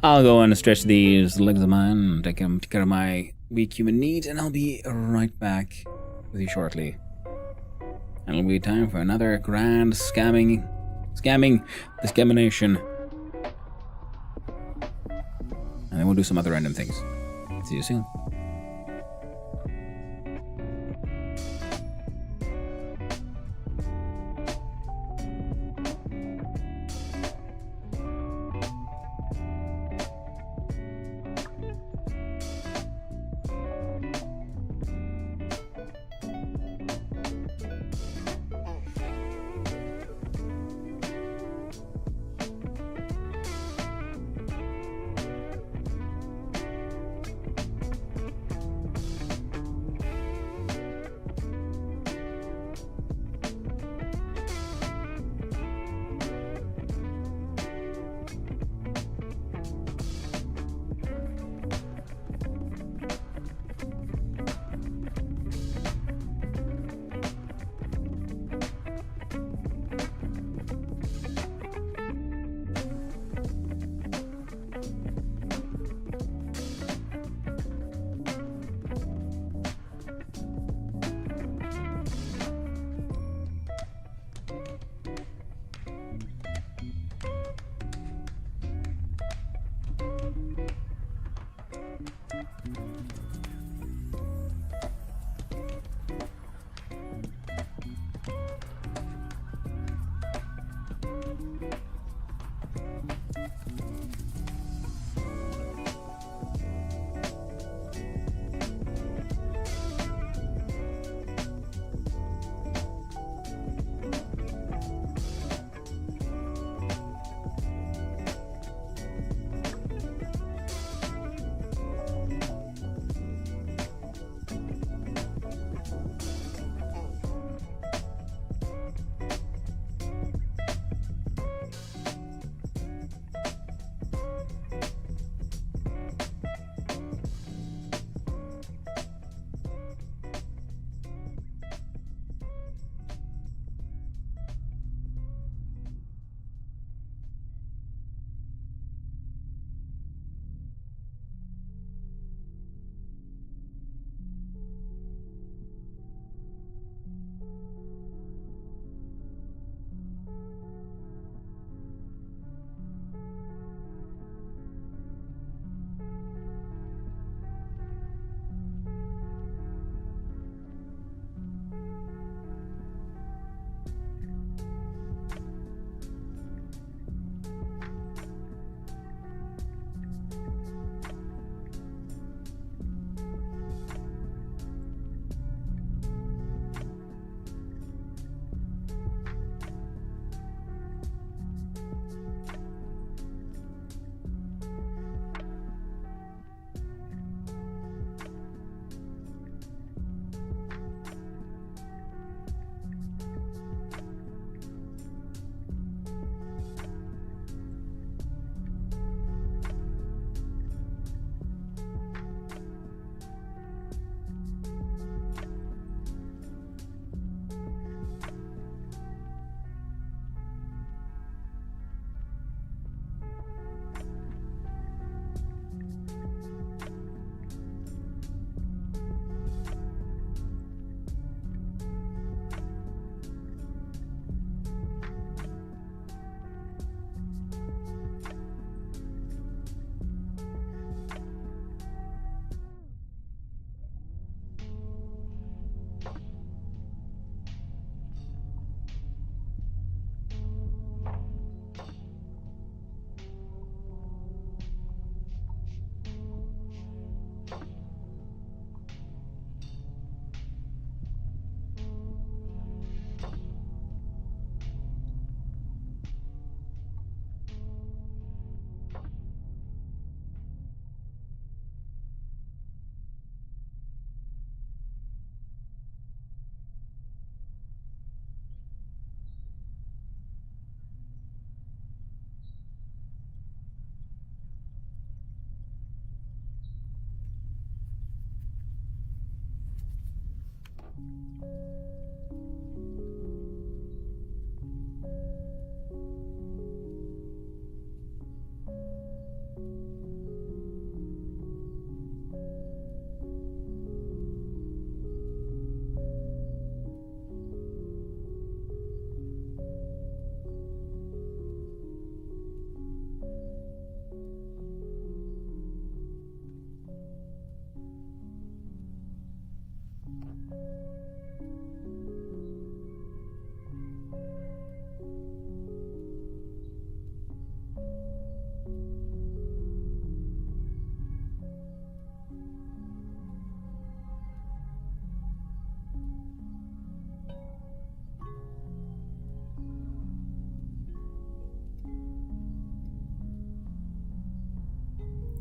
I'll go and stretch these legs of mine and take care of my weak human needs, and I'll be right back with you shortly. And it'll be time for another grand discrimination. And then we'll do some other random things. See you soon.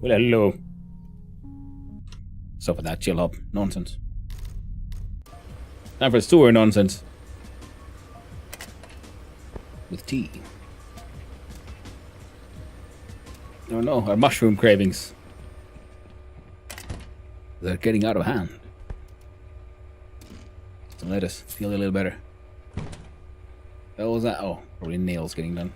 Well, hello. Stop with that chill up nonsense. Time for sewer nonsense. With tea. Oh no, our mushroom cravings. They're getting out of hand. So let us feel a little better. What was that? Oh, probably nails getting done.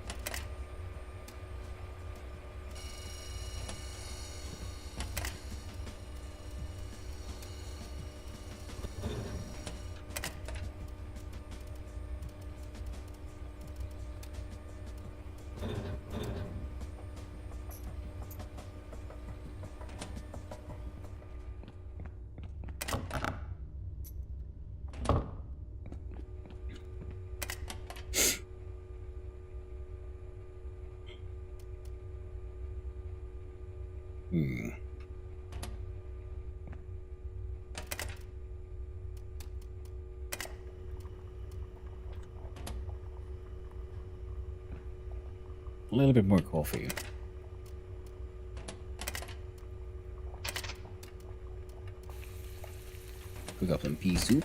A little bit more coffee. Cook up some pea soup.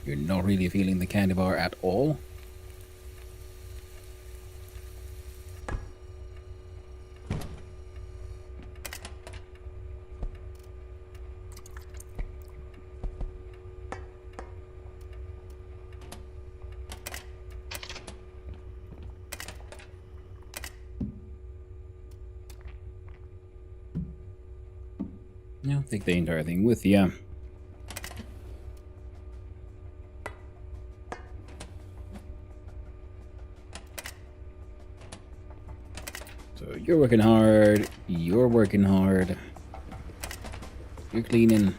You're not really feeling the candy bar at all? Yeah, I'll take the entire thing with you. So you're working hard, you're working hard, you're cleaning.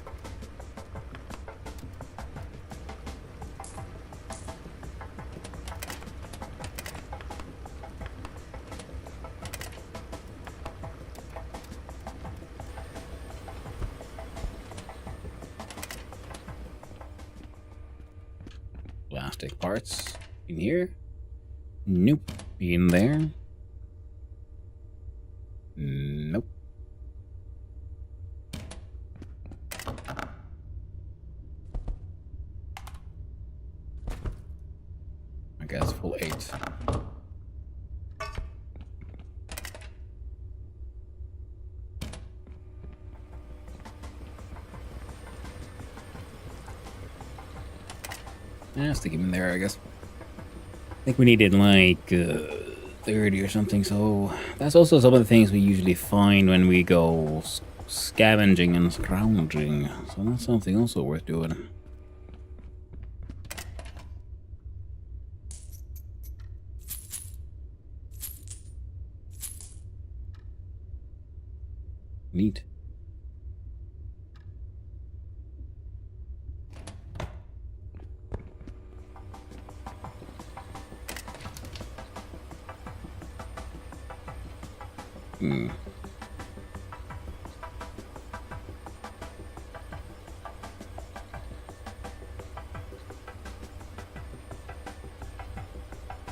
Plastic parts in here. Nope. In there. Nope. I guess full 8. Yeah, stick him in there, I guess. I think we needed like 30 or something, so that's also some of the things we usually find when we go scavenging and scrounging. So that's something also worth doing. Neat. I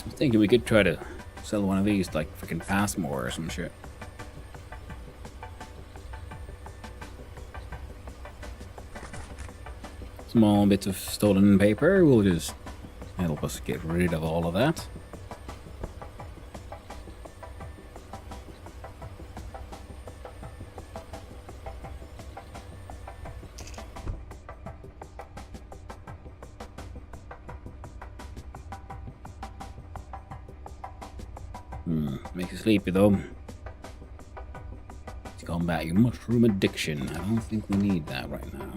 was thinking we could try to sell one of these, like freaking Passmore or some shit. Small bits of stolen paper will just help us get rid of all of that. Makes you sleepy though. To combat your mushroom addiction. I don't think we need that right now.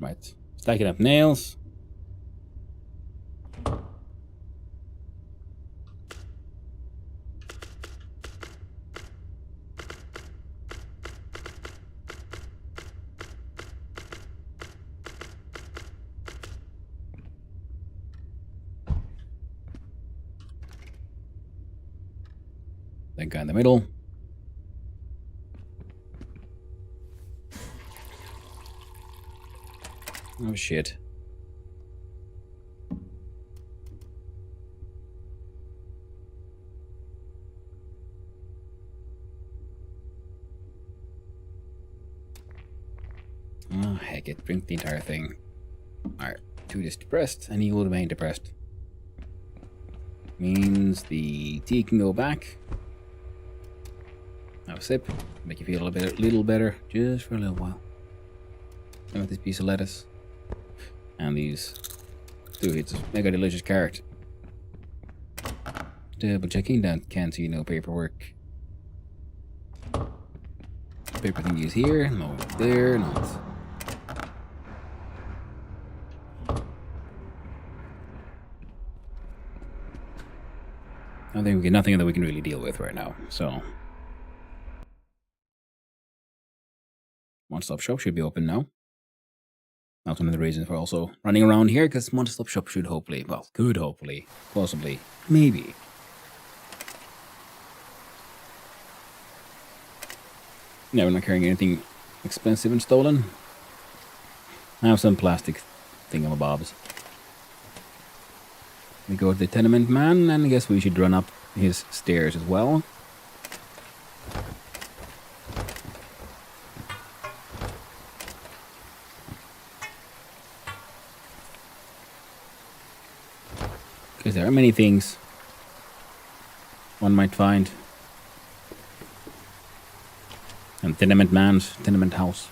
Right. Stacking up nails. That guy in the middle. Oh shit. Oh heck it, drink the entire thing. Alright, 2 is depressed, and he will remain depressed. Means the tea can go back. Have a sip, make you feel a little better, just for a little while. And with this piece of lettuce. And these 2 hits of mega delicious carrot. Double checking that can't see no paperwork. Paper thingy is here, no there, not. I think we get nothing that we can really deal with right now, so. One-stop shop should be open now. That's one of the reasons for also running around here, because one-stop shop should hopefully, well, could hopefully, possibly, maybe. Yeah, we're not carrying anything expensive and stolen. I have some plastic thingamabobs. We go to the tenement man, and I guess we should run up his stairs as well. Because there are many things one might find. And tenement man's tenement house,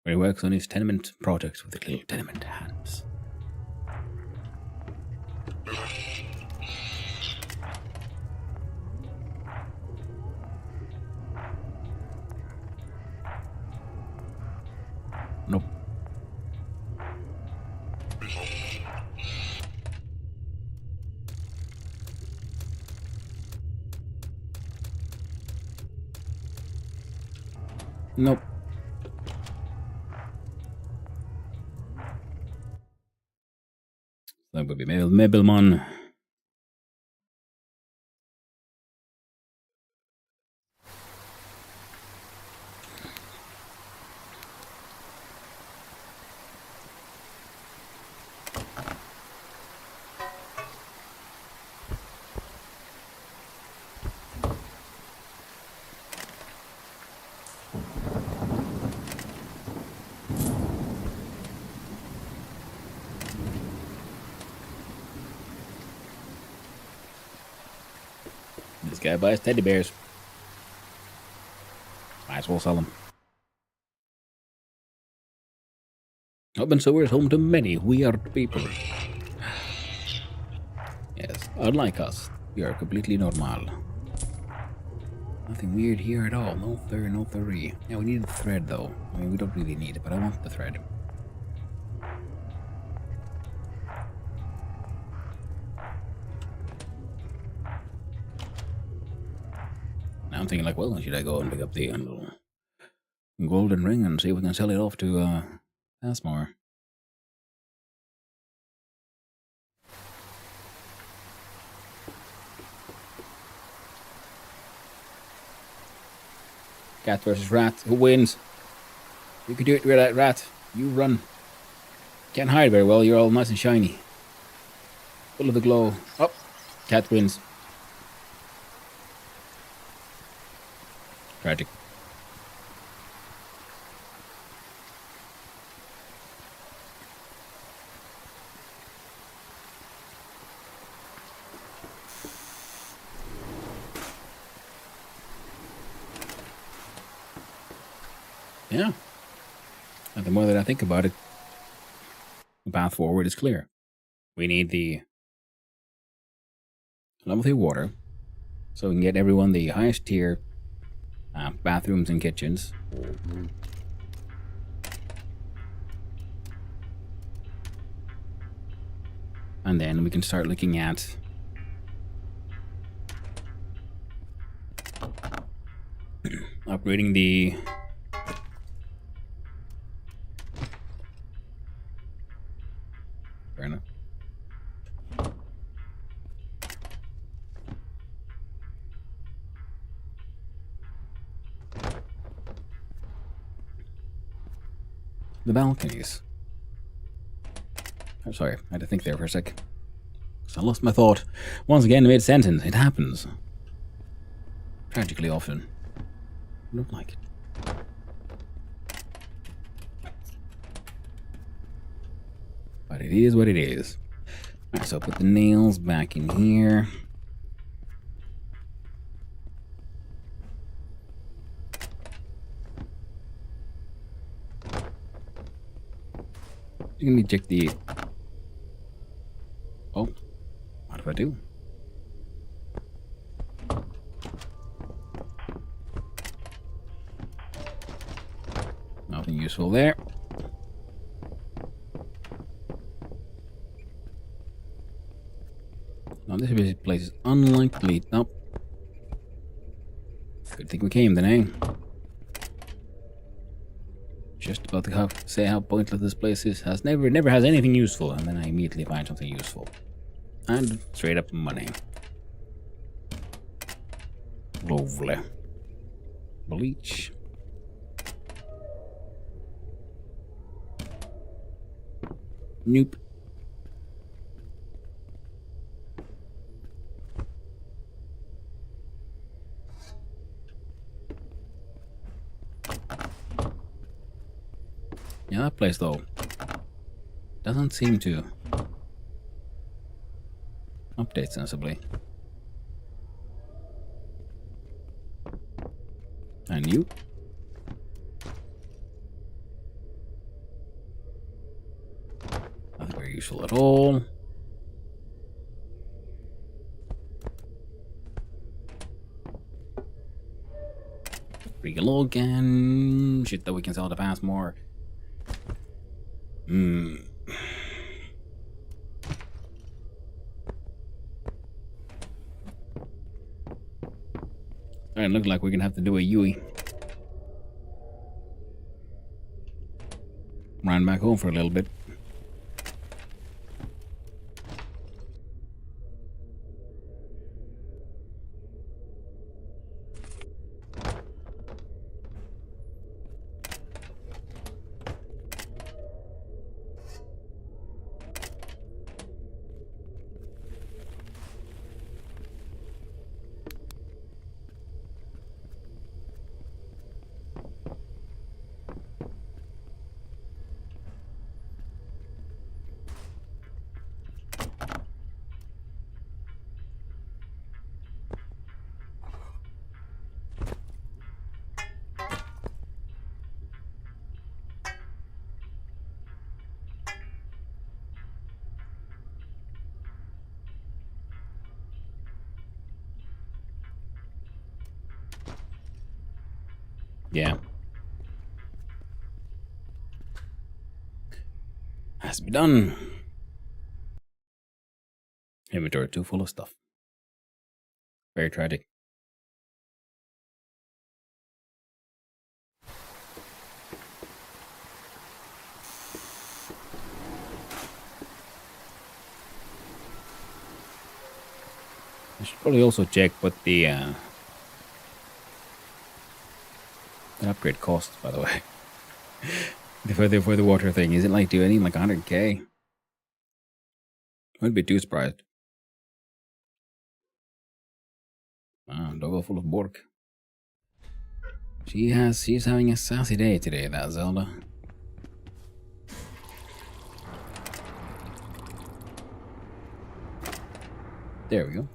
where he works on his tenement projects with the little tenement hands. Nope. Nope. That would be Mebelman. This guy buys teddy bears. Might as well sell them. Open sewer is home to many weird people. Yes, unlike us, we are completely normal. Nothing weird here at all. No third, no three. Yeah, we need a thread though. I mean, we don't really need it, but I want the thread. Now I'm thinking like, well, should I go and pick up the little golden ring and see if we can sell it off to Asmore? Cat versus rat. Who wins? You can do it, rat. You run. Can't hide very well. You're all nice and shiny. Full of the glow. Oh, cat wins. Tragic. Yeah. And the more that I think about it, the path forward is clear. We need the level 3 water, so we can get everyone the highest tier bathrooms and kitchens. And then we can start looking at upgrading the fair enough. The balconies. I'm sorry, I had to think there for a sec. So I lost my thought. Once again, mid-sentence. It happens. Tragically often. I don't like it. But it is what it is. Alright, so put the nails back in here. You can eject the... Oh, what do I do? Nothing useful there. Now this place is unlikely. Nope. Good thing we came then, eh? Just about to say how pointless this place is. Never has anything useful, and then I immediately find something useful. And straight up money. Lovely. Bleach. Nope. Yeah, that place though doesn't seem to update sensibly. And you? Not very useful at all. Free log and shit that we can sell to pass more. Alright, look like we're gonna have to do a Yui. Run back home for a little bit. Yeah. Has to be done. Inventory too full of stuff. Very tragic. I should probably also check what the upgrade costs, by the way. for the water thing. Is it like, do I need like 100k? Wouldn't be too surprised. Wow, double full of Bork. She's having a sassy day today, that Zelda. There we go.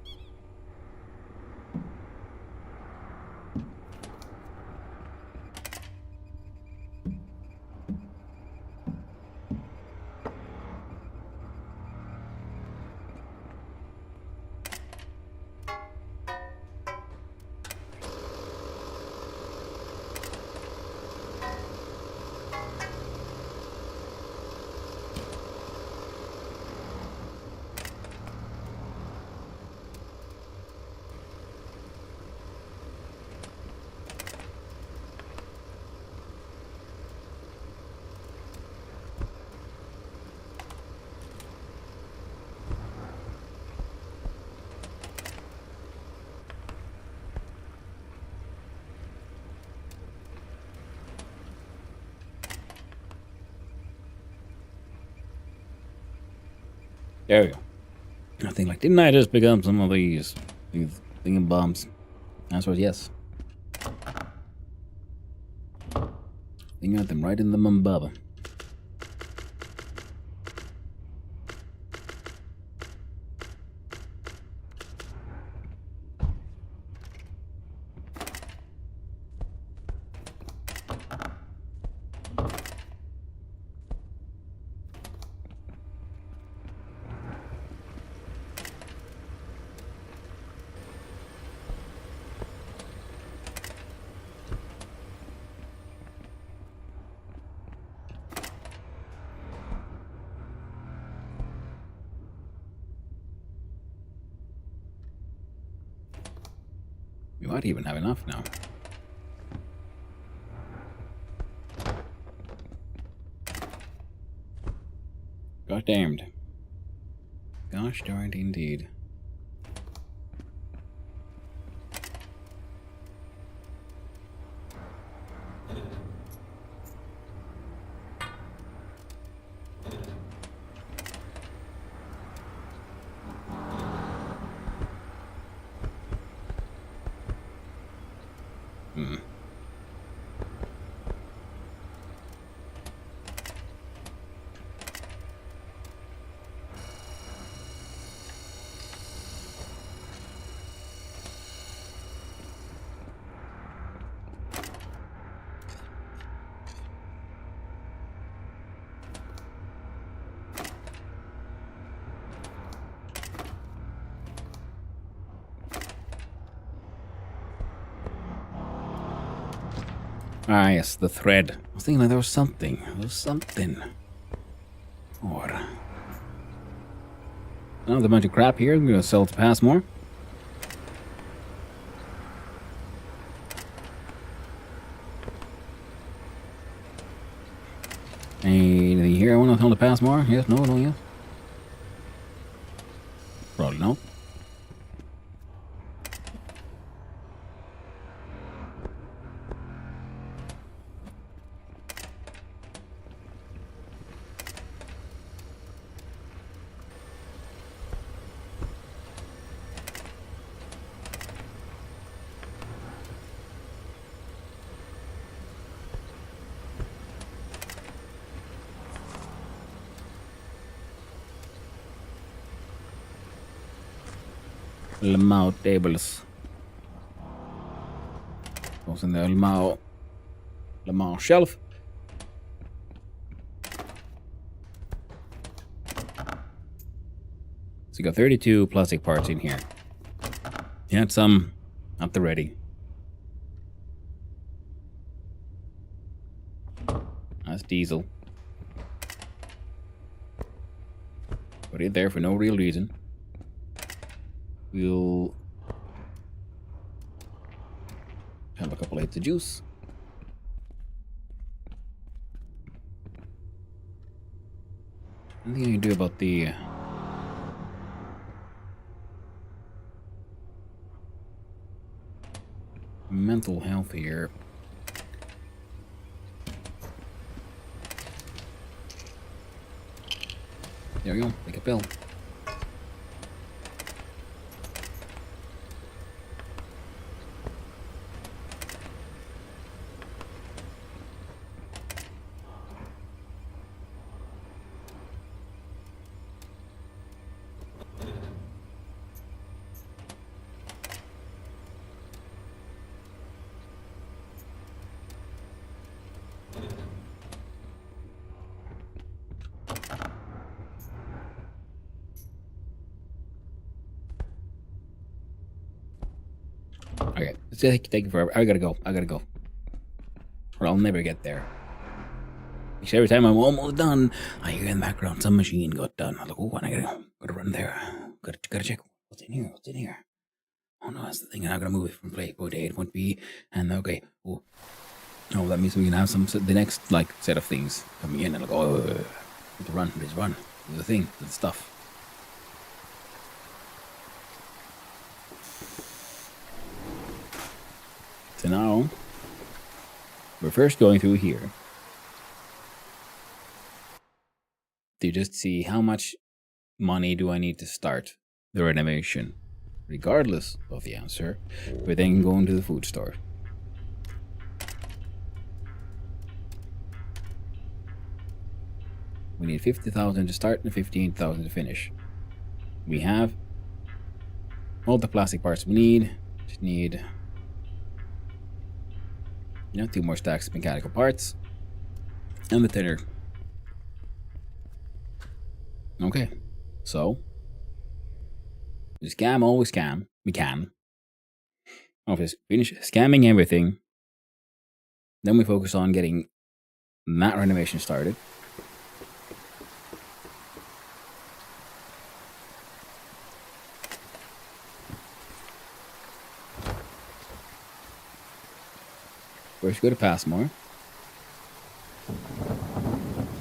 There we go. I think like, didn't I just pick up some of these thinking bombs? Answer is yes. You got them right in the mumbaba. We might even have enough now. Gosh damned. Gosh darned indeed. Ah, yes, the thread. I was thinking like there was something. There was something. Or... Oh, the bunch of crap here. I'm gonna sell to pass more. Anything here I want to sell to pass more? Yes, no, yes. Probably no. Lemao tables. Goes in the Lemao shelf. So you got 32 plastic parts in here. You had some at the ready. That's diesel. Put it there for no real reason. We'll have a couple eighths of juice. Anything I can do about the mental health here? There we go, take a pill. Okay, it's taking forever. I gotta go. Or I'll never get there. Because every time I'm almost done, I hear in the background some machine got done. I'm like, oh, I gotta run there. Gotta check what's in here. Oh no, that's the thing. I'm gonna move it from point A to point B. And okay, oh, that means we can have the next like set of things coming in. And like, oh, need to run, please run. Do the thing, do the stuff. So now, we're first going through here to just see how much money do I need to start the renovation? Regardless of the answer, we're then going to the food store. We need 50,000 to start and 15,000 to finish. We have all the plastic parts we need. Just need 2 more stacks of mechanical parts and the tinner. Okay, so we scam all we can. Obviously, finish scamming everything. Then we focus on getting that renovation started. First, go to Passmore.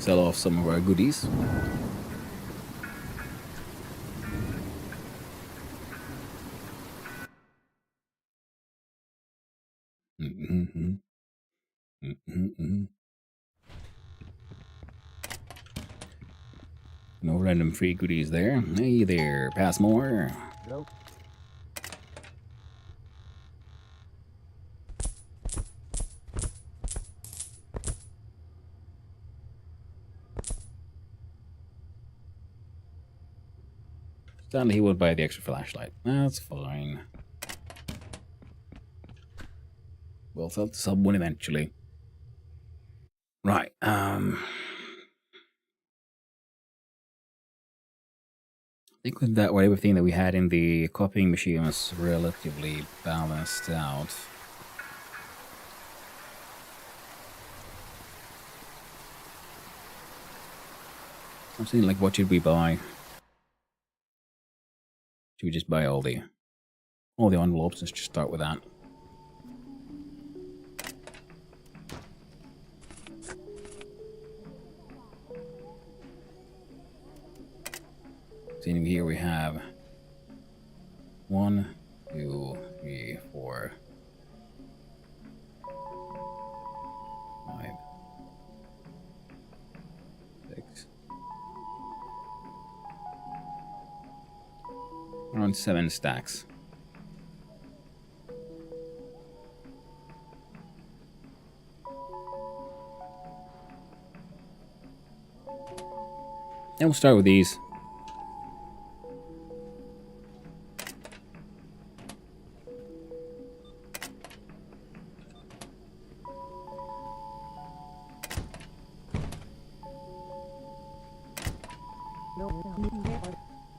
Sell off some of our goodies. No random free goodies there. Hey there, Passmore. Nope. Stanley, he would buy the extra flashlight. That's fine. We'll sell the sub one eventually. Right. I think with that, everything that we had in the copying machine was relatively balanced out. I'm saying, like, what should we buy? Should we just buy all the envelopes? Let's just start with that. So here we have 1, 2, 3, 4, 5, 6. Around 7 stacks. And we'll start with these.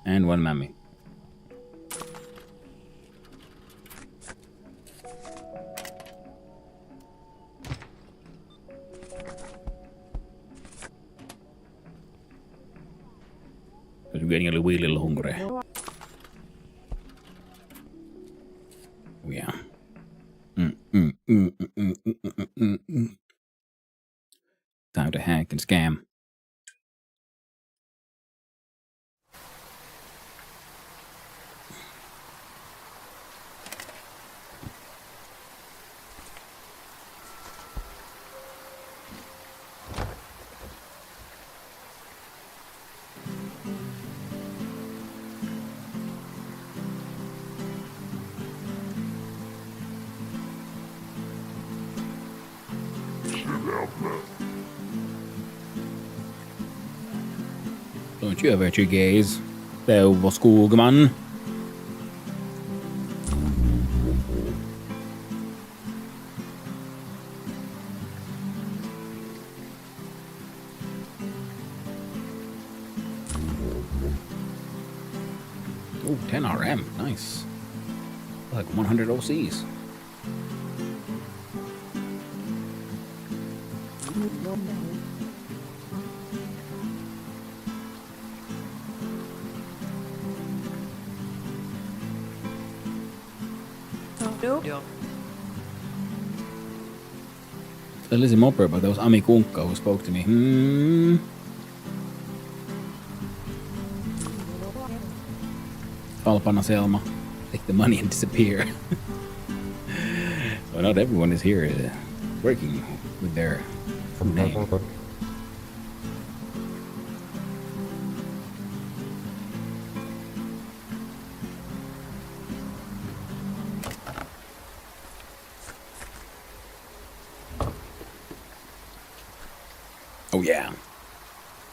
And 1 mammy. Because we're getting a wee little hungry. Yeah. Time to hack and scam. Don't you ever your gaze, Belva Skogman. Oh, 10 RM, nice. Like 100 OCs. Joo. So Lizzie Mopper, but that was Ami Kunka who spoke to me. Falpana Selma. Take the money and disappear. Well, not everyone is here working with their name. Oh yeah,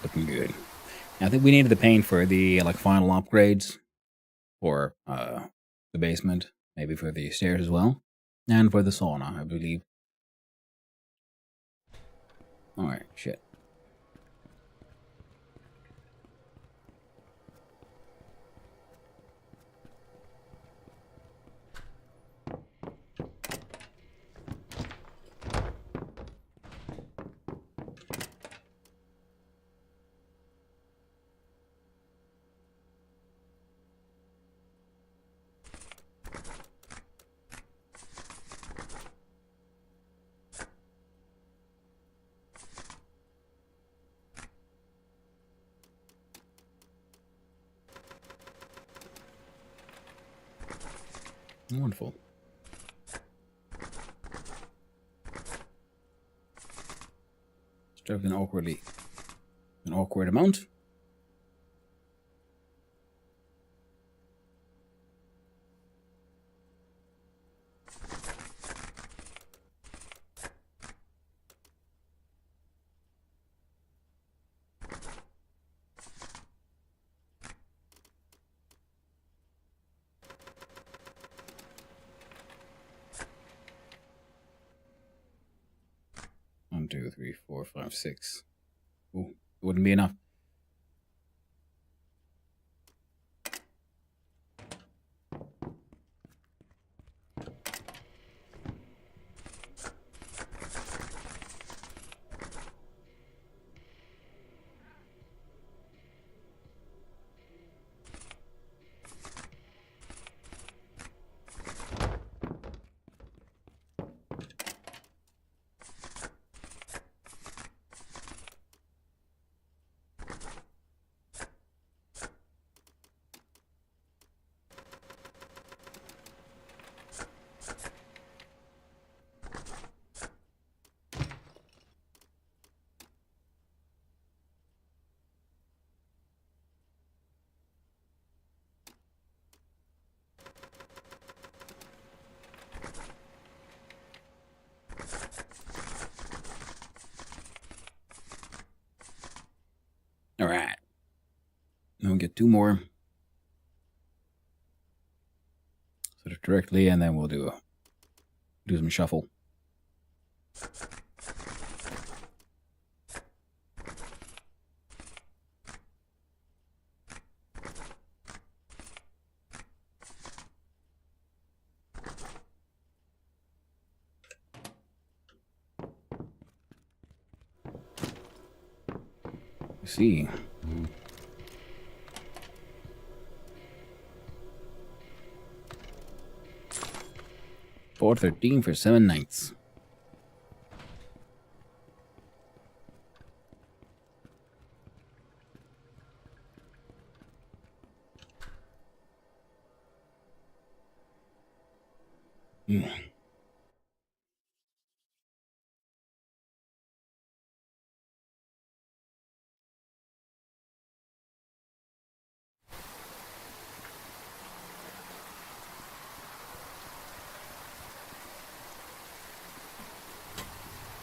looking good. I think we needed the paint for the like final upgrades for the basement, maybe for the stairs as well, and for the sauna, I believe. All right, shit. Wonderful. Struck an awkward amount. One, two, three, four, five, six. Ooh, it wouldn't be enough. All right. Then we'll get two more. Set it directly, and then we'll do some shuffle. Let's see. $413 for 7 nights.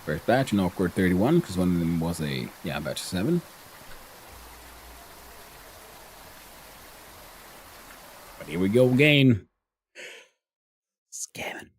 First batch, an awkward 31, because one of them was a, batch 7. But here we go again. Scamming.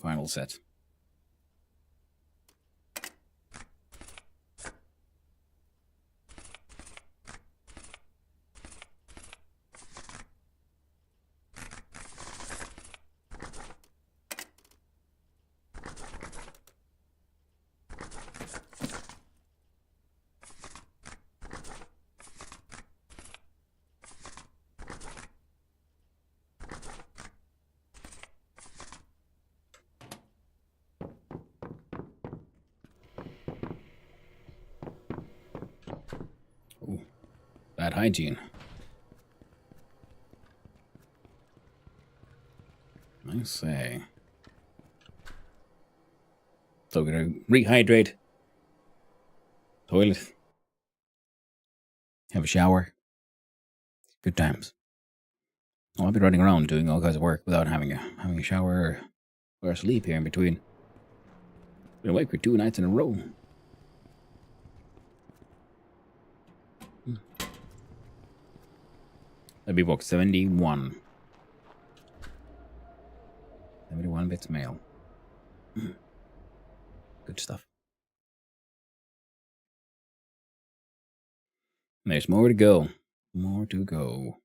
Final set. Ooh, bad hygiene. I say. So we're gonna rehydrate. Toilet. Have a shower. Good times. I'll be running around doing all kinds of work without having a shower or a sleep here in between. Been awake for 2 nights in a row. That'd be book 71. 71 bits mail. Good stuff. There's more to go. More to go.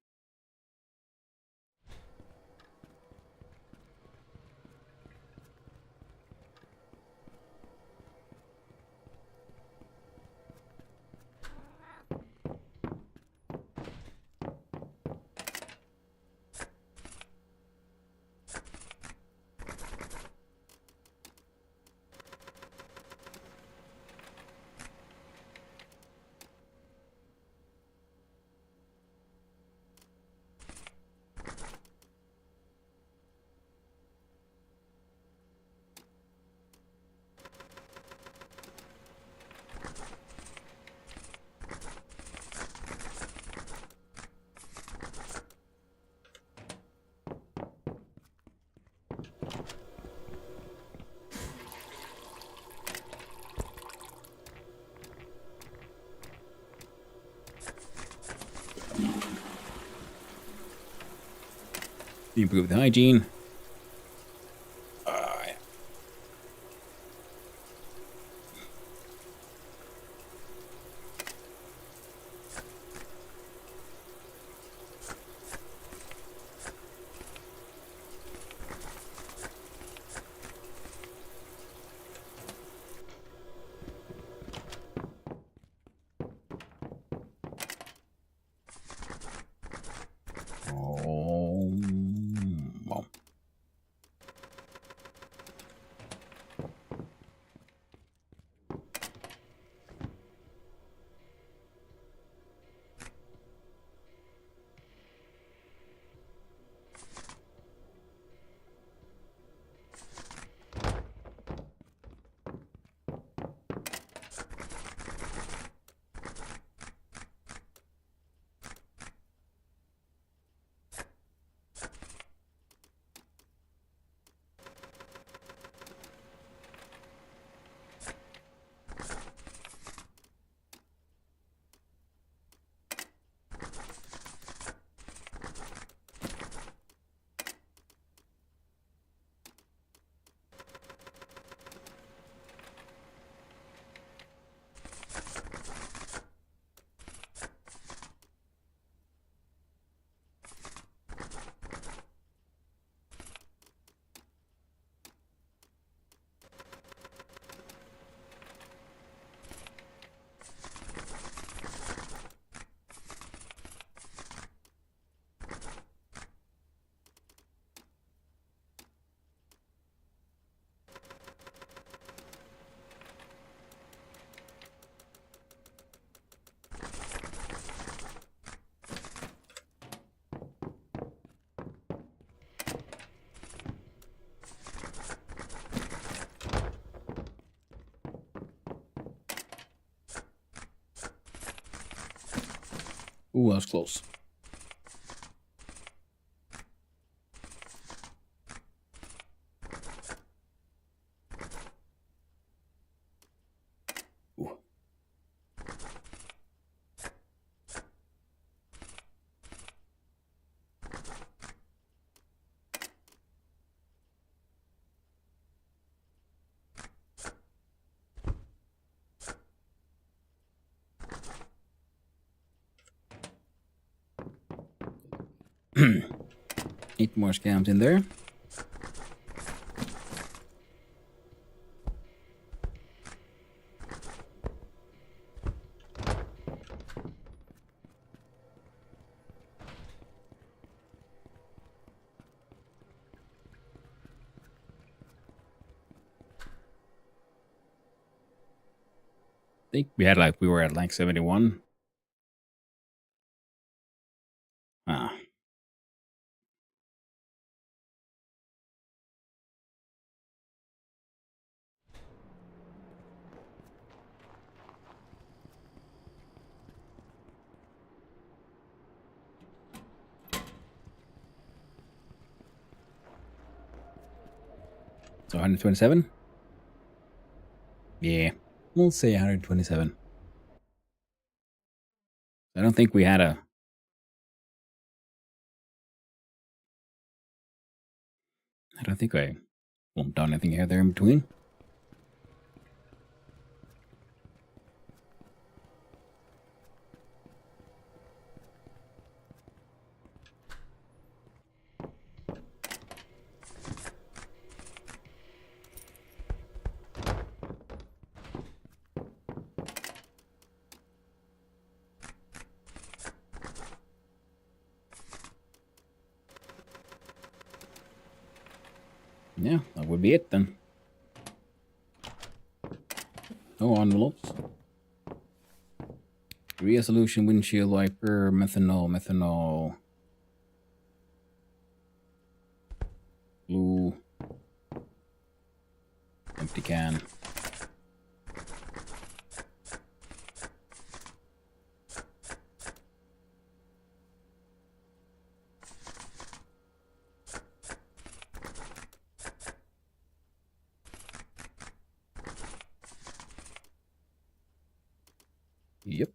Improve the hygiene. Yeah. Oh, well. Ooh, that was close. Ooh. 8 more scams in there. I think we were at like 71. Ah. So 127? Yeah, we'll say 127. I don't think we had a... I don't think I lumped down anything here there in between. Yeah, that would be it then. No envelopes. Resolution, windshield wiper, methanol. Blue. Empty can. Yep.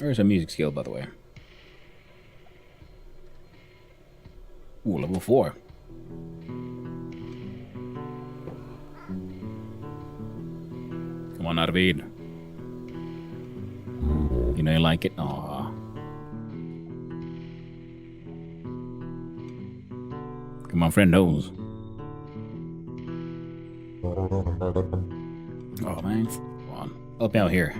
Where's a music skill, by the way? Ooh, level 4. Come on, Arvid. You know you like it? Aw. Come on, friend knows. Oh, man. Come on. Help me out here.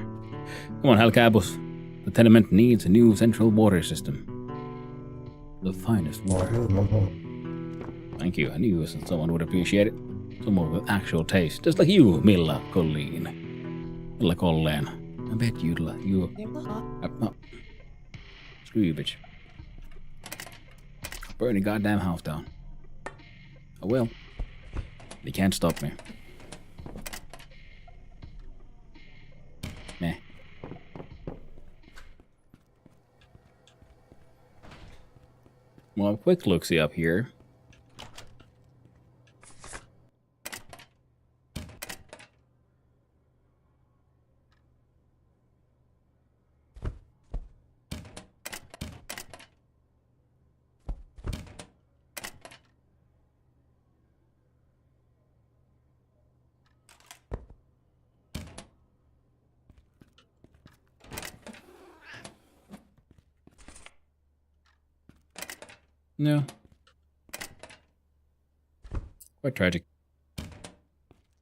Come on, Halcabos. The tenement needs a new central water system. The finest water. Thank you. I knew someone would appreciate it. Someone with actual taste. Just like you, Milla Colleen. Milla Colleen. I bet you'd like you. No. Screw you, bitch. Burn your goddamn house down. I will. They can't stop me. Meh. Well, a quick look-see up here. No. Quite tragic.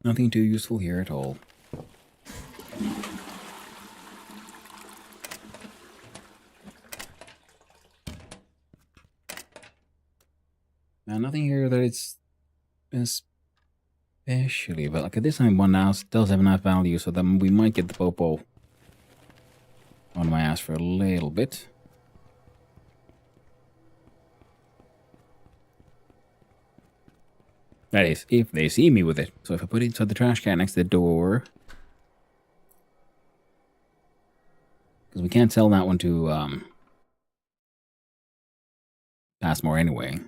Nothing too useful here at all. Now, nothing here that it's especially, but like this time one now does have enough value, so then we might get the popo on my ass for a little bit. That is, if they see me with it. So if I put it inside the trash can next to the door, because we can't sell that one to Passmore anyway.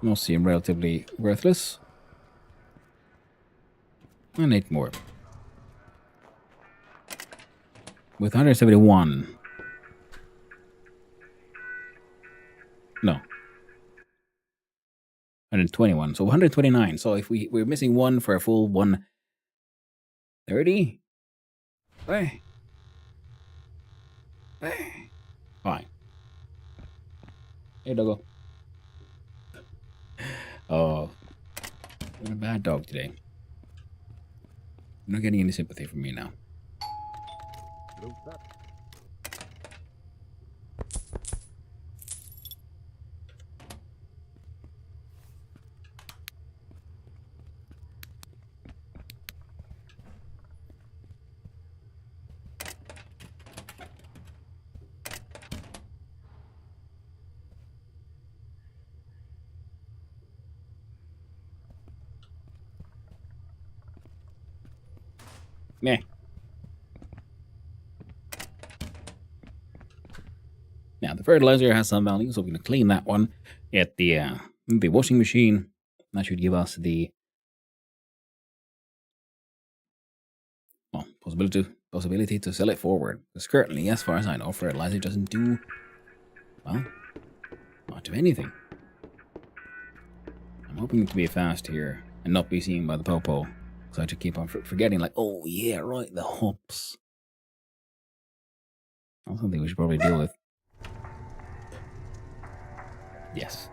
Those seem relatively worthless. And 8 more. With 171. No. 121. So 129. So if we're missing one for a full 130? Hey. Hey. Fine. Hey, doggo. Oh. You're a bad dog today. You're not getting any sympathy from me now. Meh. Now, the fertilizer has some value, so we're going to clean that one at the washing machine. That should give us the possibility to sell it forward. Because currently, as far as I know, fertilizer doesn't do, well, much of anything. I'm hoping to be fast here and not be seen by the popo. So I just keep on forgetting, like, oh yeah, right, the hops. That's something we should probably deal with. Yes.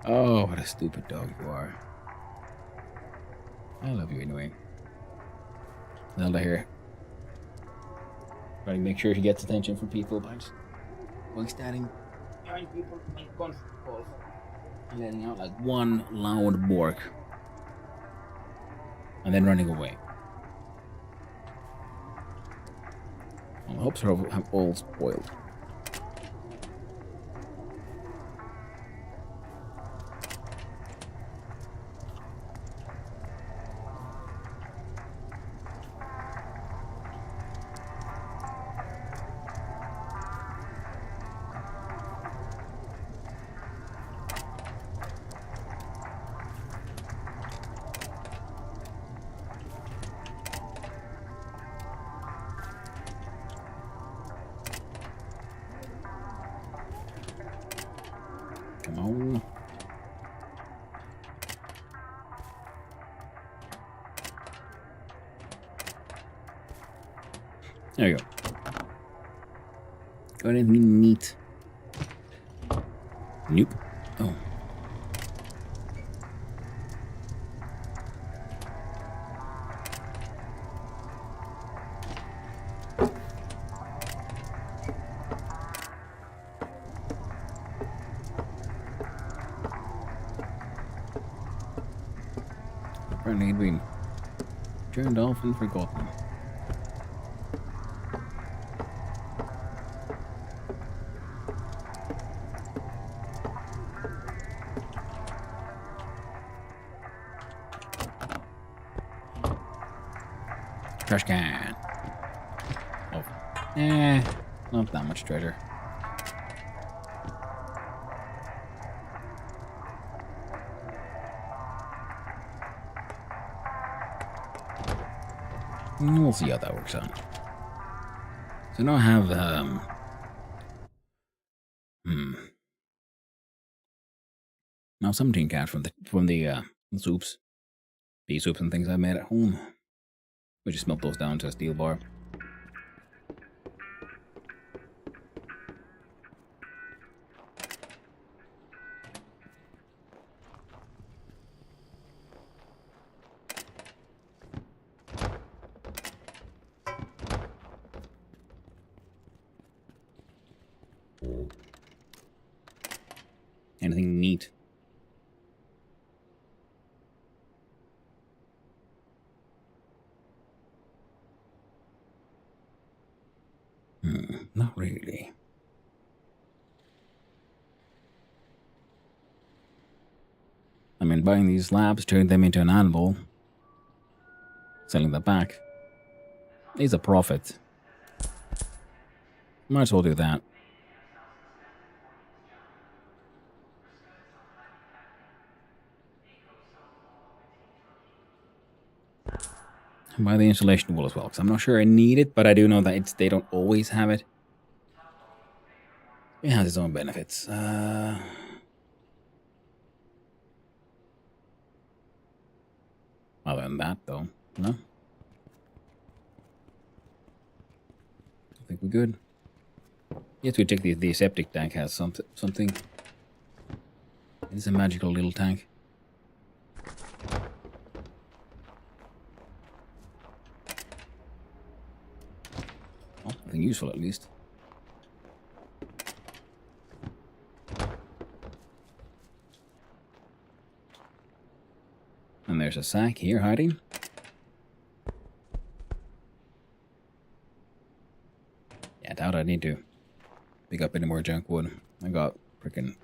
Oh, what a stupid dog you are. I love you anyway. Zelda here. Trying to make sure she gets attention from people by just going standing behind people in conference calls and letting out like one loud bark and then running away. Well, the hopes are all spoiled. Come on. There you go. Got anything neat? Nope. Oh. Apparently it'd been turned off and forgotten. Trash can. Oh. Not that much treasure. We'll see how that works out. So now I have now some tin cans from the soups. Pea soups and things I made at home. We just melt those down to a steel bar. Anything neat? Not really. I mean, buying these slabs, turning them into an anvil, selling them back is a profit. Might as well do that. Buy the insulation wool as well, because I'm not sure I need it, but I do know that they don't always have it. It has its own benefits. Other than that, though, no. I think we're good. Yes, we check the septic tank has something. It's a magical little tank. Oh, nothing useful at least. And there's a sack here hiding. Yeah, I doubt I need to pick up any more junk wood. I got freaking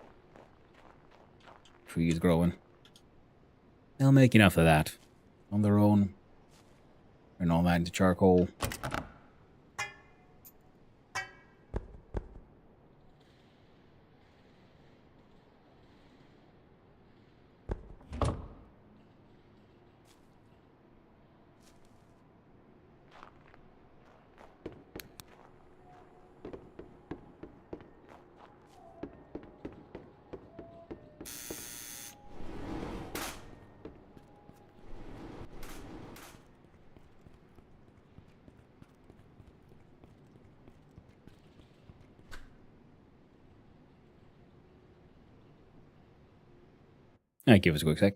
trees growing. They'll make enough of that on their own. And all that into charcoal. Give us a quick sec.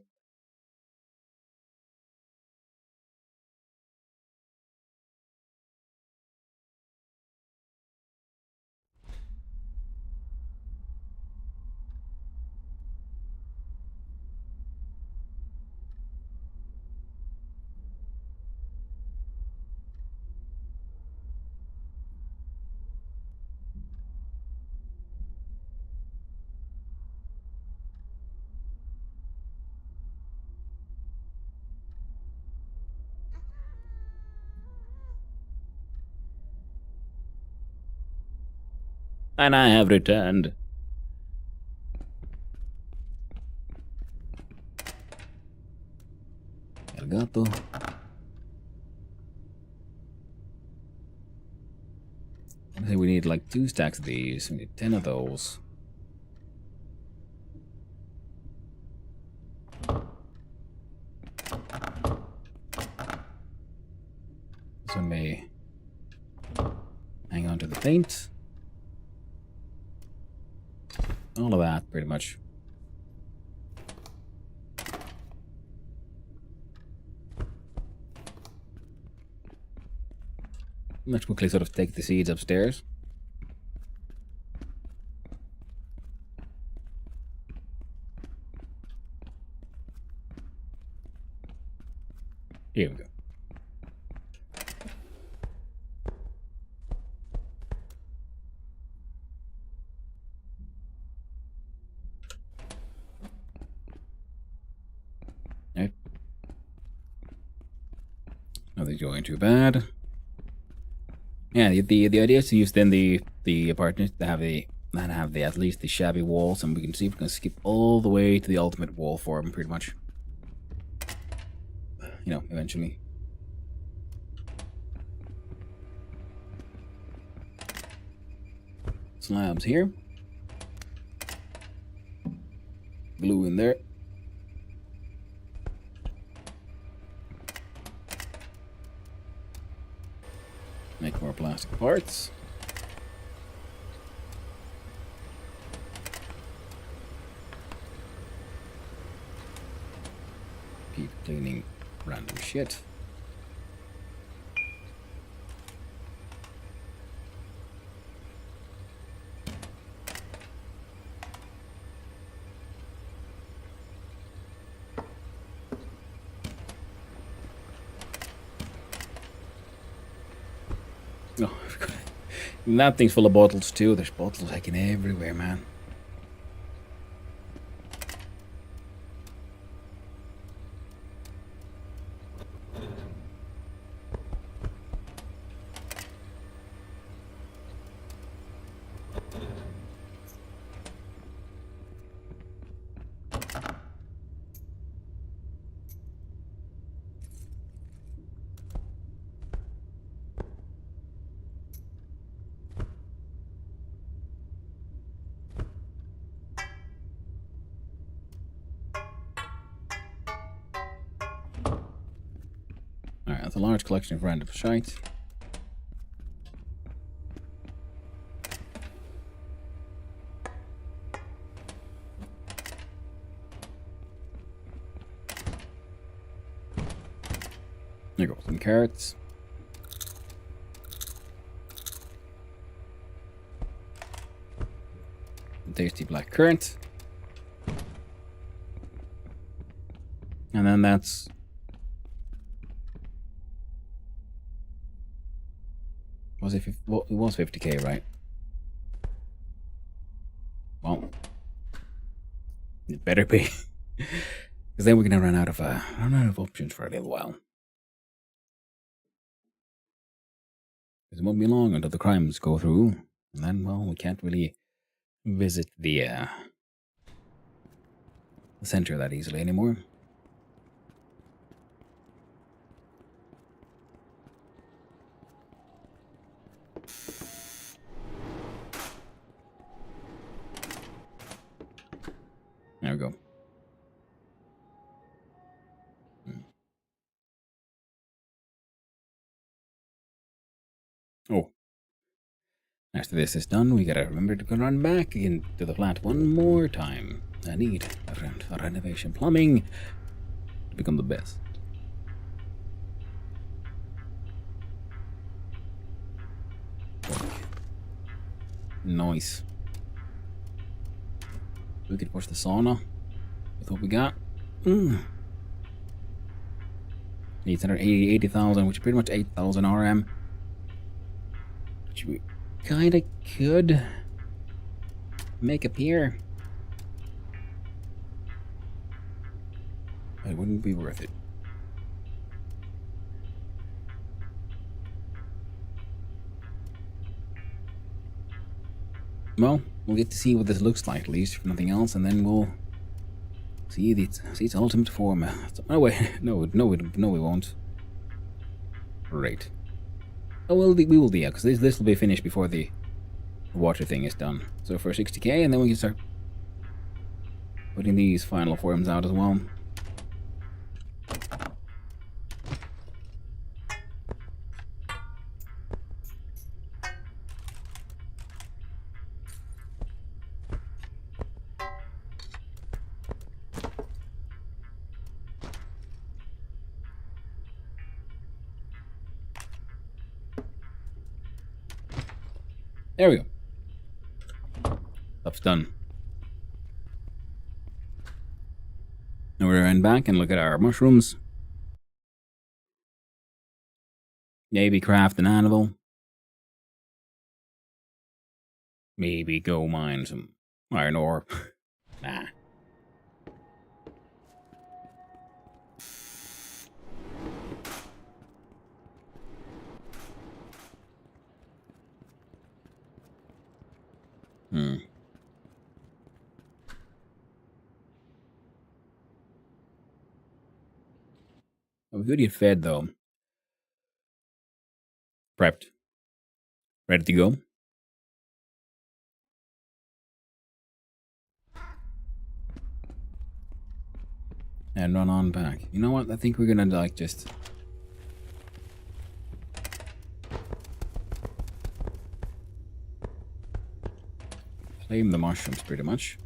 And I have returned. El gato. I think we need like 2 stacks of these. We need 10 of those. This one may hang on to the paint. All of that, pretty much. Let's quickly sort of take the seeds upstairs. Here we go. Right. Nothing's going too bad. Yeah, the idea is to use then the apartments that have the at least the shabby walls, and we can see if we can skip all the way to the ultimate wall form, pretty much. You know, eventually. Slabs here. Glue in there. Make more plastic parts. Keep cleaning random shit. Oh, that thing's full of bottles too. There's bottles hacking everywhere, man. Alright, that's a large collection of random shite. There go, some carrots. Tasty black currant. And then that's... Was it? Well, it was 50k, right? Well, it better be, because then we're gonna run out of options for a little while. Because it won't be long until the crimes go through, and then, well, we can't really visit the center that easily anymore. There we go. Oh. After this is done, we gotta remember to run back into the flat one more time. I need a renovation plumbing to become the best. Nice. We could push the sauna with what we got. Needs 80,000, which is pretty much 8,000 RM. Which we kinda could make appear. But it wouldn't be worth it. Well, we'll get to see what this looks like, at least, if nothing else, and then we'll see its ultimate form. Oh wait, no, we won't. Great. Oh well, we will do, yeah, because this will be finished before the water thing is done. So for 60k, and then we can start putting these final forms out as well. There we go. Stuff's done. Now we're run back and look at our mushrooms. Maybe craft an anvil. Maybe go mine some iron ore. Nah. I'm good get fed though. Prepped. Ready to go. And run on back. You know what? I think we're gonna like just claim the mushrooms pretty much.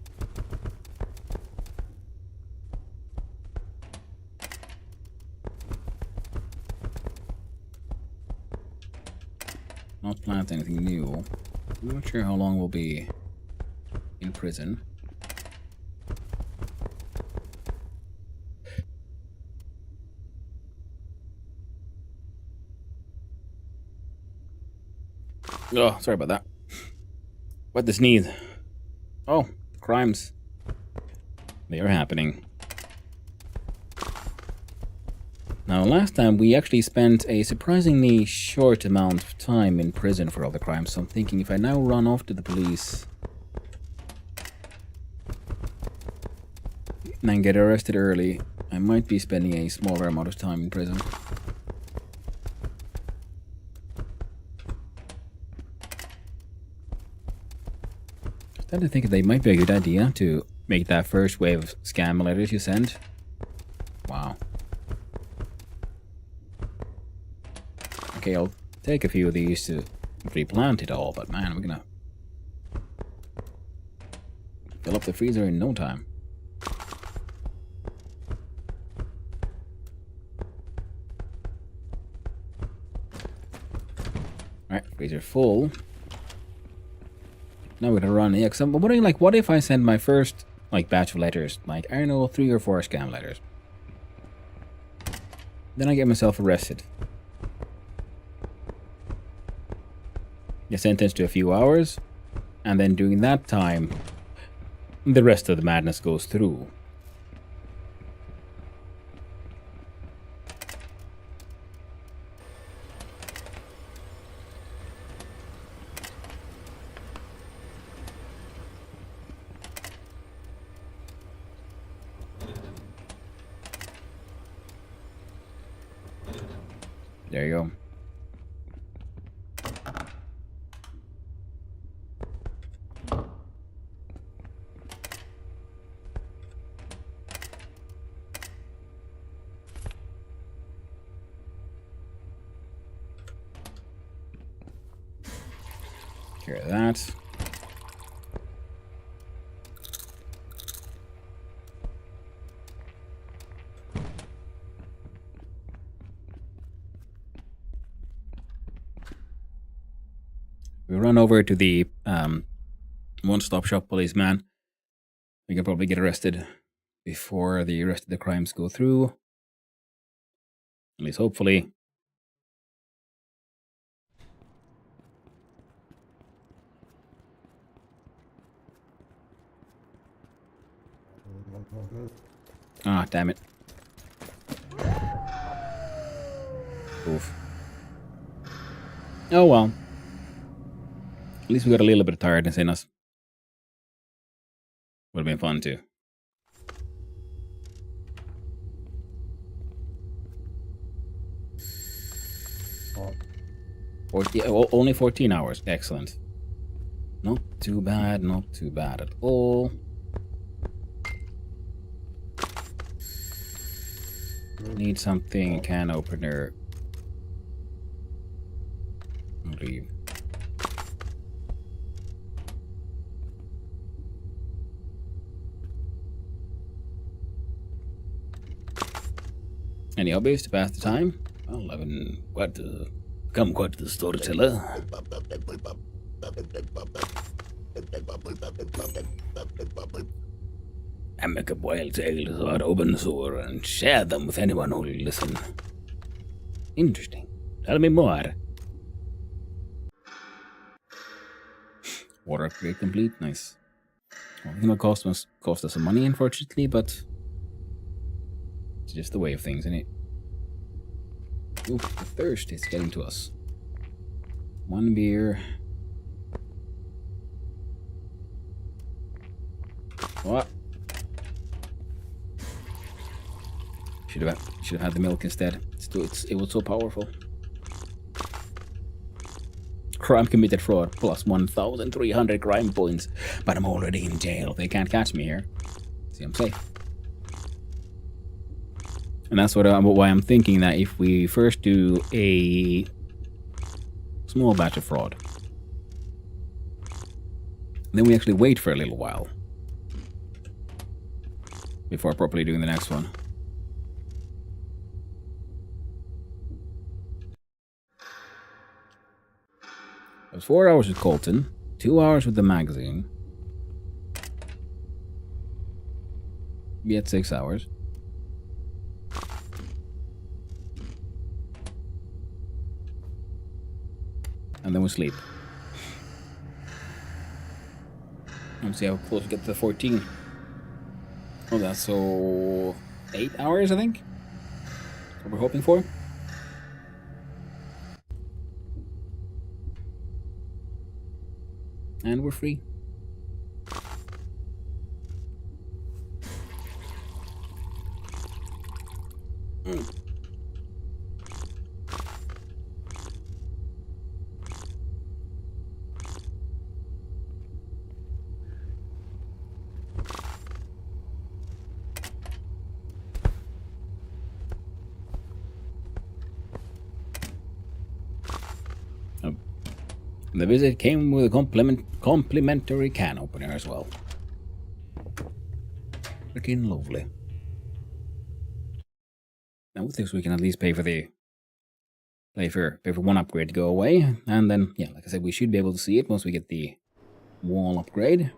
Not plant anything new. I'm not sure how long we'll be in prison. Oh, sorry about that. What does need? Oh, crimes. They are happening. Now, last time we actually spent a surprisingly short amount of time in prison for all the crimes, so I'm thinking if I now run off to the police and then get arrested early, I might be spending a smaller amount of time in prison. I started to think that they might be a good idea to make that first wave of scam letters you send. Wow. Okay, I'll take a few of these to replant it all, but man, we're gonna fill up the freezer in no time. Alright, freezer full. Now we're gonna run, yeah, because I'm wondering, like, what if I send my first, like, batch of letters, like, I don't know, 3 or 4 scam letters. Then I get myself arrested. Get sentenced to a few hours, and then during that time, the rest of the madness goes through. There you go. Care of that. We run over to the one-stop shop policeman. We can probably get arrested before the rest of the crimes go through. At least hopefully. Ah, damn it. Oof. Oh well. At least we got a little bit of tiredness in us. Would have been fun too. Only 14 hours. Excellent. Not too bad, not too bad at all. Need something, can opener. Leave. Any hobbies to pass the time? Well, I've been become quite the storyteller. I make up wild tales about open sore and share them with anyone who will listen. Interesting. Tell me more. Water upgrade complete. Nice. Well, it's gonna cost us some money, unfortunately, but it's just the way of things, isn't it? Oof, the thirst is getting to us. 1 beer. What? Should have had the milk instead. It was so powerful. Crime committed fraud plus 1,300 crime points, but I'm already in jail. They can't catch me here. See, I'm safe. And that's why I'm thinking that if we first do a small batch of fraud, then we actually wait for a little while before properly doing the next one. It was 4 hours with Colton, 2 hours with the magazine. Be at 6 hours. And then we sleep. Let's see how close we get to the 14. Oh, that's so 8 hours, I think. That's what we're hoping for. And we're free. The visit came with a complimentary can opener as well. Freaking lovely. Now with this we can at least pay for one upgrade to go away, and then yeah, like I said, we should be able to see it once we get the wall upgrade.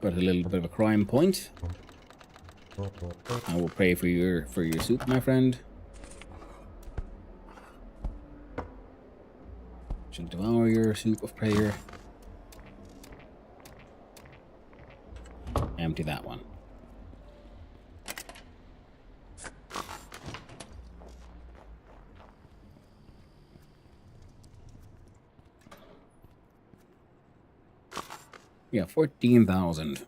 Got a little bit of a crime point. I will pray for your soup, my friend. Shall devour your soup of prayer. Empty that one. Yeah, 14,000.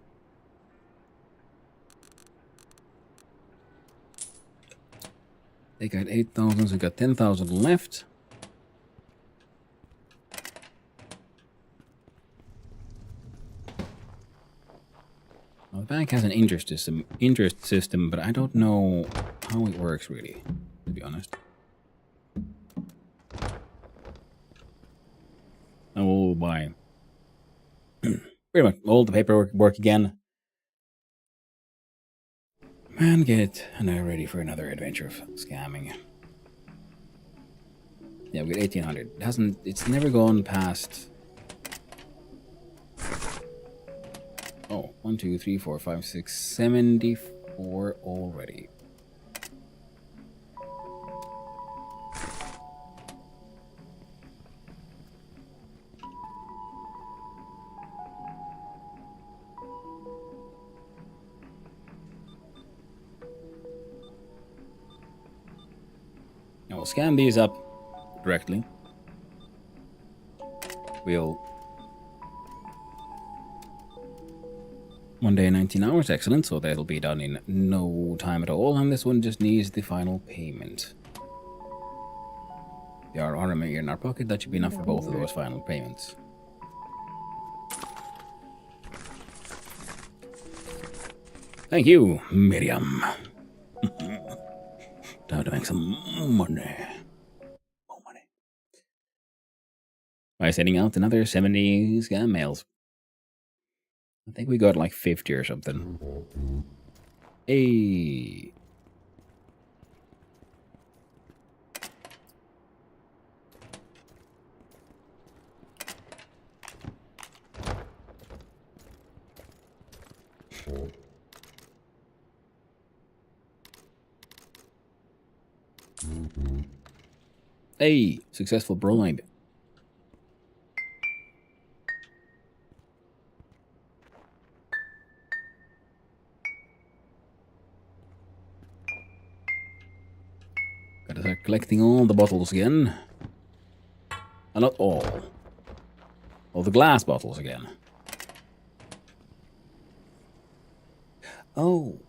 They got 8,000, so we got 10,000 left. Well, the bank has an interest system, but I don't know how it works really, to be honest. I will buy pretty much all the paperwork again. And get ready for another adventure of scamming. Yeah, we got 1,800. It's never gone past... Oh, 1, 2, 3, 4, 5, 6, 74 already. Now we'll scan these up directly. We'll... 1 day and 19 hours, excellent, so that'll be done in no time at all, and this one just needs the final payment. There are RMA in our pocket, that should be enough for both of those final payments. Thank you, Miriam. Time to make some money. More money. By sending out another 70 scam mails. I think we got like 50 or something. Hey. Hey, successful bribe. Gotta start collecting all the bottles again. Not all. All the glass bottles again. Oh.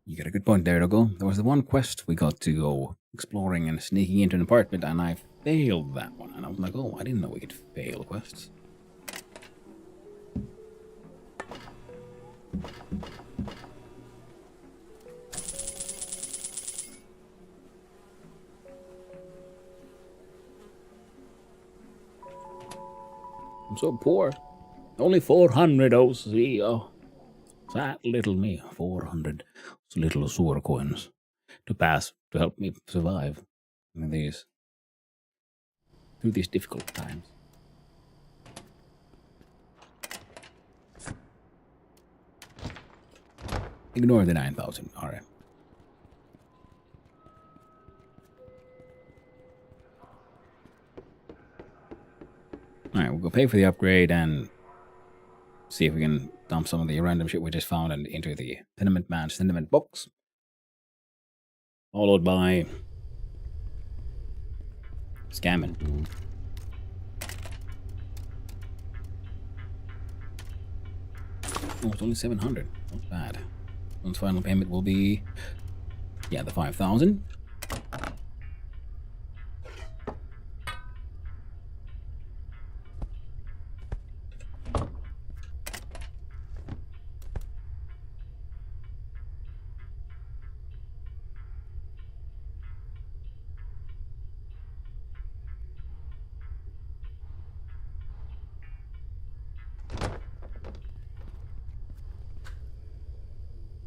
You got a good point there, Doggo. There was the one quest we got to go exploring and sneaking into an apartment, and I failed that one. And I was like, oh, I didn't know we could fail quests. I'm so poor. Only 400 OC. Oh, that little me. 400 little sewer coins to help me survive through these difficult times. Ignore the 9,000. All right. All right, we'll go pay for the upgrade and see if we can dump some of the random shit we just found and into the Tenement Man sentiment box. Followed by scamming. Oh, it's only 700. Not bad. One's final payment will be, yeah, the 5,000.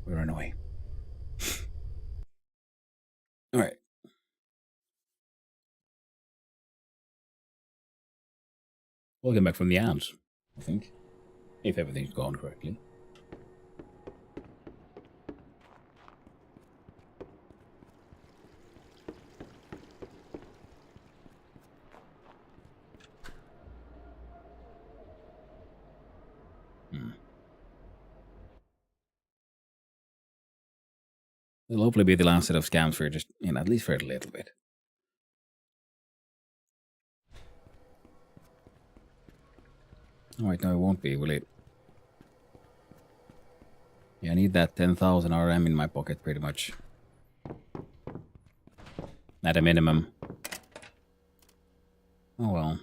We're annoying. All right. We'll get back from the ads, I think. If everything's gone correctly. It'll hopefully be the last set of scams for just, at least for a little bit. Alright, no, it won't be, will it? Yeah, I need that 10,000 RM in my pocket, pretty much. At a minimum. Oh well.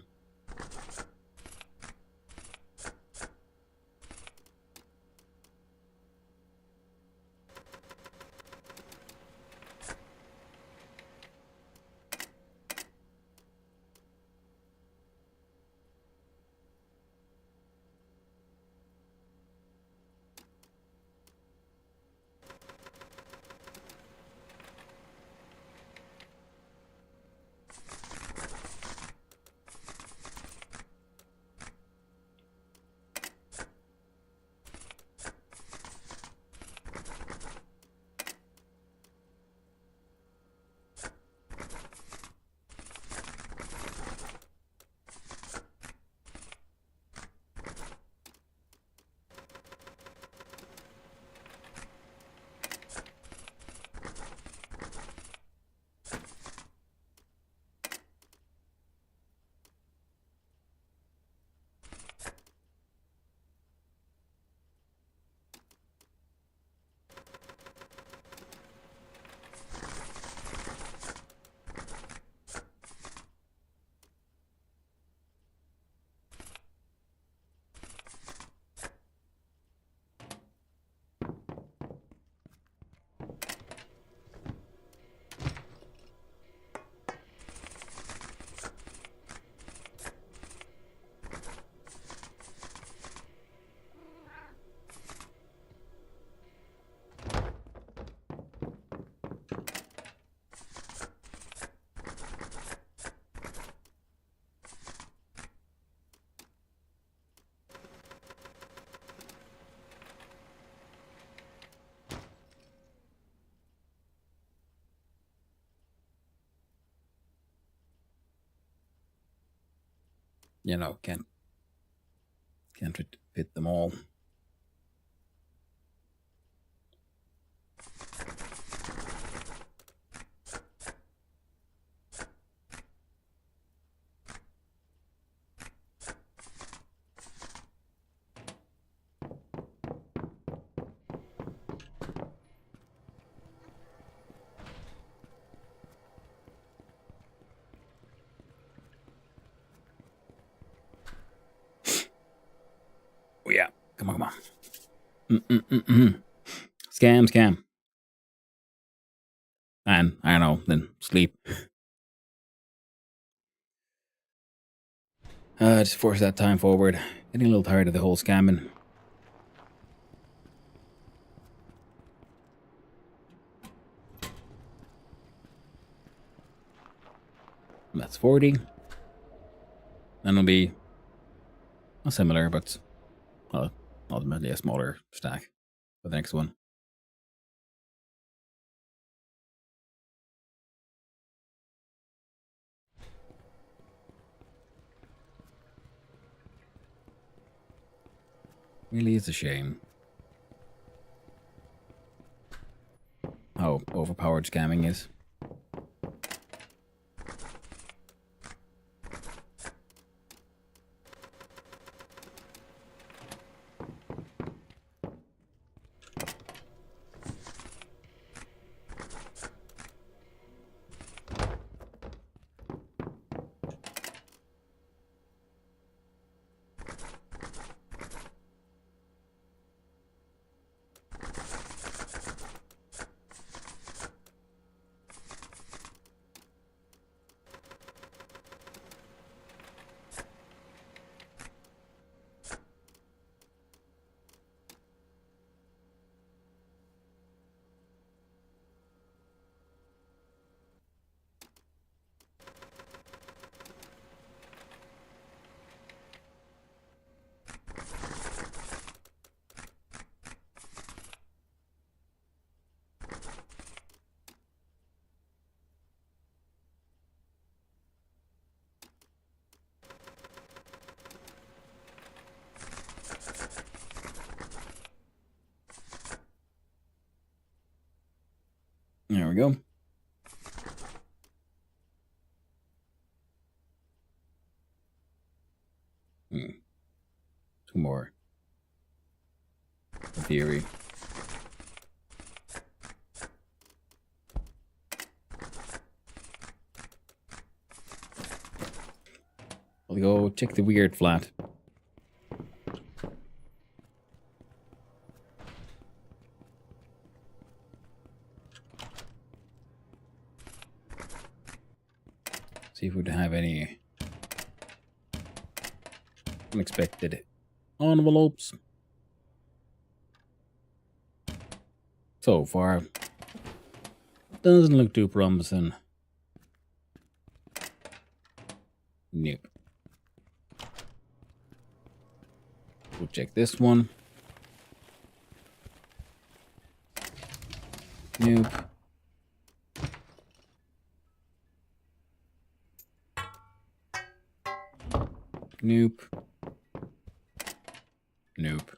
Can't fit them all. Oh yeah, come on. Scam. And I don't know, then sleep. Just force that time forward. Getting a little tired of the whole scamming. That's 40. Then it'll be similar, but ultimately a smaller stack for the next one. Really is a shame. How overpowered scamming is. There we go. Two more. In theory. I'll go check the weird flat. See if we'd have any unexpected envelopes. So far, doesn't look too promising. Nope. We'll check this one. Nope. Nope. Nope.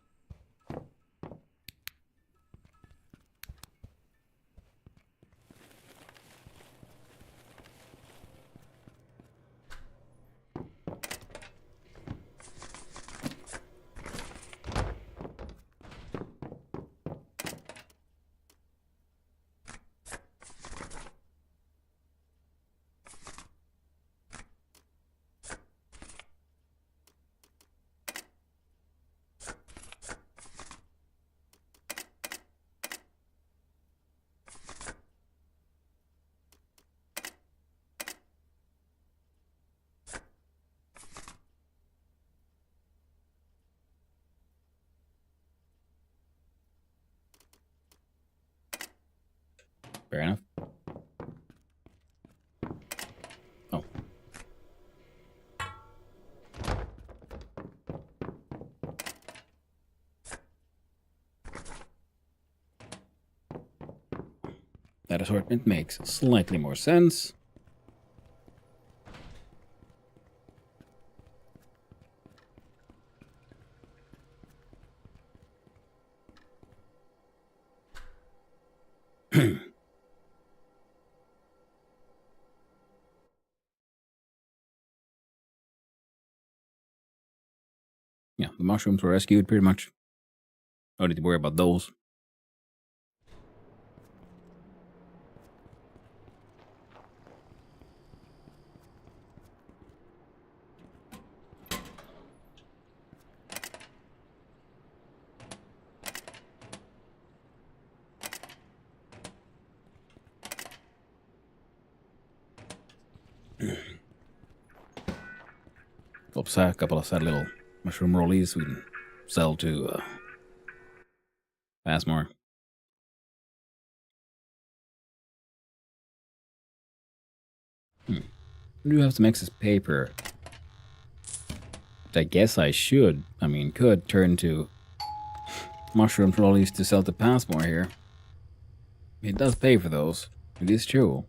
Fair enough. Oh. That assortment makes slightly more sense. Yeah, the mushrooms were rescued pretty much. No need to worry about those. Oops, a couple of sad little mushroom rollies we can sell to Passmore. I do have some excess paper. Which I guess I should. I mean, could turn to mushroom trolleys to sell to Passmore here. It does pay for those. It is true.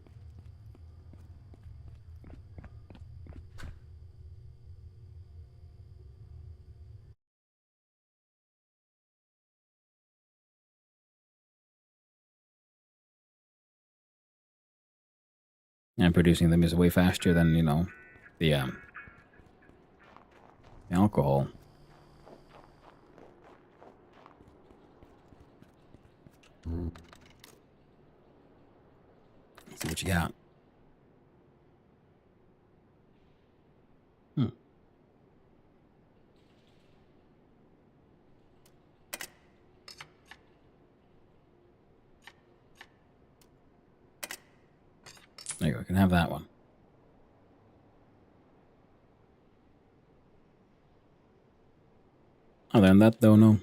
And producing them is way faster than, the alcohol. Let's see what you got. There you go, I can have that one. Other than that, though, no.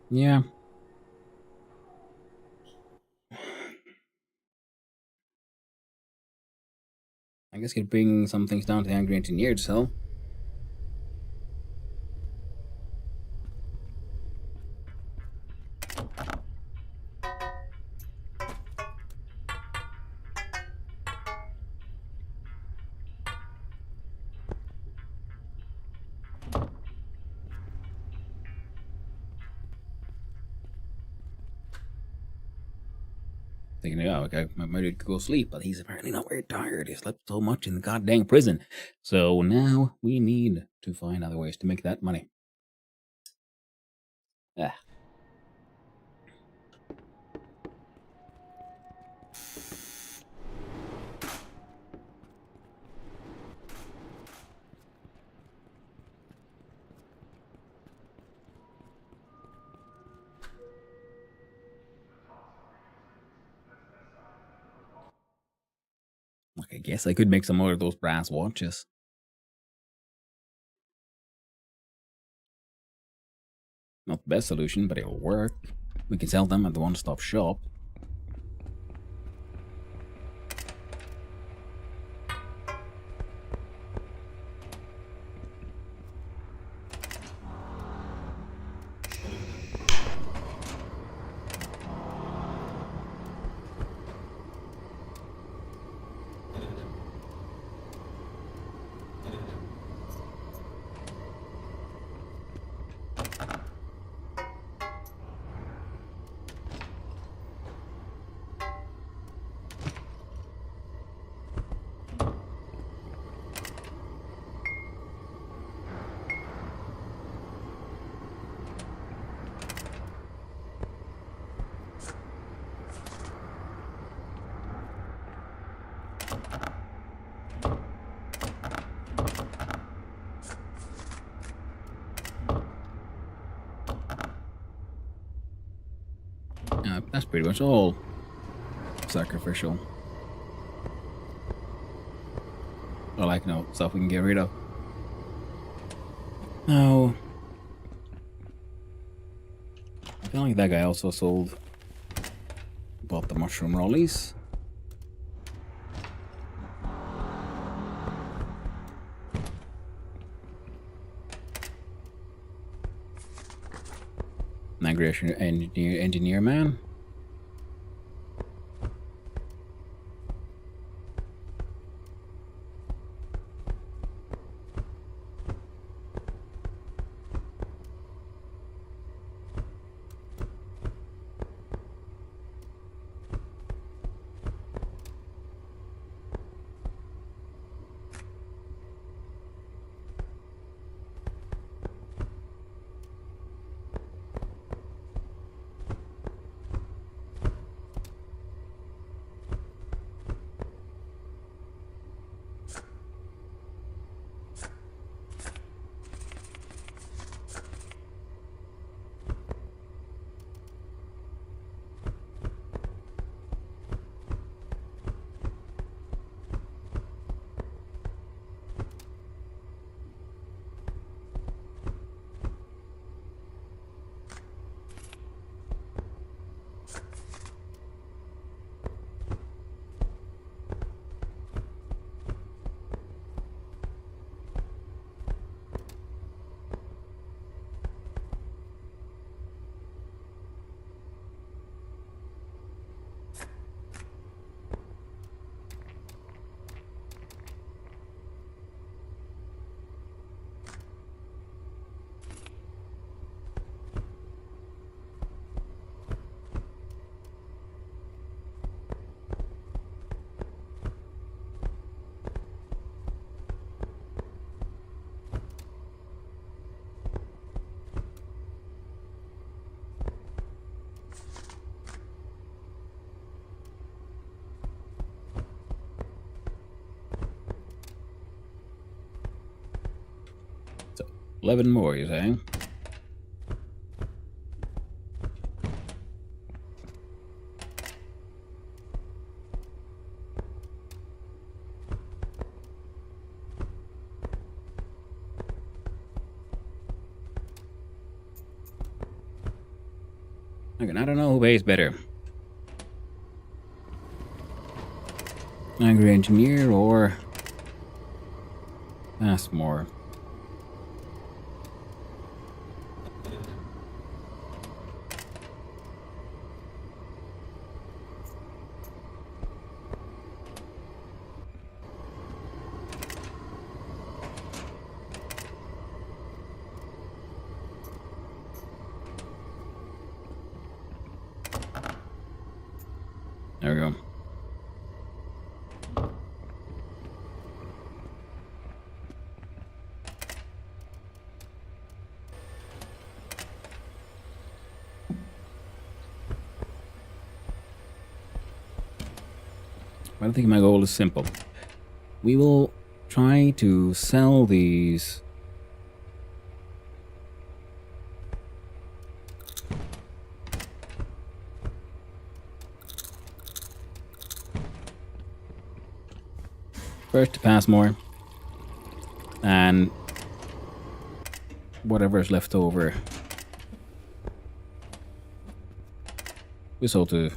Yeah. I guess you could bring some things down to the angry engineer to sell. Thinking, oh, okay, I'm ready to go sleep, but he's apparently not very tired. He slept so much in the goddamn prison. So now we need to find other ways to make that money. Ah. Look, I guess I could make some more of those brass watches. Not the best solution, but it'll work. We can sell them at the one-stop shop. That's pretty much all sacrificial. Or like, stuff we can get rid of. No. I feel like that guy also bought the mushroom rollies. Migration engineer man. 11 more, you say? Again, I don't know who pays better. Angry Engineer or Passmore. There we go. I think my goal is simple. We will try to sell these first to Passmore, and whatever is left over we sold to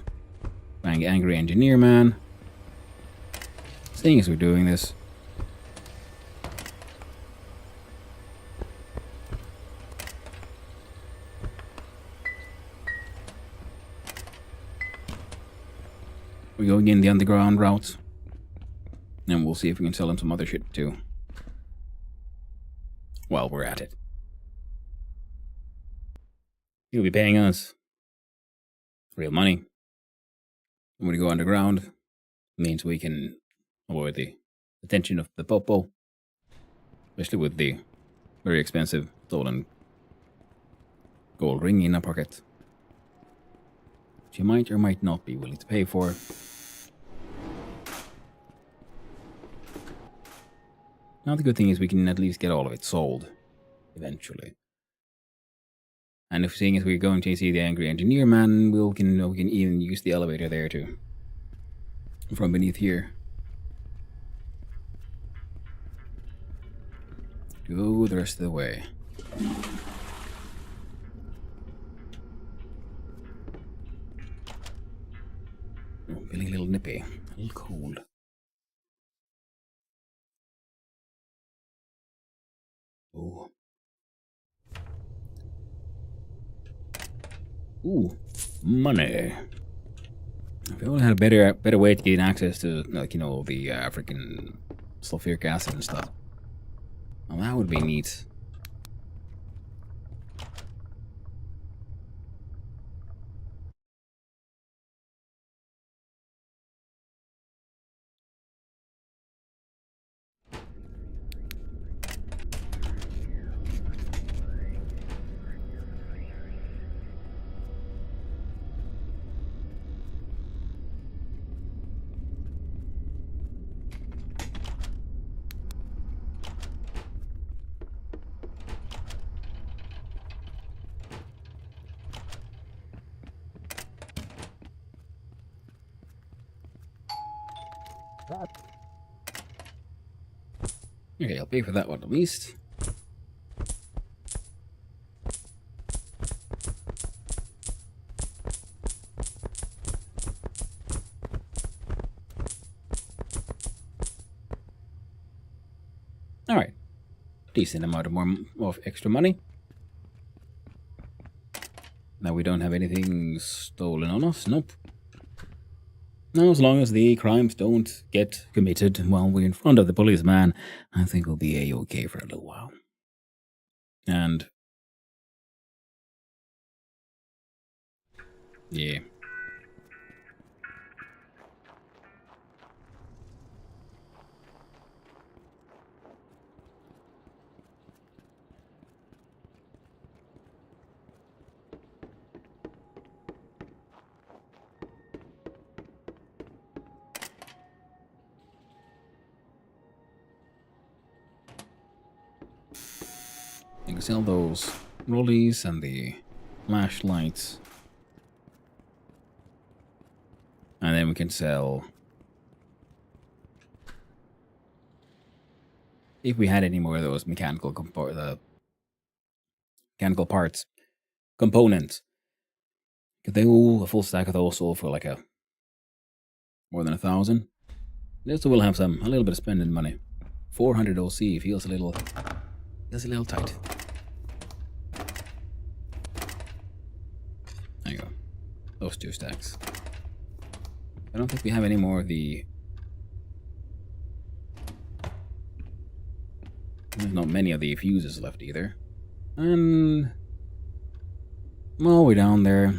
Angry Engineer Man. Seeing as we're doing this, we're going in the underground route, and we'll see if we can sell him some other shit too while we're at it. He'll be paying us real money. When we go underground, means we can avoid the attention of the popo, especially with the very expensive stolen gold ring in our pocket, which you might or might not be willing to pay for. Now the good thing is we can at least get all of it sold eventually. And if seeing as we're going to see the Angry Engineer Man, we can even use the elevator there too, from beneath here. Go the rest of the way. Oh, feeling a little nippy, a little cold. Oh. Ooh, money. If we only had a better way to gain access to, like, you know, the freaking sulfuric acid and stuff. Well, that would be neat. Okay, I'll pay for that one at least. Alright. Decent amount of extra money. Now we don't have anything stolen on us. Nope. Now, as long as the crimes don't get committed while we're in front of the policeman, I think we'll be A-okay for a little while. And yeah. You can sell those rollies and the flashlights. And then we can sell... If we had any more of those mechanical mechanical parts, components, could they all a full stack of those sold for like more than 1,000? This will have a little bit of spending money. 400 OC feels a little tight. There you go. Those 2 stacks. I don't think we have any more of the... There's not many of the fuses left either. And... all the way down there.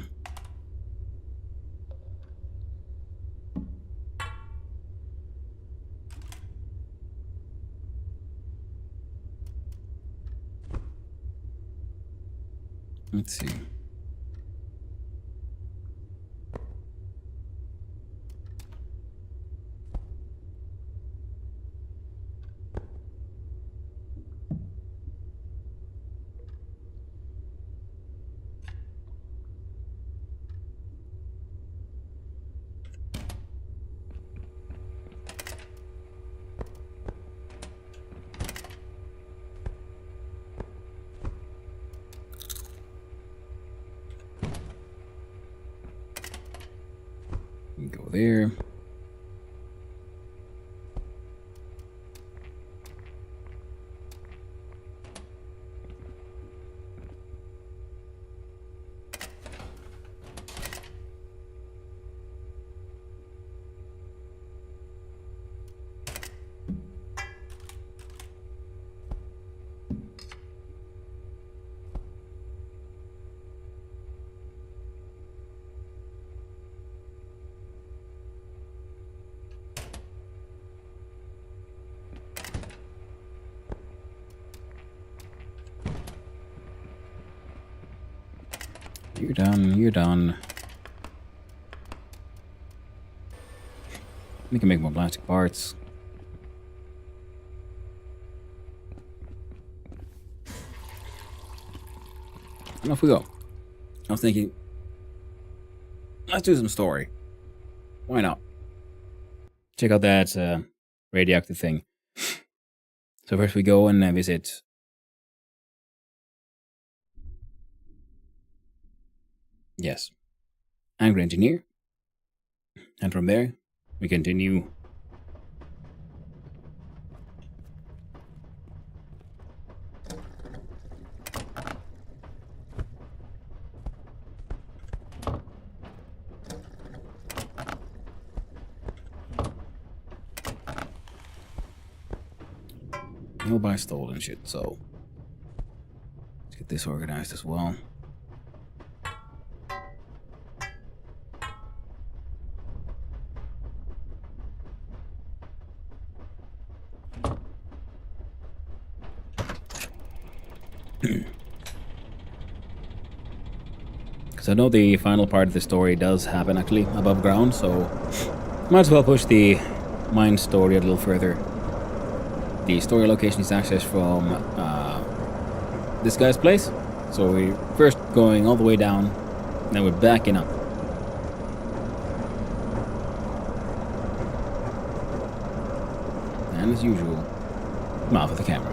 Let's see. Go there. You're done, you're done. We can make more plastic parts. And off we go. I was thinking, let's do some story. Why not? Check out that radioactive thing. So first we go and visit. Yes. Angry Engineer. And from there, we continue. You'll buy stolen shit, so let's get this organized as well. Because I know the final part of the story does happen actually above ground, so might as well push the mine story a little further. The story location is accessed from this guy's place, so we're first going all the way down, then we're backing up. And as usual, mouth of the camera.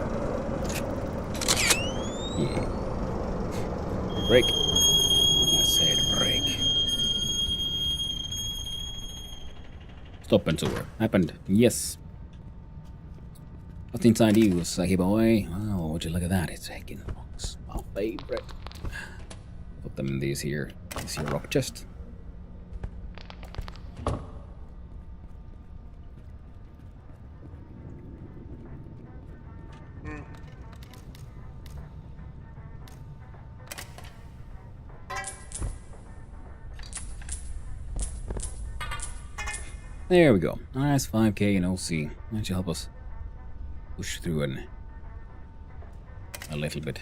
Yeah. Break. I said break. Stop and so work. Happened. Yes. What's inside you, Saki boy? Oh, would you look at that? It's hacking box. My favorite. Put them in this here rock chest. There we go. Nice 5k in OC. Why don't you help us push through and a little bit.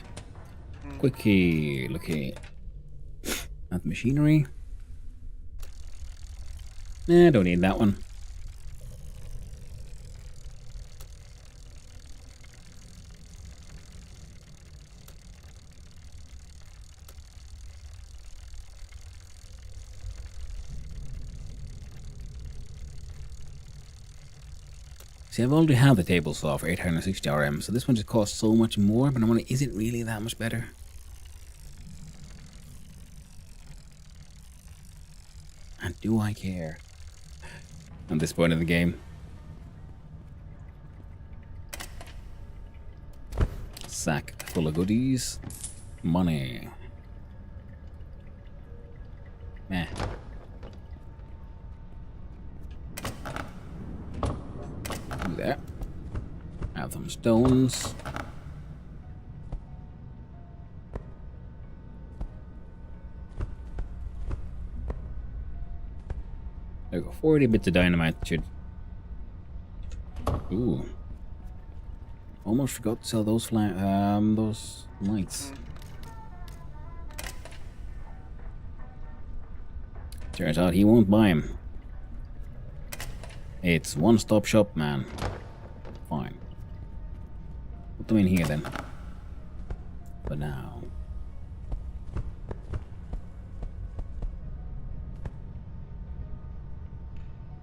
Quickie looking at the machinery. Nah, don't need that one. See, I've already had the table saw for 860 RM, so this one just costs so much more, but I'm wondering, is it really that much better? And do I care? At this point in the game. Sack full of goodies. Money. Meh. Do that. Have some stones. There we go. 40 bits of dynamite should. Ooh. Almost forgot to sell those those lights. Turns out he won't buy them. It's one-stop shop, man. Fine. Put them in here then. For now.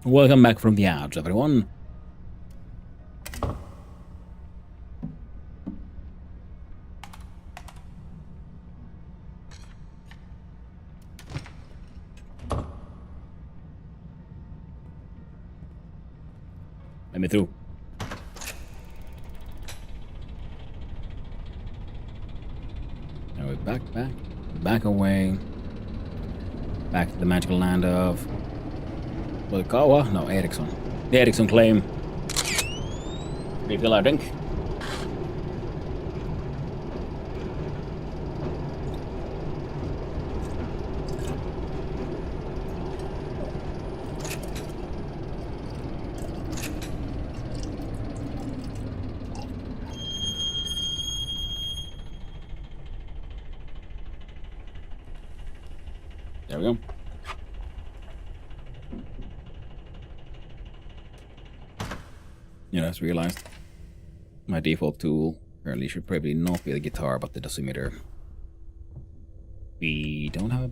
Welcome back from the outs, everyone. Let me through. Now we're back away. Back to the magical land of Kawa? No, Ericsson. The Ericsson claim. Refill our drink. There we go. Yeah, I just realized my default tool currently should probably not be the guitar, but the dosimeter. We don't have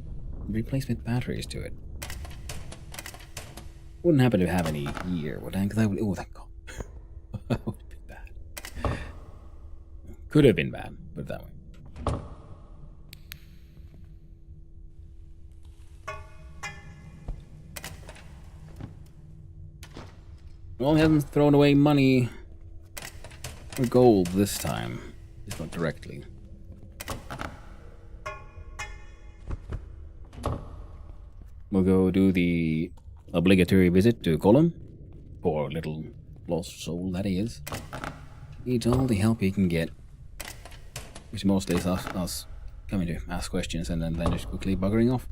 replacement batteries to it. Wouldn't happen to have any here, would I? Because I would. Oh, thank God. That would have been bad. Could have been bad, put it that way. Well, he hasn't thrown away money or gold this time. Just not directly. We'll go do the obligatory visit to Colum. Poor little lost soul that he is. Needs all the help he can get. Which mostly is us coming to ask questions and then just quickly buggering off.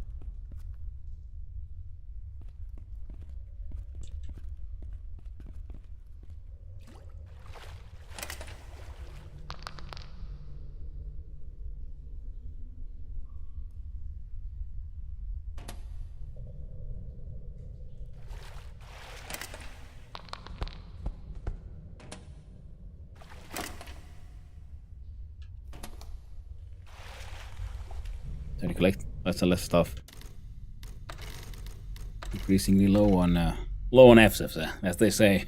Time to collect lots of less stuff. Increasingly low on FSFs, as they say.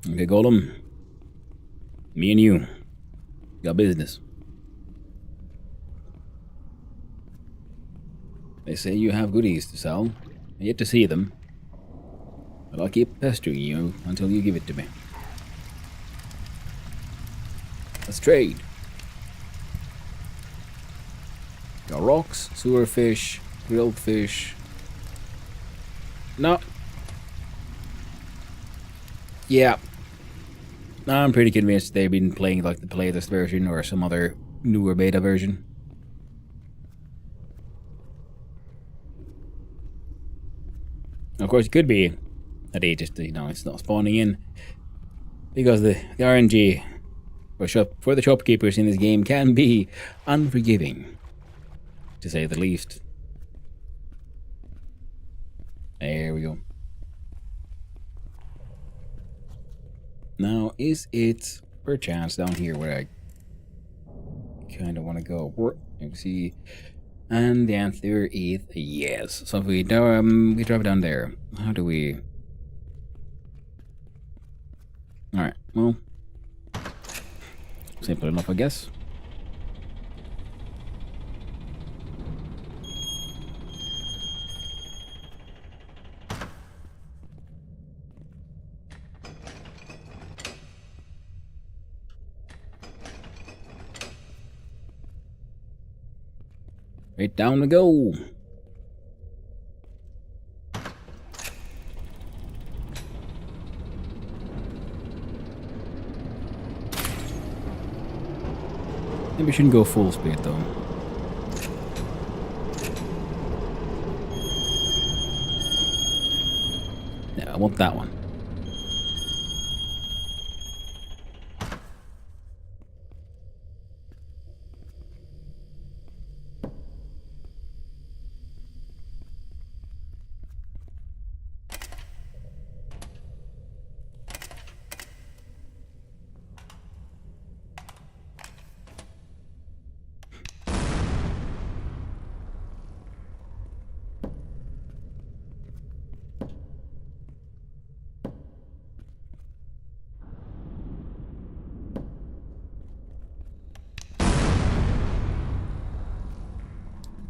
Okay, Golem. Me and you got business. They say you have goodies to sell. I yet to see them. But I'll keep pestering you until you give it to me. Let's trade. Got rocks, sewer fish, grilled fish. No. Yeah. I'm pretty convinced they've been playing like the playlist version or some other newer beta version. Of course, it could be that they just, it's not spawning in because the RNG for the shopkeepers in this game can be unforgiving, to say the least. There we go. Now, is it perchance down here where I kind of want to go? You can see And the answer is yes. So if we drive down there, how do we? All right. Well, simple enough, I guess. Right down we go. Maybe we shouldn't go full speed though. Yeah, I want that one.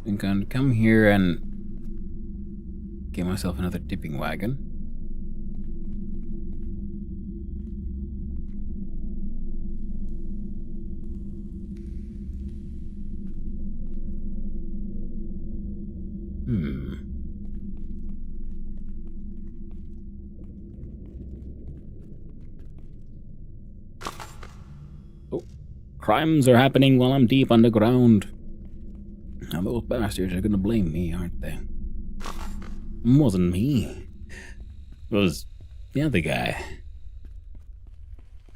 I'm gonna come here and get myself another tipping wagon. Oh, crimes are happening while I'm deep underground. Now those bastards are gonna blame me, aren't they? It wasn't me. It was the other guy.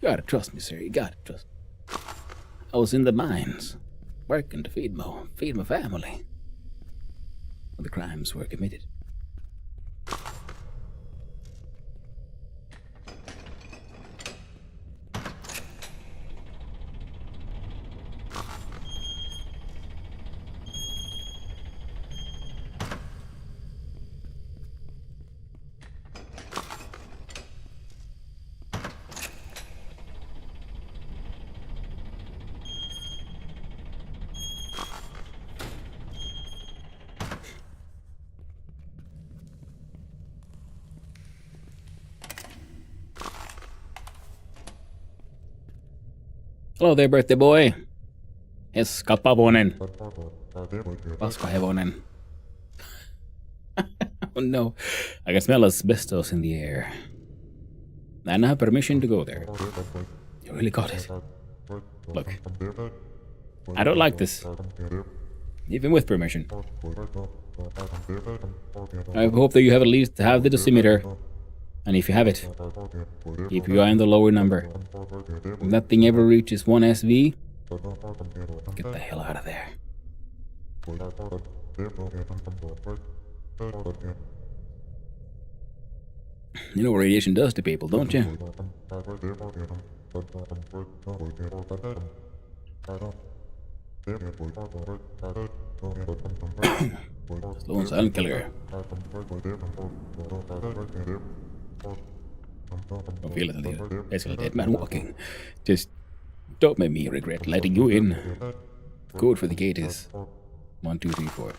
You gotta trust me, sir. You gotta trust me. I was in the mines, working to feed my family. When the crimes were committed. Hello there, birthday boy. Escapabonen. Paskahevonen. Oh no, I can smell asbestos in the air. And I have permission to go there. You really got it. Look, I don't like this. Even with permission. I hope that you have at least have the dosimeter. And if you have it, keep your eye on the lower number. If that thing ever reaches 1 SV, get the hell out of there. You know what radiation does to people, don't you? Slow and silent killer. Don't feel it, Leo. It's a dead man walking. Just don't make me regret letting you in. The code for the gate is 1, 2, 3, 4.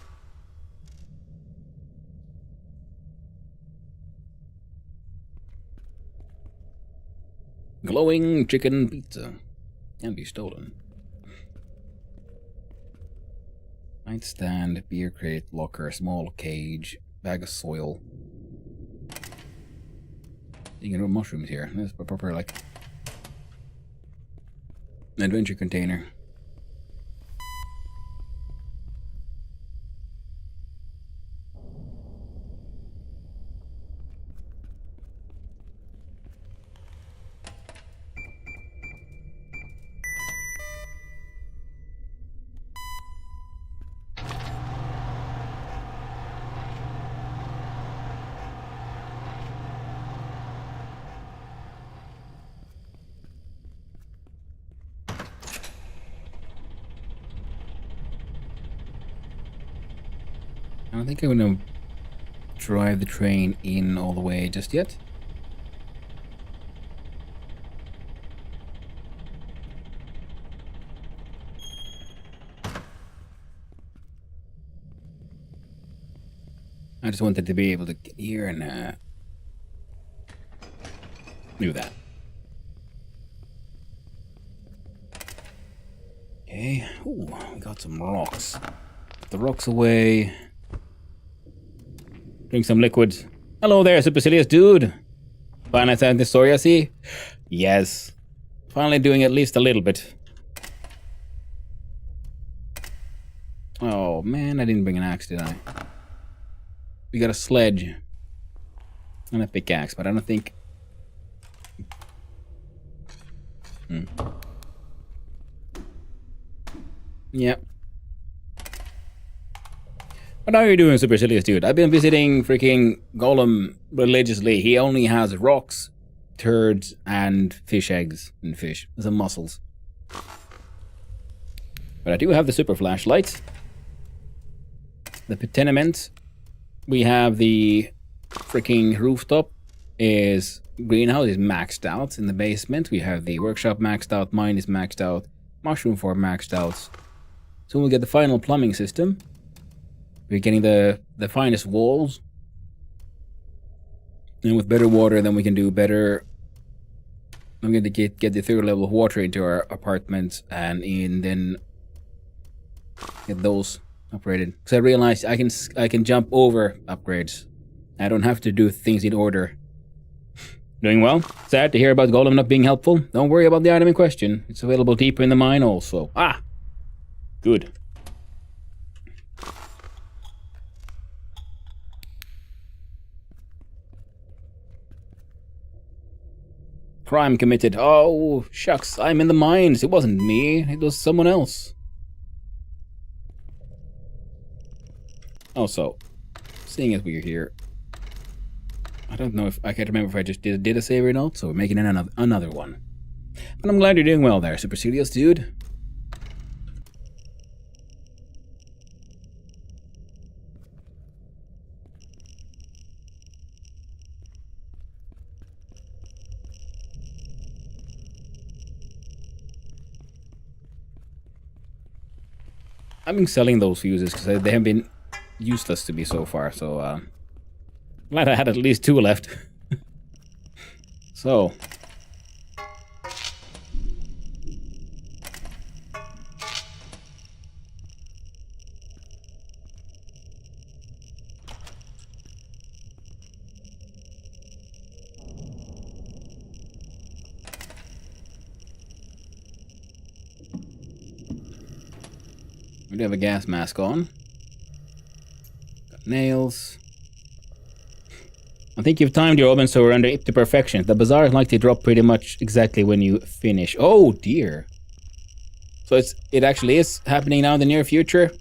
Glowing chicken pizza. Can be stolen. Nightstand, beer crate, locker, small cage, bag of soil. You can do mushrooms here. This is a proper, like, adventure container. I don't think I'm gonna drive the train in all the way just yet. I just wanted to be able to get here and do that. Okay. Ooh, we got some rocks. Put the rocks away. Drink some liquids. Hello there, supercilious dude. Finally found the story I see? Yes. Finally doing at least a little bit. Oh man, I didn't bring an axe, did I? We got a sledge. And a pickaxe, but I don't think... Yep. What are you doing, supercilious dude? I've been visiting freaking Golem religiously. He only has rocks, turds, and fish eggs. And fish. Some mussels. But I do have the super flashlight. The tenement. We have the freaking rooftop. Is greenhouse is maxed out. In the basement, we have the workshop maxed out. Mine is maxed out. Mushroom farm maxed out. Soon we'll get the final plumbing system. We're getting the finest walls. And with better water, then we can do better... I'm going to get the third level of water into our apartments and then get those upgraded. Because I realized I can jump over upgrades. I don't have to do things in order. Doing well. Sad to hear about Golem not being helpful. Don't worry about the item in question. It's available deeper in the mine also. Ah! Good. Crime committed. Oh, shucks. I'm in the mines. It wasn't me. It was someone else. Also, seeing as we're here, I don't know if I can't remember if I just did a save or not, so we're making another one. But I'm glad you're doing well there, supercilious dude. I've been selling those fuses because they have been useless to me so far, so glad I had at least 2 left. So we do have a gas mask on. Got nails. I think you've timed your oven so we're under it to perfection. The bazaar is like to drop pretty much exactly when you finish. Oh dear. So it actually is happening now in the near future. Do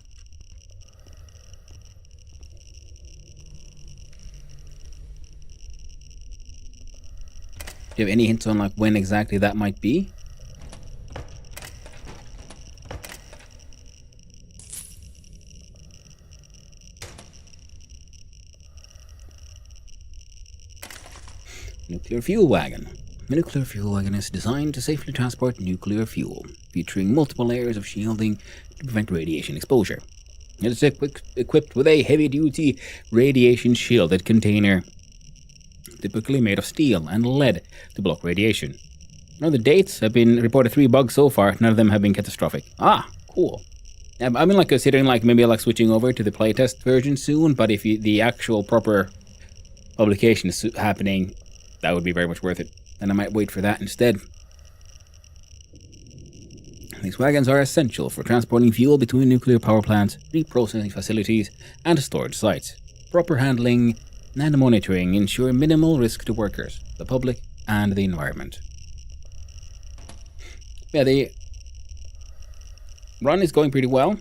you have any hints on like when exactly that might be? Nuclear fuel wagon. A nuclear fuel wagon is designed to safely transport nuclear fuel, featuring multiple layers of shielding to prevent radiation exposure. It is equipped with a heavy-duty radiation shielded container, typically made of steel and lead to block radiation. Now the dates have been reported 3 bugs so far. None of them have been catastrophic. Ah, cool. I've been like considering like maybe like switching over to the playtest version soon, but if the actual proper publication is happening, that would be very much worth it. And I might wait for that instead. These wagons are essential for transporting fuel between nuclear power plants, reprocessing facilities, and storage sites. Proper handling and monitoring ensure minimal risk to workers, the public, and the environment. Yeah, the run is going pretty well.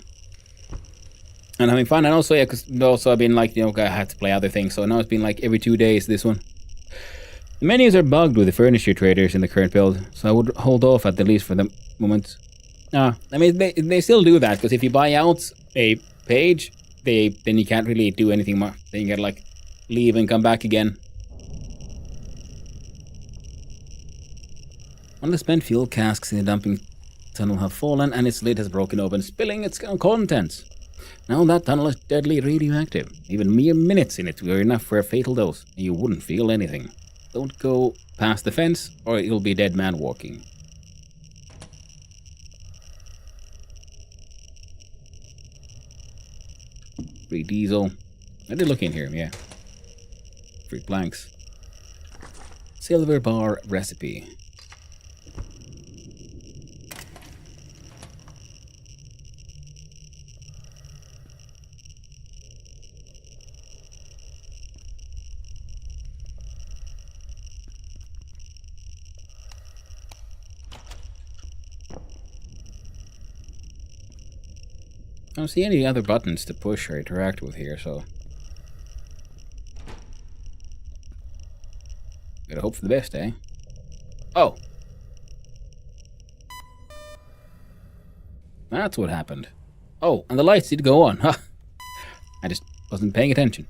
And having fun, and also, yeah, because also I've been like, I had to play other things, so now it's been like every 2 days, this one. The menus are bugged with the furniture traders in the current build, so I would hold off at least for the moment. I mean, they still do that, because if you buy out a page, then you can't really do anything more. Then you gotta like leave and come back again. One of the spent fuel casks in the dumping tunnel have fallen and its lid has broken open, spilling its contents. Now that tunnel is deadly radioactive. Even mere minutes in it were enough for a fatal dose, and you wouldn't feel anything. Don't go past the fence, or you'll be a dead man walking. Free diesel. I did look in here, yeah. Free planks. Silver bar recipe. I don't see any other buttons to push or interact with here, so... Gotta hope for the best, eh? Oh! That's what happened. Oh, and the lights did go on, huh? I just wasn't paying attention.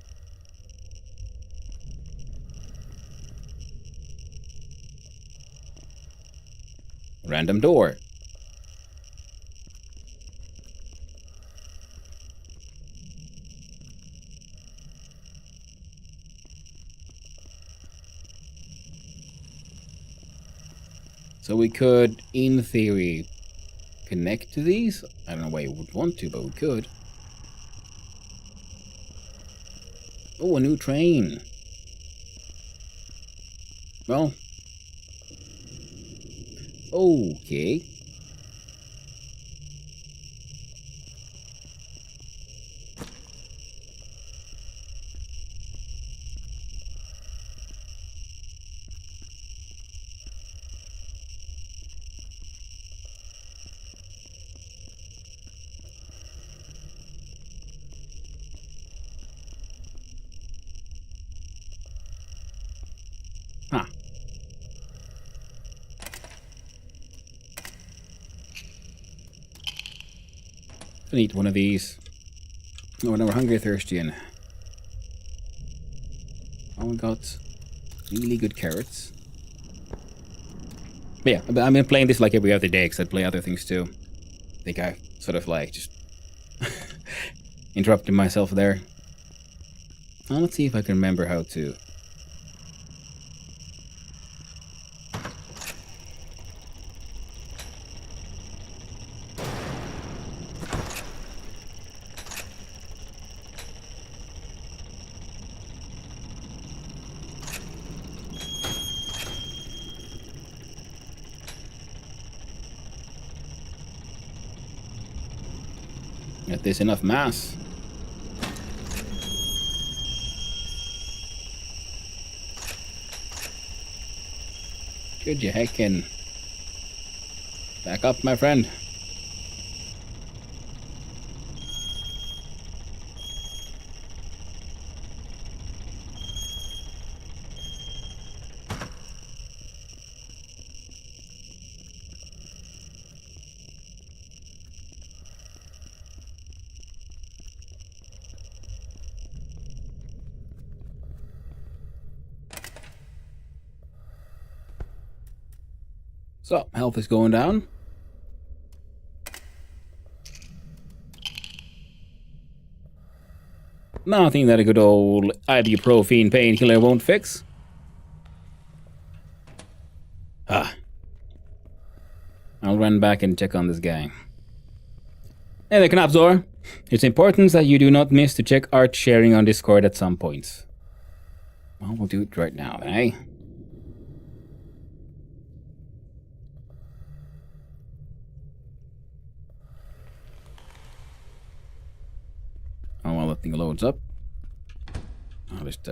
Random door. So we could, in theory, connect to these? I don't know why you would want to, but we could. Oh, a new train. Well. Okay. Huh. I'll eat one of these. Oh, now we're hungry, thirsty, and... Oh, we got really good carrots. But yeah, I've been playing this like every other day, because I play other things too. I think I sort of like just... interrupted myself there. Well, let's see if I can remember how to... Get this enough mass. Good you heckin'. Back up, my friend. So, health is going down. Nothing that a good old ibuprofen painkiller won't fix. Ah. I'll run back and check on this guy. Hey there, Knapzor. It's important that you do not miss to check art sharing on Discord at some points. Well, we'll do it right now, eh? Oh, while that thing loads up, I'll just,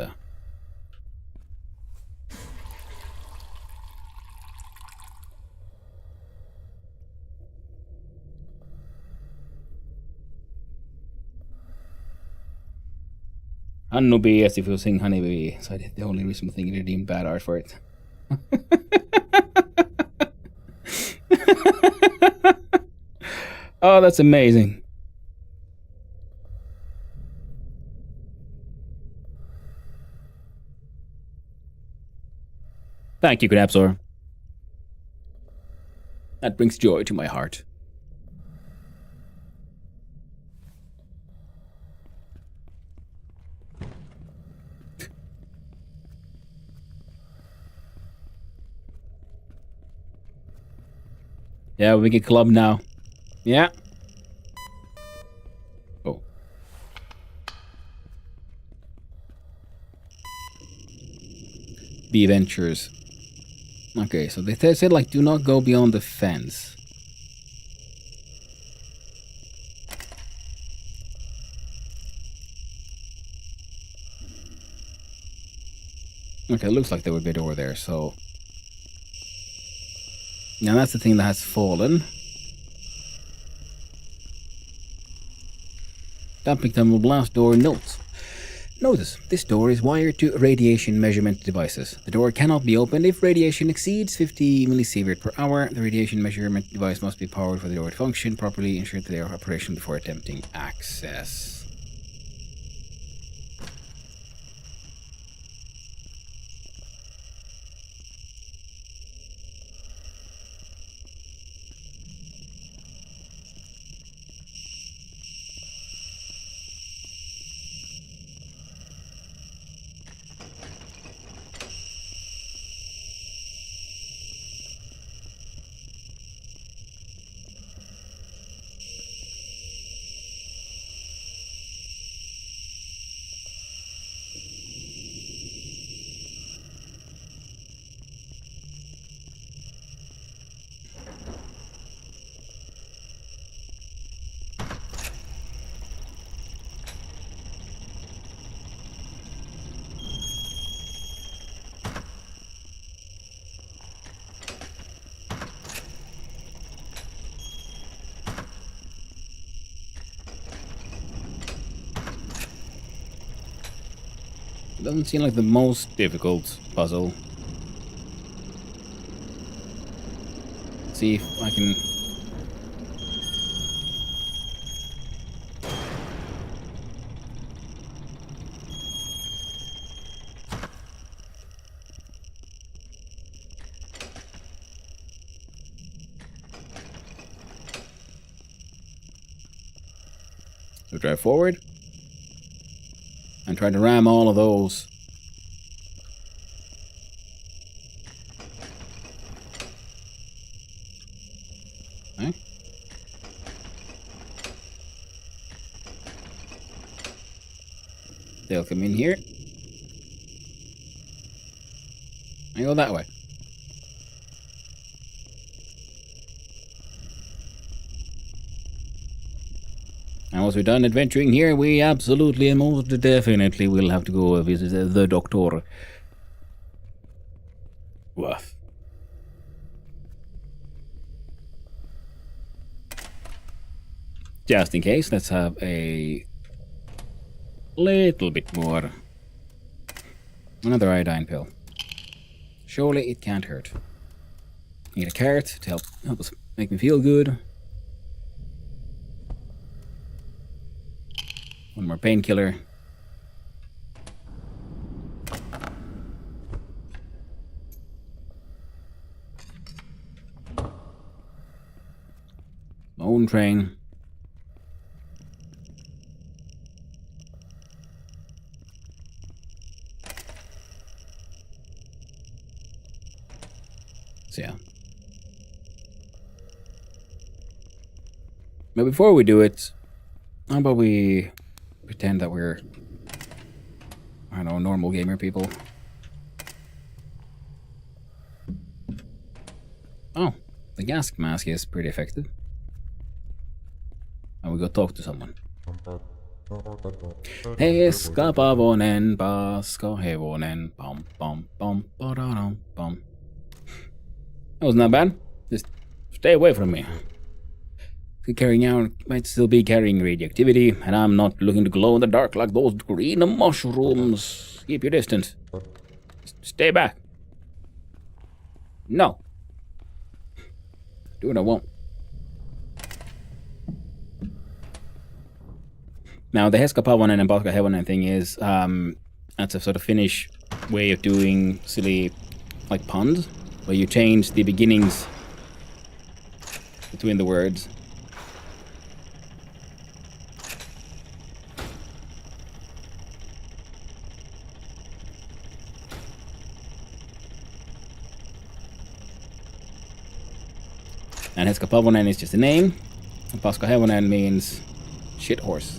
Honeybee, as if you sing Honeybee. So I did the only reasonable thing to redeem bad art for it. Oh, that's amazing. Thank you, Knapsor. That brings joy to my heart. Yeah, we get club now. Yeah. Oh. The adventures. Okay, so they said, like, do not go beyond the fence. Okay, it looks like there would be a door there, so... Now that's the thing that has fallen. Dumping tunnel blast door notes. Notice, this door is wired to radiation measurement devices. The door cannot be opened if radiation exceeds 50 millisievert per hour. The radiation measurement device must be powered for the door to function properly. Ensure that they are operational before attempting access. Doesn't seem like the most difficult puzzle. Let's see if I can... So drive forward. And try to ram all of those. Okay. They'll come in here. And go that way. And once we're done adventuring here, we absolutely and most definitely will have to go visit the doctor. Woof. Just in case, let's have a little bit more. Another iodine pill. Surely it can't hurt. Need a carrot to help us make me feel good. One more painkiller. Own train. So yeah. But before we do it, how about we pretend that we're, I don't know, normal gamer people. Oh, the gas mask is pretty effective. And we go talk to someone. Eskapavonen, paska hevonen, pom pom pom pararam pom. That wasn't that bad. Just stay away from me. Carrying out might still be carrying radioactivity, and I'm not looking to glow in the dark like those green mushrooms. Keep your distance. Stay back. No. Do what I won't. Now, the Heskapavonen and Balkahevonen thing is, that's a sort of Finnish way of doing silly like puns, where you change the beginnings between the words. And Heska Pavonen is just a name. And Paska Hevonen means shit horse.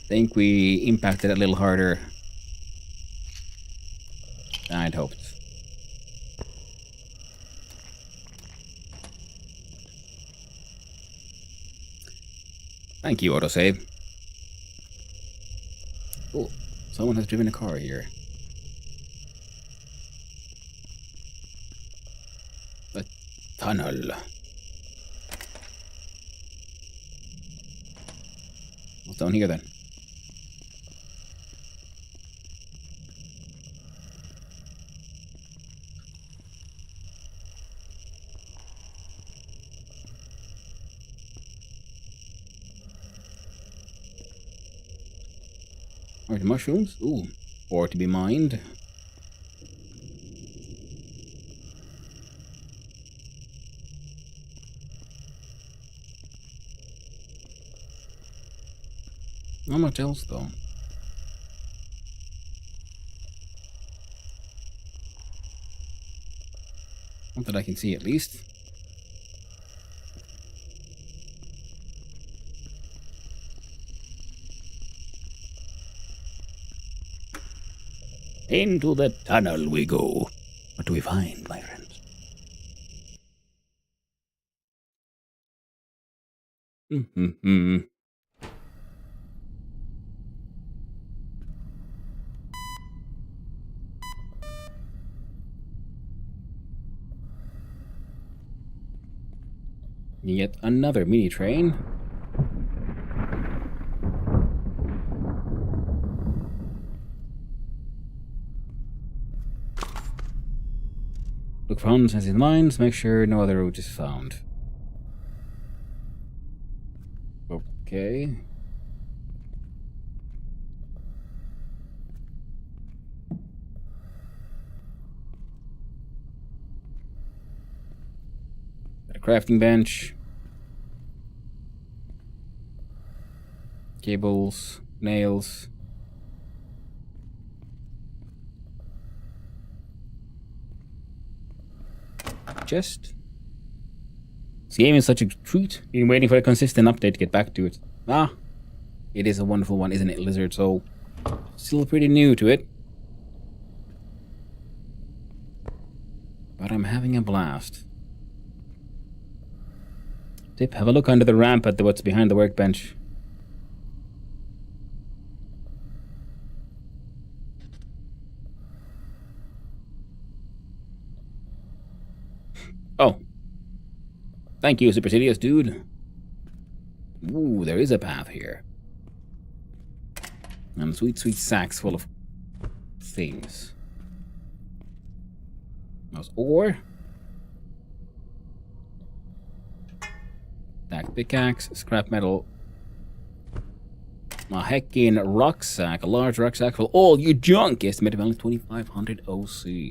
I think we impacted a little harder than I'd hoped. Thank you, autosave. Oh, someone has driven a car here. A tunnel. What's down here then? Are the mushrooms? Ooh. Or to be mined. Not much else though. Not that I can see at least. Into the tunnel we go. What do we find, my friends? Yet another mini train. Look for hunts as in mines, make sure no other route is found. Okay. Got a crafting bench. Cables, nails. Chest. This game is such a treat. Been waiting for a consistent update to get back to it. Ah, it is a wonderful one, isn't it, Lizard? So, still pretty new to it. But I'm having a blast. Tip, have a look under the ramp at what's behind the workbench. Oh. Thank you, Supercilious dude. Ooh, there is a path here. And sweet, sweet sacks full of things. There's ore. Stack pickaxe, scrap metal. A heckin' rucksack, a large rucksack full of all your junk. Estimated value 2,500 OC.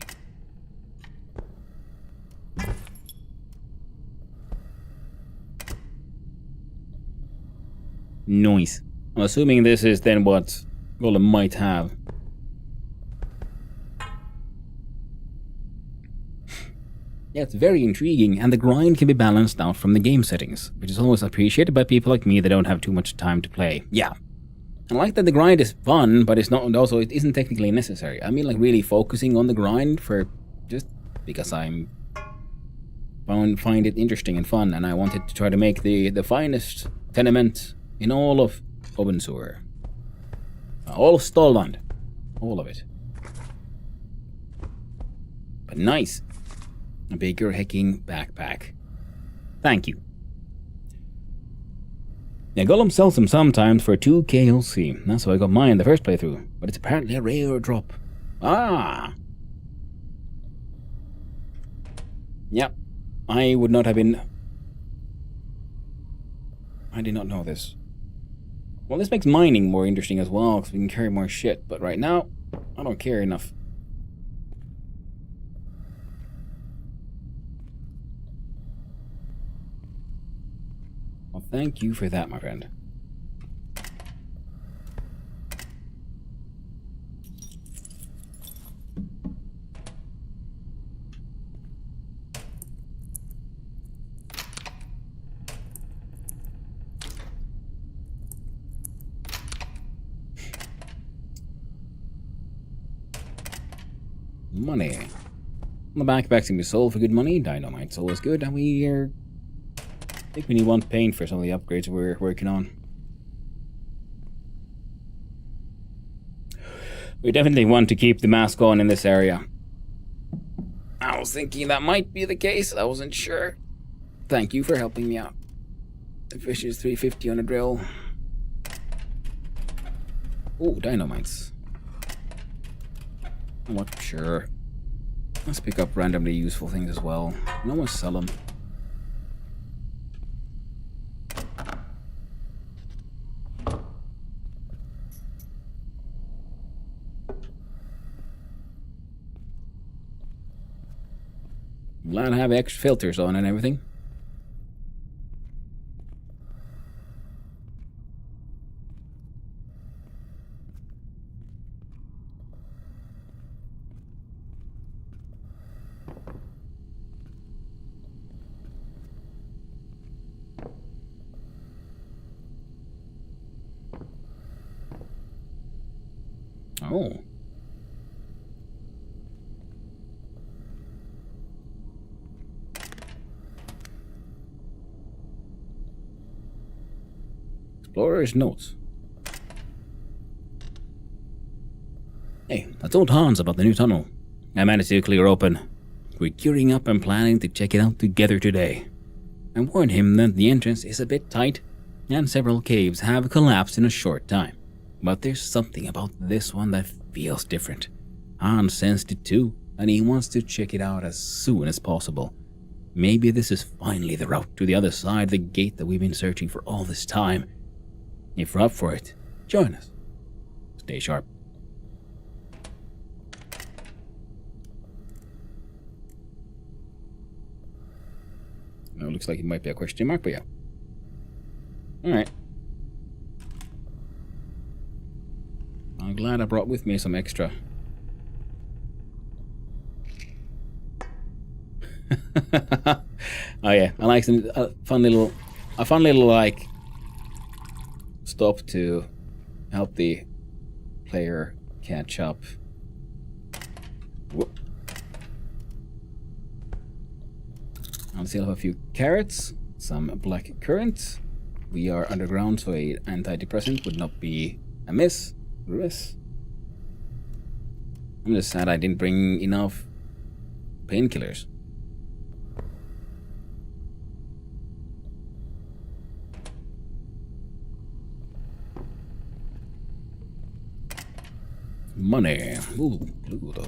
Nice. I'm assuming this is then what Golem might have. Yeah, it's very intriguing, and the grind can be balanced out from the game settings, which is always appreciated by people like me that don't have too much time to play. Yeah. I like that the grind is fun, but it's not also it isn't technically necessary. I mean, like really focusing on the grind for just because I'm find it interesting and fun, and I wanted to try to make the finest tenement in all of Obensur. All of Stolland. All of it. But nice. A bigger hecking backpack. Thank you. Yeah, Golem sells them sometimes for 2 KLC. That's how I got mine the first playthrough. But it's apparently a rare drop. Ah! Yep. I would not have been... I did not know this. Well, this makes mining more interesting as well, because we can carry more shit. But right now, I don't care enough. Well, thank you for that, my friend. Money. The backpacks can be sold for good money. Dynamite's always good, and I think we need 1 paint for some of the upgrades we're working on. We definitely want to keep the mask on in this area. I was thinking that might be the case. I wasn't sure. Thank you for helping me out. The fish is 350 on a drill. Oh, dynamites. I'm not sure. Let's pick up randomly useful things as well. No one sell them. Glad I have extra filters on and everything. Oh. Explorer's notes. Hey, I told Hans about the new tunnel. I managed to clear open. We're gearing up and planning to check it out together today. I warned him that the entrance is a bit tight, and several caves have collapsed in a short time. But there's something about this one that feels different. Hans sensed it too, and he wants to check it out as soon as possible. Maybe this is finally the route to the other side of the gate that we've been searching for all this time. If you're up for it, join us. Stay sharp. Well, it looks like it might be a question mark, but yeah. Alright. I'm glad I brought with me some extra. Oh yeah, I like some fun little like stop to help the player catch up. Whoop. I'll still have a few carrots, some black currant. We are underground, so an antidepressant would not be amiss. I'm just sad I didn't bring enough painkillers. Money. Ooh, blue though.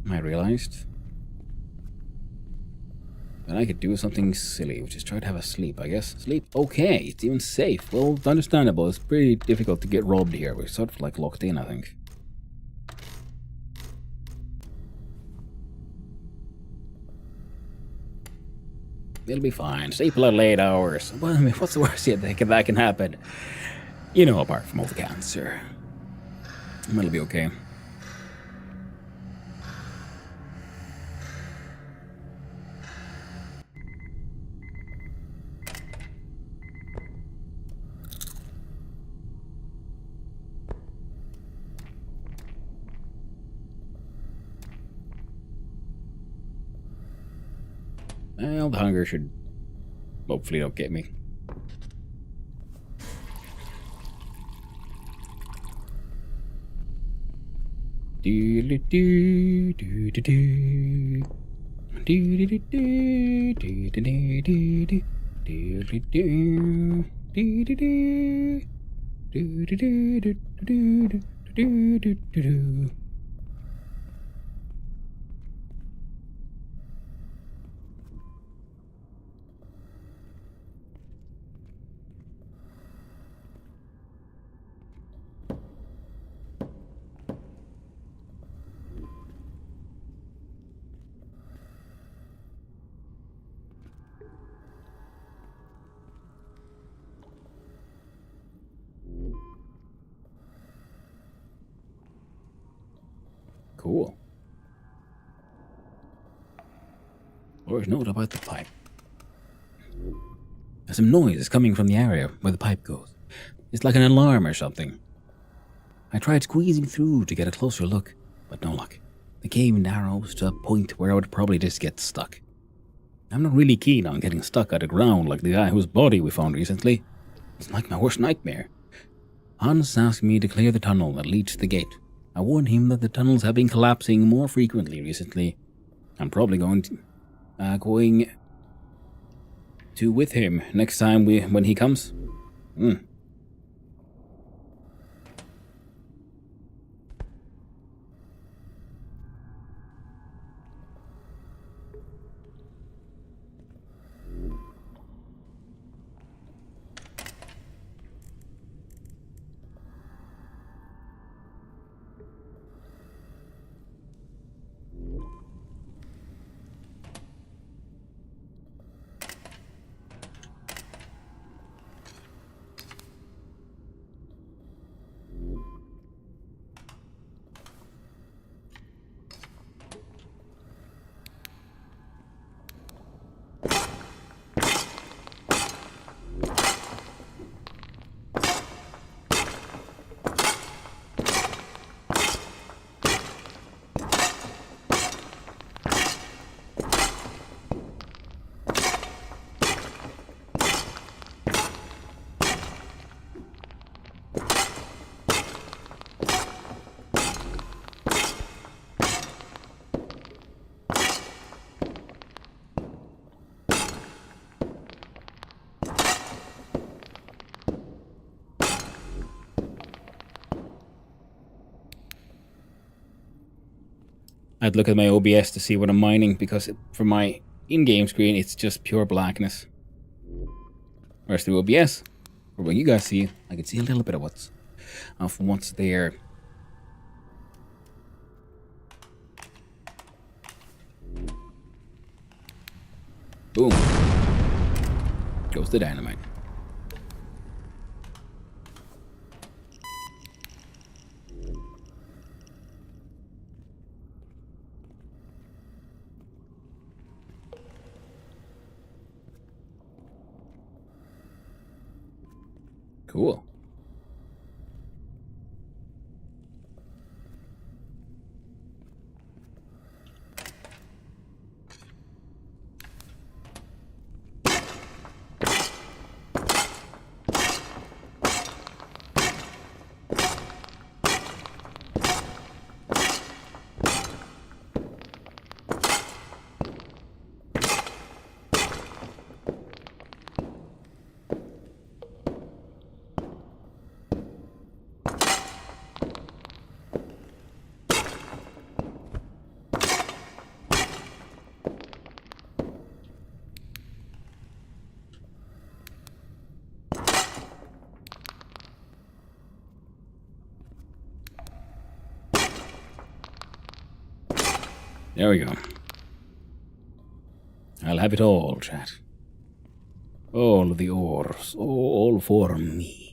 I realized that I could do something silly, which is try to have a sleep, I guess. Sleep? Okay, it's even safe. Well, understandable. It's pretty difficult to get robbed here. We're sort of like locked in, I think. It'll be fine. Sleep a little 8 hours. Well, I mean, what's the worst yet that can happen? You know, apart from all the cancer. It'll be okay. Well, the hunger should hopefully don't get me. Do do do do do do. Do do do do do do do do. Do do do do do do. Do do do do do do do do do. Cool. Laura's note about the pipe. There's some noise coming from the area where the pipe goes. It's like an alarm or something. I tried squeezing through to get a closer look, but no luck. The cave narrows to a point where I would probably just get stuck. I'm not really keen on getting stuck at the ground like the guy whose body we found recently. It's like my worst nightmare. Hans asked me to clear the tunnel that leads to the gate. I warned him that the tunnels have been collapsing more frequently recently. I'm probably going to with him next time when he comes. I'd look at my OBS to see what I'm mining, because for my in-game screen, it's just pure blackness. Whereas through OBS, or when you guys see, I can see a little bit of what's there. Boom. Goes the dynamite. Cool. There we go. I'll have it all, chat. All the ores, all for me.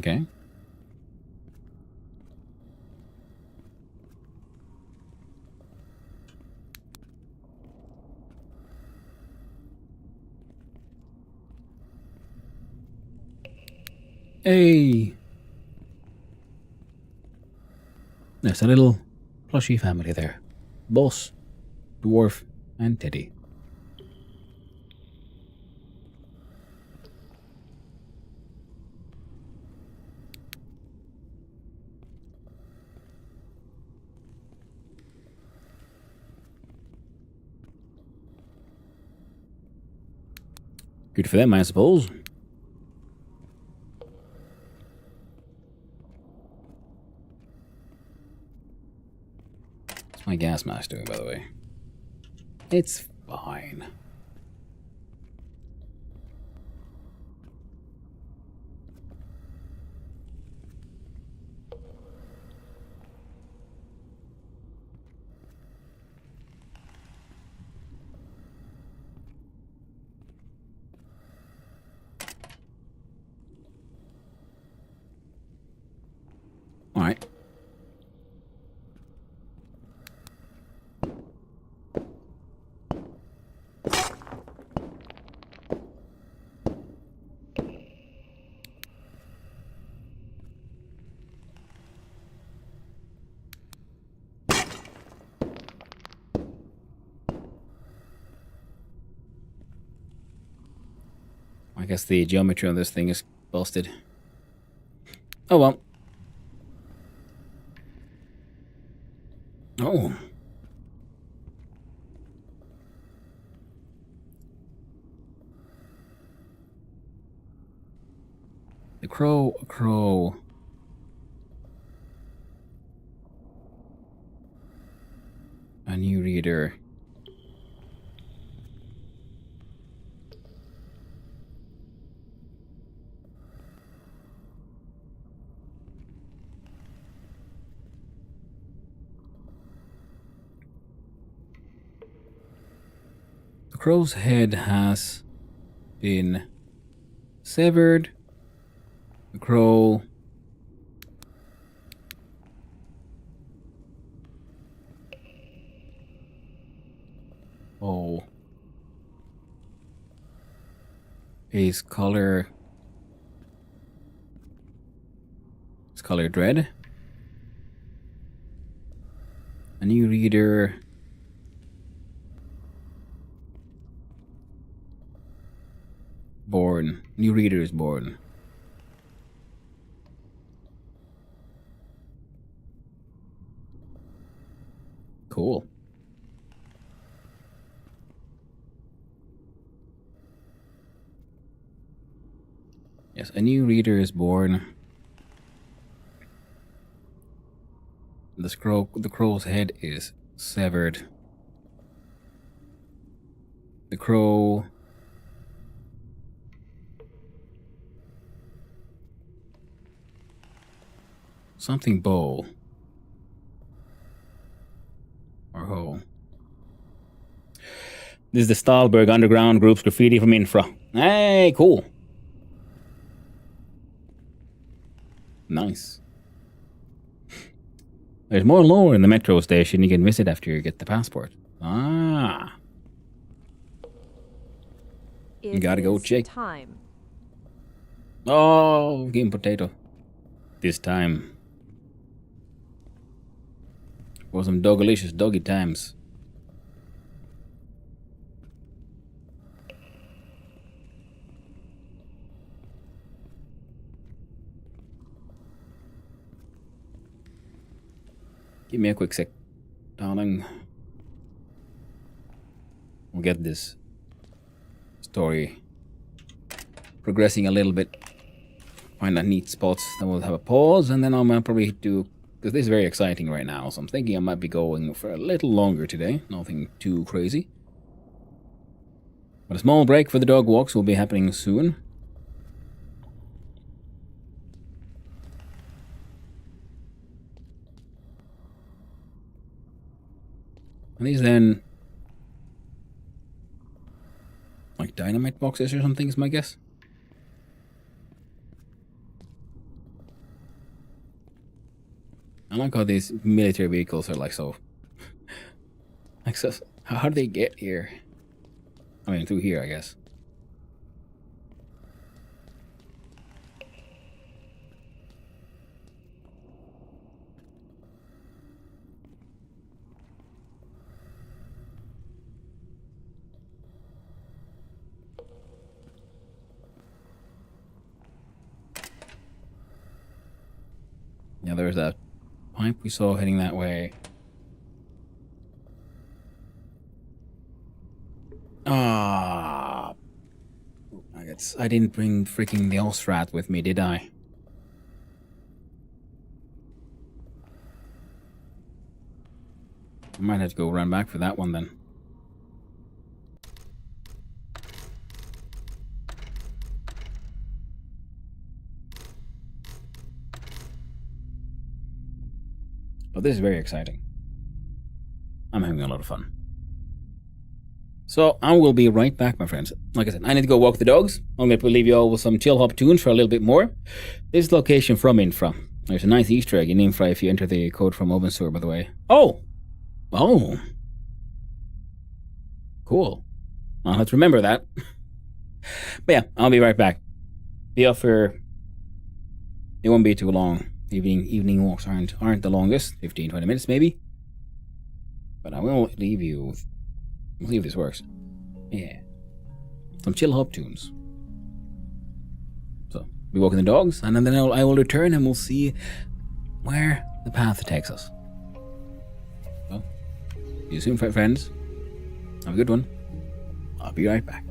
Okay. Hey! There's a little plushy family there. Boss, Dwarf, and Teddy. Good for them, I suppose. What's my gas mask doing, by the way? It's fine. Alright. I guess the geometry on this thing is busted. Oh well. Oh. A crow. A new reader. The crow's head has been severed. The crow is colored red. A new reader born. New reader is born. Cool. Yes, a new reader is born. The crow's head is severed. The crow something bow or hoe. This is the Stahlberg Underground Group's graffiti from Infra. Hey, cool. Nice. There's more lore in the metro station you can visit after you get the passport. Ah. You gotta go check. Time. Oh, game potato. This time. For some dogalicious doggy times. Give me a quick sec, darling. We'll get this story progressing a little bit. Find that neat spots. Then we'll have a pause, and then I'll probably do, because this is very exciting right now, so I'm thinking I might be going for a little longer today. Nothing too crazy. But a small break for the dog walks will be happening soon. And these then, like dynamite boxes or something is my guess. I like how these military vehicles are like so. Like so, how do they get here? I mean, through here, I guess. Yeah, there's that pipe we saw heading that way. Ah, I didn't bring freaking the Ostrat with me, did I? I might have to go run back for that one then. But this is very exciting. I'm having a lot of fun. So I will be right back, my friends. Like I said, I need to go walk the dogs. I'm going to leave you all with some chill hop tunes for a little bit more. This location from Infra. There's a nice Easter egg in Infra if you enter the code from OpenStore, by the way. Oh! Oh! Cool. I'll have to remember that. But yeah, I'll be right back. The offer, it won't be too long. Evening walks aren't the longest. 15-20 minutes maybe. But I will leave you with... We'll see if this works. Yeah. Some chill hop tunes. So, be walking the dogs, and then I will return and we'll see where the path takes us. So, see you soon, friends. Have a good one. I'll be right back.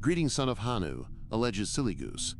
Greetings, son of Hanu, alleged silly goose.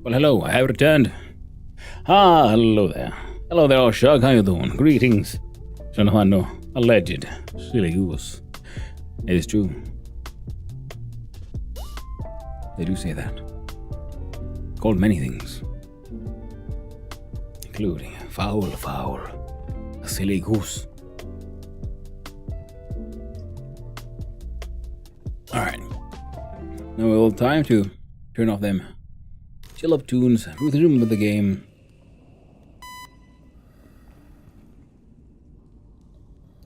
Well, hello, I have returned. Ah, hello there. Hello there, Oshag, how you doing? Greetings. Son of no alleged silly goose. It is true. They do say that. Called many things. Including foul, a silly goose. Alright. Now we all time to turn off them chill up tunes, resume with the game.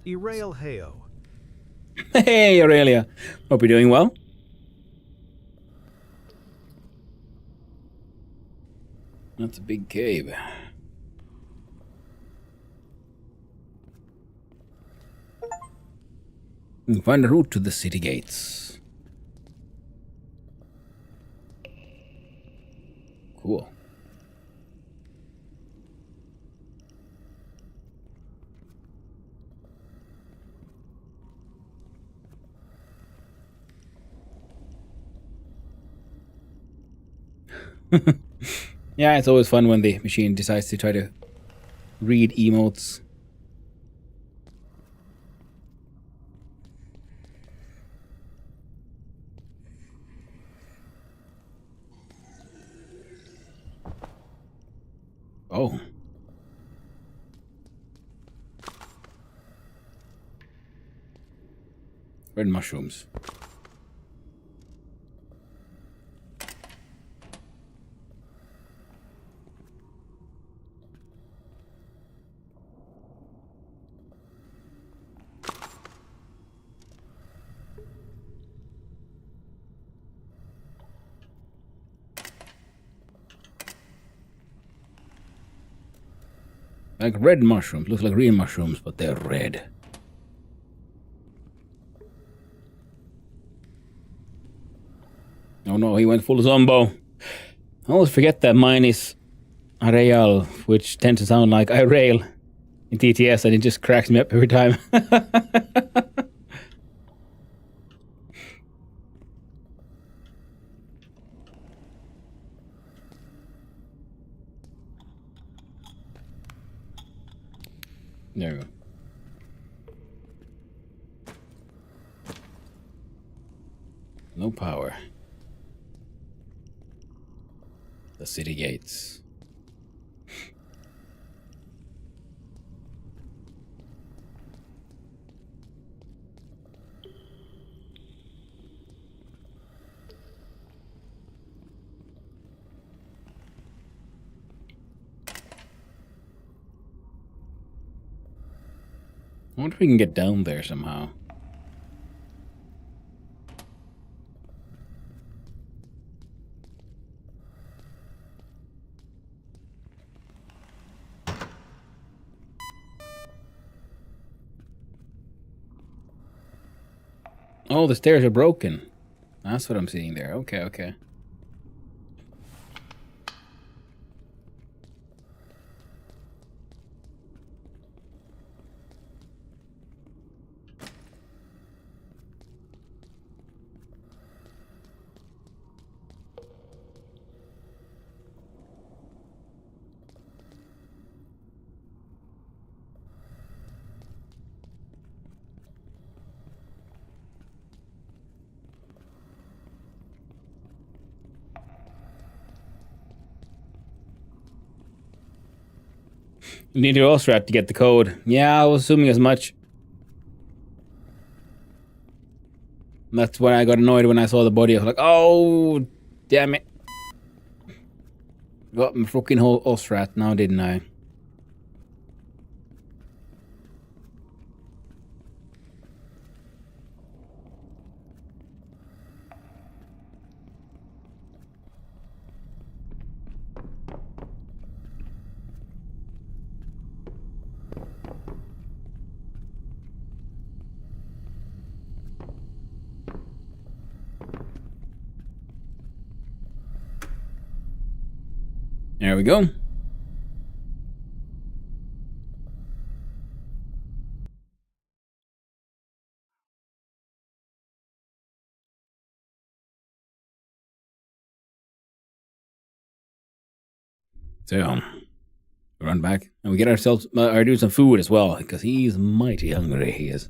Erail Heo. Hey, Aurelia. Hope you're doing well. That's a big cave. Find a route to the city gates. Cool. Yeah, it's always fun when the machine decides to try to read emotes. Oh. Red mushrooms. Like red mushrooms. Looks like green mushrooms, but they're red. Oh no, he went full zombo. I always forget that mine is Areal, which tends to sound like Irail in TTS, and it just cracks me up every time. There we go. No power. The city gates. I wonder if we can get down there somehow. Oh, the stairs are broken. That's what I'm seeing there. Okay, okay. You need your Ostrat to get the code. Yeah, I was assuming as much. That's when I got annoyed when I saw the body. I was like, oh, damn it. Got my fucking whole Ostrat now, didn't I? There we go. So, run back. And we get ourselves, or do some food as well, because he's mighty hungry, he is.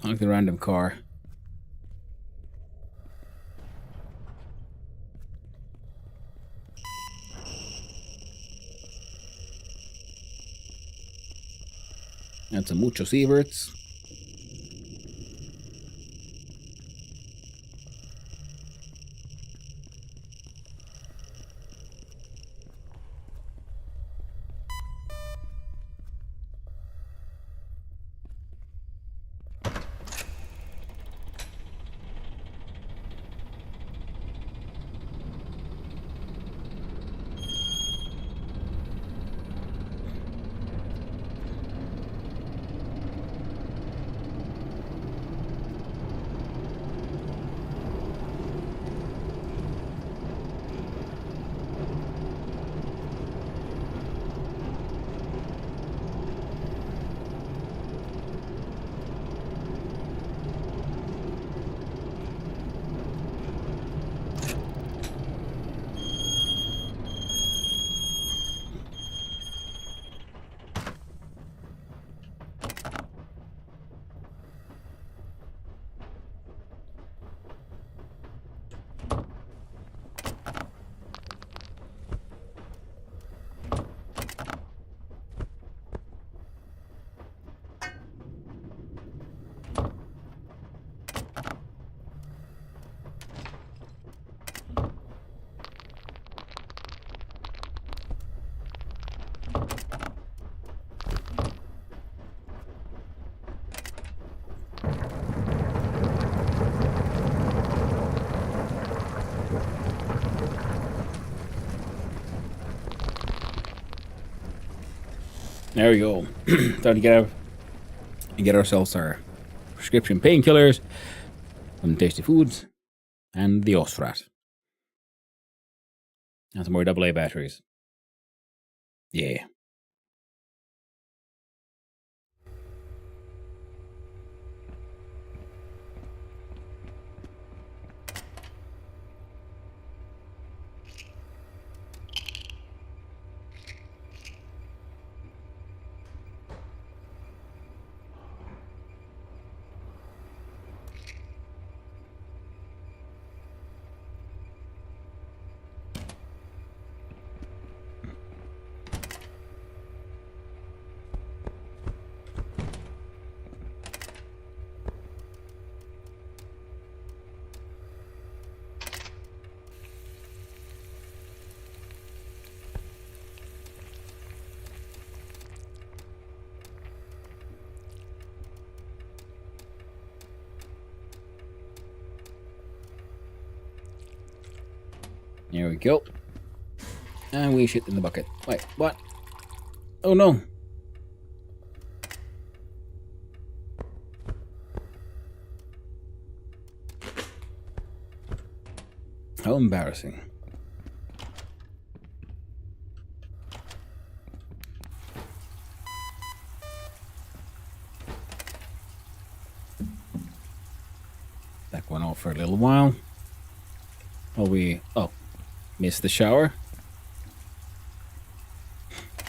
I like the random car. And some mucho sieverts. There we go. Time to get ourselves our prescription painkillers, some tasty foods, and the Ostrat. And some more AA batteries. Yeah. There we go. And we shit in the bucket. Wait, what? Oh no. How embarrassing. That went off for a little while. Oh, missed the shower.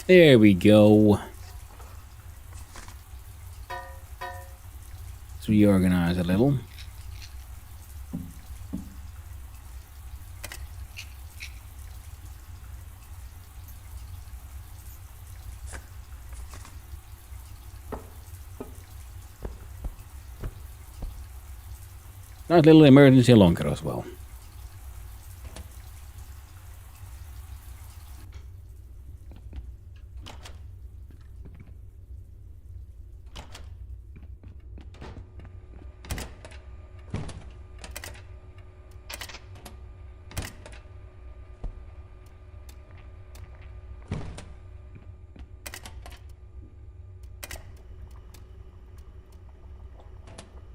There we go. Let's reorganize a little. Nice little emergency locker as well.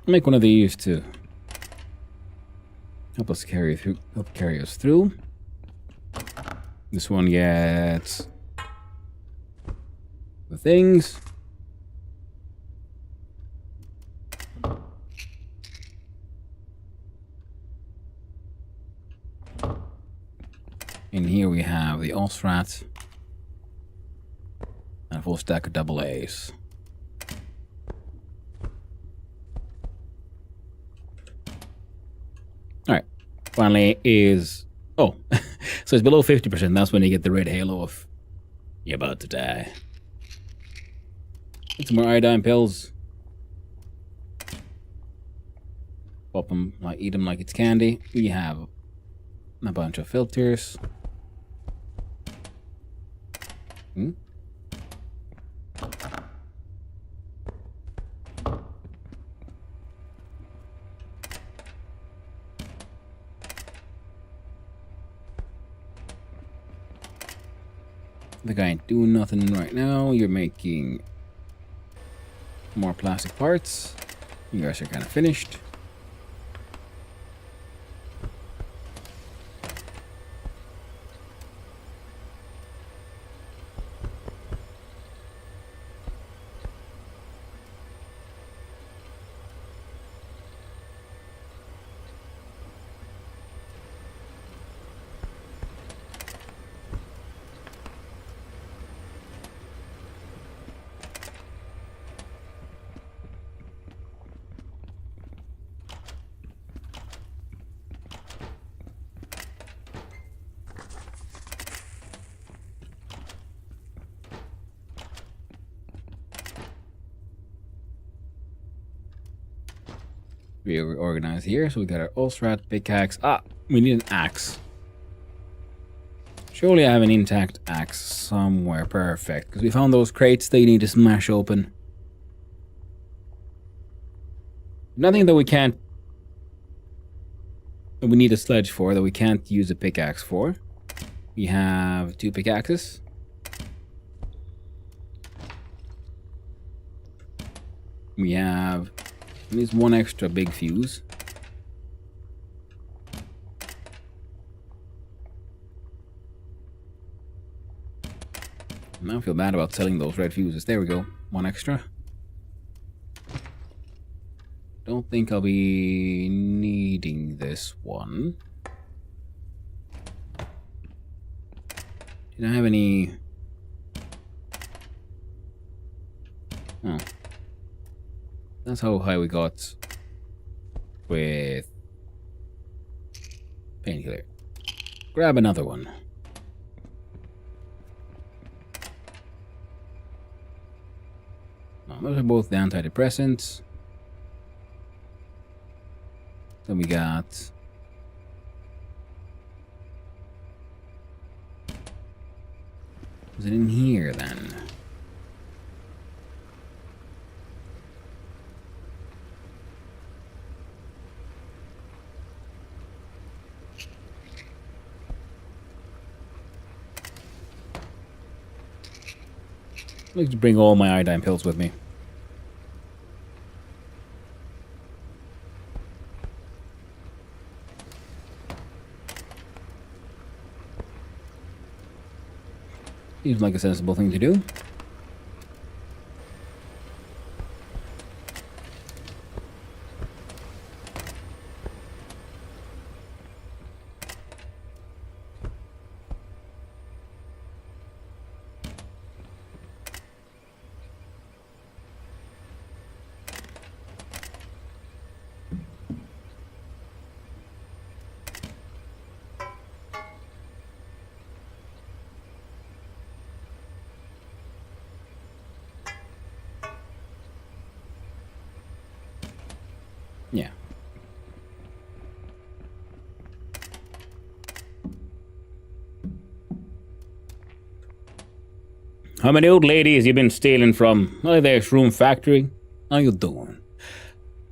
Make one of these too. Help carry us through. This one gets the things. In here we have the Osrat and a full stack of double A's. Alright, finally is... Oh, so it's below 50%, that's when you get the red halo of you're about to die. Get some more iodine pills. Pop them, eat them like it's candy. We have a bunch of filters. The guy ain't doing nothing right now. You're making more plastic parts. You guys are kind of finished. Reorganize here. So we got our Osrat pickaxe. Ah, we need an axe. Surely I have an intact axe somewhere. Perfect. Because we found those crates that you need to smash open. Nothing that we can't... that we need a sledge for, that we can't use a pickaxe for. We have 2 pickaxes. We have at least 1 extra big fuse. Now I feel bad about selling those red fuses. There we go. 1 extra. Don't think I'll be needing this one. Did I have any... Oh. That's how high we got with painkiller. Grab another one. Those are both the antidepressants. Then we got... Was it in here then? Let's bring all my iodine pills with me. Seems like a sensible thing to do. Yeah. How many old ladies you been stealing from? Oh, there's Room Factory. How you doing?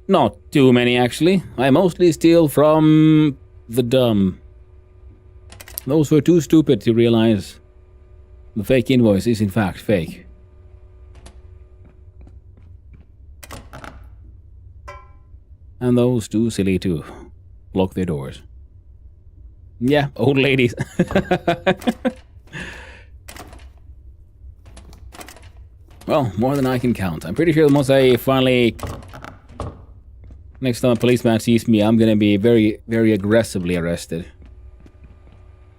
Not too many, actually. I mostly steal from the dumb. Those who are too stupid to realize the fake invoice is in fact fake. And those too silly to block their doors. Yeah, old ladies. Well, more than I can count. I'm pretty sure once I finally... Next time a policeman sees me, I'm gonna be very, very aggressively arrested.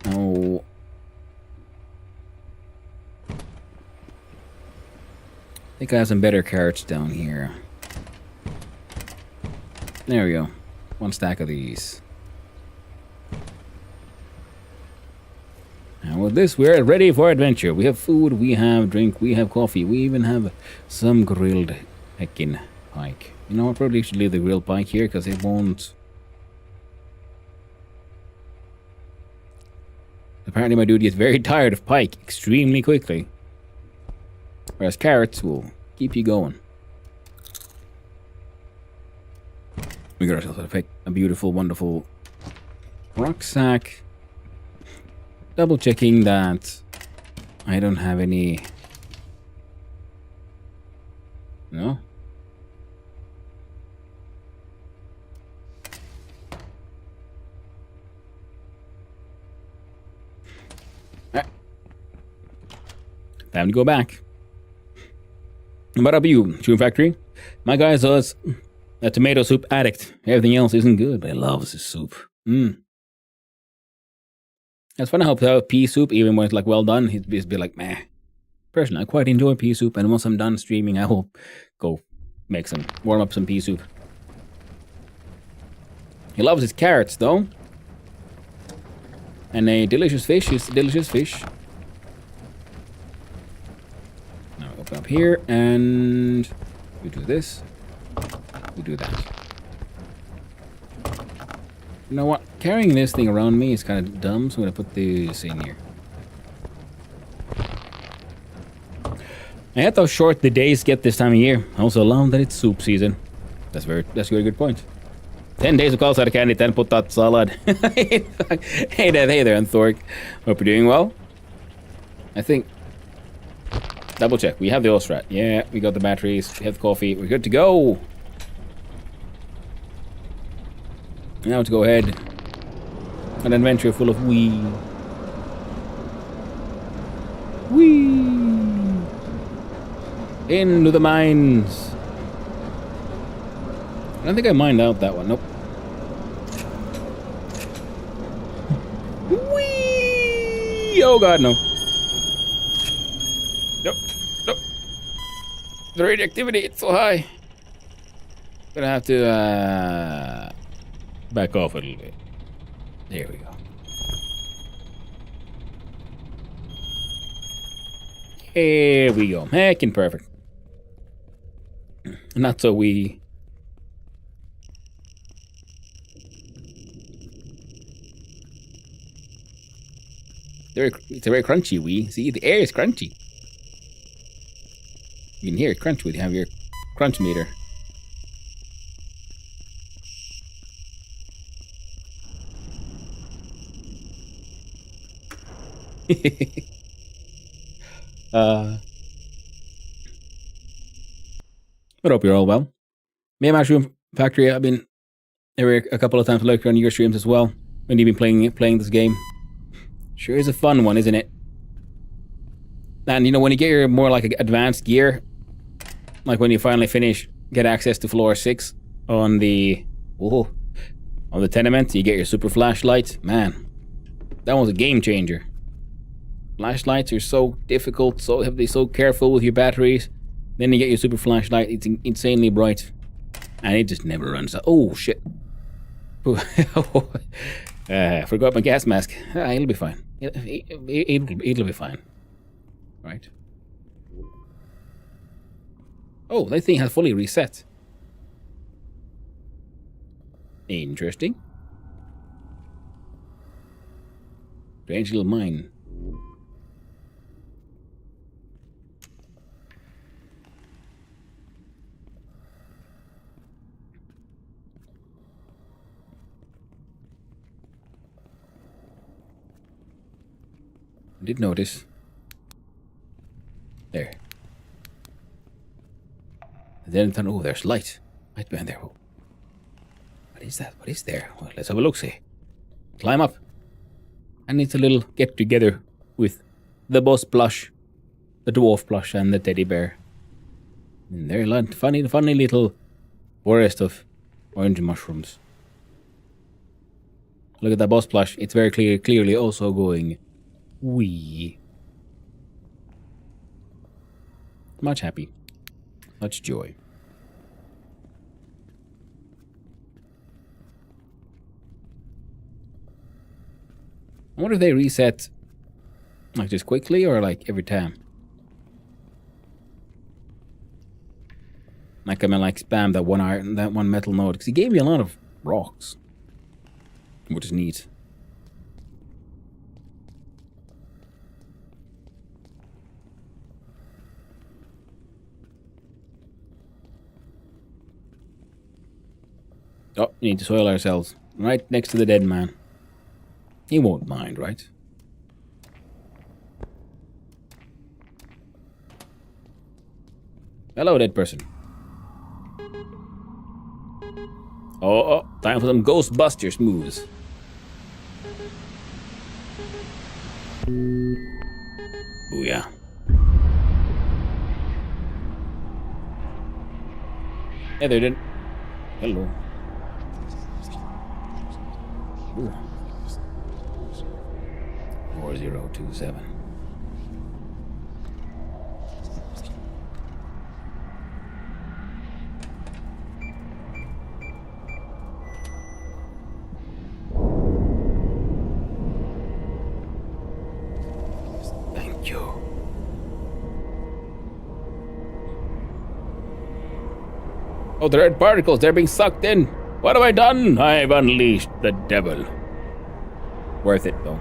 Oh. I think I have some better carrots down here. There we go. One stack of these. And with this, we're ready for adventure. We have food, we have drink, we have coffee. We even have some grilled heckin' pike. You know, I probably should leave the grilled pike here because it won't... Apparently my dude gets very tired of pike extremely quickly. Whereas carrots will keep you going. We got ourselves a beautiful, wonderful rucksack. Double checking that I don't have any... No? Time to go back. What about you, Shoe Factory? My guy is a tomato soup addict. Everything else isn't good, but he loves his soup. It's fun how pea soup, even when it's like well done, he'd be like, meh. Personally, I quite enjoy pea soup, and once I'm done streaming, I will go warm up some pea soup. He loves his carrots, though. And a delicious fish is delicious fish. Now we open up here, and we do this. We do that. You know what? Carrying this thing around me is kind of dumb, so I'm going to put this in here. I had how short the days get this time of year. I also love that it's soup season. That's a very good point. 10 days of cauliflower candy, 10 potato salad. Hey there, and Thork. Hope you're doing well. I think... Double check. We have the Ostrat. Yeah, we got the batteries. We have the coffee. We're good to go. Now to go ahead. An adventure full of wee. Into the mines. I don't think I mined out that one. Nope. Whee! Oh god, no. Nope. The radioactivity, it's so high. Gonna have to back off a little bit. There we go. Here we go. Heckin' perfect. Not so wee. It's a very crunchy wee. See, the air is crunchy. You can hear it crunch when you have your crunch meter. I hope you're all well. Me and Mushroom Factory, I've been here a couple of times lurking on your streams as well. When you've been playing this game. Sure is a fun one, isn't it? And you know, when you get your more like advanced gear, like when you finally get access to floor 6 on the tenement, you get your super flashlight. Man, that was a game changer. Flashlights are so difficult, so have to be so careful with your batteries. Then you get your super flashlight, it's insanely bright. And it just never runs out. Oh shit. Forgot my gas mask. It'll be fine. It'll be fine. Right. Oh, that thing has fully reset. Interesting. Strange little mine. I did notice. There. And then, oh, there's light. Light behind there. Oh. What is that? What is there? Well, let's have a look-see. Climb up. And it's a little get-together with the boss plush, the dwarf plush, and the teddy bear. And they're like funny little forest of orange mushrooms. Look at that boss plush. It's very clearly also going wee. Much happy. Much joy. I wonder if they reset like just quickly or like every time. Like I'm gonna like spam that one metal node because he gave me a lot of rocks, which is neat. Oh, we need to soil ourselves right next to the dead man. He won't mind, right? Hello, dead person. Oh, time for some Ghostbusters moves. Oh yeah. Hey there, dude. Hello. Ooh. 4027. Thank you. Oh, the red particles, they're being sucked in. What have I done? I've unleashed the devil. Worth it, though.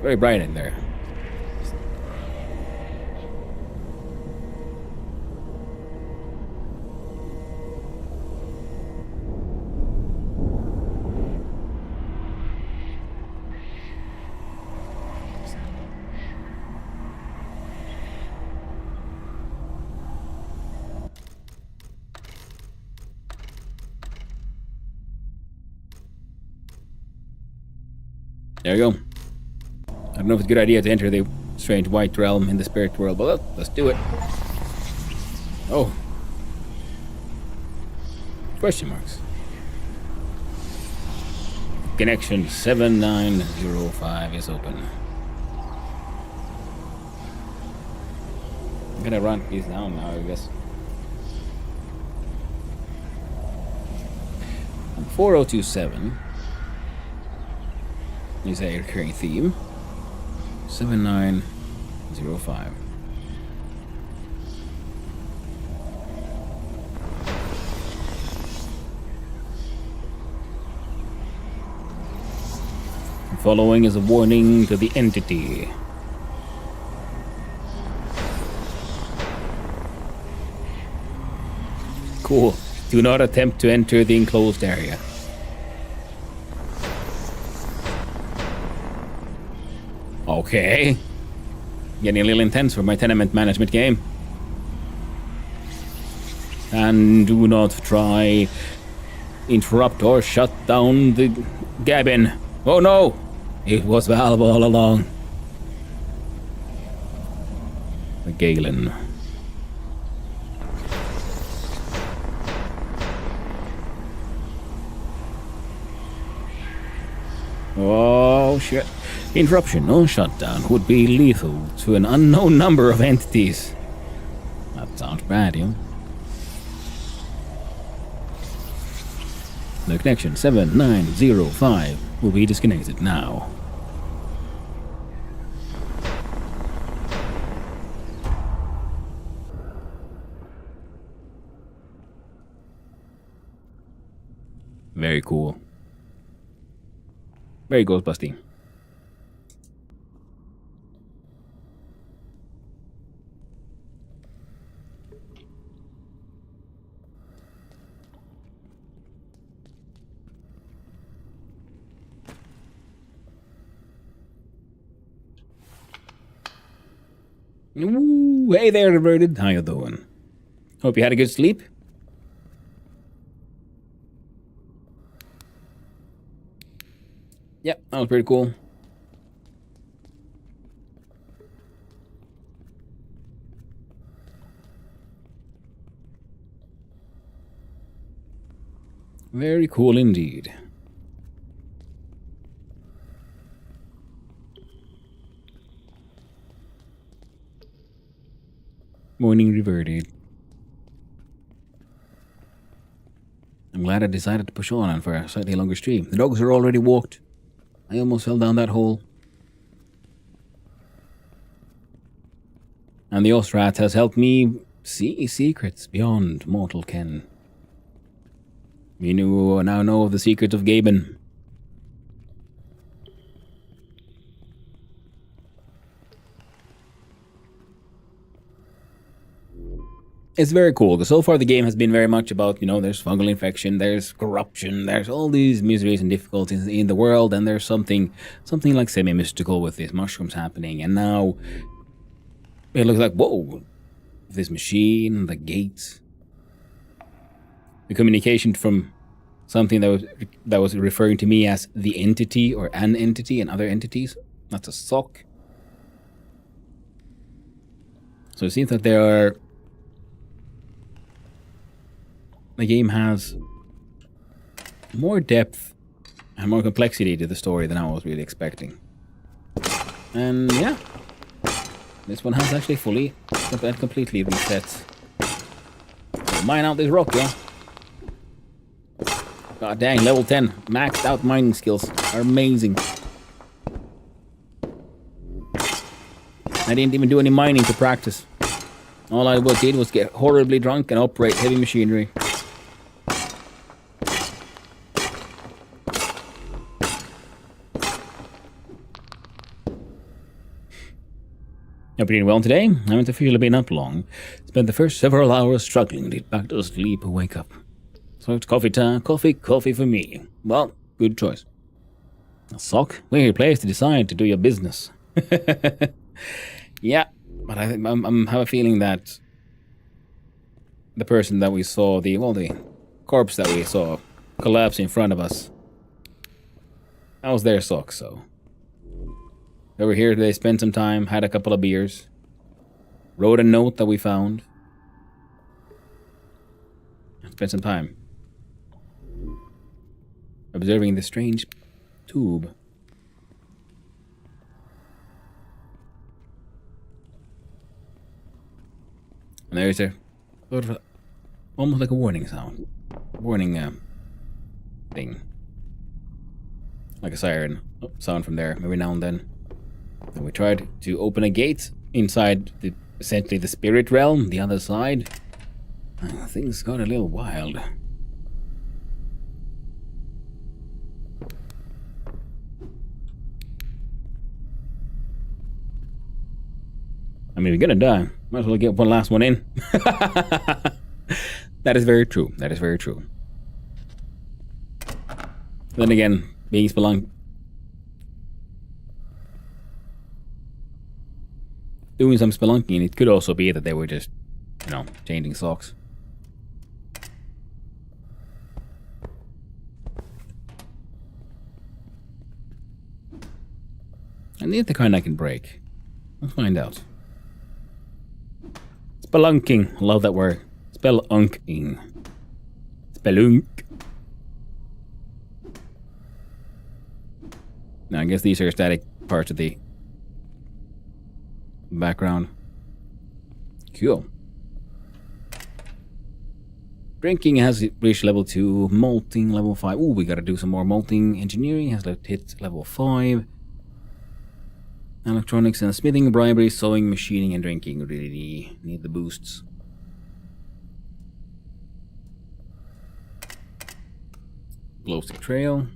Very bright in there. There you go. I don't know if it's a good idea to enter the strange white realm in the spirit world, but let's do it. Oh. Question marks. Connection 7905 is open. I'm gonna run these down now, I guess. 4027 is a recurring theme. 7905. Following is a warning to the entity. Cool. Do not attempt to enter the enclosed area. Okay. getting a little intense for my tenement management game. And do not try interrupt or shut down the cabin. Oh no! It was Valve all along. The Galen. Oh shit. Interruption or shutdown would be lethal to an unknown number of entities. That sounds bad, yeah? The connection 7905 will be disconnected now. Very cool. Very Ghostbusting. Ooh, hey there, Reverted. How you doing? Hope you had a good sleep. Yep, that was pretty cool. Very cool indeed. Morning Reverted. I'm glad I decided to push on for a slightly longer stream. The dogs are already walked. I almost fell down that hole. And the Ostrat has helped me see secrets beyond mortal ken. We now know of the secret of Gaben. It's very cool, because so far the game has been very much about, you know, there's fungal infection, there's corruption, there's all these miseries and difficulties in the world, and there's something like semi-mystical with these mushrooms happening, and now it looks like, whoa, this machine, the gates, the communication from something that was referring to me as the entity or an entity and other entities. That's a sock. So it seems that the game has more depth and more complexity to the story than I was really expecting. And yeah, this one has actually completely reset. Mine out this rock, yeah. God dang, level 10. Maxed out mining skills are amazing. I didn't even do any mining to practice. All I did was get horribly drunk and operate heavy machinery. Hope you're doing well today. I haven't officially been up long. Spent the first several hours struggling to get back to sleep or wake up. So it's coffee time. Coffee for me. Well, good choice. A sock? Weird place to decide to do your business. Yeah, but I have a feeling that the person that we saw, the corpse that we saw collapse in front of us, that was their sock, so. They were here today, spent some time, had a couple of beers, wrote a note that we found, spent some time observing this strange tube. And there's a sort of almost like a warning sound. Warning thing. Like a siren sound from there every now and then. And we tried to open a gate inside essentially the spirit realm, the other side. Things got a little wild. I mean, we're gonna die. Might as well get one last one in. That is very true. That is very true. Then again, being doing some spelunking. It could also be that they were just, changing socks. I need the kind I can break. Let's find out. Spelunking. Love that word. Spelunking. Spelunk. Now, I guess these are static parts of the background. Cool. Drinking has reached level 2. Malting level 5. Ooh, we gotta do some more malting. Engineering has hit level 5. Electronics and smithing, bribery, sewing, machining, and drinking. Really need the boosts. Glowstick trail.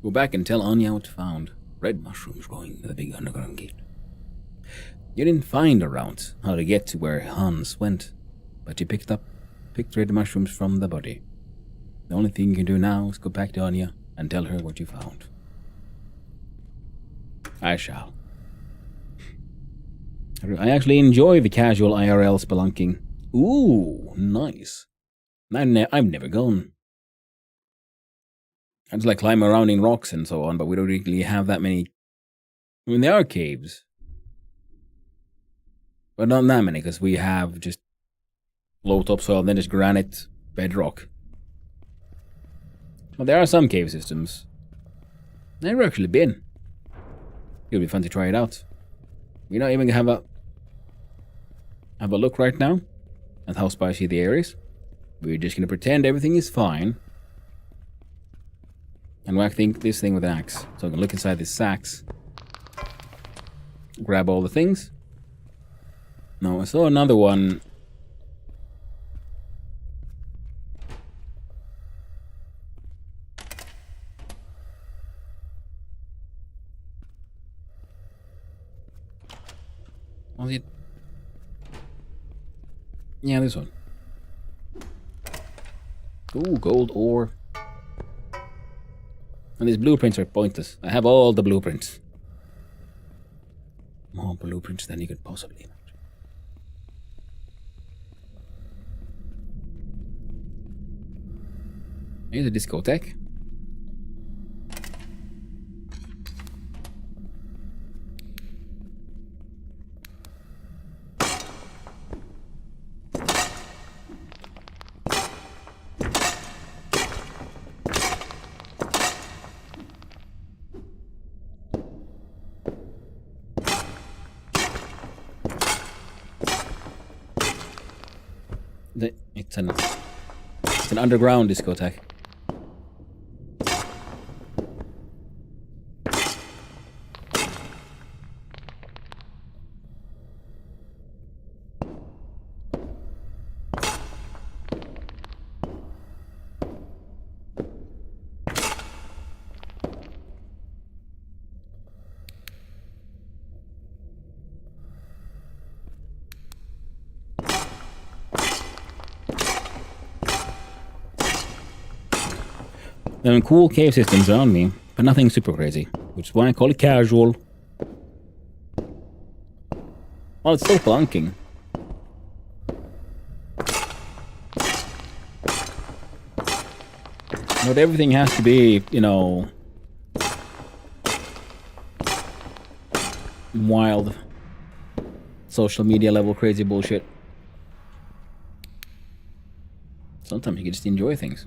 Go back and tell Anya what you found. Red mushrooms growing to the big underground gate. You didn't find a route how to get to where Hans went, but you picked red mushrooms from the body. The only thing you can do now is go back to Anya and tell her what you found. I shall. I actually enjoy the casual IRL spelunking. Ooh, nice. I've never gone. I just like climb around in rocks and so on, but we don't really have that many. I mean, there are caves. But not that many, because we have just low topsoil and then just granite bedrock. But there are some cave systems. Never actually been. It'll be fun to try it out. We don't even have a look right now at how spicy the air is. We're just gonna pretend everything is fine. And whack this thing with an axe. So I'm gonna look inside these sacks. Grab all the things. No, I saw another one. Was it? Yeah, this one. Ooh, gold ore. And these blueprints are pointless. I have all the blueprints. More blueprints than you could possibly imagine. Here's a discotheque. It's an underground discotheque. There are cool cave systems around me, but nothing super crazy, which is why I call it casual. Well, it's still plunking. Not everything has to be, wild social media level crazy bullshit. Sometimes you can just enjoy things.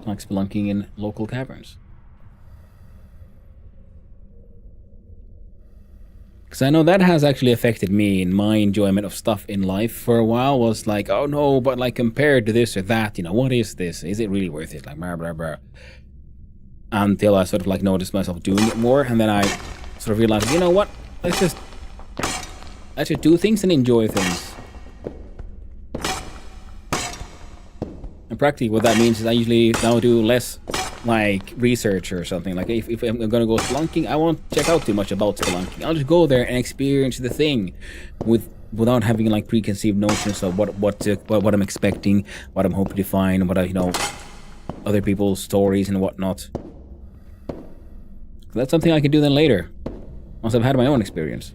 Like spelunking in local caverns. Because I know that has actually affected me in my enjoyment of stuff in life. For a while was like, oh no, but like compared to this or that, what is this? Is it really worth it? Like blah blah blah. Until I sort of like noticed myself doing it more, and then I sort of realized, you know what? Let's just do things and enjoy things. And practically what that means is I usually now do less like research or something. Like if I'm gonna go spelunking, I won't check out too much about spelunking. I'll just go there and experience the thing with without having like preconceived notions of what I'm expecting, what I'm hoping to find, what I, other people's stories and whatnot. That's something I can do then later, once I've had my own experience.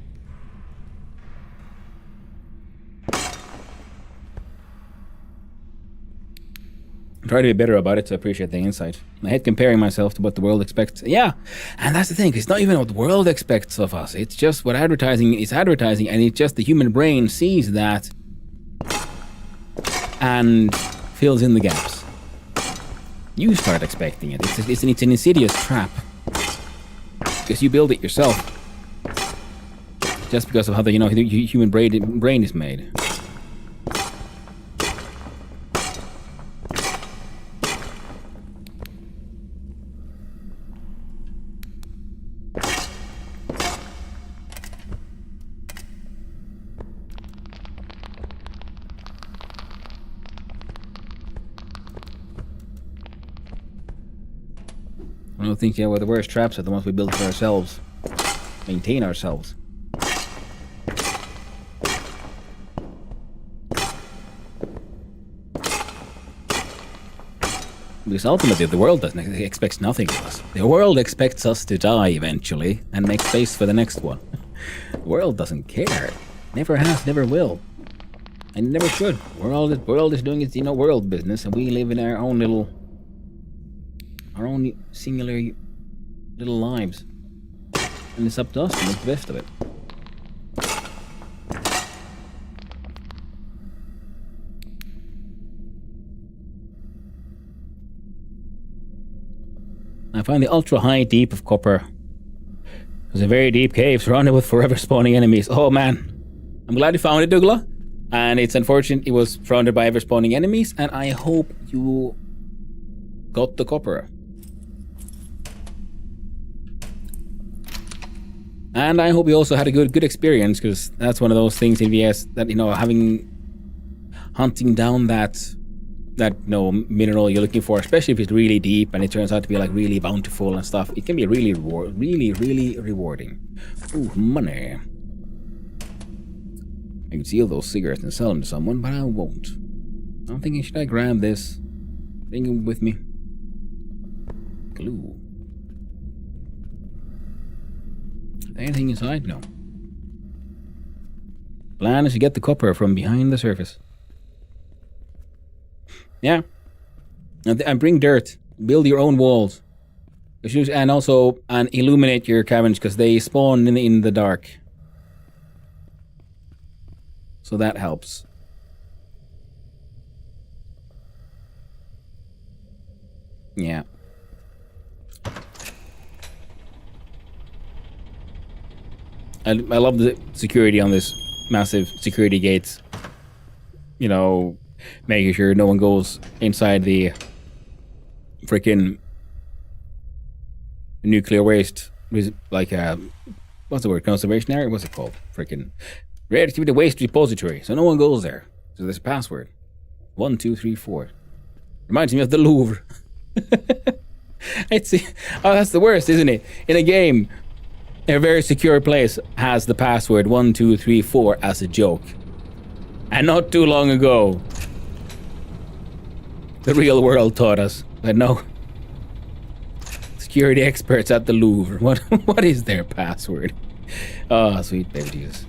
Try to be better about it to appreciate the insight. I hate comparing myself to what the world expects. Yeah, and that's the thing. It's not even what the world expects of us. It's just what advertising is advertising, and it's just the human brain sees that and fills in the gaps. You start expecting it. It's an insidious trap because you build it yourself. Just because of how the human brain is made. I don't think the worst traps are the ones we build for ourselves. Maintain ourselves. Because ultimately the world expects nothing of us. The world expects us to die eventually and make space for the next one. The world doesn't care. Never has, never will. And never should. The world is doing its world business, and we live in our own singular little lives. And it's up to us to make the best of it. I find the ultra high deep of copper. There's a very deep cave surrounded with forever spawning enemies. Oh man. I'm glad you found it, Douglas. And it's unfortunate it was surrounded by ever spawning enemies, and I hope you got the copper. And I hope you also had a good experience, because that's one of those things in VS that, hunting down that mineral you're looking for, especially if it's really deep and it turns out to be like really bountiful and stuff, it can be really rewarding. Ooh, money. I could steal those cigarettes and sell them to someone, but I won't. I'm thinking, should I grab this? Bring it with me. Glue. Anything inside? No. Plan is to get the copper from behind the surface. Yeah. And bring dirt. Build your own walls. And also illuminate your caverns, because they spawn in the dark. So that helps. Yeah. I love the security on this massive security gates. Making sure no one goes inside the freaking nuclear waste, like what's the word? Conservation area? What's it called? Freaking radioactivity waste repository. So no one goes there. So there's a password. 1, 2, 3, 4. Reminds me of the Louvre. That's the worst, isn't it? In a game, a very secure place has the password 1, 2, 3, 4 as a joke. And not too long ago, the real world taught us that no. Security experts at the Louvre. What is their password? Oh, sweet baby Jesus.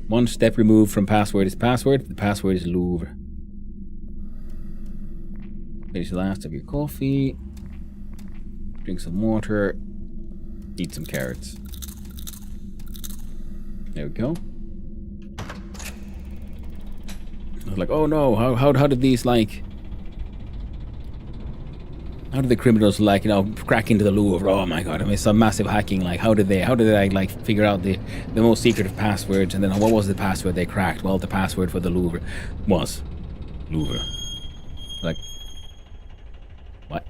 One step removed from password is password. The password is Louvre. Finish the last of your coffee. Drink some water. Eat some carrots. There we go. I was like, oh no, how did these how did the criminals crack into the Louvre? Oh my god, I mean, some massive hacking. How did they figure out the most secretive passwords? And then what was the password they cracked? Well, the password for the Louvre was Louvre. Like, what?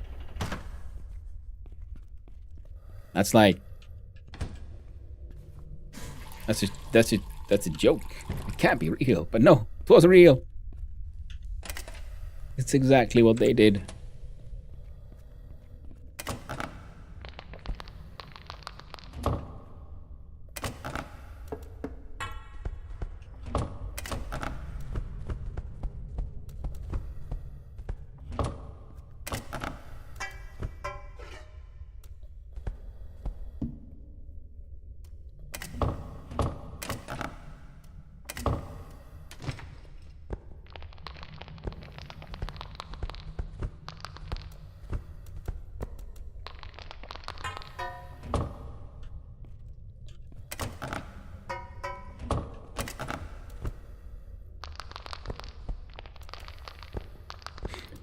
That's a joke. It can't be real. But no, it wasn't real. It's exactly what they did.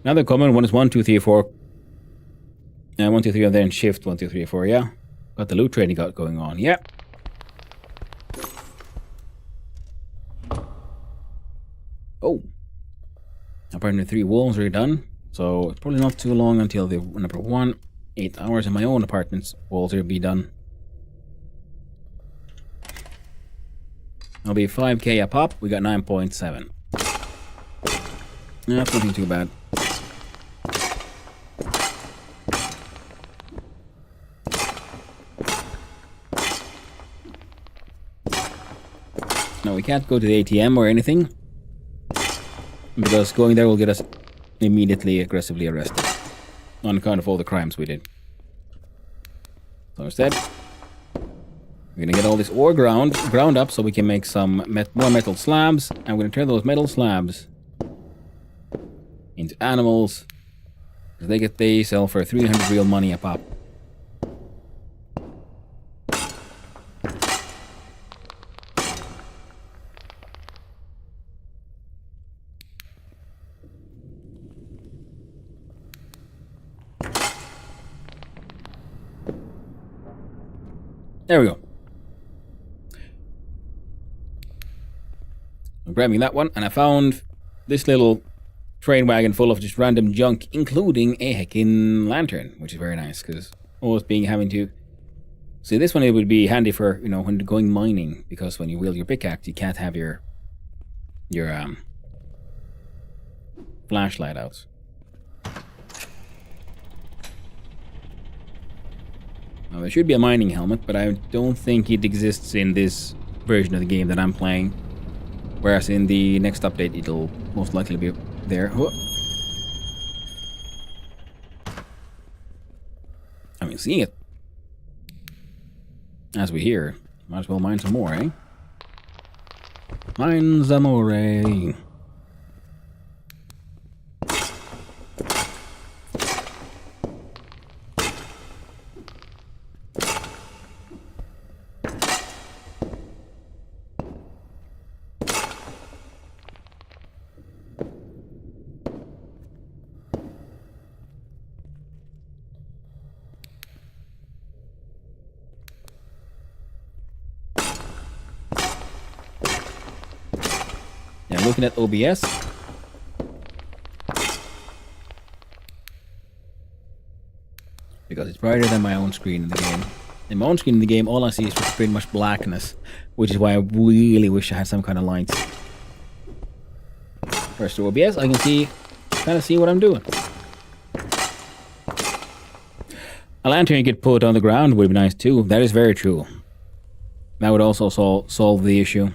Another common one is 1, 2, 3, 4. 1, 2, 3, and then shift 1, 2, 3, 4. Yeah. Got the loot trading going on. Yeah. Oh. Apartment 3 walls are done. So it's probably not too long until the number 1. 8 hours in my own apartment's walls will be done. It'll be 5k a pop. We got 9.7. Yeah, that's nothing too bad. No, we can't go to the ATM or anything, because going there will get us immediately aggressively arrested on account of all the crimes we did. So instead, we're gonna get all this ore ground up so we can make some more metal slabs, and we're gonna turn those metal slabs into animals. They sell for 300 real money a pop. There we go. I'm grabbing that one, and I found this little train wagon full of just random junk, including a heckin' lantern, which is very nice, because always having to... See, this one, it would be handy for, you know, when going mining, because when you wield your pickaxe, you can't have your flashlight out. Now, there should be a mining helmet, but I don't think it exists in this version of the game that I'm playing. Whereas in the next update, it'll most likely be there. Oh. I mean, seeing it as we hear, might as well mine some more, eh? Mine some more, eh? Yeah, looking at OBS. Because it's brighter than my own screen in the game. In my own screen in the game, all I see is just pretty much blackness, which is why I really wish I had some kind of lights. First to OBS, I can kind of see what I'm doing. A lantern you could put on the ground would be nice too. That is very true. That would also solve the issue.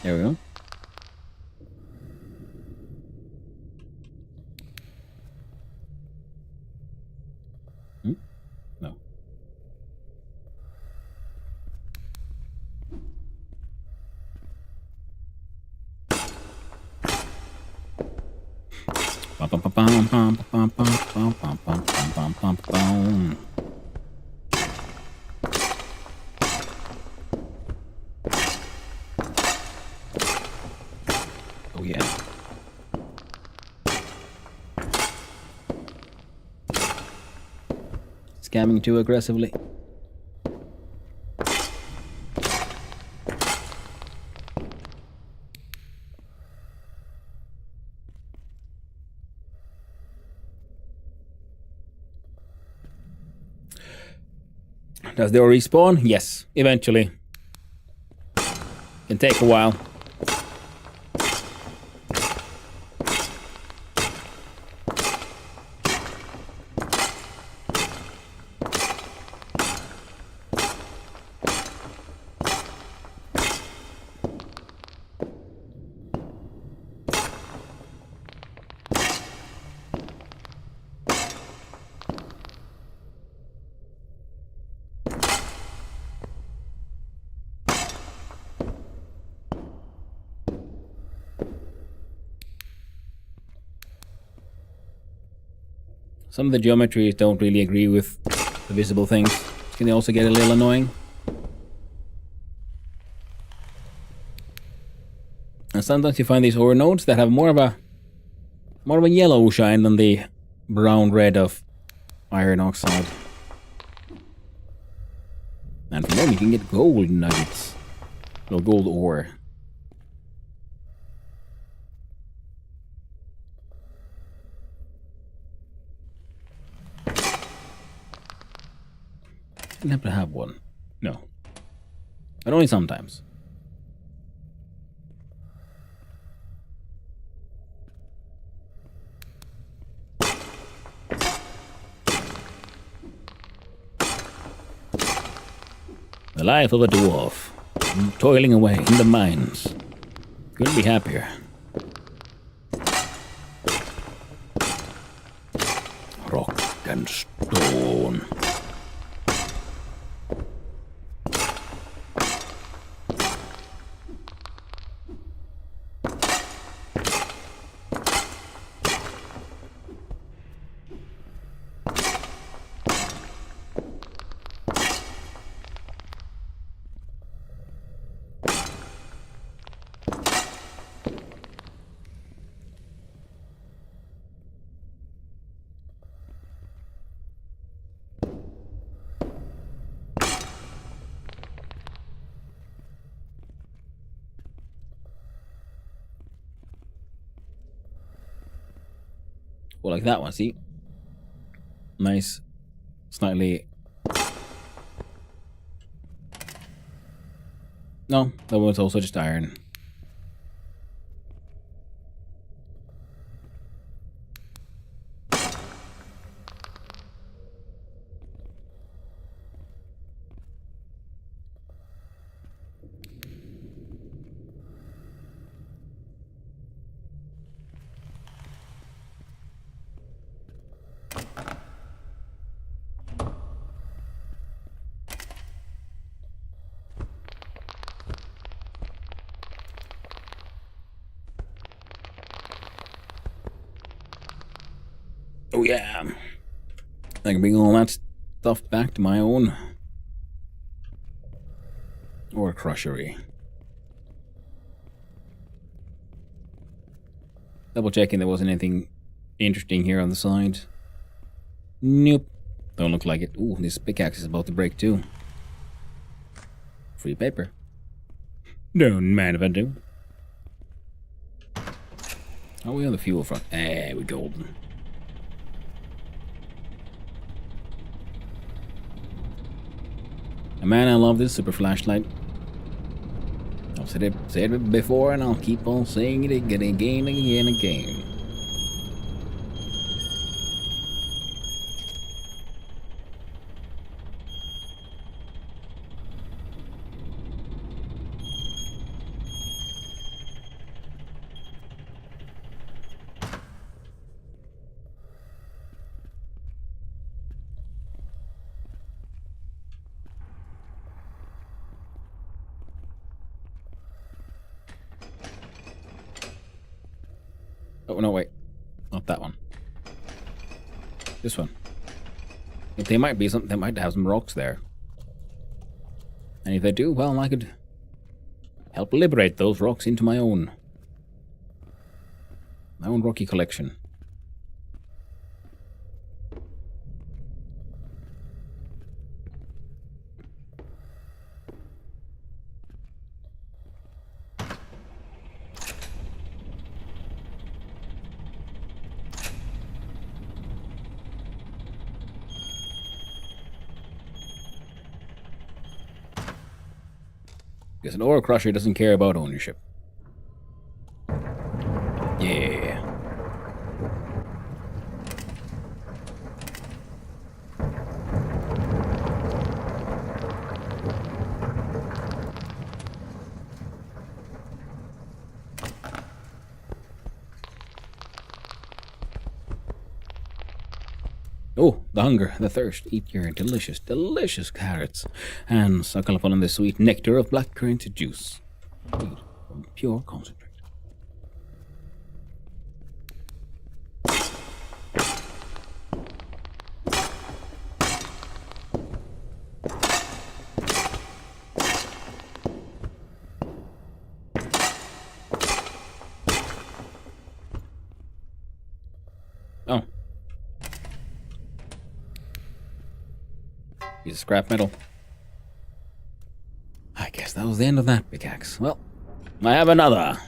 There we go. No. Oh yeah. Scamming too aggressively. Does they all respawn? Yes, eventually. Can take a while. Some of the geometries don't really agree with the visible things. Can they also get a little annoying? And sometimes you find these ore nodes that have more of a yellow shine than the brown red of iron oxide. And from them you can get gold nuggets. No, gold ore. I have to have one. No. But only sometimes. The life of a dwarf, toiling away in the mines. Couldn't be happier. Rock and stone. Well, like that one, see? Nice, slightly... No, that one's also just iron. Oh yeah, I can bring all that stuff back to my own ore crushery. Double checking there wasn't anything interesting here on the side. Nope, don't look like it. Ooh, this pickaxe is about to break too. Free paper. Don't mind if I do. Are we on the fuel front? There we go. And man, I love this super flashlight. I've said it before, and I'll keep on saying it again and again and again. Oh, no, wait. Not that one. This one. If they might be something, they might have some rocks there. And if they do, well, I could help liberate those rocks into my own rocky collection. Because an ore crusher doesn't care about ownership. Yeah. Oh, the hunger, the thirst. Eat your delicious, delicious carrots and suckle upon the sweet nectar of blackcurrant juice. Made from pure concentrate. Oh. Piece of scrap metal. I guess that was the end of that pickaxe. Well, I have another.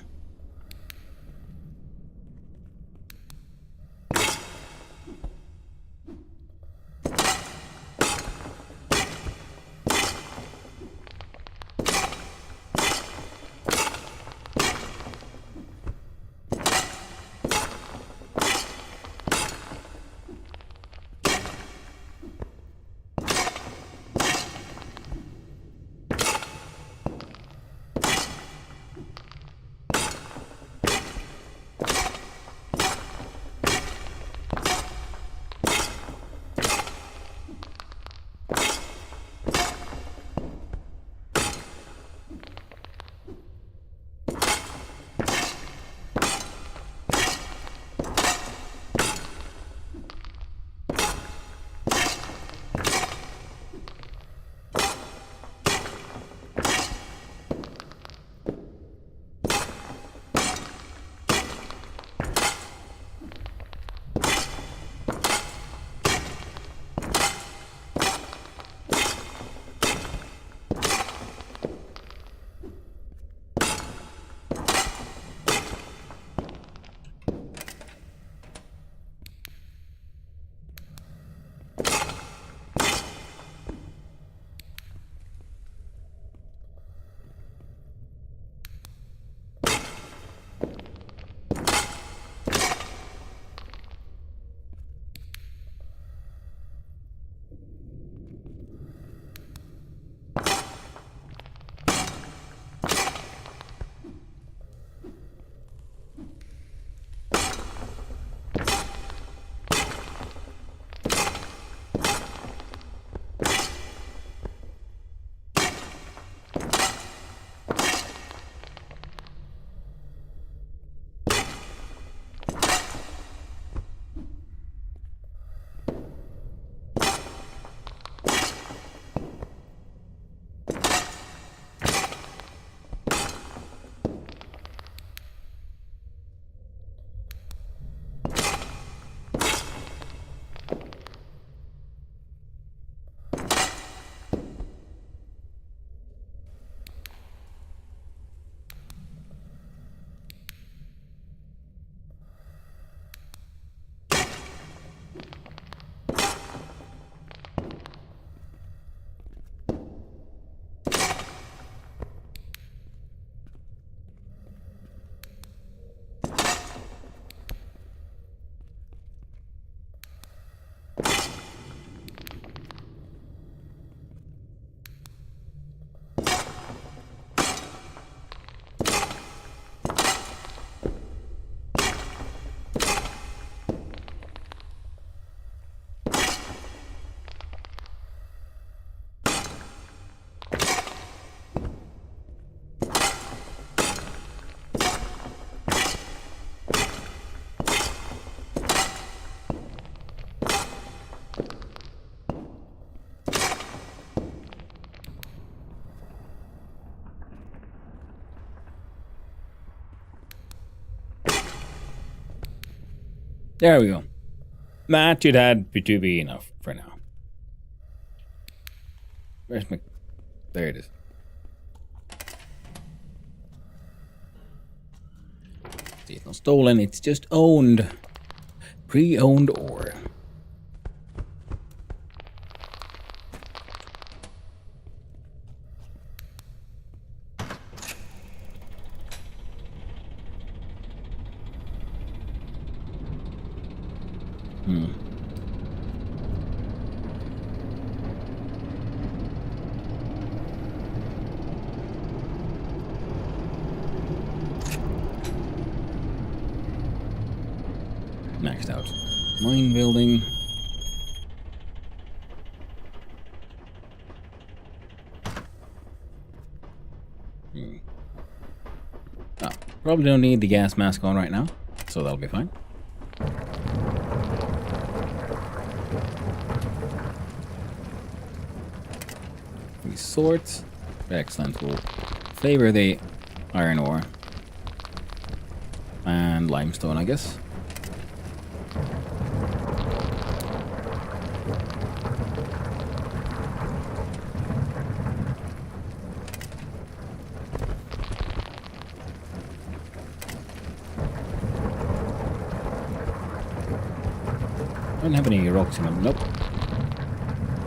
There we go. That should have to be enough for now. Where's my... There it is. See, it's not stolen, it's just owned. Pre-owned ore. Maxed out. Mine building. Oh, probably don't need the gas mask on right now, so that'll be fine. Resort. Excellent. We'll favor the iron ore. And limestone, I guess. I don't have any rocks in them. Nope.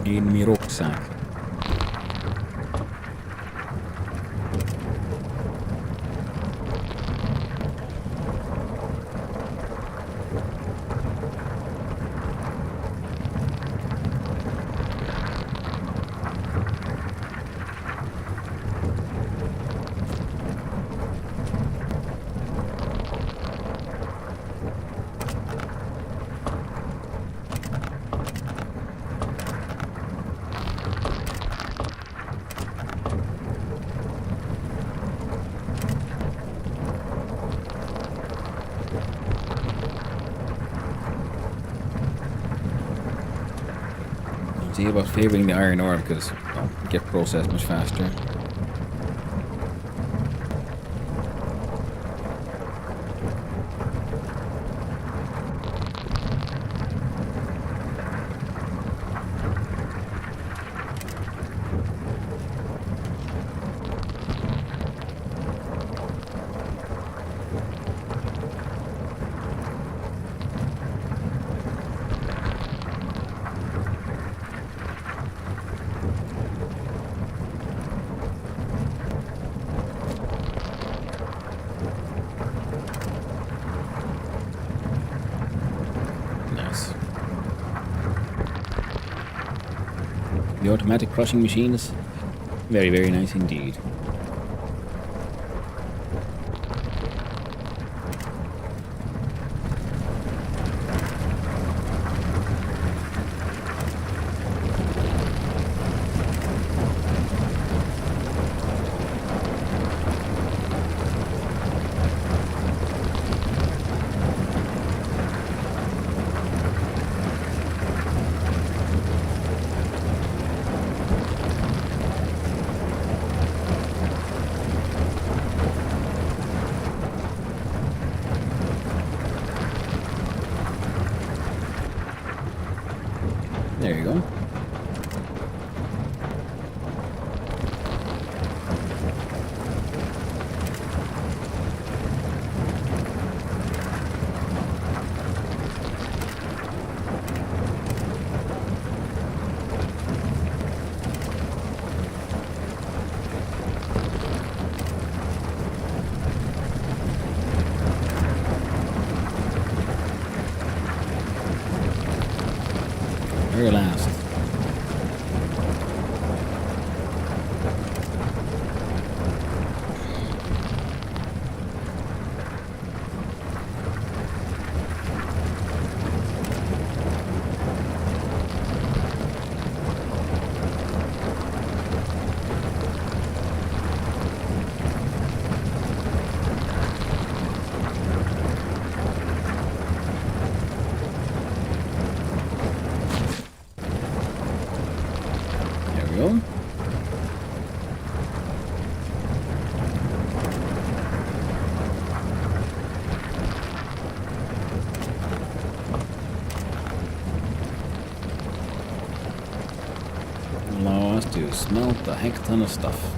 In my rucksack. See about favoring the iron ore because it'll get processed much faster. The automatic crushing machine is very, very nice indeed. There you go. Very last. Go. Allow us to smelt a heck ton of stuff.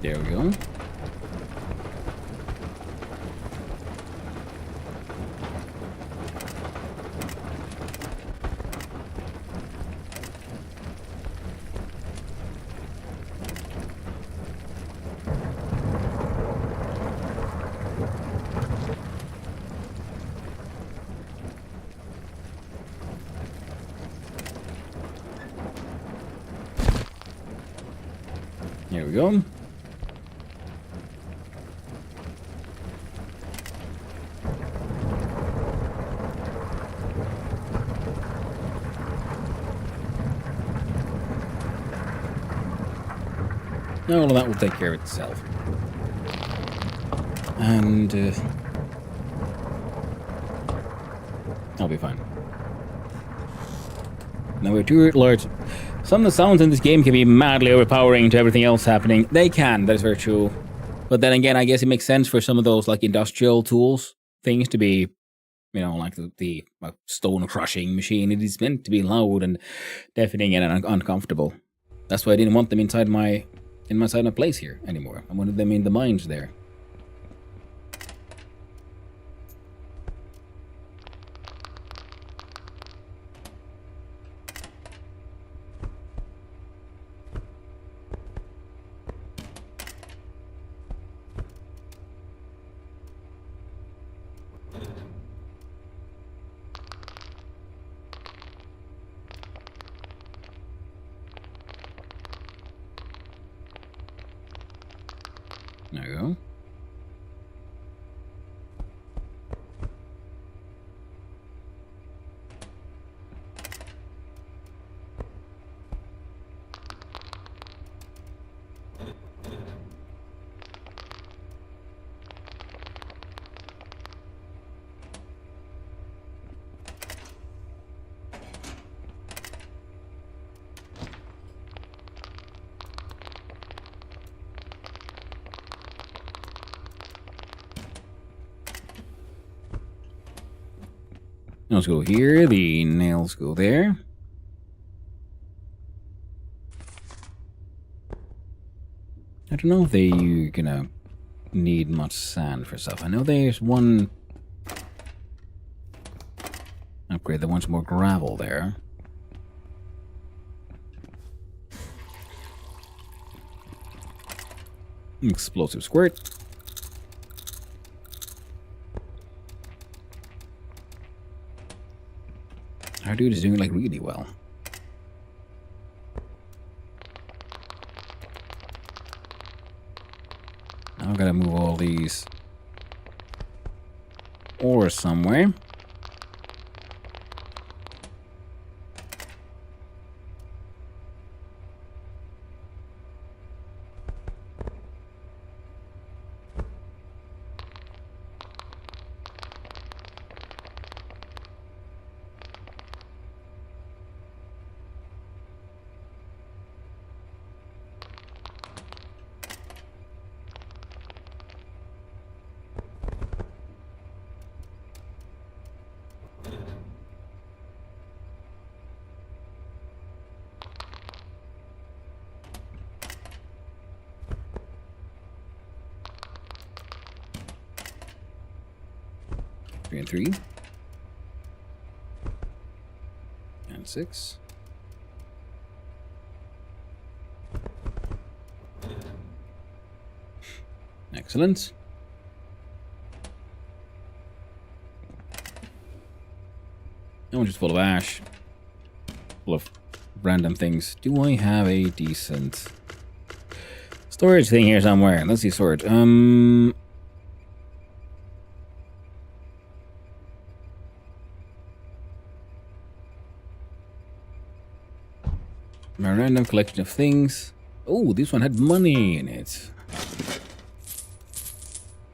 There we go. There we go. All of that will take care of itself. And I'll be fine. Now we're too large. Some of the sounds in this game can be madly overpowering to everything else happening. They can, that is very true. But then again, I guess it makes sense for some of those like industrial tools things to be, you know, like the stone crushing machine. It is meant to be loud and deafening and uncomfortable. That's why I didn't want them inside my place here anymore. I wanted them in the mines there. There you go. Nails go here, the nails go there. I don't know if they're gonna need much sand for stuff. I know there's one upgrade that wants more gravel there. Explosive squirt. Our dude is doing like really well. Now I've got to move all these ores somewhere. And 3 and 6. Excellent. That one's just full of ash. Full of random things. Do I have a decent storage thing here somewhere? Let's see storage. My random collection of things. Oh, this one had money in it.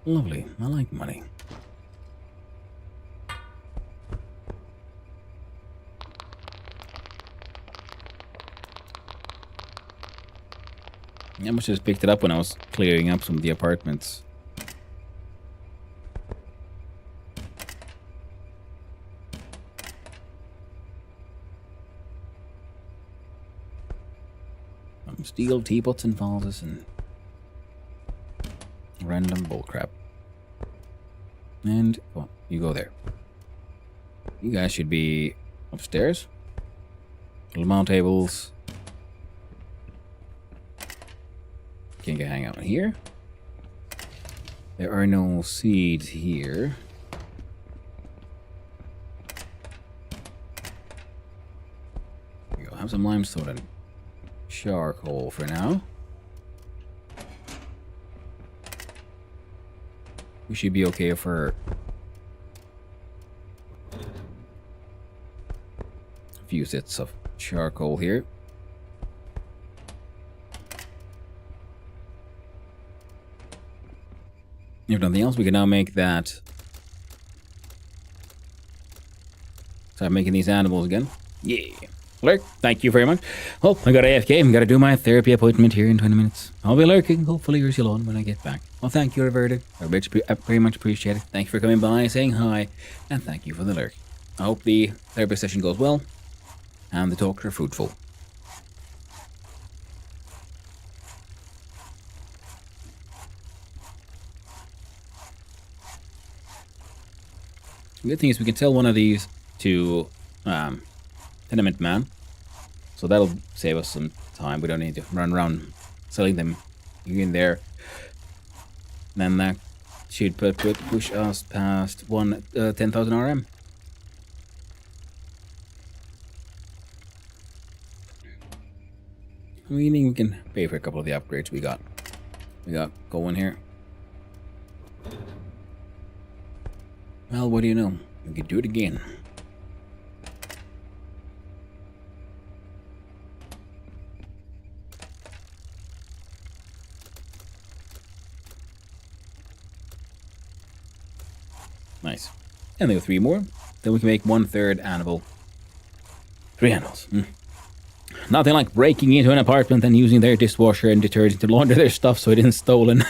Lovely. I like money. I must have just picked it up when I was clearing up some of the apartments. Steel teapots and vases and Random bullcrap. And come on, you go there. You guys should be upstairs. Little mount tables. Can you hang out here? There are no seeds here. Here you go. Have some limestone and charcoal for now. We should be okay for a few sets of charcoal here. If nothing else, we can now make that. Start making these animals again. Yeah. Lurk, thank you very much. Oh, I got AFK. I'm gotta do my therapy appointment here in 20 minutes. I'll be lurking, hopefully yours alone when I get back. Well, thank you, Roberta. I very much appreciate it. Thank you for coming by, saying hi, and thank you for the lurk. I hope the therapy session goes well, and the talks are fruitful. The good thing is we can tell one of these to Tenement Man. So that'll save us some time. We don't need to run around selling them in there. Then that should push us past 10,000 RM. Meaning we can pay for a couple of the upgrades we got going here. Well, what do you know? We could do it again. Nice. And there are 3 more. Then we can make 1/3 animal. 3 animals. Nothing like breaking into an apartment and using their dishwasher and detergent to launder their stuff so it isn't stolen.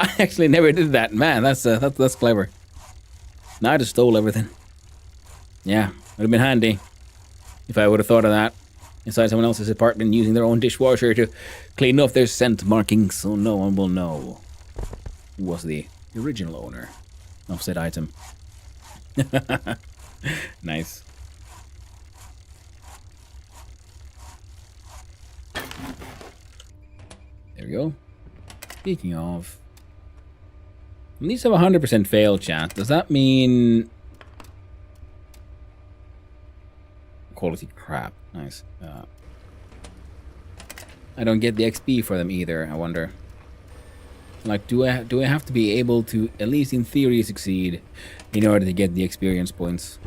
I actually never did that. Man, that's clever. Now I just stole everything. Yeah, would have been handy if I would have thought of that. Inside someone else's apartment using their own dishwasher to clean off their scent markings so no one will know who was the original owner of said item. Nice. There we go. Speaking of, these have a 100% fail chance. Does that mean quality crap? Nice. I don't get the XP for them either. I wonder. Like, do I have to be able to at least in theory succeed in order to get the experience points?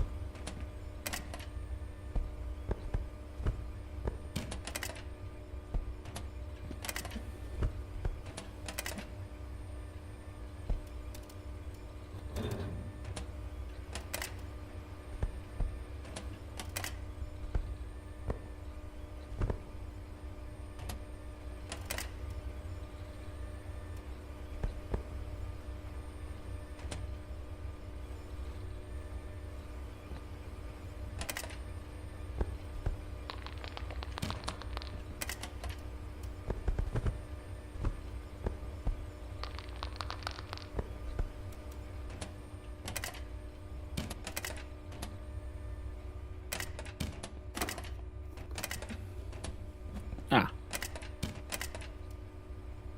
Ah.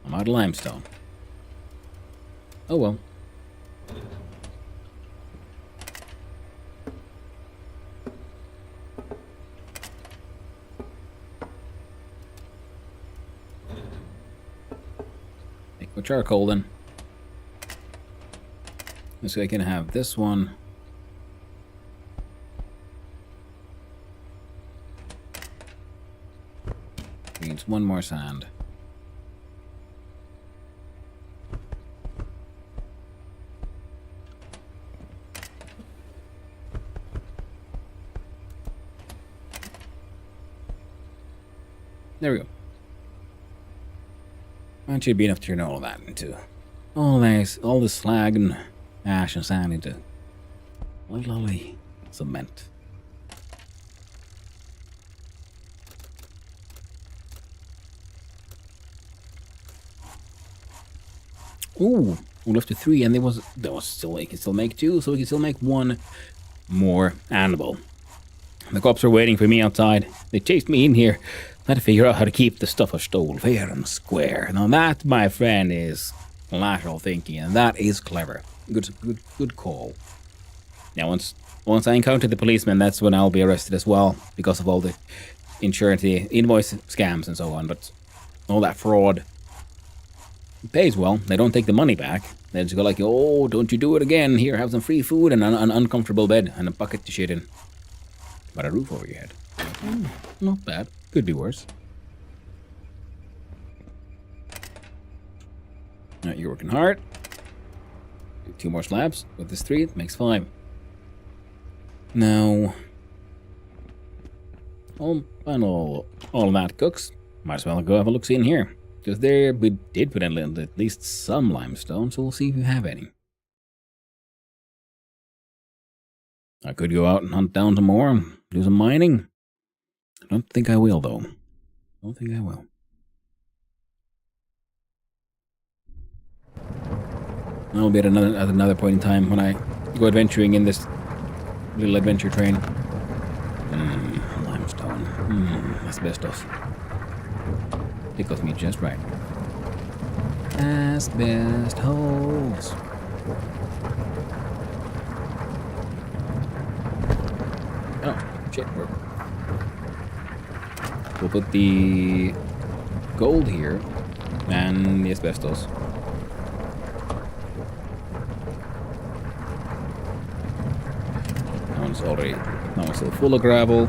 I'm out of limestone. Oh well. Make my charcoal then. So I can have this one. Needs 1 more sand. There we go. That should be enough to turn all of that into all this slag and ash and sand into lovely cement. Ooh, we left to 3, and there was still, we can still make 2, so we can still make 1 more animal. The cops are waiting for me outside. They chased me in here. I had to figure out how to keep the stuff I stole fair and square. Now that, my friend, is lateral thinking, and that is clever. Good call. Now, once I encounter the policeman, that's when I'll be arrested as well, because of all the insurance, the invoice scams and so on. But all that fraud pays well. They don't take the money back. They just go like, oh, don't you do it again. Here, have some free food and an uncomfortable bed and a bucket to shit in. But a roof over your head. Not bad. Could be worse. Alright, you're working hard. Do 2 more slabs. With this 3, it makes 5. Now, all of that cooks. Might as well go have a look see in here. Because there we did put in at least some limestone, so we'll see if we have any. I could go out and hunt down some more and do some mining. I don't think I will, though. Don't think I will. That'll be at another point in time when I go adventuring in this little adventure train. Limestone. Asbestos. Tickles me just right. Asbestos. Oh, shit. We'll put the gold here and the asbestos. That one's still full of gravel.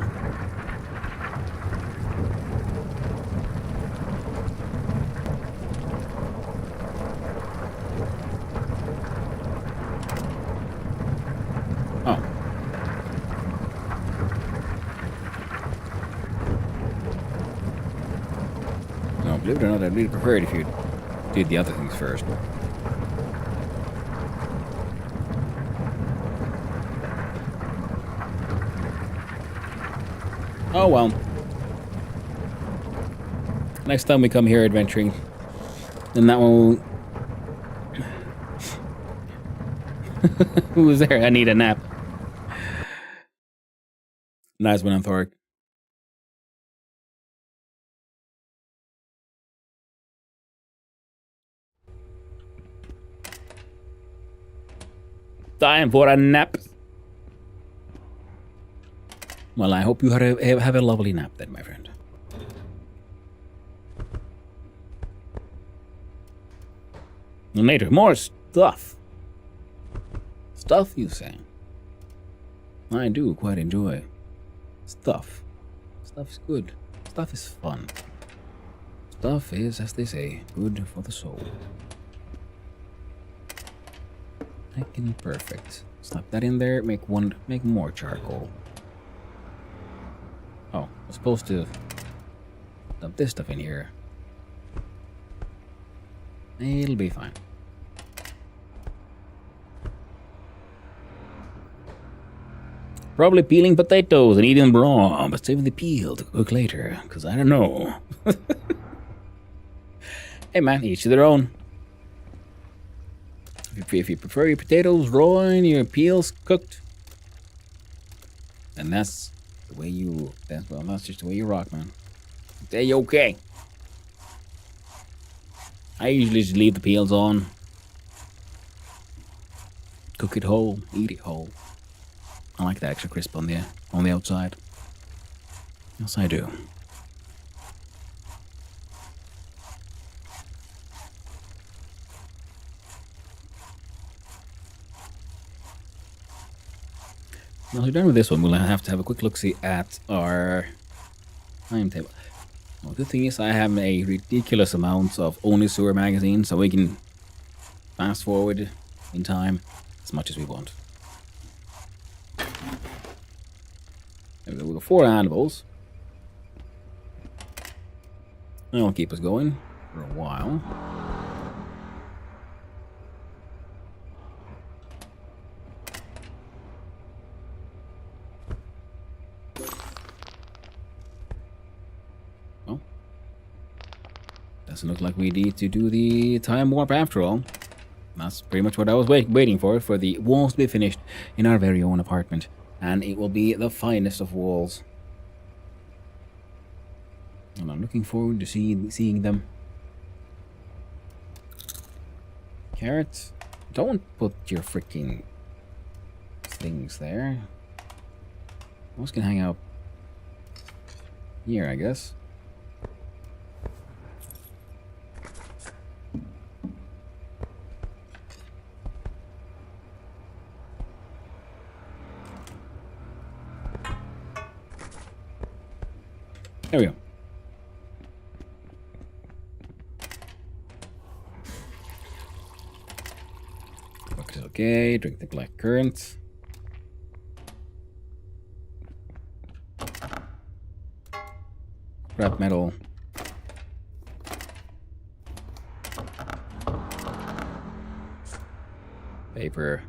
Oh. No, believe it or not, I'd really prefer it if you did the other things first. Oh well. Next time we come here adventuring, then that one will... Who was there? I need a nap. Nice one, Thoric. Time for a nap. Well, I hope you have a lovely nap then, my friend. And later, more stuff. Stuff, you say? I do quite enjoy stuff. Stuff's good. Stuff is fun. Stuff is, as they say, good for the soul. Heckin' perfect. Slap that in there, make more charcoal. Oh, I'm supposed to dump this stuff in here. It'll be fine. Probably peeling potatoes and eating them raw, but save the peel to cook later, because I don't know. Hey man, each to their own. If you prefer your potatoes raw and your peels cooked, then that's the way you... that's just the way you rock, man. They okay. I usually just leave the peels on. Cook it whole, eat it whole. I like the extra crisp on the outside. Yes, I do. Now we're done with this one, we'll have to have a quick look-see at our timetable. Well, the good thing is I have a ridiculous amount of only sewer magazines, so we can fast forward in time as much as we want. We've got 4 animals. That'll keep us going for a while. Well, doesn't look like we need to do the time warp after all. That's pretty much what I was waiting for the walls to be finished in our very own apartment. And it will be the finest of walls. And I'm looking forward to seeing them. Carrots, don't put your freaking things there. Those can hang out here, I guess. There we go. Looks okay. Drink the black currant. Scrap metal. Paper.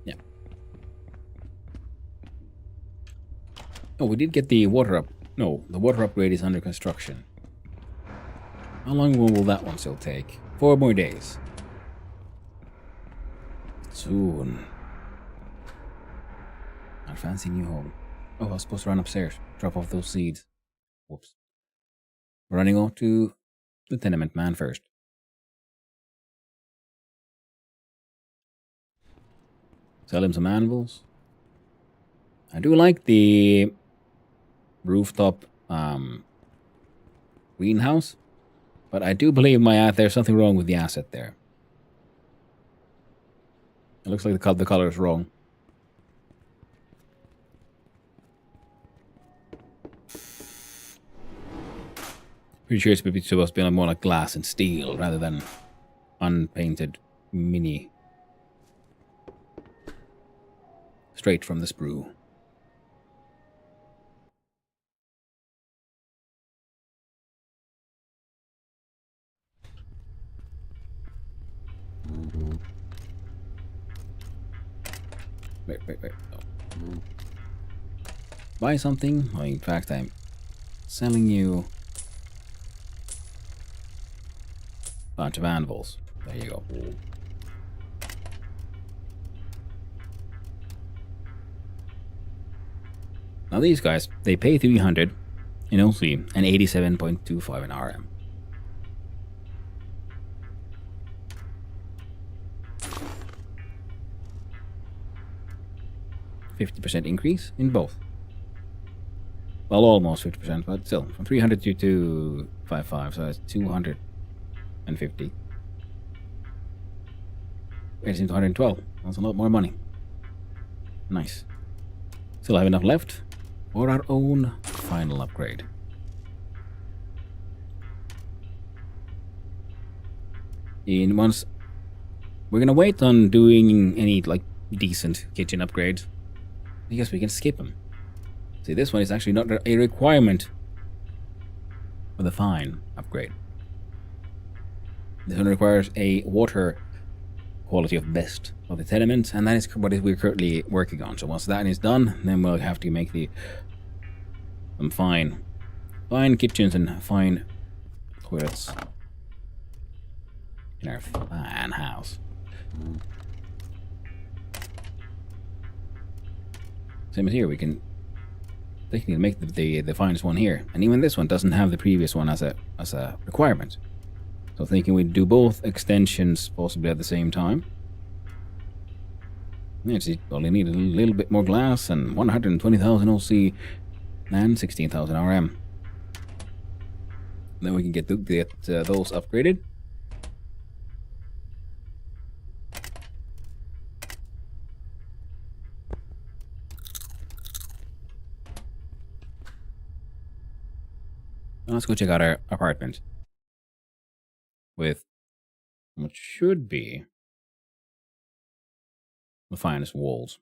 Yeah. Oh, we did get the water up. No, the water upgrade is under construction. How long will that one still take? 4 more days. Soon. Our fancy new home. Oh, I was supposed to run upstairs. Drop off those seeds. Whoops. Running off to the tenement man first. Sell him some anvils. I do like the rooftop greenhouse, but I do believe there's something wrong with the asset there. It looks like the color is wrong. Pretty sure it's supposed to be more like glass and steel rather than unpainted mini. Straight from the sprue. Wait. Oh. Buy something? Well, in fact, I'm selling you a bunch of anvils. There you go. Now these guys, they pay 300 in OC and 87.25 in RM. %50 increase in both. Well, almost 50%, but still, from 300 to 255, so that's 250. It's into 112. That's a lot more money. Nice. Still have enough left for our own final upgrade. We're gonna wait on doing any like decent kitchen upgrades. I guess we can skip them. See, this one is actually not a requirement for the fine upgrade. This one requires a water quality of best of the tenement, and that is what we're currently working on. So once that is done, then we'll have to make some fine kitchens and fine toilets in our fine house. Same as here, we can technically make the finest one here, and even this one doesn't have the previous one as a requirement. So thinking we'd do both extensions possibly at the same time. Actually, only need a little bit more glass and 120,000 OC and 16,000 RM. Then we can get those upgraded. Now let's go check out our apartment with what should be the finest walls.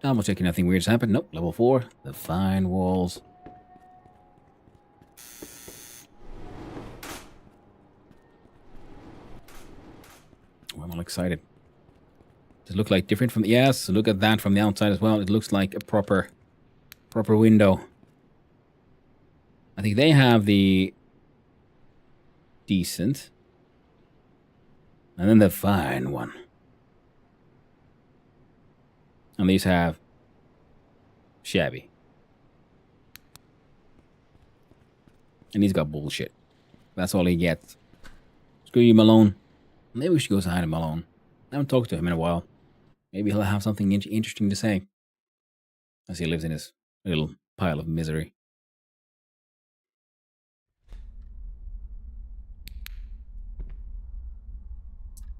Double checking nothing weird's happened. Nope, level 4, the fine walls. Oh, I'm all excited. Does it look like different from the... Yes, look at that from the outside as well. It looks like a proper window. I think they have the decent. And then the fine one. And these have shabby. And he's got bullshit. That's all he gets. Screw you, Malone. Maybe we should go say hi to Malone. I haven't talked to him in a while. Maybe he'll have something interesting to say. As he lives in his little pile of misery.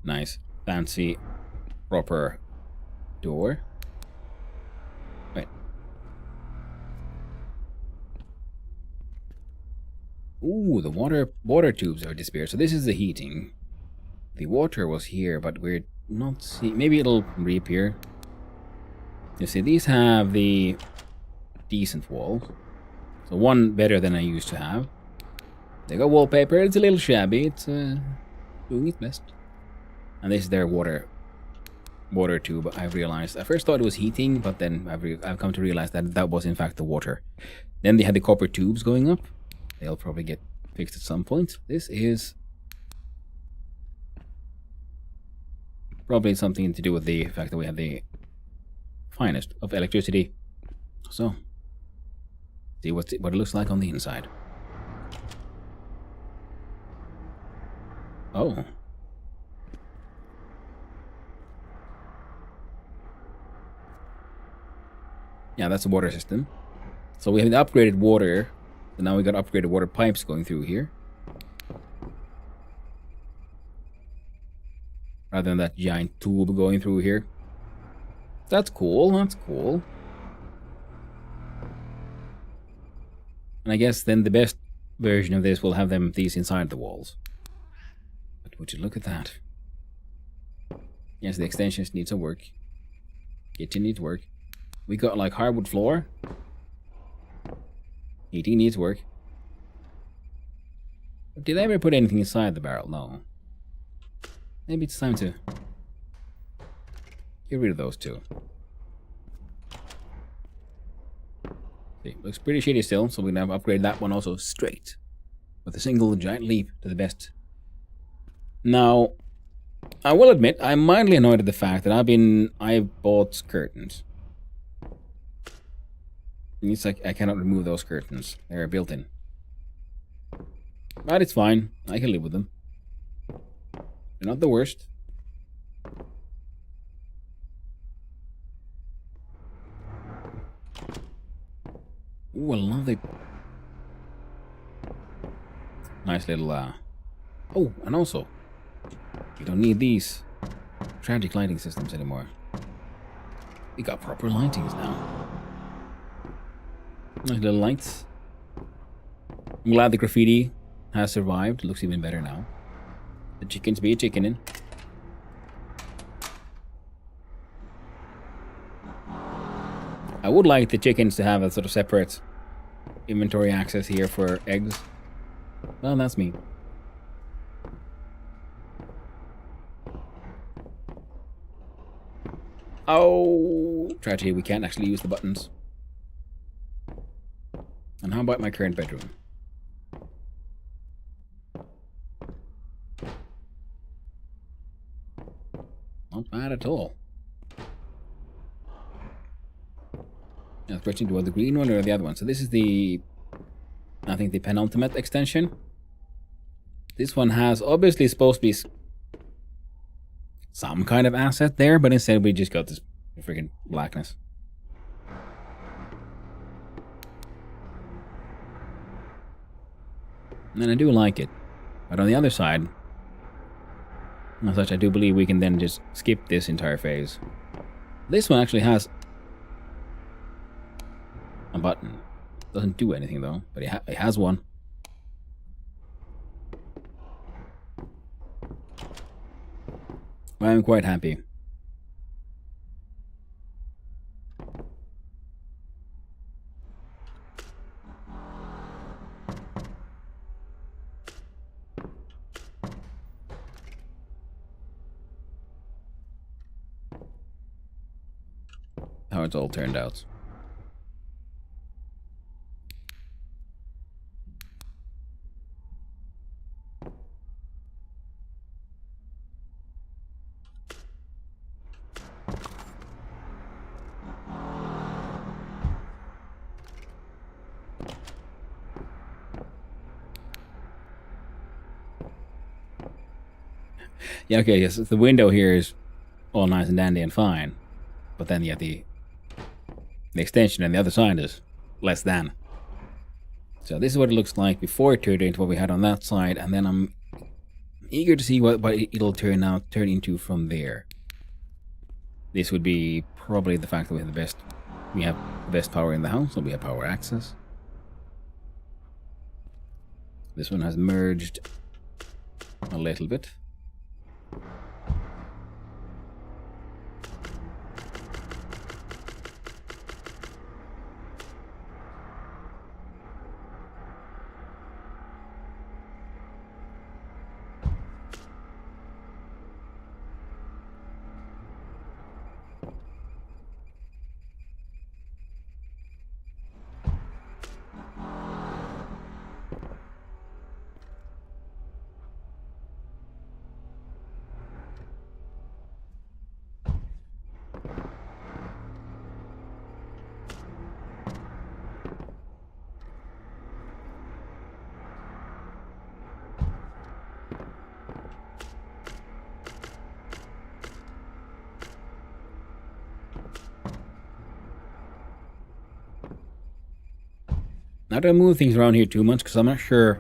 Nice, fancy, proper door. Wait. Ooh, the water tubes are disappeared. So this is the heating. The water was here, but we're not seeing. Maybe it'll reappear. You see, these have the decent walls. So one better than I used to have. They got wallpaper. It's a little shabby. It's doing its best. And this is their water tube. I've realized. I first thought it was heating, but then I've come to realize that that was in fact the water. Then they had the copper tubes going up. They'll probably get fixed at some point. This is probably something to do with the fact that we have the finest of electricity. So, see what it looks like on the inside. Oh. Yeah, that's the water system. So we have the upgraded water. So now we got upgraded water pipes going through here. Rather than that giant tube going through here. That's cool, that's cool. And I guess then the best version of this will have these inside the walls. But would you look at that? Yes, the extensions need some work. Kitchen needs work. We got like hardwood floor. Heating needs work. Did I ever put anything inside the barrel? No. Maybe it's time to get rid of those two. See, looks pretty shitty still, so we're gonna upgrade that one also straight. With a single giant leap to the best. Now, I will admit, I'm mildly annoyed at the fact that I bought curtains. It's like I cannot remove those curtains. They're built in. But it's fine. I can live with them. They're not the worst. Ooh, a lovely... Nice little, Oh, and also, we don't need these tragic lighting systems anymore. We got proper lightings now. Nice little lights. I'm glad the graffiti has survived. It looks even better now. The chickens be a chickening. I would like the chickens to have a sort of separate inventory access here for eggs. Well, that's me. Oh, tragedy, we can't actually use the buttons. And how about my current bedroom? Not bad at all. Now, the question, do I want the green one or the other one? So this is the, I think, the penultimate extension. This one has obviously supposed to be some kind of asset there, but instead we just got this freaking blackness. And I do like it. But on the other side, as such, I do believe we can then just skip this entire phase. This one actually has a button. Doesn't do anything though, but it has one. I'm quite happy. How it's all turned out. Yeah, okay, yes, the window here is all nice and dandy and fine. But then, yeah, the extension on the other side is less than. So this is what it looks like before it turned into what we had on that side, and then I'm eager to see what it'll turn into from there. This would be probably the fact that we have the best power in the house, so we have power access. This one has merged a little bit. Not to move things around here too much, because I'm not sure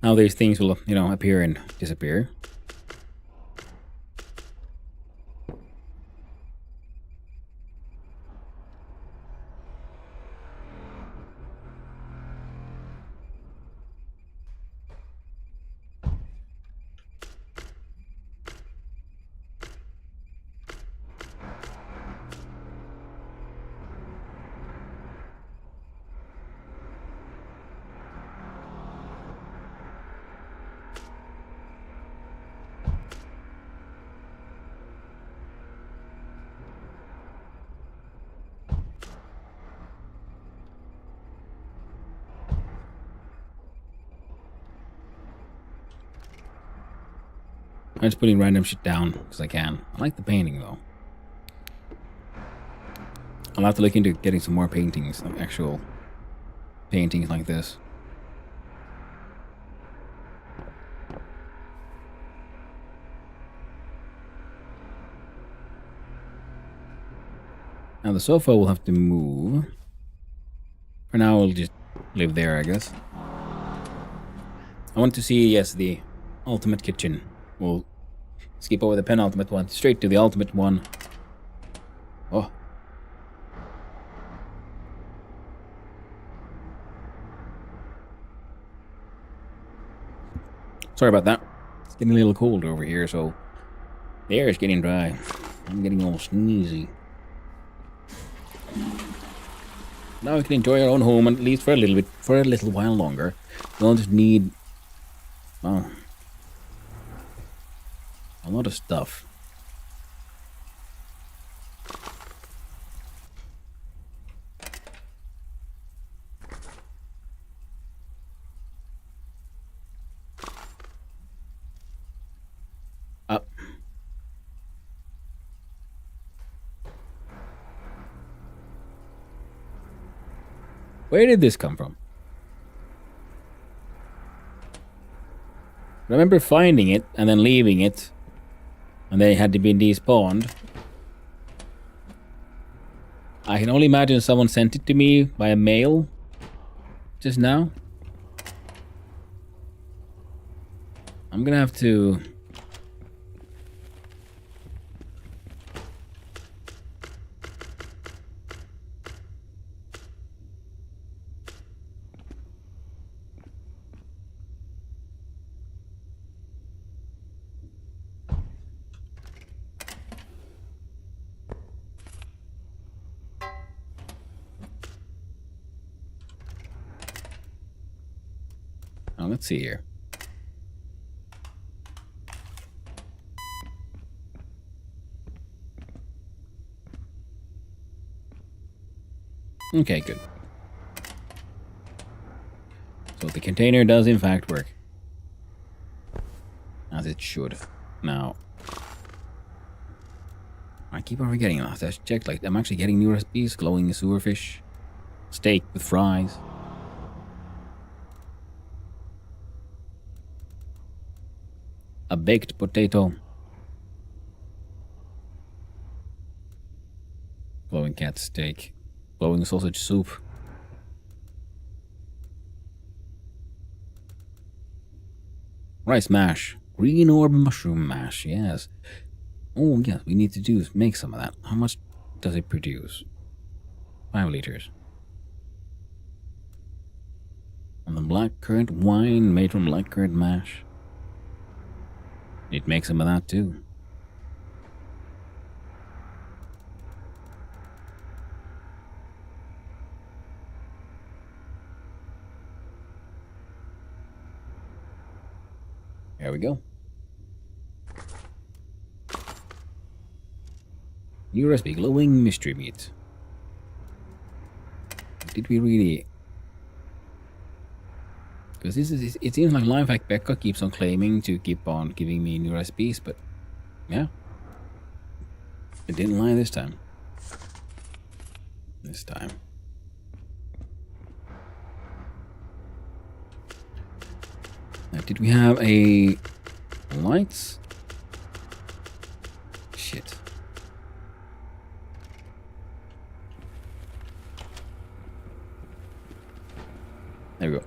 how these things will, appear and disappear. I'm just putting random shit down because I can. I like the painting though. I'll have to look into getting some more paintings, like actual paintings like this. Now the sofa will have to move. For now, we'll just live there, I guess. I want to see, yes, the ultimate kitchen. We'll skip over the penultimate one, straight to the ultimate one. Oh. Sorry about that. It's getting a little cold over here, so the air is getting dry. I'm getting all sneezy. Now we can enjoy our own home, at least for a little while longer. We'll just need, well, a lot of stuff. Up. Where did this come from? I remember finding it and then leaving it, and then it had to be despawned. I can only imagine someone sent it to me via mail just now. I'm gonna have to... Oh, let's see here. Okay, good. So the container does in fact work. As it should. Now, I keep on forgetting that. I checked, like, I'm actually getting new recipes. Glowing sewerfish. Steak with fries. A baked potato. Glowing cat steak. Glowing sausage soup. Rice mash. Green orb mushroom mash, yes. Oh, yes, we need to do is make some of that. How much does it produce? 5 liters. And the blackcurrant wine made from blackcurrant mash. Need to make some of that too. There we go. New recipe, glowing mystery meat. Did we really? Because this is, it seems like Lifehack Becca keeps on claiming to keep on giving me new recipes, but yeah. It didn't lie this time. This time. Now, did we have a lights? Shit. There we go.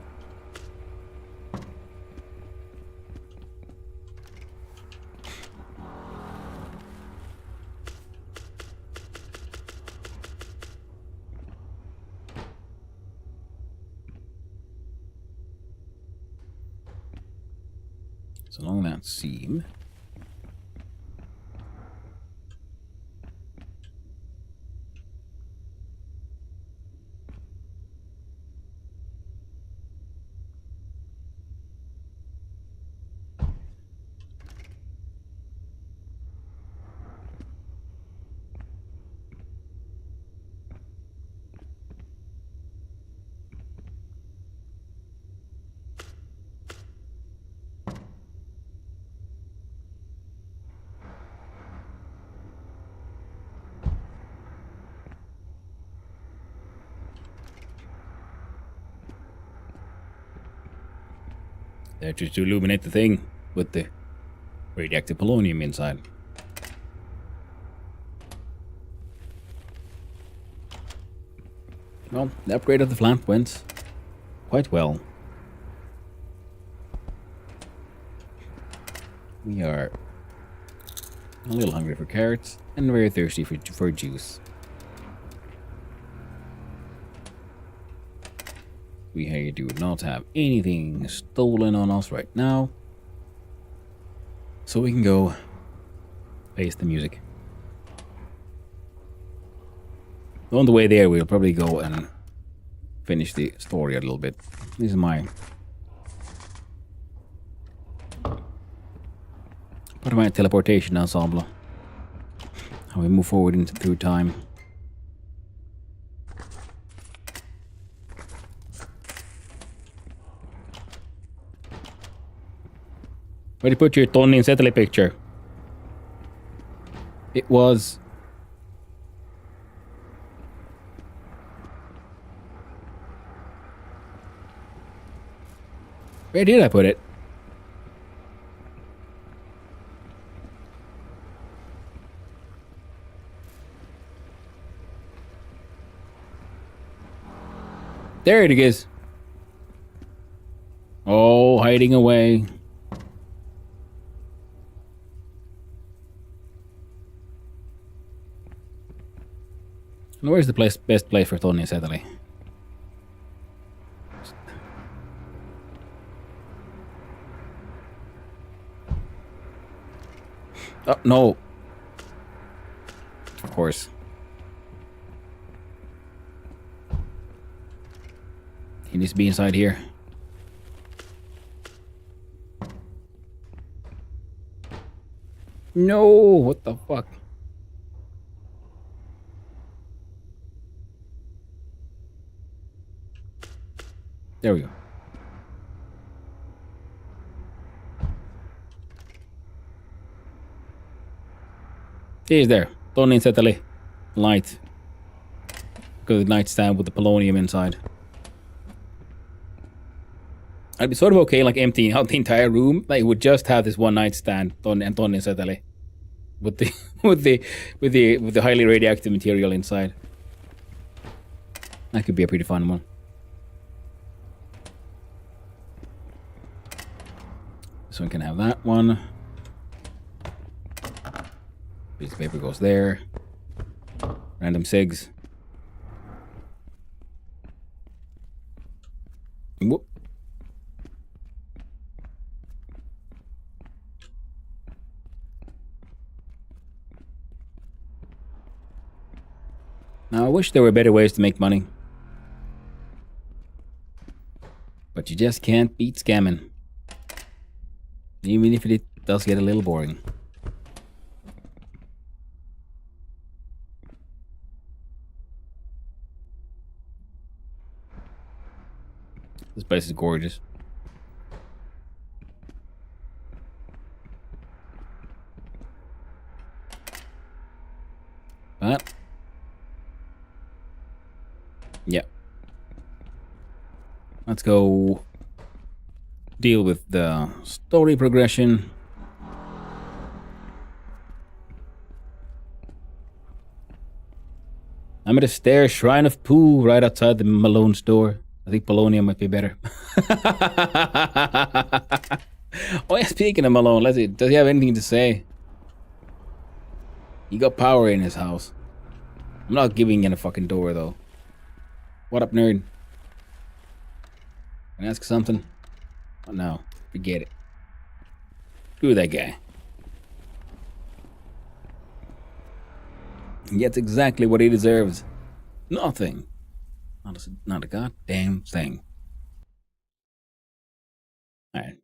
So along that seam. There to illuminate the thing with the radioactive polonium inside. Well, the upgrade of the lamp went quite well. We are a little hungry for carrots and very thirsty for juice. We do not have anything stolen on us right now. So we can go face the music. On the way there, we'll probably go and finish the story a little bit. This is my part of my teleportation ensemble. How we move forward through time. Where did you put your Tony and Settley picture? It was... Where did I put it? There it is. Oh, hiding away. Where's the best place for Tony and Settley? Oh, no. Of course. He needs to be inside here. No, what the fuck? There we go. He's there. Tony and Settley. Light. Good nightstand with the polonium inside. I'd be sort of okay, like, emptying out the entire room. Like, would just have this one nightstand, Antonio Seteli, with the with the highly radioactive material inside. That could be a pretty fun one. This one can have that one. Piece of paper goes there. Random cigs. Whoop. Now, I wish there were better ways to make money. But you just can't beat scamming. Even if it does get a little boring. This place is gorgeous. But yeah. Let's go deal with the story progression. I'm at a stair Shrine of Pooh right outside the Malone store. I think Polonia might be better. Oh yeah, speaking of Malone, let's see. Does he have anything to say? He got power in his house. I'm not giving in a fucking door though. What up, nerd? Can I ask something? Oh no, forget it. Screw that guy. He gets exactly what he deserves. Nothing. Not a goddamn thing. Alright.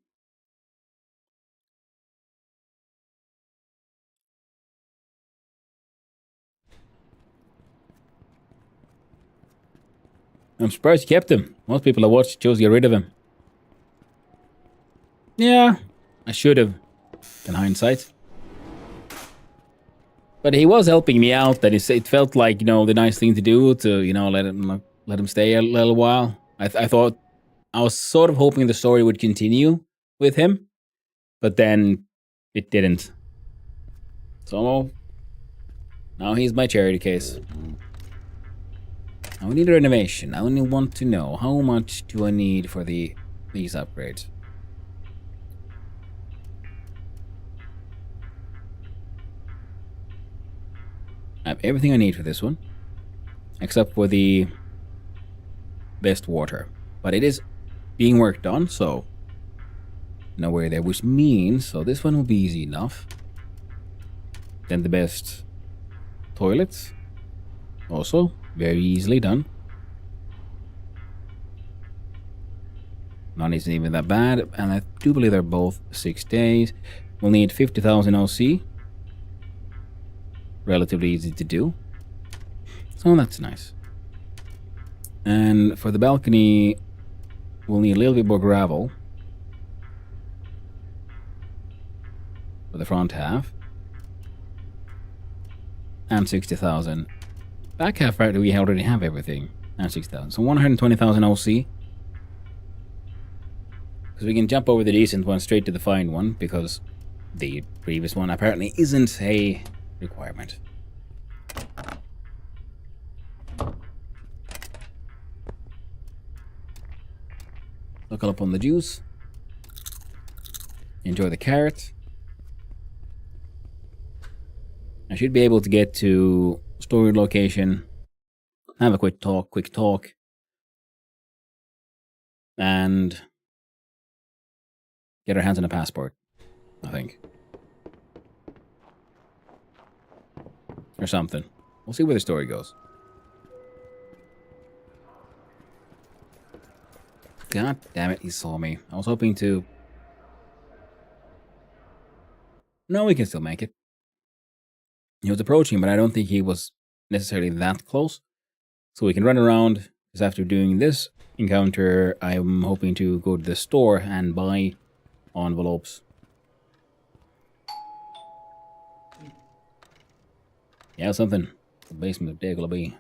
I'm surprised you kept him. Most people I watched chose to get rid of him. Yeah, I should have, in hindsight. But he was helping me out. That it felt like, you know, the nice thing to do to, you know, let him stay a little while. I thought I was sort of hoping the story would continue with him, but then it didn't. So now he's my charity case. I need a renovation. I only want to know how much do I need for these upgrades. I have everything I need for this one, except for the best water. But it is being worked on, so nowhere there, which means, so this one will be easy enough. Then the best toilets, also very easily done. None isn't even that bad, and I do believe they're both 6 days. We'll need 50,000 OC. Relatively easy to do. So that's nice. And for the balcony, we'll need a little bit more gravel for the front half. And 60,000. Back half, right, we already have everything. And 60,000. So 120,000 OC. Because we can jump over the decent one straight to the fine one, because the previous one apparently isn't a requirement. Look up on the juice. Enjoy the carrot. I should be able to get to storage location, have a quick talk, and get our hands on a passport, I think. Or something. We'll see where the story goes. God damn it, he saw me. I was hoping to... No, we can still make it. He was approaching, but I don't think he was necessarily that close. So we can run around, because after doing this encounter, I'm hoping to go to the store and buy envelopes. Yeah, something. The basement of Daggle B.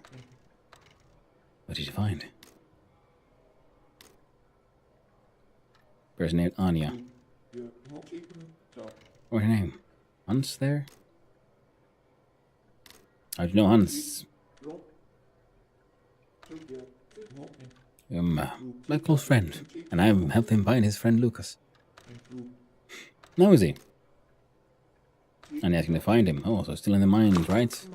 What did you find? person named Anya. What's her name? Hans there? How'd you know Hans? My close friend, and I've helped him find his friend Lucas. How is he? I'm asking to find him. Oh, so still in the mines, right?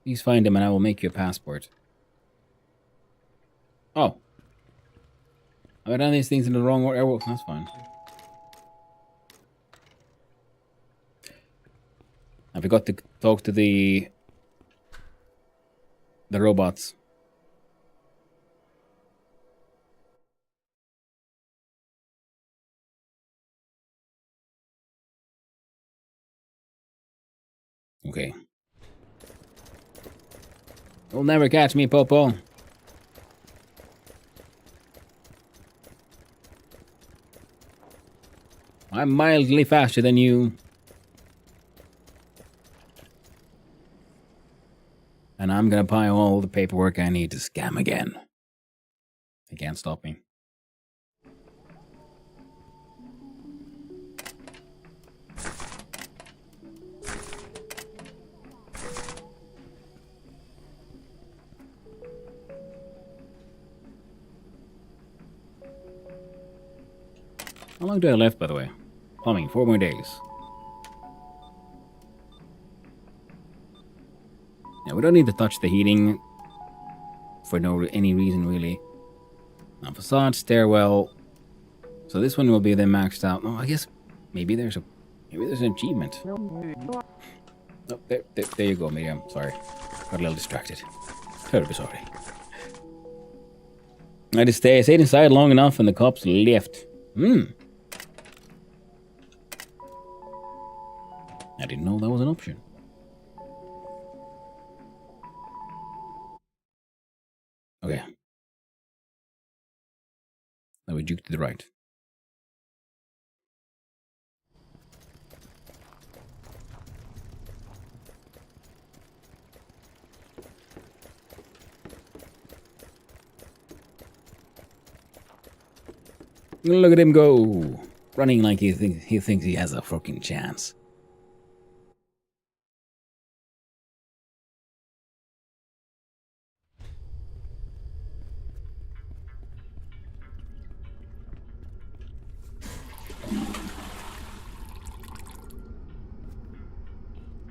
Please find him and I will make you a passport. Oh. Have I done these things in the wrong order? Oh, that's fine. I forgot to talk to the robots. Okay. You'll never catch me, Popo. I'm mildly faster than you. And I'm gonna buy all the paperwork I need to scam again. They can't stop me. How long do I have left, by the way? Plumbing, 4 more days. Yeah, we don't need to touch the heating for any reason, really. Now, facade, stairwell. So this one will be then maxed out. Oh, I guess maybe there's an achievement. Oh, there you go, Miriam. Sorry, got a little distracted. Terribly sorry. I just stayed inside long enough, and the cops left. I didn't know that was an option. Okay. Now we juke to the right. Look at him go, running like he thinks he has a fucking chance.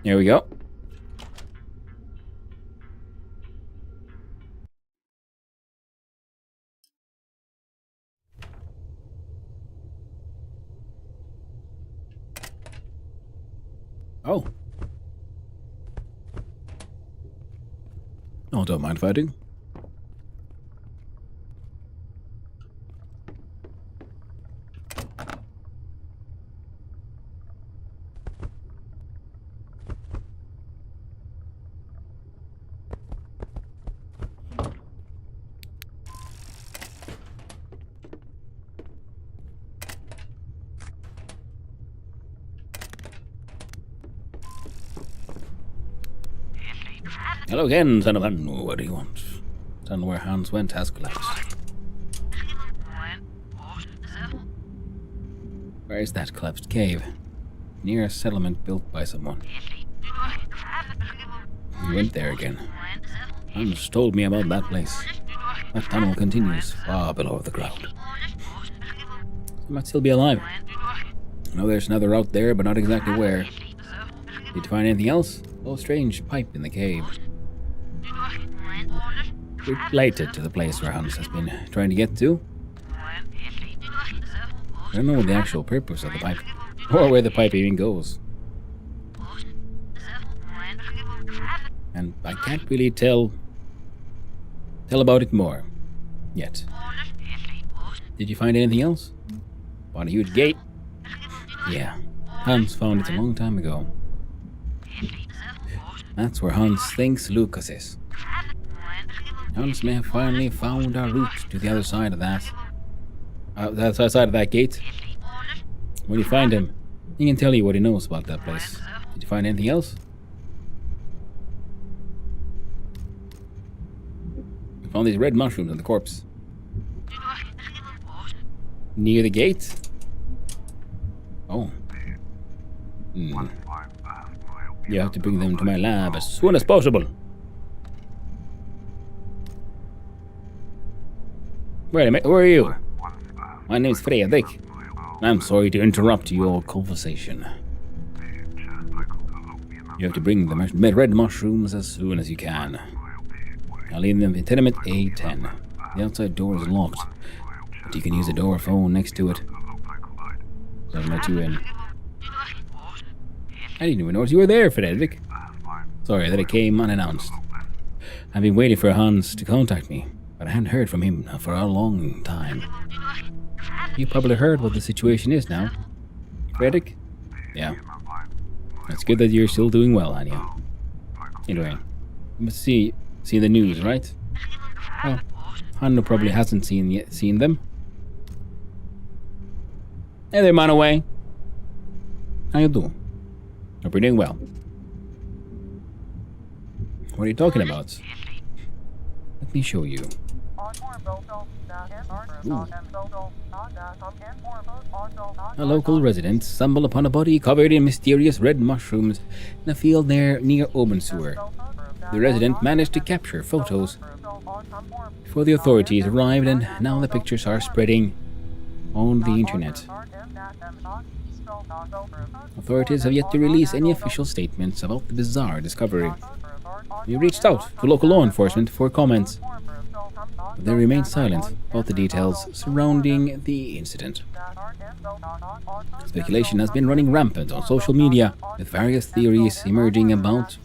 Here we go. Oh. Oh, don't mind fighting. Hello again, son of a... What do you want? Don't know where Hans went has collapsed. Where is that collapsed cave? Near a settlement built by someone. He went there again. Hans told me about that place. That tunnel continues far below the ground. He might still be alive. I know there's another route there, but not exactly where. Did you find anything else? Oh, strange pipe in the cave. Related to the place where Hans has been trying to get to. I don't know the actual purpose of the pipe, or where the pipe even goes. And I can't really tell about it more yet. Did you find anything else? Found a huge gate? Yeah, Hans found it a long time ago. That's where Hans thinks Lucas is. Hans may have finally found our route to the other side of that. The other side of that gate. When you find him, he can tell you what he knows about that place. Did you find anything else? I found these red mushrooms on the corpse. Near the gate? Oh. Hmm. You have to bring them to my lab as soon as possible. Wait a minute, who are you? My name's Fredrik. I'm sorry to interrupt your conversation. You have to bring the red mushrooms as soon as you can. I'll leave them in tenement A10. The outside door is locked, but you can use the door phone next to it. So I'll let you in. I didn't even notice you were there, Fredrik. Sorry that I came unannounced. I've been waiting for Hans to contact me, but I hadn't heard from him for a long time. You probably heard what the situation is now. Fredrik? Yeah. It's good that you're still doing well, Anya. Anyway, you must see the news, right? Well, Hanno probably hasn't seen them. Hey there, Manaway. How you doing? Hope you're doing well. What are you talking about? Let me show you. Ooh. A local resident stumbled upon a body covered in mysterious red mushrooms in a field near Obensewer. The resident managed to capture photos before the authorities arrived, and now the pictures are spreading on the internet. Authorities have yet to release any official statements about the bizarre discovery. We reached out to local law enforcement for comments, but they remain silent about the details surrounding the incident. Speculation has been running rampant on social media, with various theories emerging about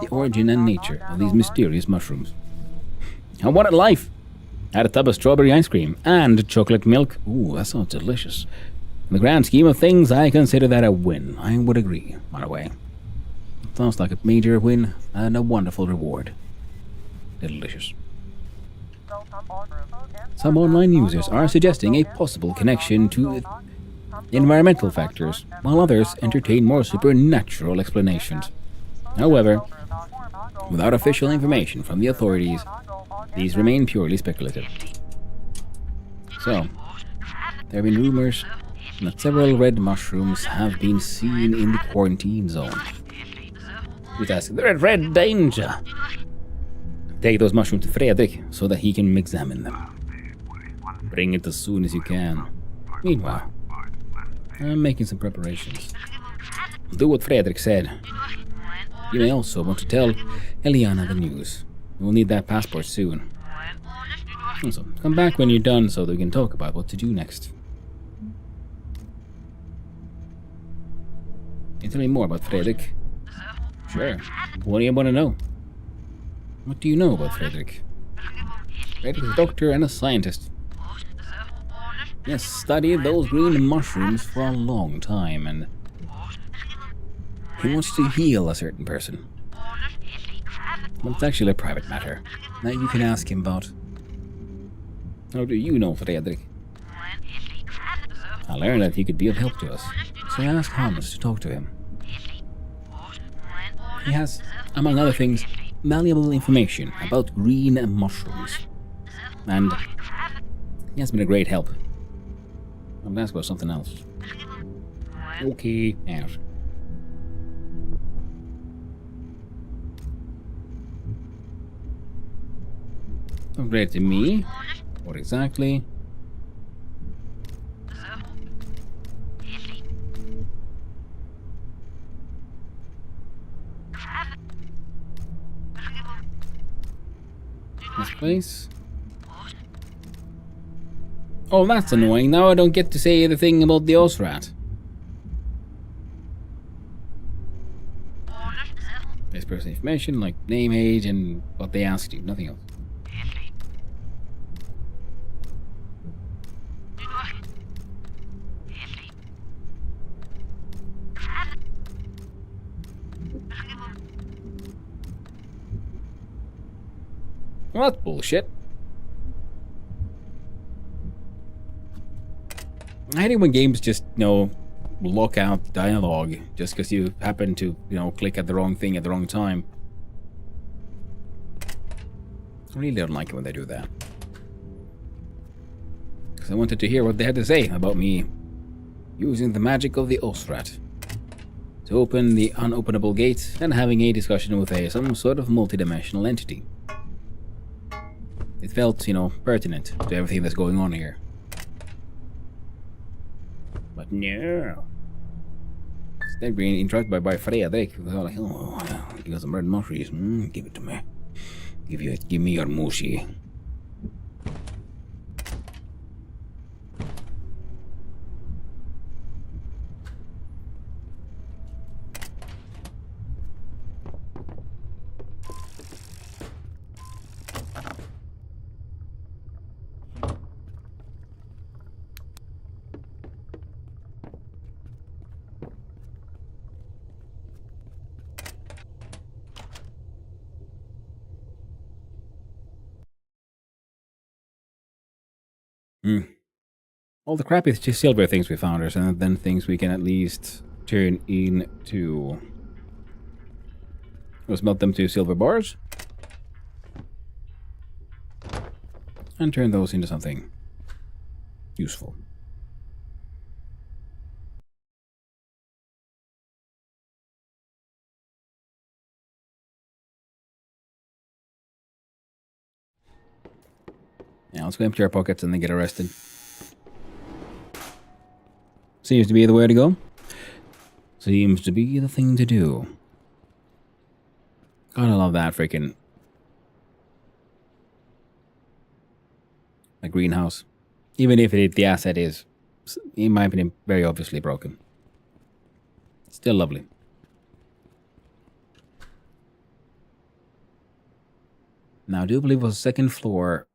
the origin and nature of these mysterious mushrooms. I wanted life! I had a tub of strawberry ice cream and chocolate milk. Ooh, that sounds delicious. In the grand scheme of things, I consider that a win. I would agree, by the way. It sounds like a major win and a wonderful reward. Delicious. Some online users are suggesting a possible connection to environmental factors, while others entertain more supernatural explanations. However, without official information from the authorities, these remain purely speculative. So, there have been rumors that several red mushrooms have been seen in the quarantine zone. Who's asking? They're at red danger! Take those mushrooms to Fredrik so that he can examine them. Bring it as soon as you can. Meanwhile, I'm making some preparations. Do what Fredrik said. You may also want to tell Eliana the news. We'll need that passport soon. Also, come back when you're done so that we can talk about what to do next. Can you tell me more about Fredrik? Sure. What do you want to know? What do you know about Fredrik? Fredrik is a doctor and a scientist. He has studied those green mushrooms for a long time, and he wants to heal a certain person. But it's actually a private matter that you can ask him about. How do you know Fredrik? I learned that he could be of help to us, so I asked Hans to talk to him. He has, among other things, valuable information about green mushrooms. And he has been a great help. I'm gonna ask about something else. Okay, out. Upgrade to me? What exactly? This place? Oh, that's annoying. Now I don't get to say the thing about the Osrat. This person information, like name, age, and what they asked you. Nothing else. Well, that's bullshit. I hate it when games just, lock out dialogue just because you happen to, click at the wrong thing at the wrong time. I really don't like it when they do that. because I wanted to hear what they had to say about me using the magic of the Osrat to open the unopenable gate and having a discussion with some sort of multidimensional entity. It felt, pertinent to everything that's going on here. But no. Instead being interrupted by Fredrik, who was all like, oh, you got some red mushies. Give it to me. Give me your mushi. All the crappy silver things we found are and then things we can at least turn into. Let's melt them to silver bars. And turn those into something useful. Yeah, let's go empty our pockets and then get arrested. Seems to be the way to go. Seems to be the thing to do. Gotta love that freaking a greenhouse. Even if the asset is, in my opinion, very obviously broken. Still lovely. Now, I do believe it was second floor,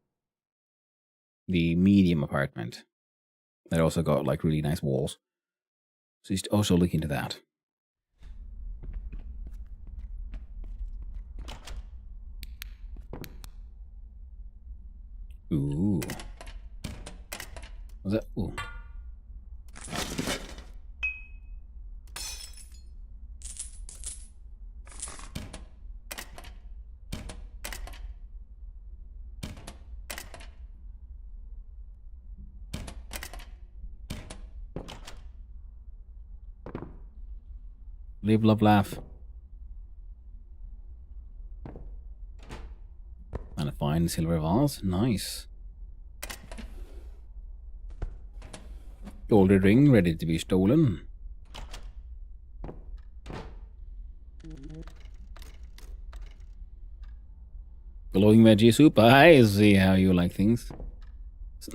the medium apartment. That also got like really nice walls. So he's also looking into that. Ooh. Was that? Ooh. Live, love, laugh. And a fine silver vase. Nice. Golden ring ready to be stolen. Glowing veggie soup. I see how you like things.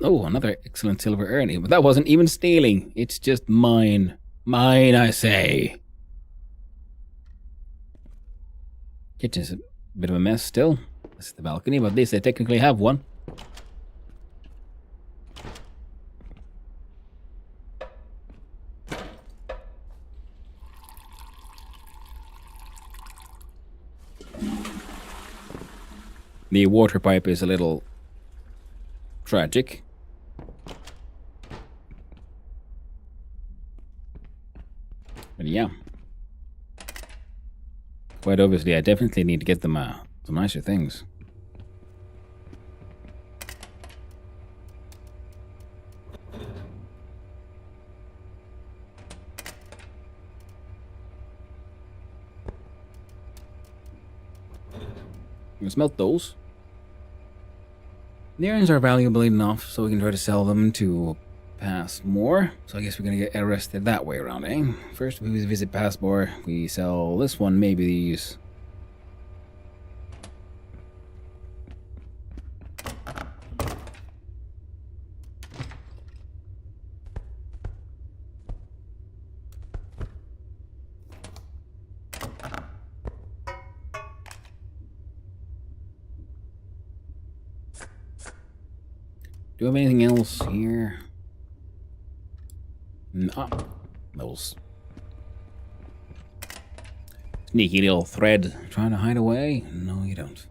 Oh, another excellent silver urn. But that wasn't even stealing. It's just mine. Mine, I say. Kitchen's a bit of a mess still. This is the balcony, but at least they technically have one. The water pipe is a little tragic. But yeah. Quite obviously, I definitely need to get them some nicer things. You can smelt those. The irons are valuable enough, so we can try to sell them to pass more. So I guess we're gonna get arrested that way around, eh? First we visit Passmore, we sell this one, maybe these. Do we have anything else here? No. Those sneaky little thread trying to hide away? No, you don't.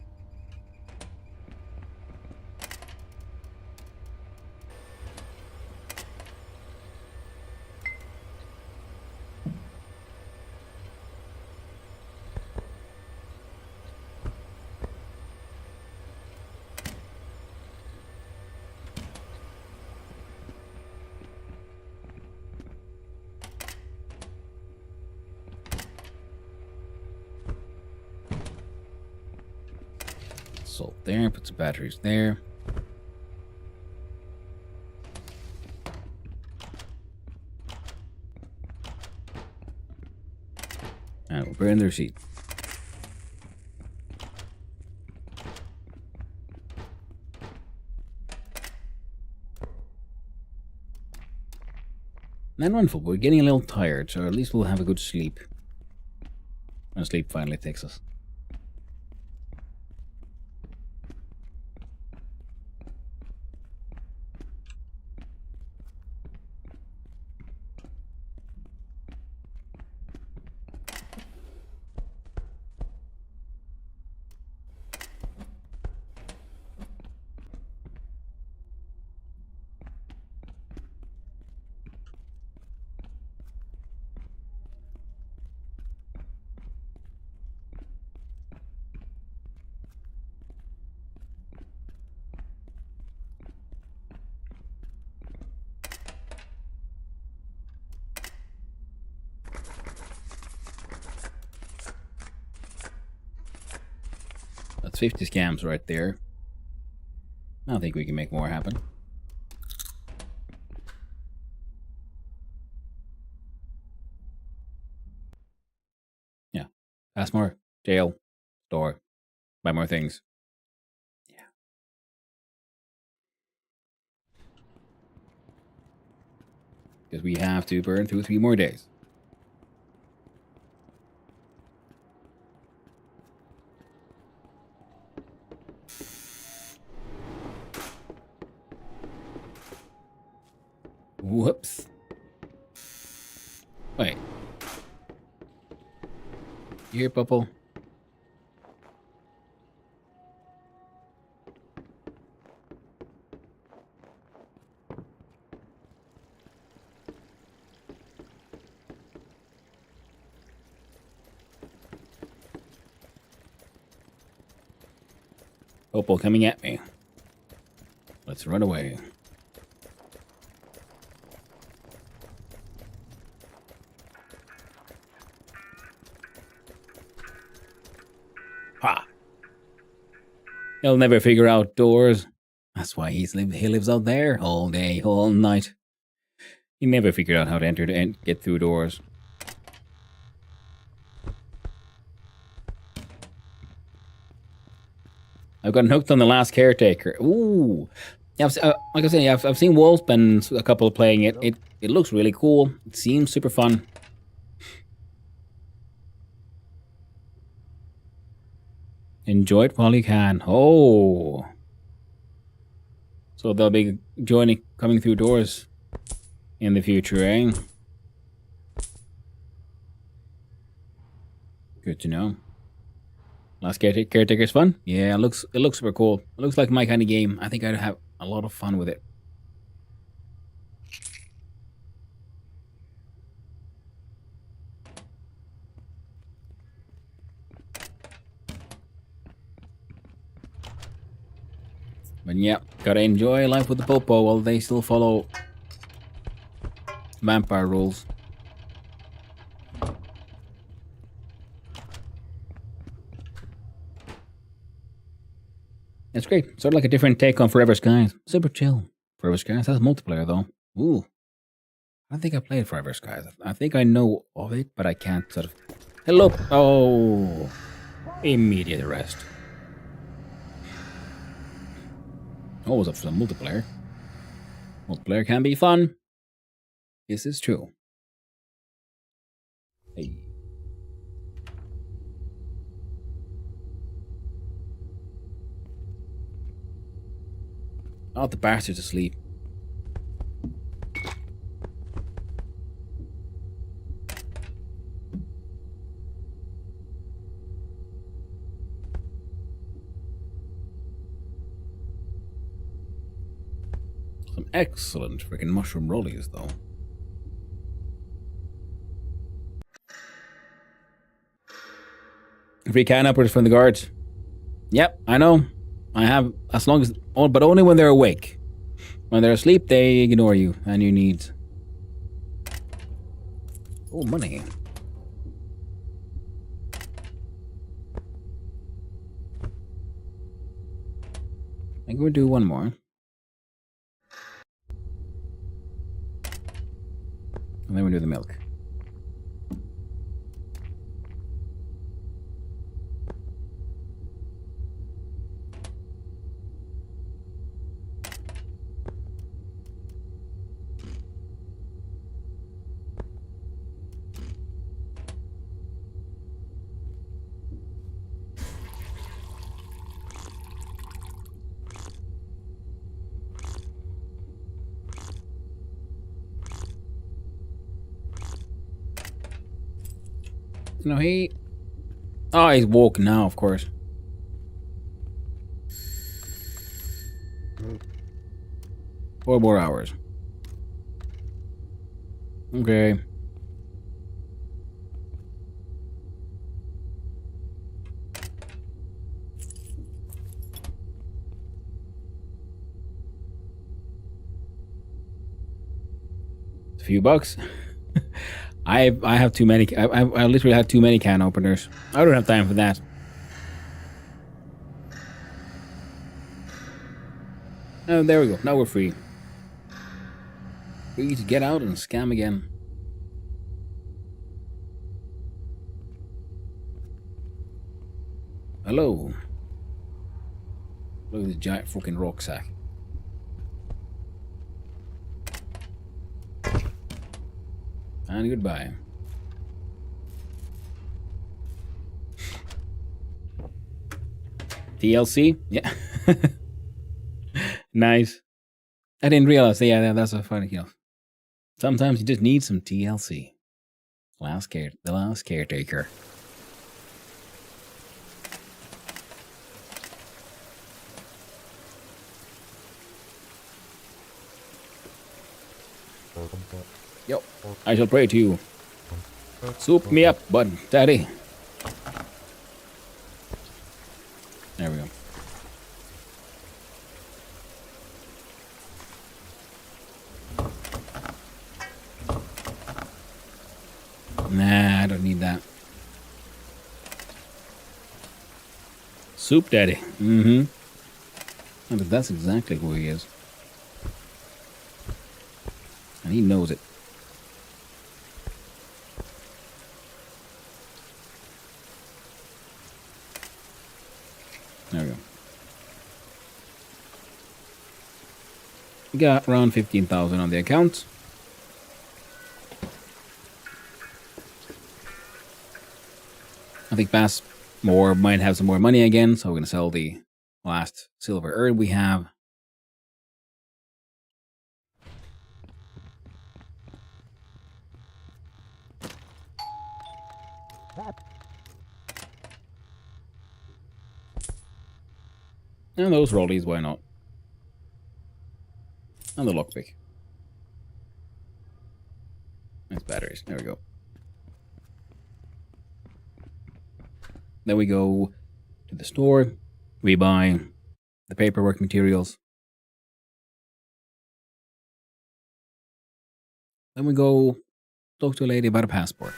salt there. Put some batteries there. And we'll burn the receipt. And wonderful, we're getting a little tired, so at least we'll have a good sleep. When sleep finally takes us. That's 50 scams right there. I think we can make more happen. Yeah. Ask more. Jail. Store. Buy more things. Yeah. Because we have to burn through 3 more days. Whoops. Wait. You hear Bubble? Opal coming at me. Let's run away. Ha! He'll never figure out doors. That's why he lives out there all day, all night. He never figured out how to enter and get through doors. I've gotten hooked on the last caretaker. Ooh, yeah, like I said, I've seen Wolf and a couple playing it. It looks really cool. It seems super fun. Enjoy it while you can. Oh, so they'll be coming through doors in the future, eh? Good to know. Last caretaker's fun. Yeah, it looks super cool. It looks like my kind of game. I think I'd have a lot of fun with it. But yeah, gotta enjoy life with the Popo while they still follow vampire rules. It's great. Sort of like a different take on Forever Skies. Super chill. Forever Skies has multiplayer though. Ooh. I don't think I played Forever Skies. I think I know of it, but I can't sort of... Hello! Oh! Immediate arrest. Always up for some multiplayer. Multiplayer can be fun. This is true. Hey. Oh, the bastard's asleep. Some excellent freaking mushroom rollies, though. Free can uppers from the guards. Yep, I know. I have, as long as, but only when they're awake. When they're asleep, they ignore you and your needs. Oh, money. think we'll do one more. And then we'll do the milk. No, he... Oh, he's woke now, of course. Four more hours. Okay. It's a few bucks. I have too many. I literally had too many can openers. I don't have time for that. Oh, there we go. Now we're free. Free to get out and scam again. Hello. Look at this giant fucking rucksack. And goodbye. TLC? Yeah. Nice. I didn't realize. Yeah, that's a funny, you know. Sometimes you just need some TLC. The last caretaker. Yo, I shall pray to you. Soup me up, bud, daddy. There we go. Nah, I don't need that. Soup daddy. Mm-hmm. Oh, but that's exactly who he is. And he knows it. There we go. We got around 15,000 on the account. I think Passmore might have some more money again, so we're going to sell the last silver urn we have. And those rollies, why not? And the lockpick. Nice batteries. There we go. Then we go to the store. We buy the paperwork materials. Then we go talk to a lady about a passport.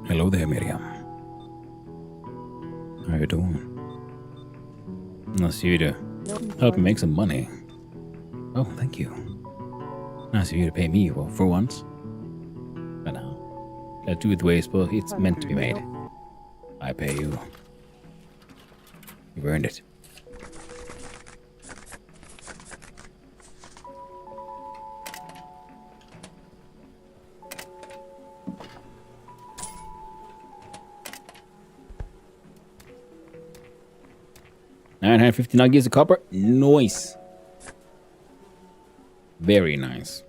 Hello there, Miriam. How you doing? Nice of you to help me make some money. Oh, thank you. Nice of you to pay me for once. But now, that two ways, but it's meant to be made. I pay you. You've earned it. $950 nuggets of copper. Nice. Very nice.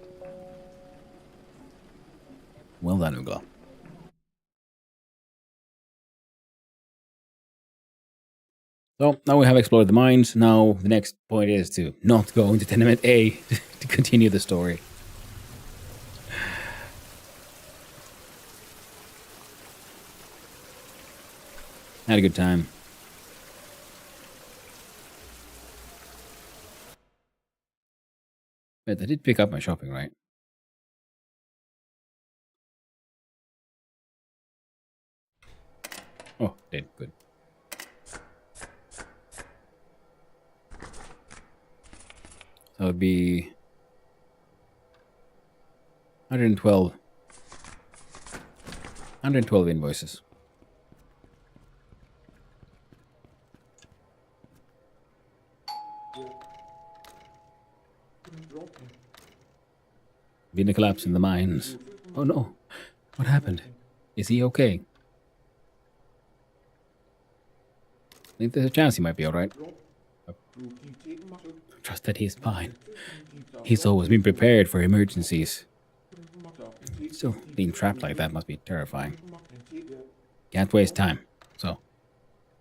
Well done, Ugla. So now we have explored the mines. Now the next point is to not go into tenement A to continue the story. Had a good time. But I did pick up my shopping, right? Oh, did. Good. So it'd be 112. 112 invoices. Been a collapse in the mines. Oh no. What happened? Is he okay? I think there's a chance he might be alright. Trust that he's fine. He's always been prepared for emergencies. Still, being trapped like that must be terrifying. Can't waste time. So,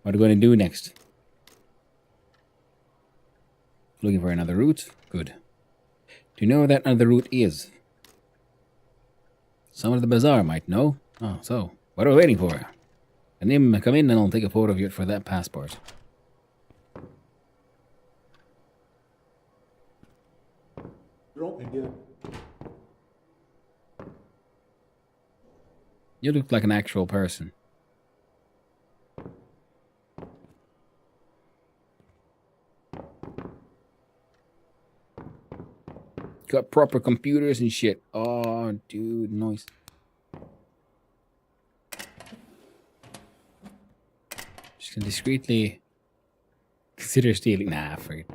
what are we going to do next? Looking for another route? Good. Do you know where that other route is? Someone at the bazaar might know. Oh, so, what are we waiting for? And him come in and I'll take a photo of you for that passport. You look like an actual person. Got proper computers and shit. Oh, dude, nice. Just gonna discreetly consider stealing. Nah, forget.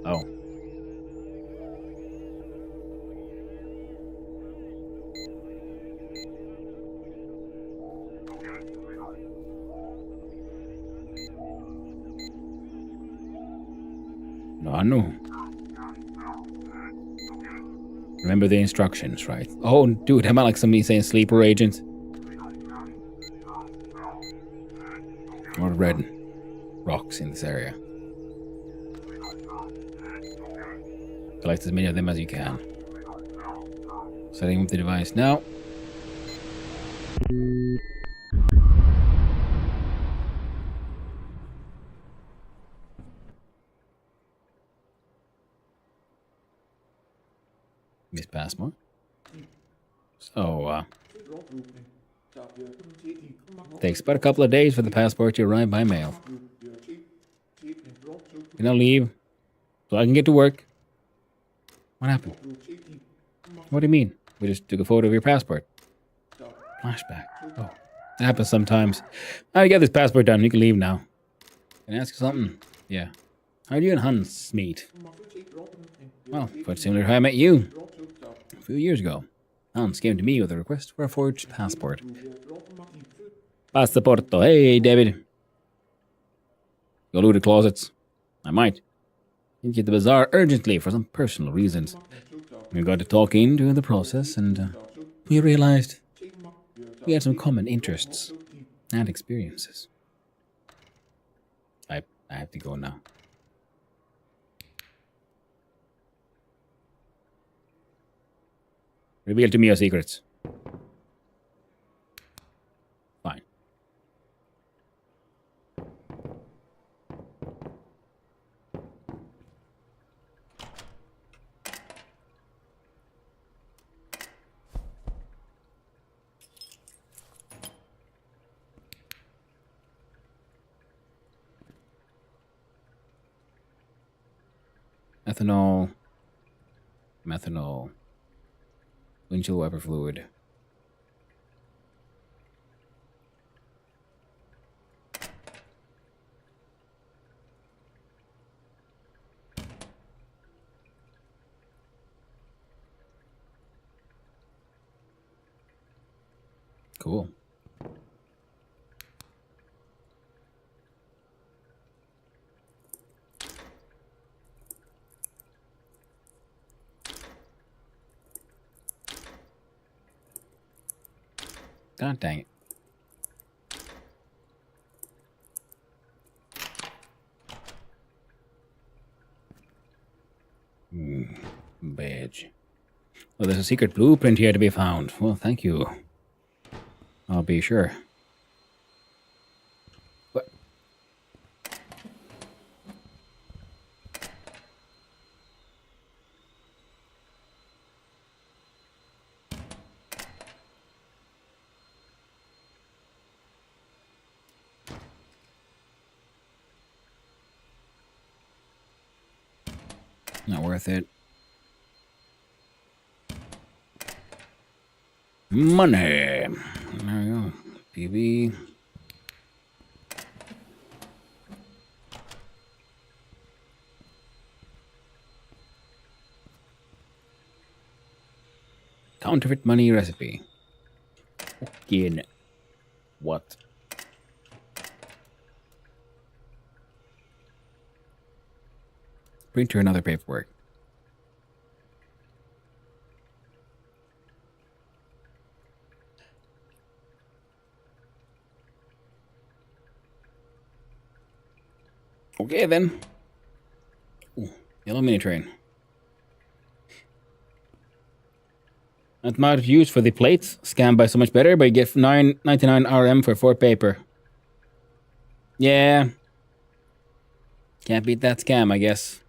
Oh. No, no. Remember the instructions, right? Oh, dude, am I like somebody saying sleeper agent? Or red rocks in this area. Collect as many of them as you can. Setting up the device now. Miss Passmore. So, takes about a couple of days for the passport to arrive by mail. Can I leave so I can get to work? What happened? What do you mean? We just took a photo of your passport. Flashback. Oh, that happens sometimes. I got this passport done. You can leave now. Can I ask you something? Yeah. How did you and Hans meet? Well, quite similar to how I met you. A few years ago. Hans came to me with a request for a forged passport. Passaporto. Hey, David. Go loot the closets. I might. Need to get the bazaar urgently for some personal reasons. We got to talking during the process, and we realized we had some common interests and experiences. I have to go now. Reveal to me your secrets. Fine. Ethanol. Methanol. Windshield wiper fluid. Cool. God dang it. Badge. Well, there's a secret blueprint here to be found. Well, thank you. I'll be sure. What? Not worth it. Money. There we go. PB. Counterfeit money recipe. Fucking what? Printer and other paperwork. Okay then. Ooh, yellow mini train. Not much use for the plates. Scanned by so much better, but you get 9.99 RM for 4 paper. Yeah. Can't beat that scam, I guess.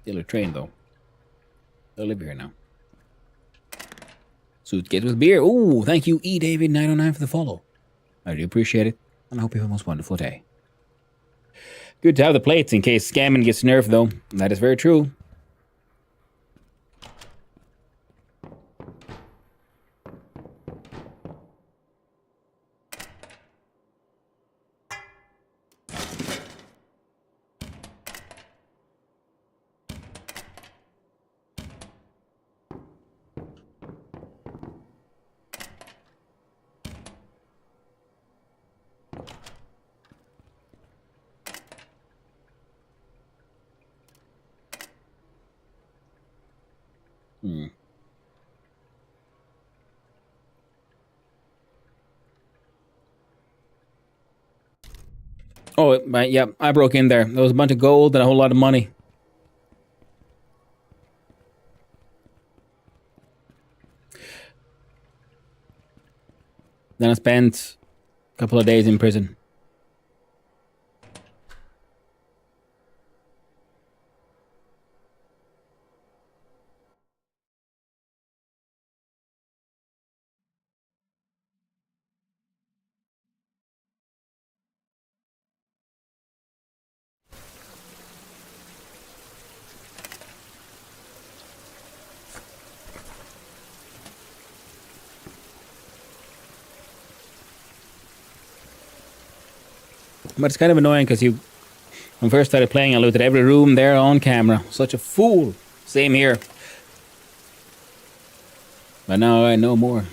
Still a train though. They'll live here now. Suitcase with beer. Ooh, thank you, eDavid909 for the follow. I do appreciate it, and I hope you have a most wonderful day. Good to have the plates in case scamming gets nerfed, though. That is very true. Oh, yeah, I broke in there. There was a bunch of gold and a whole lot of money. Then I spent a couple of days in prison. But it's kind of annoying because when I first started playing, I looked at every room there on camera. Such a fool. Same here. But now I know more.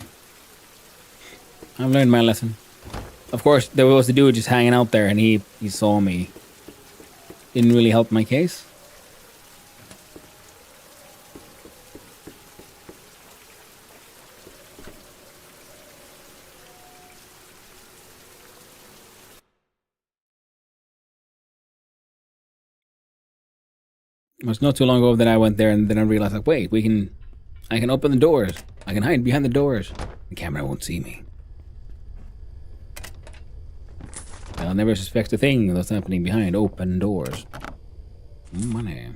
I've learned my lesson. Of course, there was the dude just hanging out there and he saw me. Didn't really help my case. It was not too long ago that I went there and then I realized, like, wait, I can open the doors. I can hide behind the doors. The camera won't see me. I'll never suspect a thing that's happening behind open doors. Money.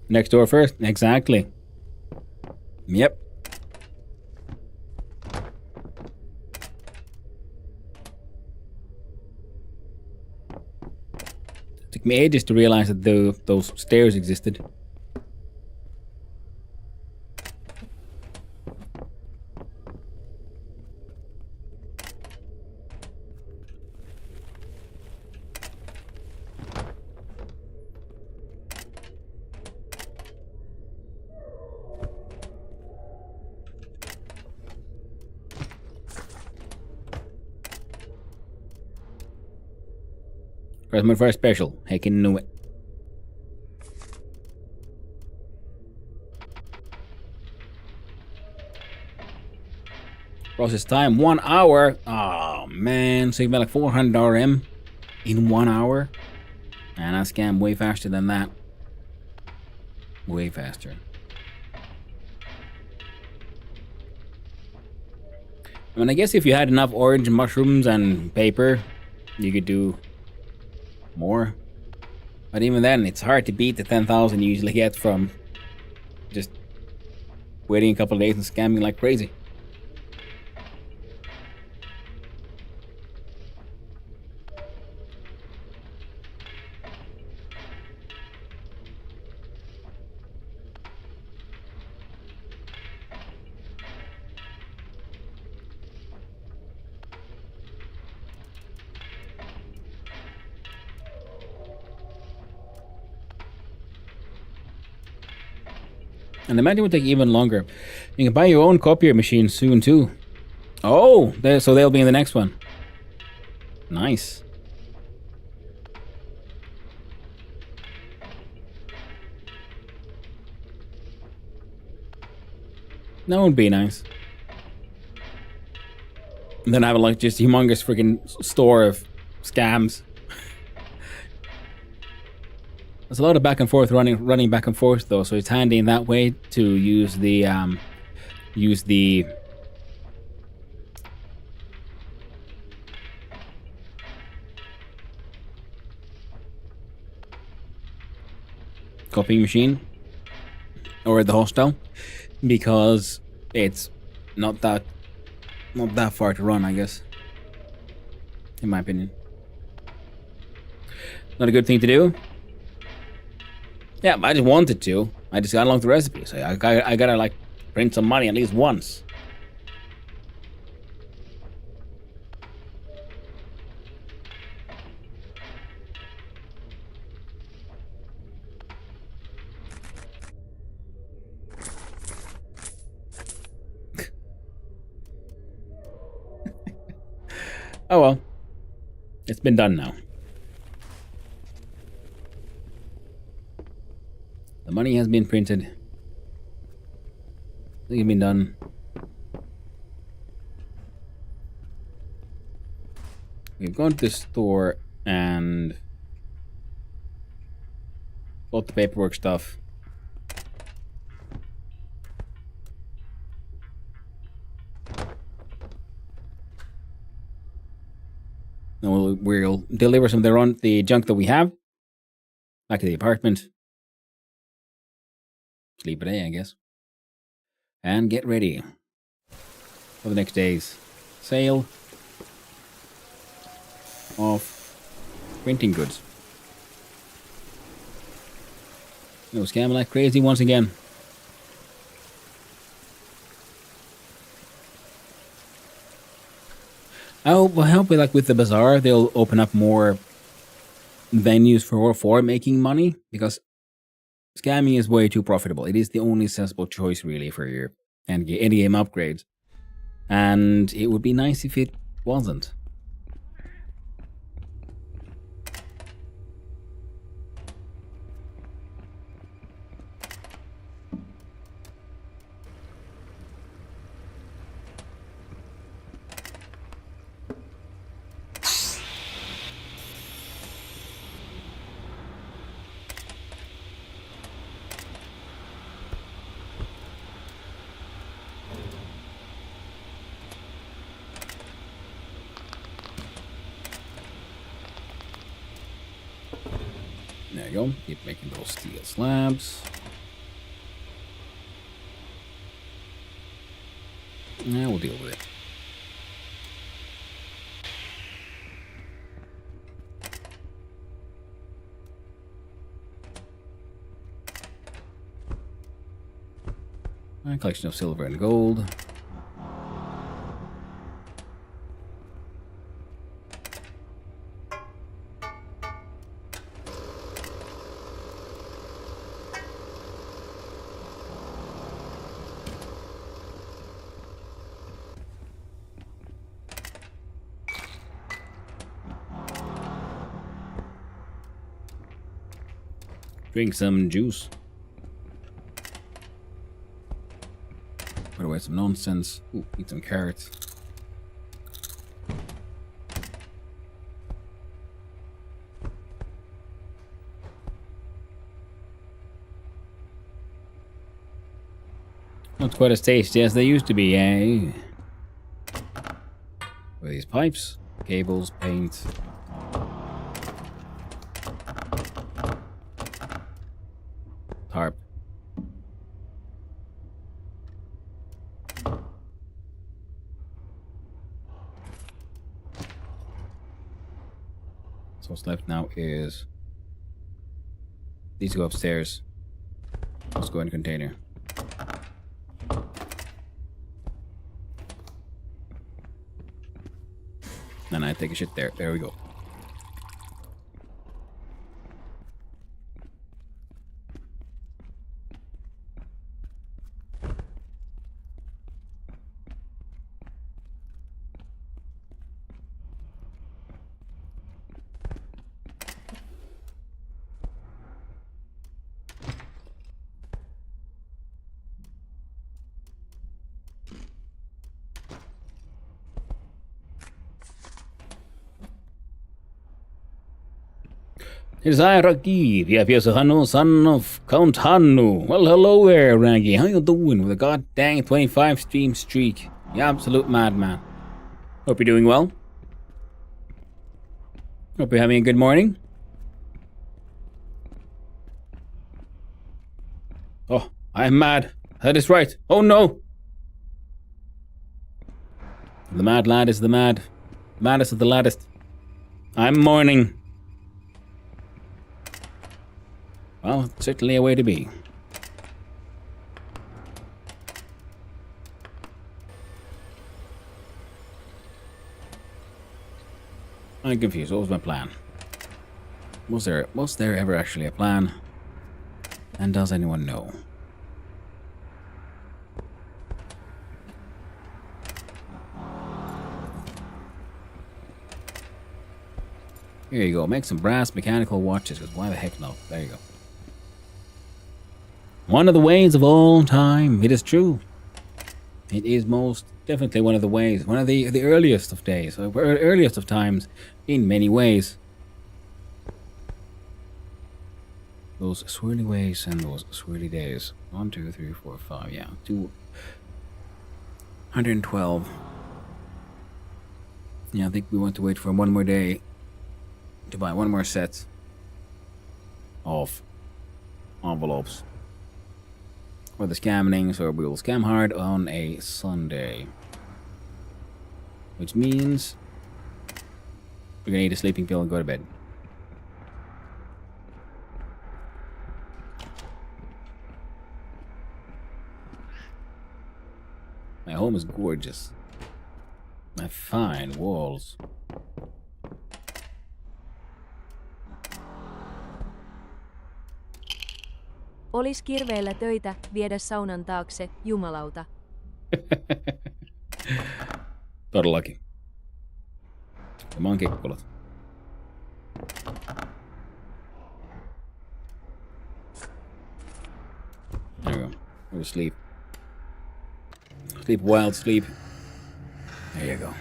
Next door first. Exactly. Yep. Took me ages to realize that those stairs existed. Press mode for a special. Heck, I knew it. Process time 1 hour. Oh man, so you made like 400 RM in 1 hour. And I scam way faster than that. Way faster. I mean, I guess if you had enough orange mushrooms and paper, you could do more. But even then, it's hard to beat the 10,000 you usually get from just waiting a couple of days and scamming like crazy. And imagine it would take even longer. You can buy your own copier machine soon too. Oh, so they'll be in the next one. Nice. That would be nice. And then I have like just humongous freaking store of scams. There's a lot of back and forth running back and forth though, so it's handy in that way to use the copying machine or the hostel, because it's not that far to run, I guess, in my opinion. Not a good thing to do. Yeah, I just wanted to. I just got along the recipe, so I gotta like print some money at least once. Oh well, it's been done now. The money has been printed. It's been done. We've gone to the store and bought the paperwork stuff. And we'll deliver some of the junk that we have back to the apartment. Sleep a day, I guess. And get ready for the next day's sale of printing goods. No scam like crazy once again. I hope like with the bazaar they'll open up more venues for making money, because scamming is way too profitable. It is the only sensible choice really for your endgame upgrades. And it would be nice if it wasn't. There you go. Keep making those steel slabs. Now we'll deal with it. A collection of silver and gold. Drink some juice. Put away some nonsense. Ooh, eat some carrots. Not quite as tasty as they used to be, eh? With these pipes, cables, paint. Tarp. So what's left now is these go upstairs. Let's go in container. And I take a shit there. There we go. It is I, Raghi, the Apios Hannu, son of Count Hannu. Well, hello there, Raghi. How you doing with a goddamn 25 stream streak? You absolute madman. Hope you're doing well. Hope you're having a good morning. Oh, I'm mad. That is right. Oh no! The mad lad is the mad. Maddest of the laddest. I'm mourning. Well, certainly a way to be. I'm confused. What was my plan? Was there ever actually a plan? And does anyone know? Here you go. Make some brass mechanical watches, because why the heck not? There you go. One of the ways of all time. It is true. It is most definitely one of the ways. One of the earliest of days. Earliest of times in many ways. Those swirly ways and those swirly days. 1, 2, 3, 4, 5. Yeah. 212. Yeah, I think we want to wait for one more day to buy one more set of envelopes for the scamming, so we will scam hard on a Sunday. Which means we're gonna eat a sleeping pill and go to bed. My home is gorgeous. My fine walls. Olis kirveellä töitä, viedä saunan taakse, jumalauta. Todellakin. Tämä on kikkulat. There you go. Go to sleep. Sleep wild sleep. There you go.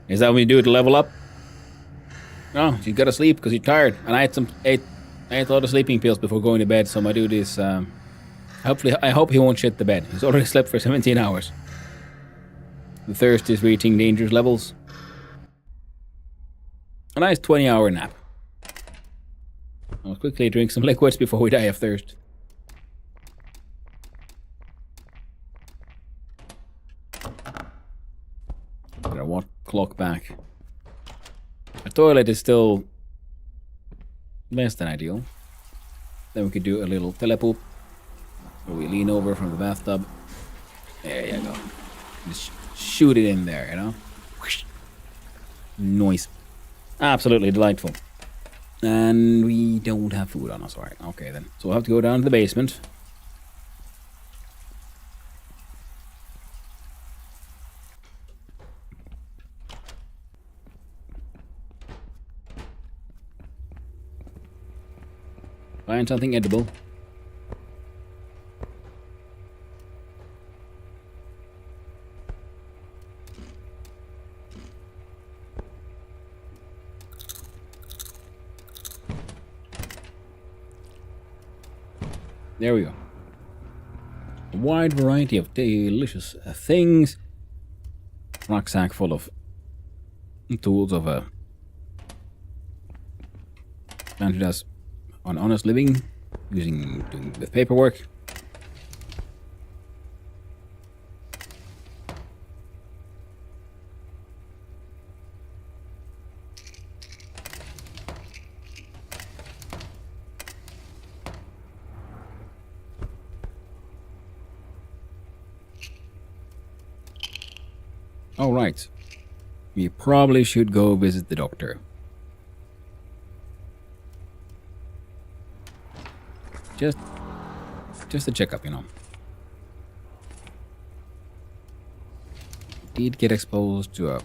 Is that when you do it to level up? No, you gotta sleep because you're tired. And I ate a lot of sleeping pills before going to bed, so my dude is I hope he won't shit the bed. He's already slept for 17 hours. The thirst is reaching dangerous levels. A nice 20-hour nap. I'll quickly drink some liquids before we die of thirst. Gotta walk clock back. The toilet is still less than ideal. Then we could do a little telepoop where we lean over from the bathtub. There you go. Just shoot it in there, you know? Noise. Absolutely delightful. And we don't have food on us, alright. Okay then. So we'll have to go down to the basement. Find something edible. There we go. A wide variety of delicious things. Rucksack full of tools of man who does an honest living doing with paperwork. All right. We probably should go visit the doctor. Just a checkup, you know. Did get exposed to a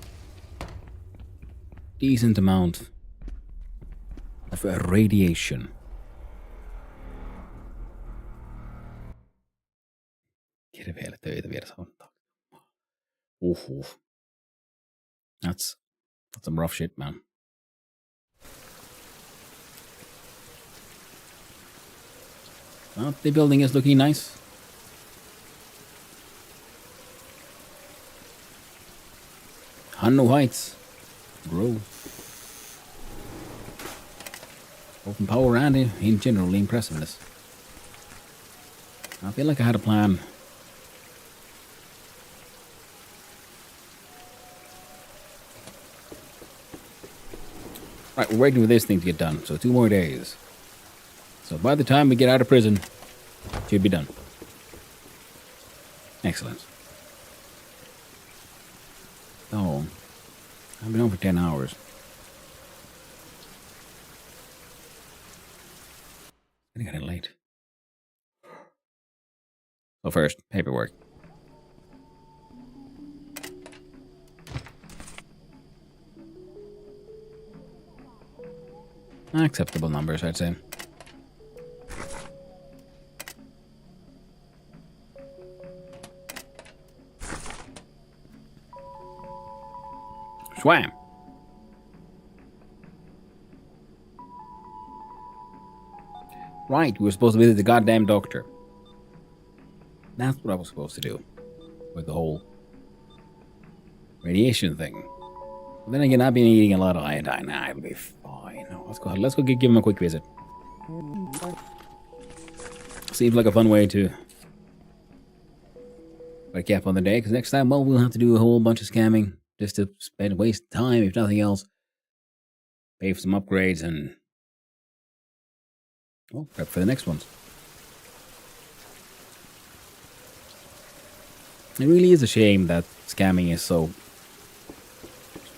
decent amount of radiation. Hirveellä töitä vielä sauntaan. That's some rough shit, man. Well, the building is looking nice. Hanno Heights. Grove. Open power and in general impressiveness. I feel like I had a plan. Right, we're waiting for this thing to get done, so 2 more days. So by the time we get out of prison, it should be done. Excellent. Oh, I've been on for 10 hours. I got it late. So first, paperwork. Acceptable numbers, I'd say. Swam. Right, we were supposed to visit the goddamn doctor. That's what I was supposed to do. With the whole radiation thing. But then again, I've been eating a lot of iodine. Nah, it'll be fine. Let's go give him a quick visit. Seems like a fun way to wake up on the day, because next time, well, we'll have to do a whole bunch of scamming just to waste time, if nothing else. Pay for some upgrades and, well, prep for the next ones. It really is a shame that scamming is so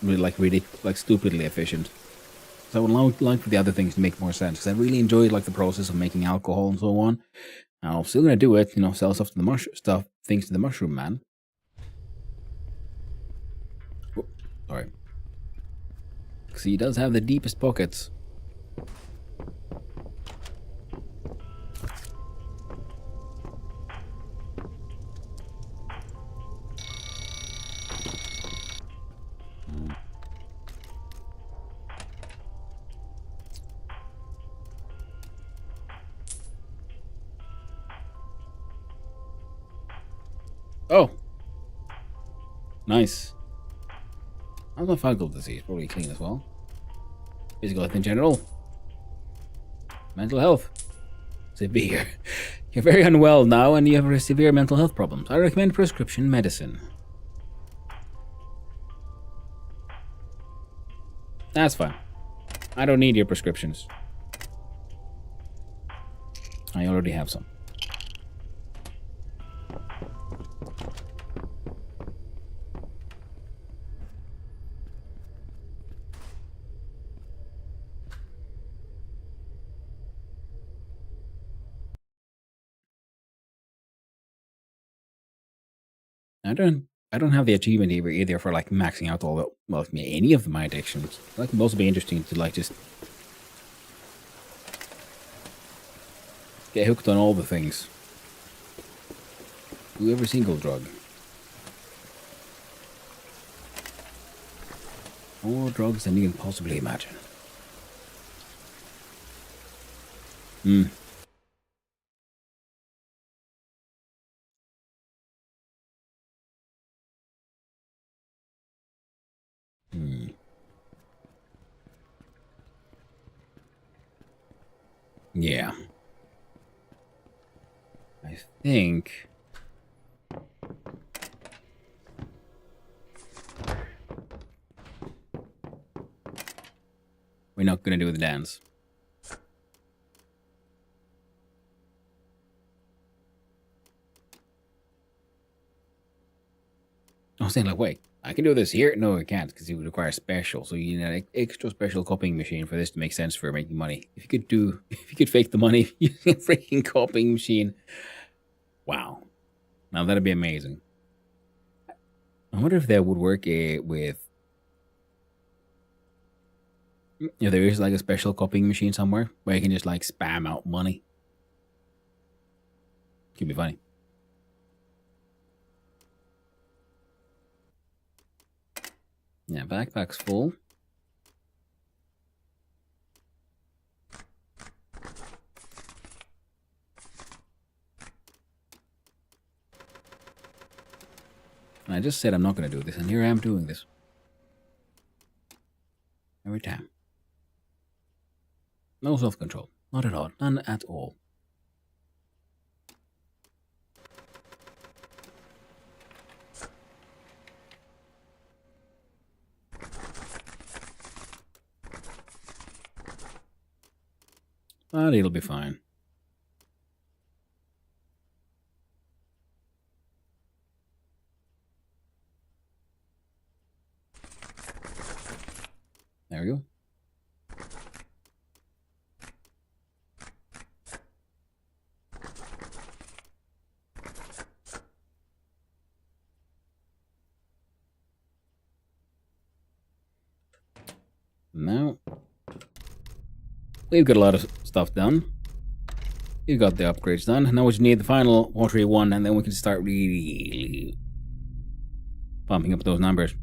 really stupidly efficient. So I would like for the other things to make more sense, because I really enjoyed the process of making alcohol and so on. Now, I'm still gonna do it, sell stuff to the things to the mushroom man. Oh, sorry. Because he does have the deepest pockets. Oh! Nice. How's my fungal disease? Probably clean as well. Physical health in general. Mental health. Severe. You're very unwell now and you have severe mental health problems. I recommend prescription medicine. That's fine. I don't need your prescriptions. I already have some. I don't have the achievement either for like maxing out all the any of my addictions. That can also be interesting to like just get hooked on all the things. Do every single drug. More drugs than you can possibly imagine. Hmm. Yeah. I think... we're not gonna do the dance. I was saying, like, wait, I can do this here? No, I can't, because it would require special. So you need an extra special copying machine for this to make sense for making money. If you could fake the money using a freaking copying machine, wow. Now that'd be amazing. I wonder if that would work with... if there is like a special copying machine somewhere where you can just like spam out money. Could be funny. Yeah, backpack's full. And I just said I'm not going to do this, and here I am doing this. Every time. No self-control. Not at all. None at all. But it'll be fine. There we go. Now, we've got a lot of stuff done. We've got the upgrades done. Now we just need the final watery one, and then we can start really pumping up those numbers.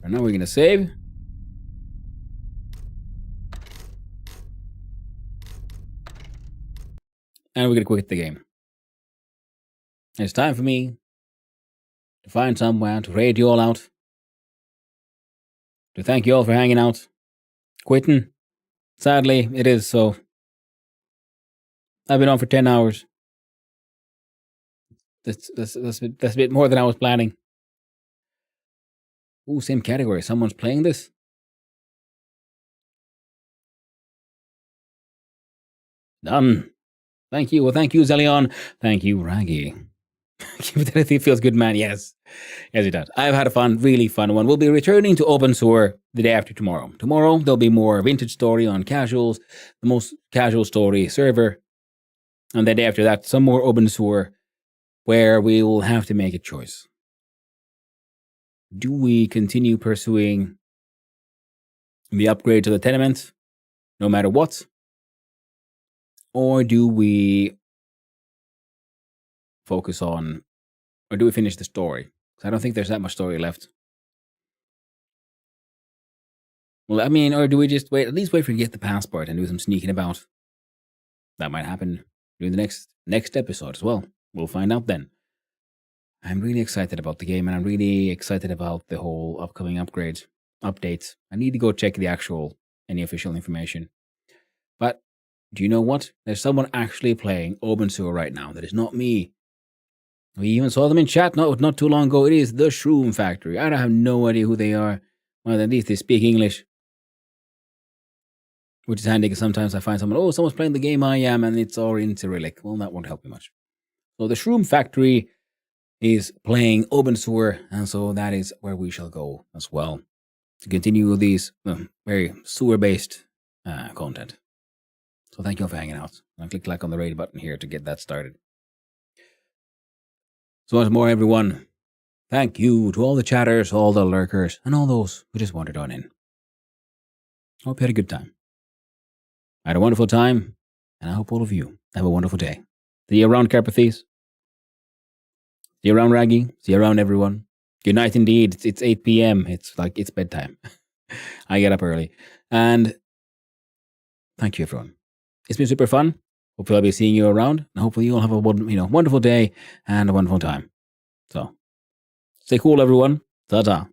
And now we're going to save. And we're going to quit the game. It's time for me to find somewhere to raid you all out. To thank you all for hanging out. Quitting. Sadly, it is so. I've been on for 10 hours. That's a bit more than I was planning. Ooh, same category. Someone's playing this? Done. Thank you. Well, thank you, Zelion. Thank you, Raggy. It feels good, man. Yes. Yes, it does. I've had a fun, really fun one. We'll be returning to Open Sewer the day after tomorrow. Tomorrow, there'll be more vintage story on casuals, the most casual story server. And the day after that, some more Open Sewer where we will have to make a choice. Do we continue pursuing the upgrade to the tenement, no matter what? Or do we focus on, or do we finish the story? Because I don't think there's that much story left. Well, I mean, or do we just wait, at least wait for you to get the passport and do some sneaking about? That might happen during the next episode as well. We'll find out then. I'm really excited about the game, and I'm really excited about the whole upcoming updates. I need to go check any official information. But do you know what? There's someone actually playing Open Sewer right now. That is not me. We even saw them in chat not too long ago. It is the Shroom Factory. I don't have no idea who they are. Well, at least they speak English. Which is handy because sometimes I find someone's playing the game I am, and it's all in Cyrillic. Well, that won't help me much. So the Shroom Factory is playing Open Sewer, and so that is where we shall go as well to continue these very sewer-based content. So thank you all for hanging out. I'll click like on the raid button here to get that started. So once more, everyone, thank you to all the chatters, all the lurkers, and all those who just wandered on in. Hope you had a good time. I had a wonderful time, and I hope all of you have a wonderful day. See you around, Carpathes. See you around, Raggy. See you around, everyone. Good night indeed. It's 8 p.m. It's bedtime. I get up early. And thank you, everyone. It's been super fun. Hopefully I'll be seeing you around. And hopefully you'll have a wonderful day and a wonderful time. So stay cool, everyone. Ta-ta.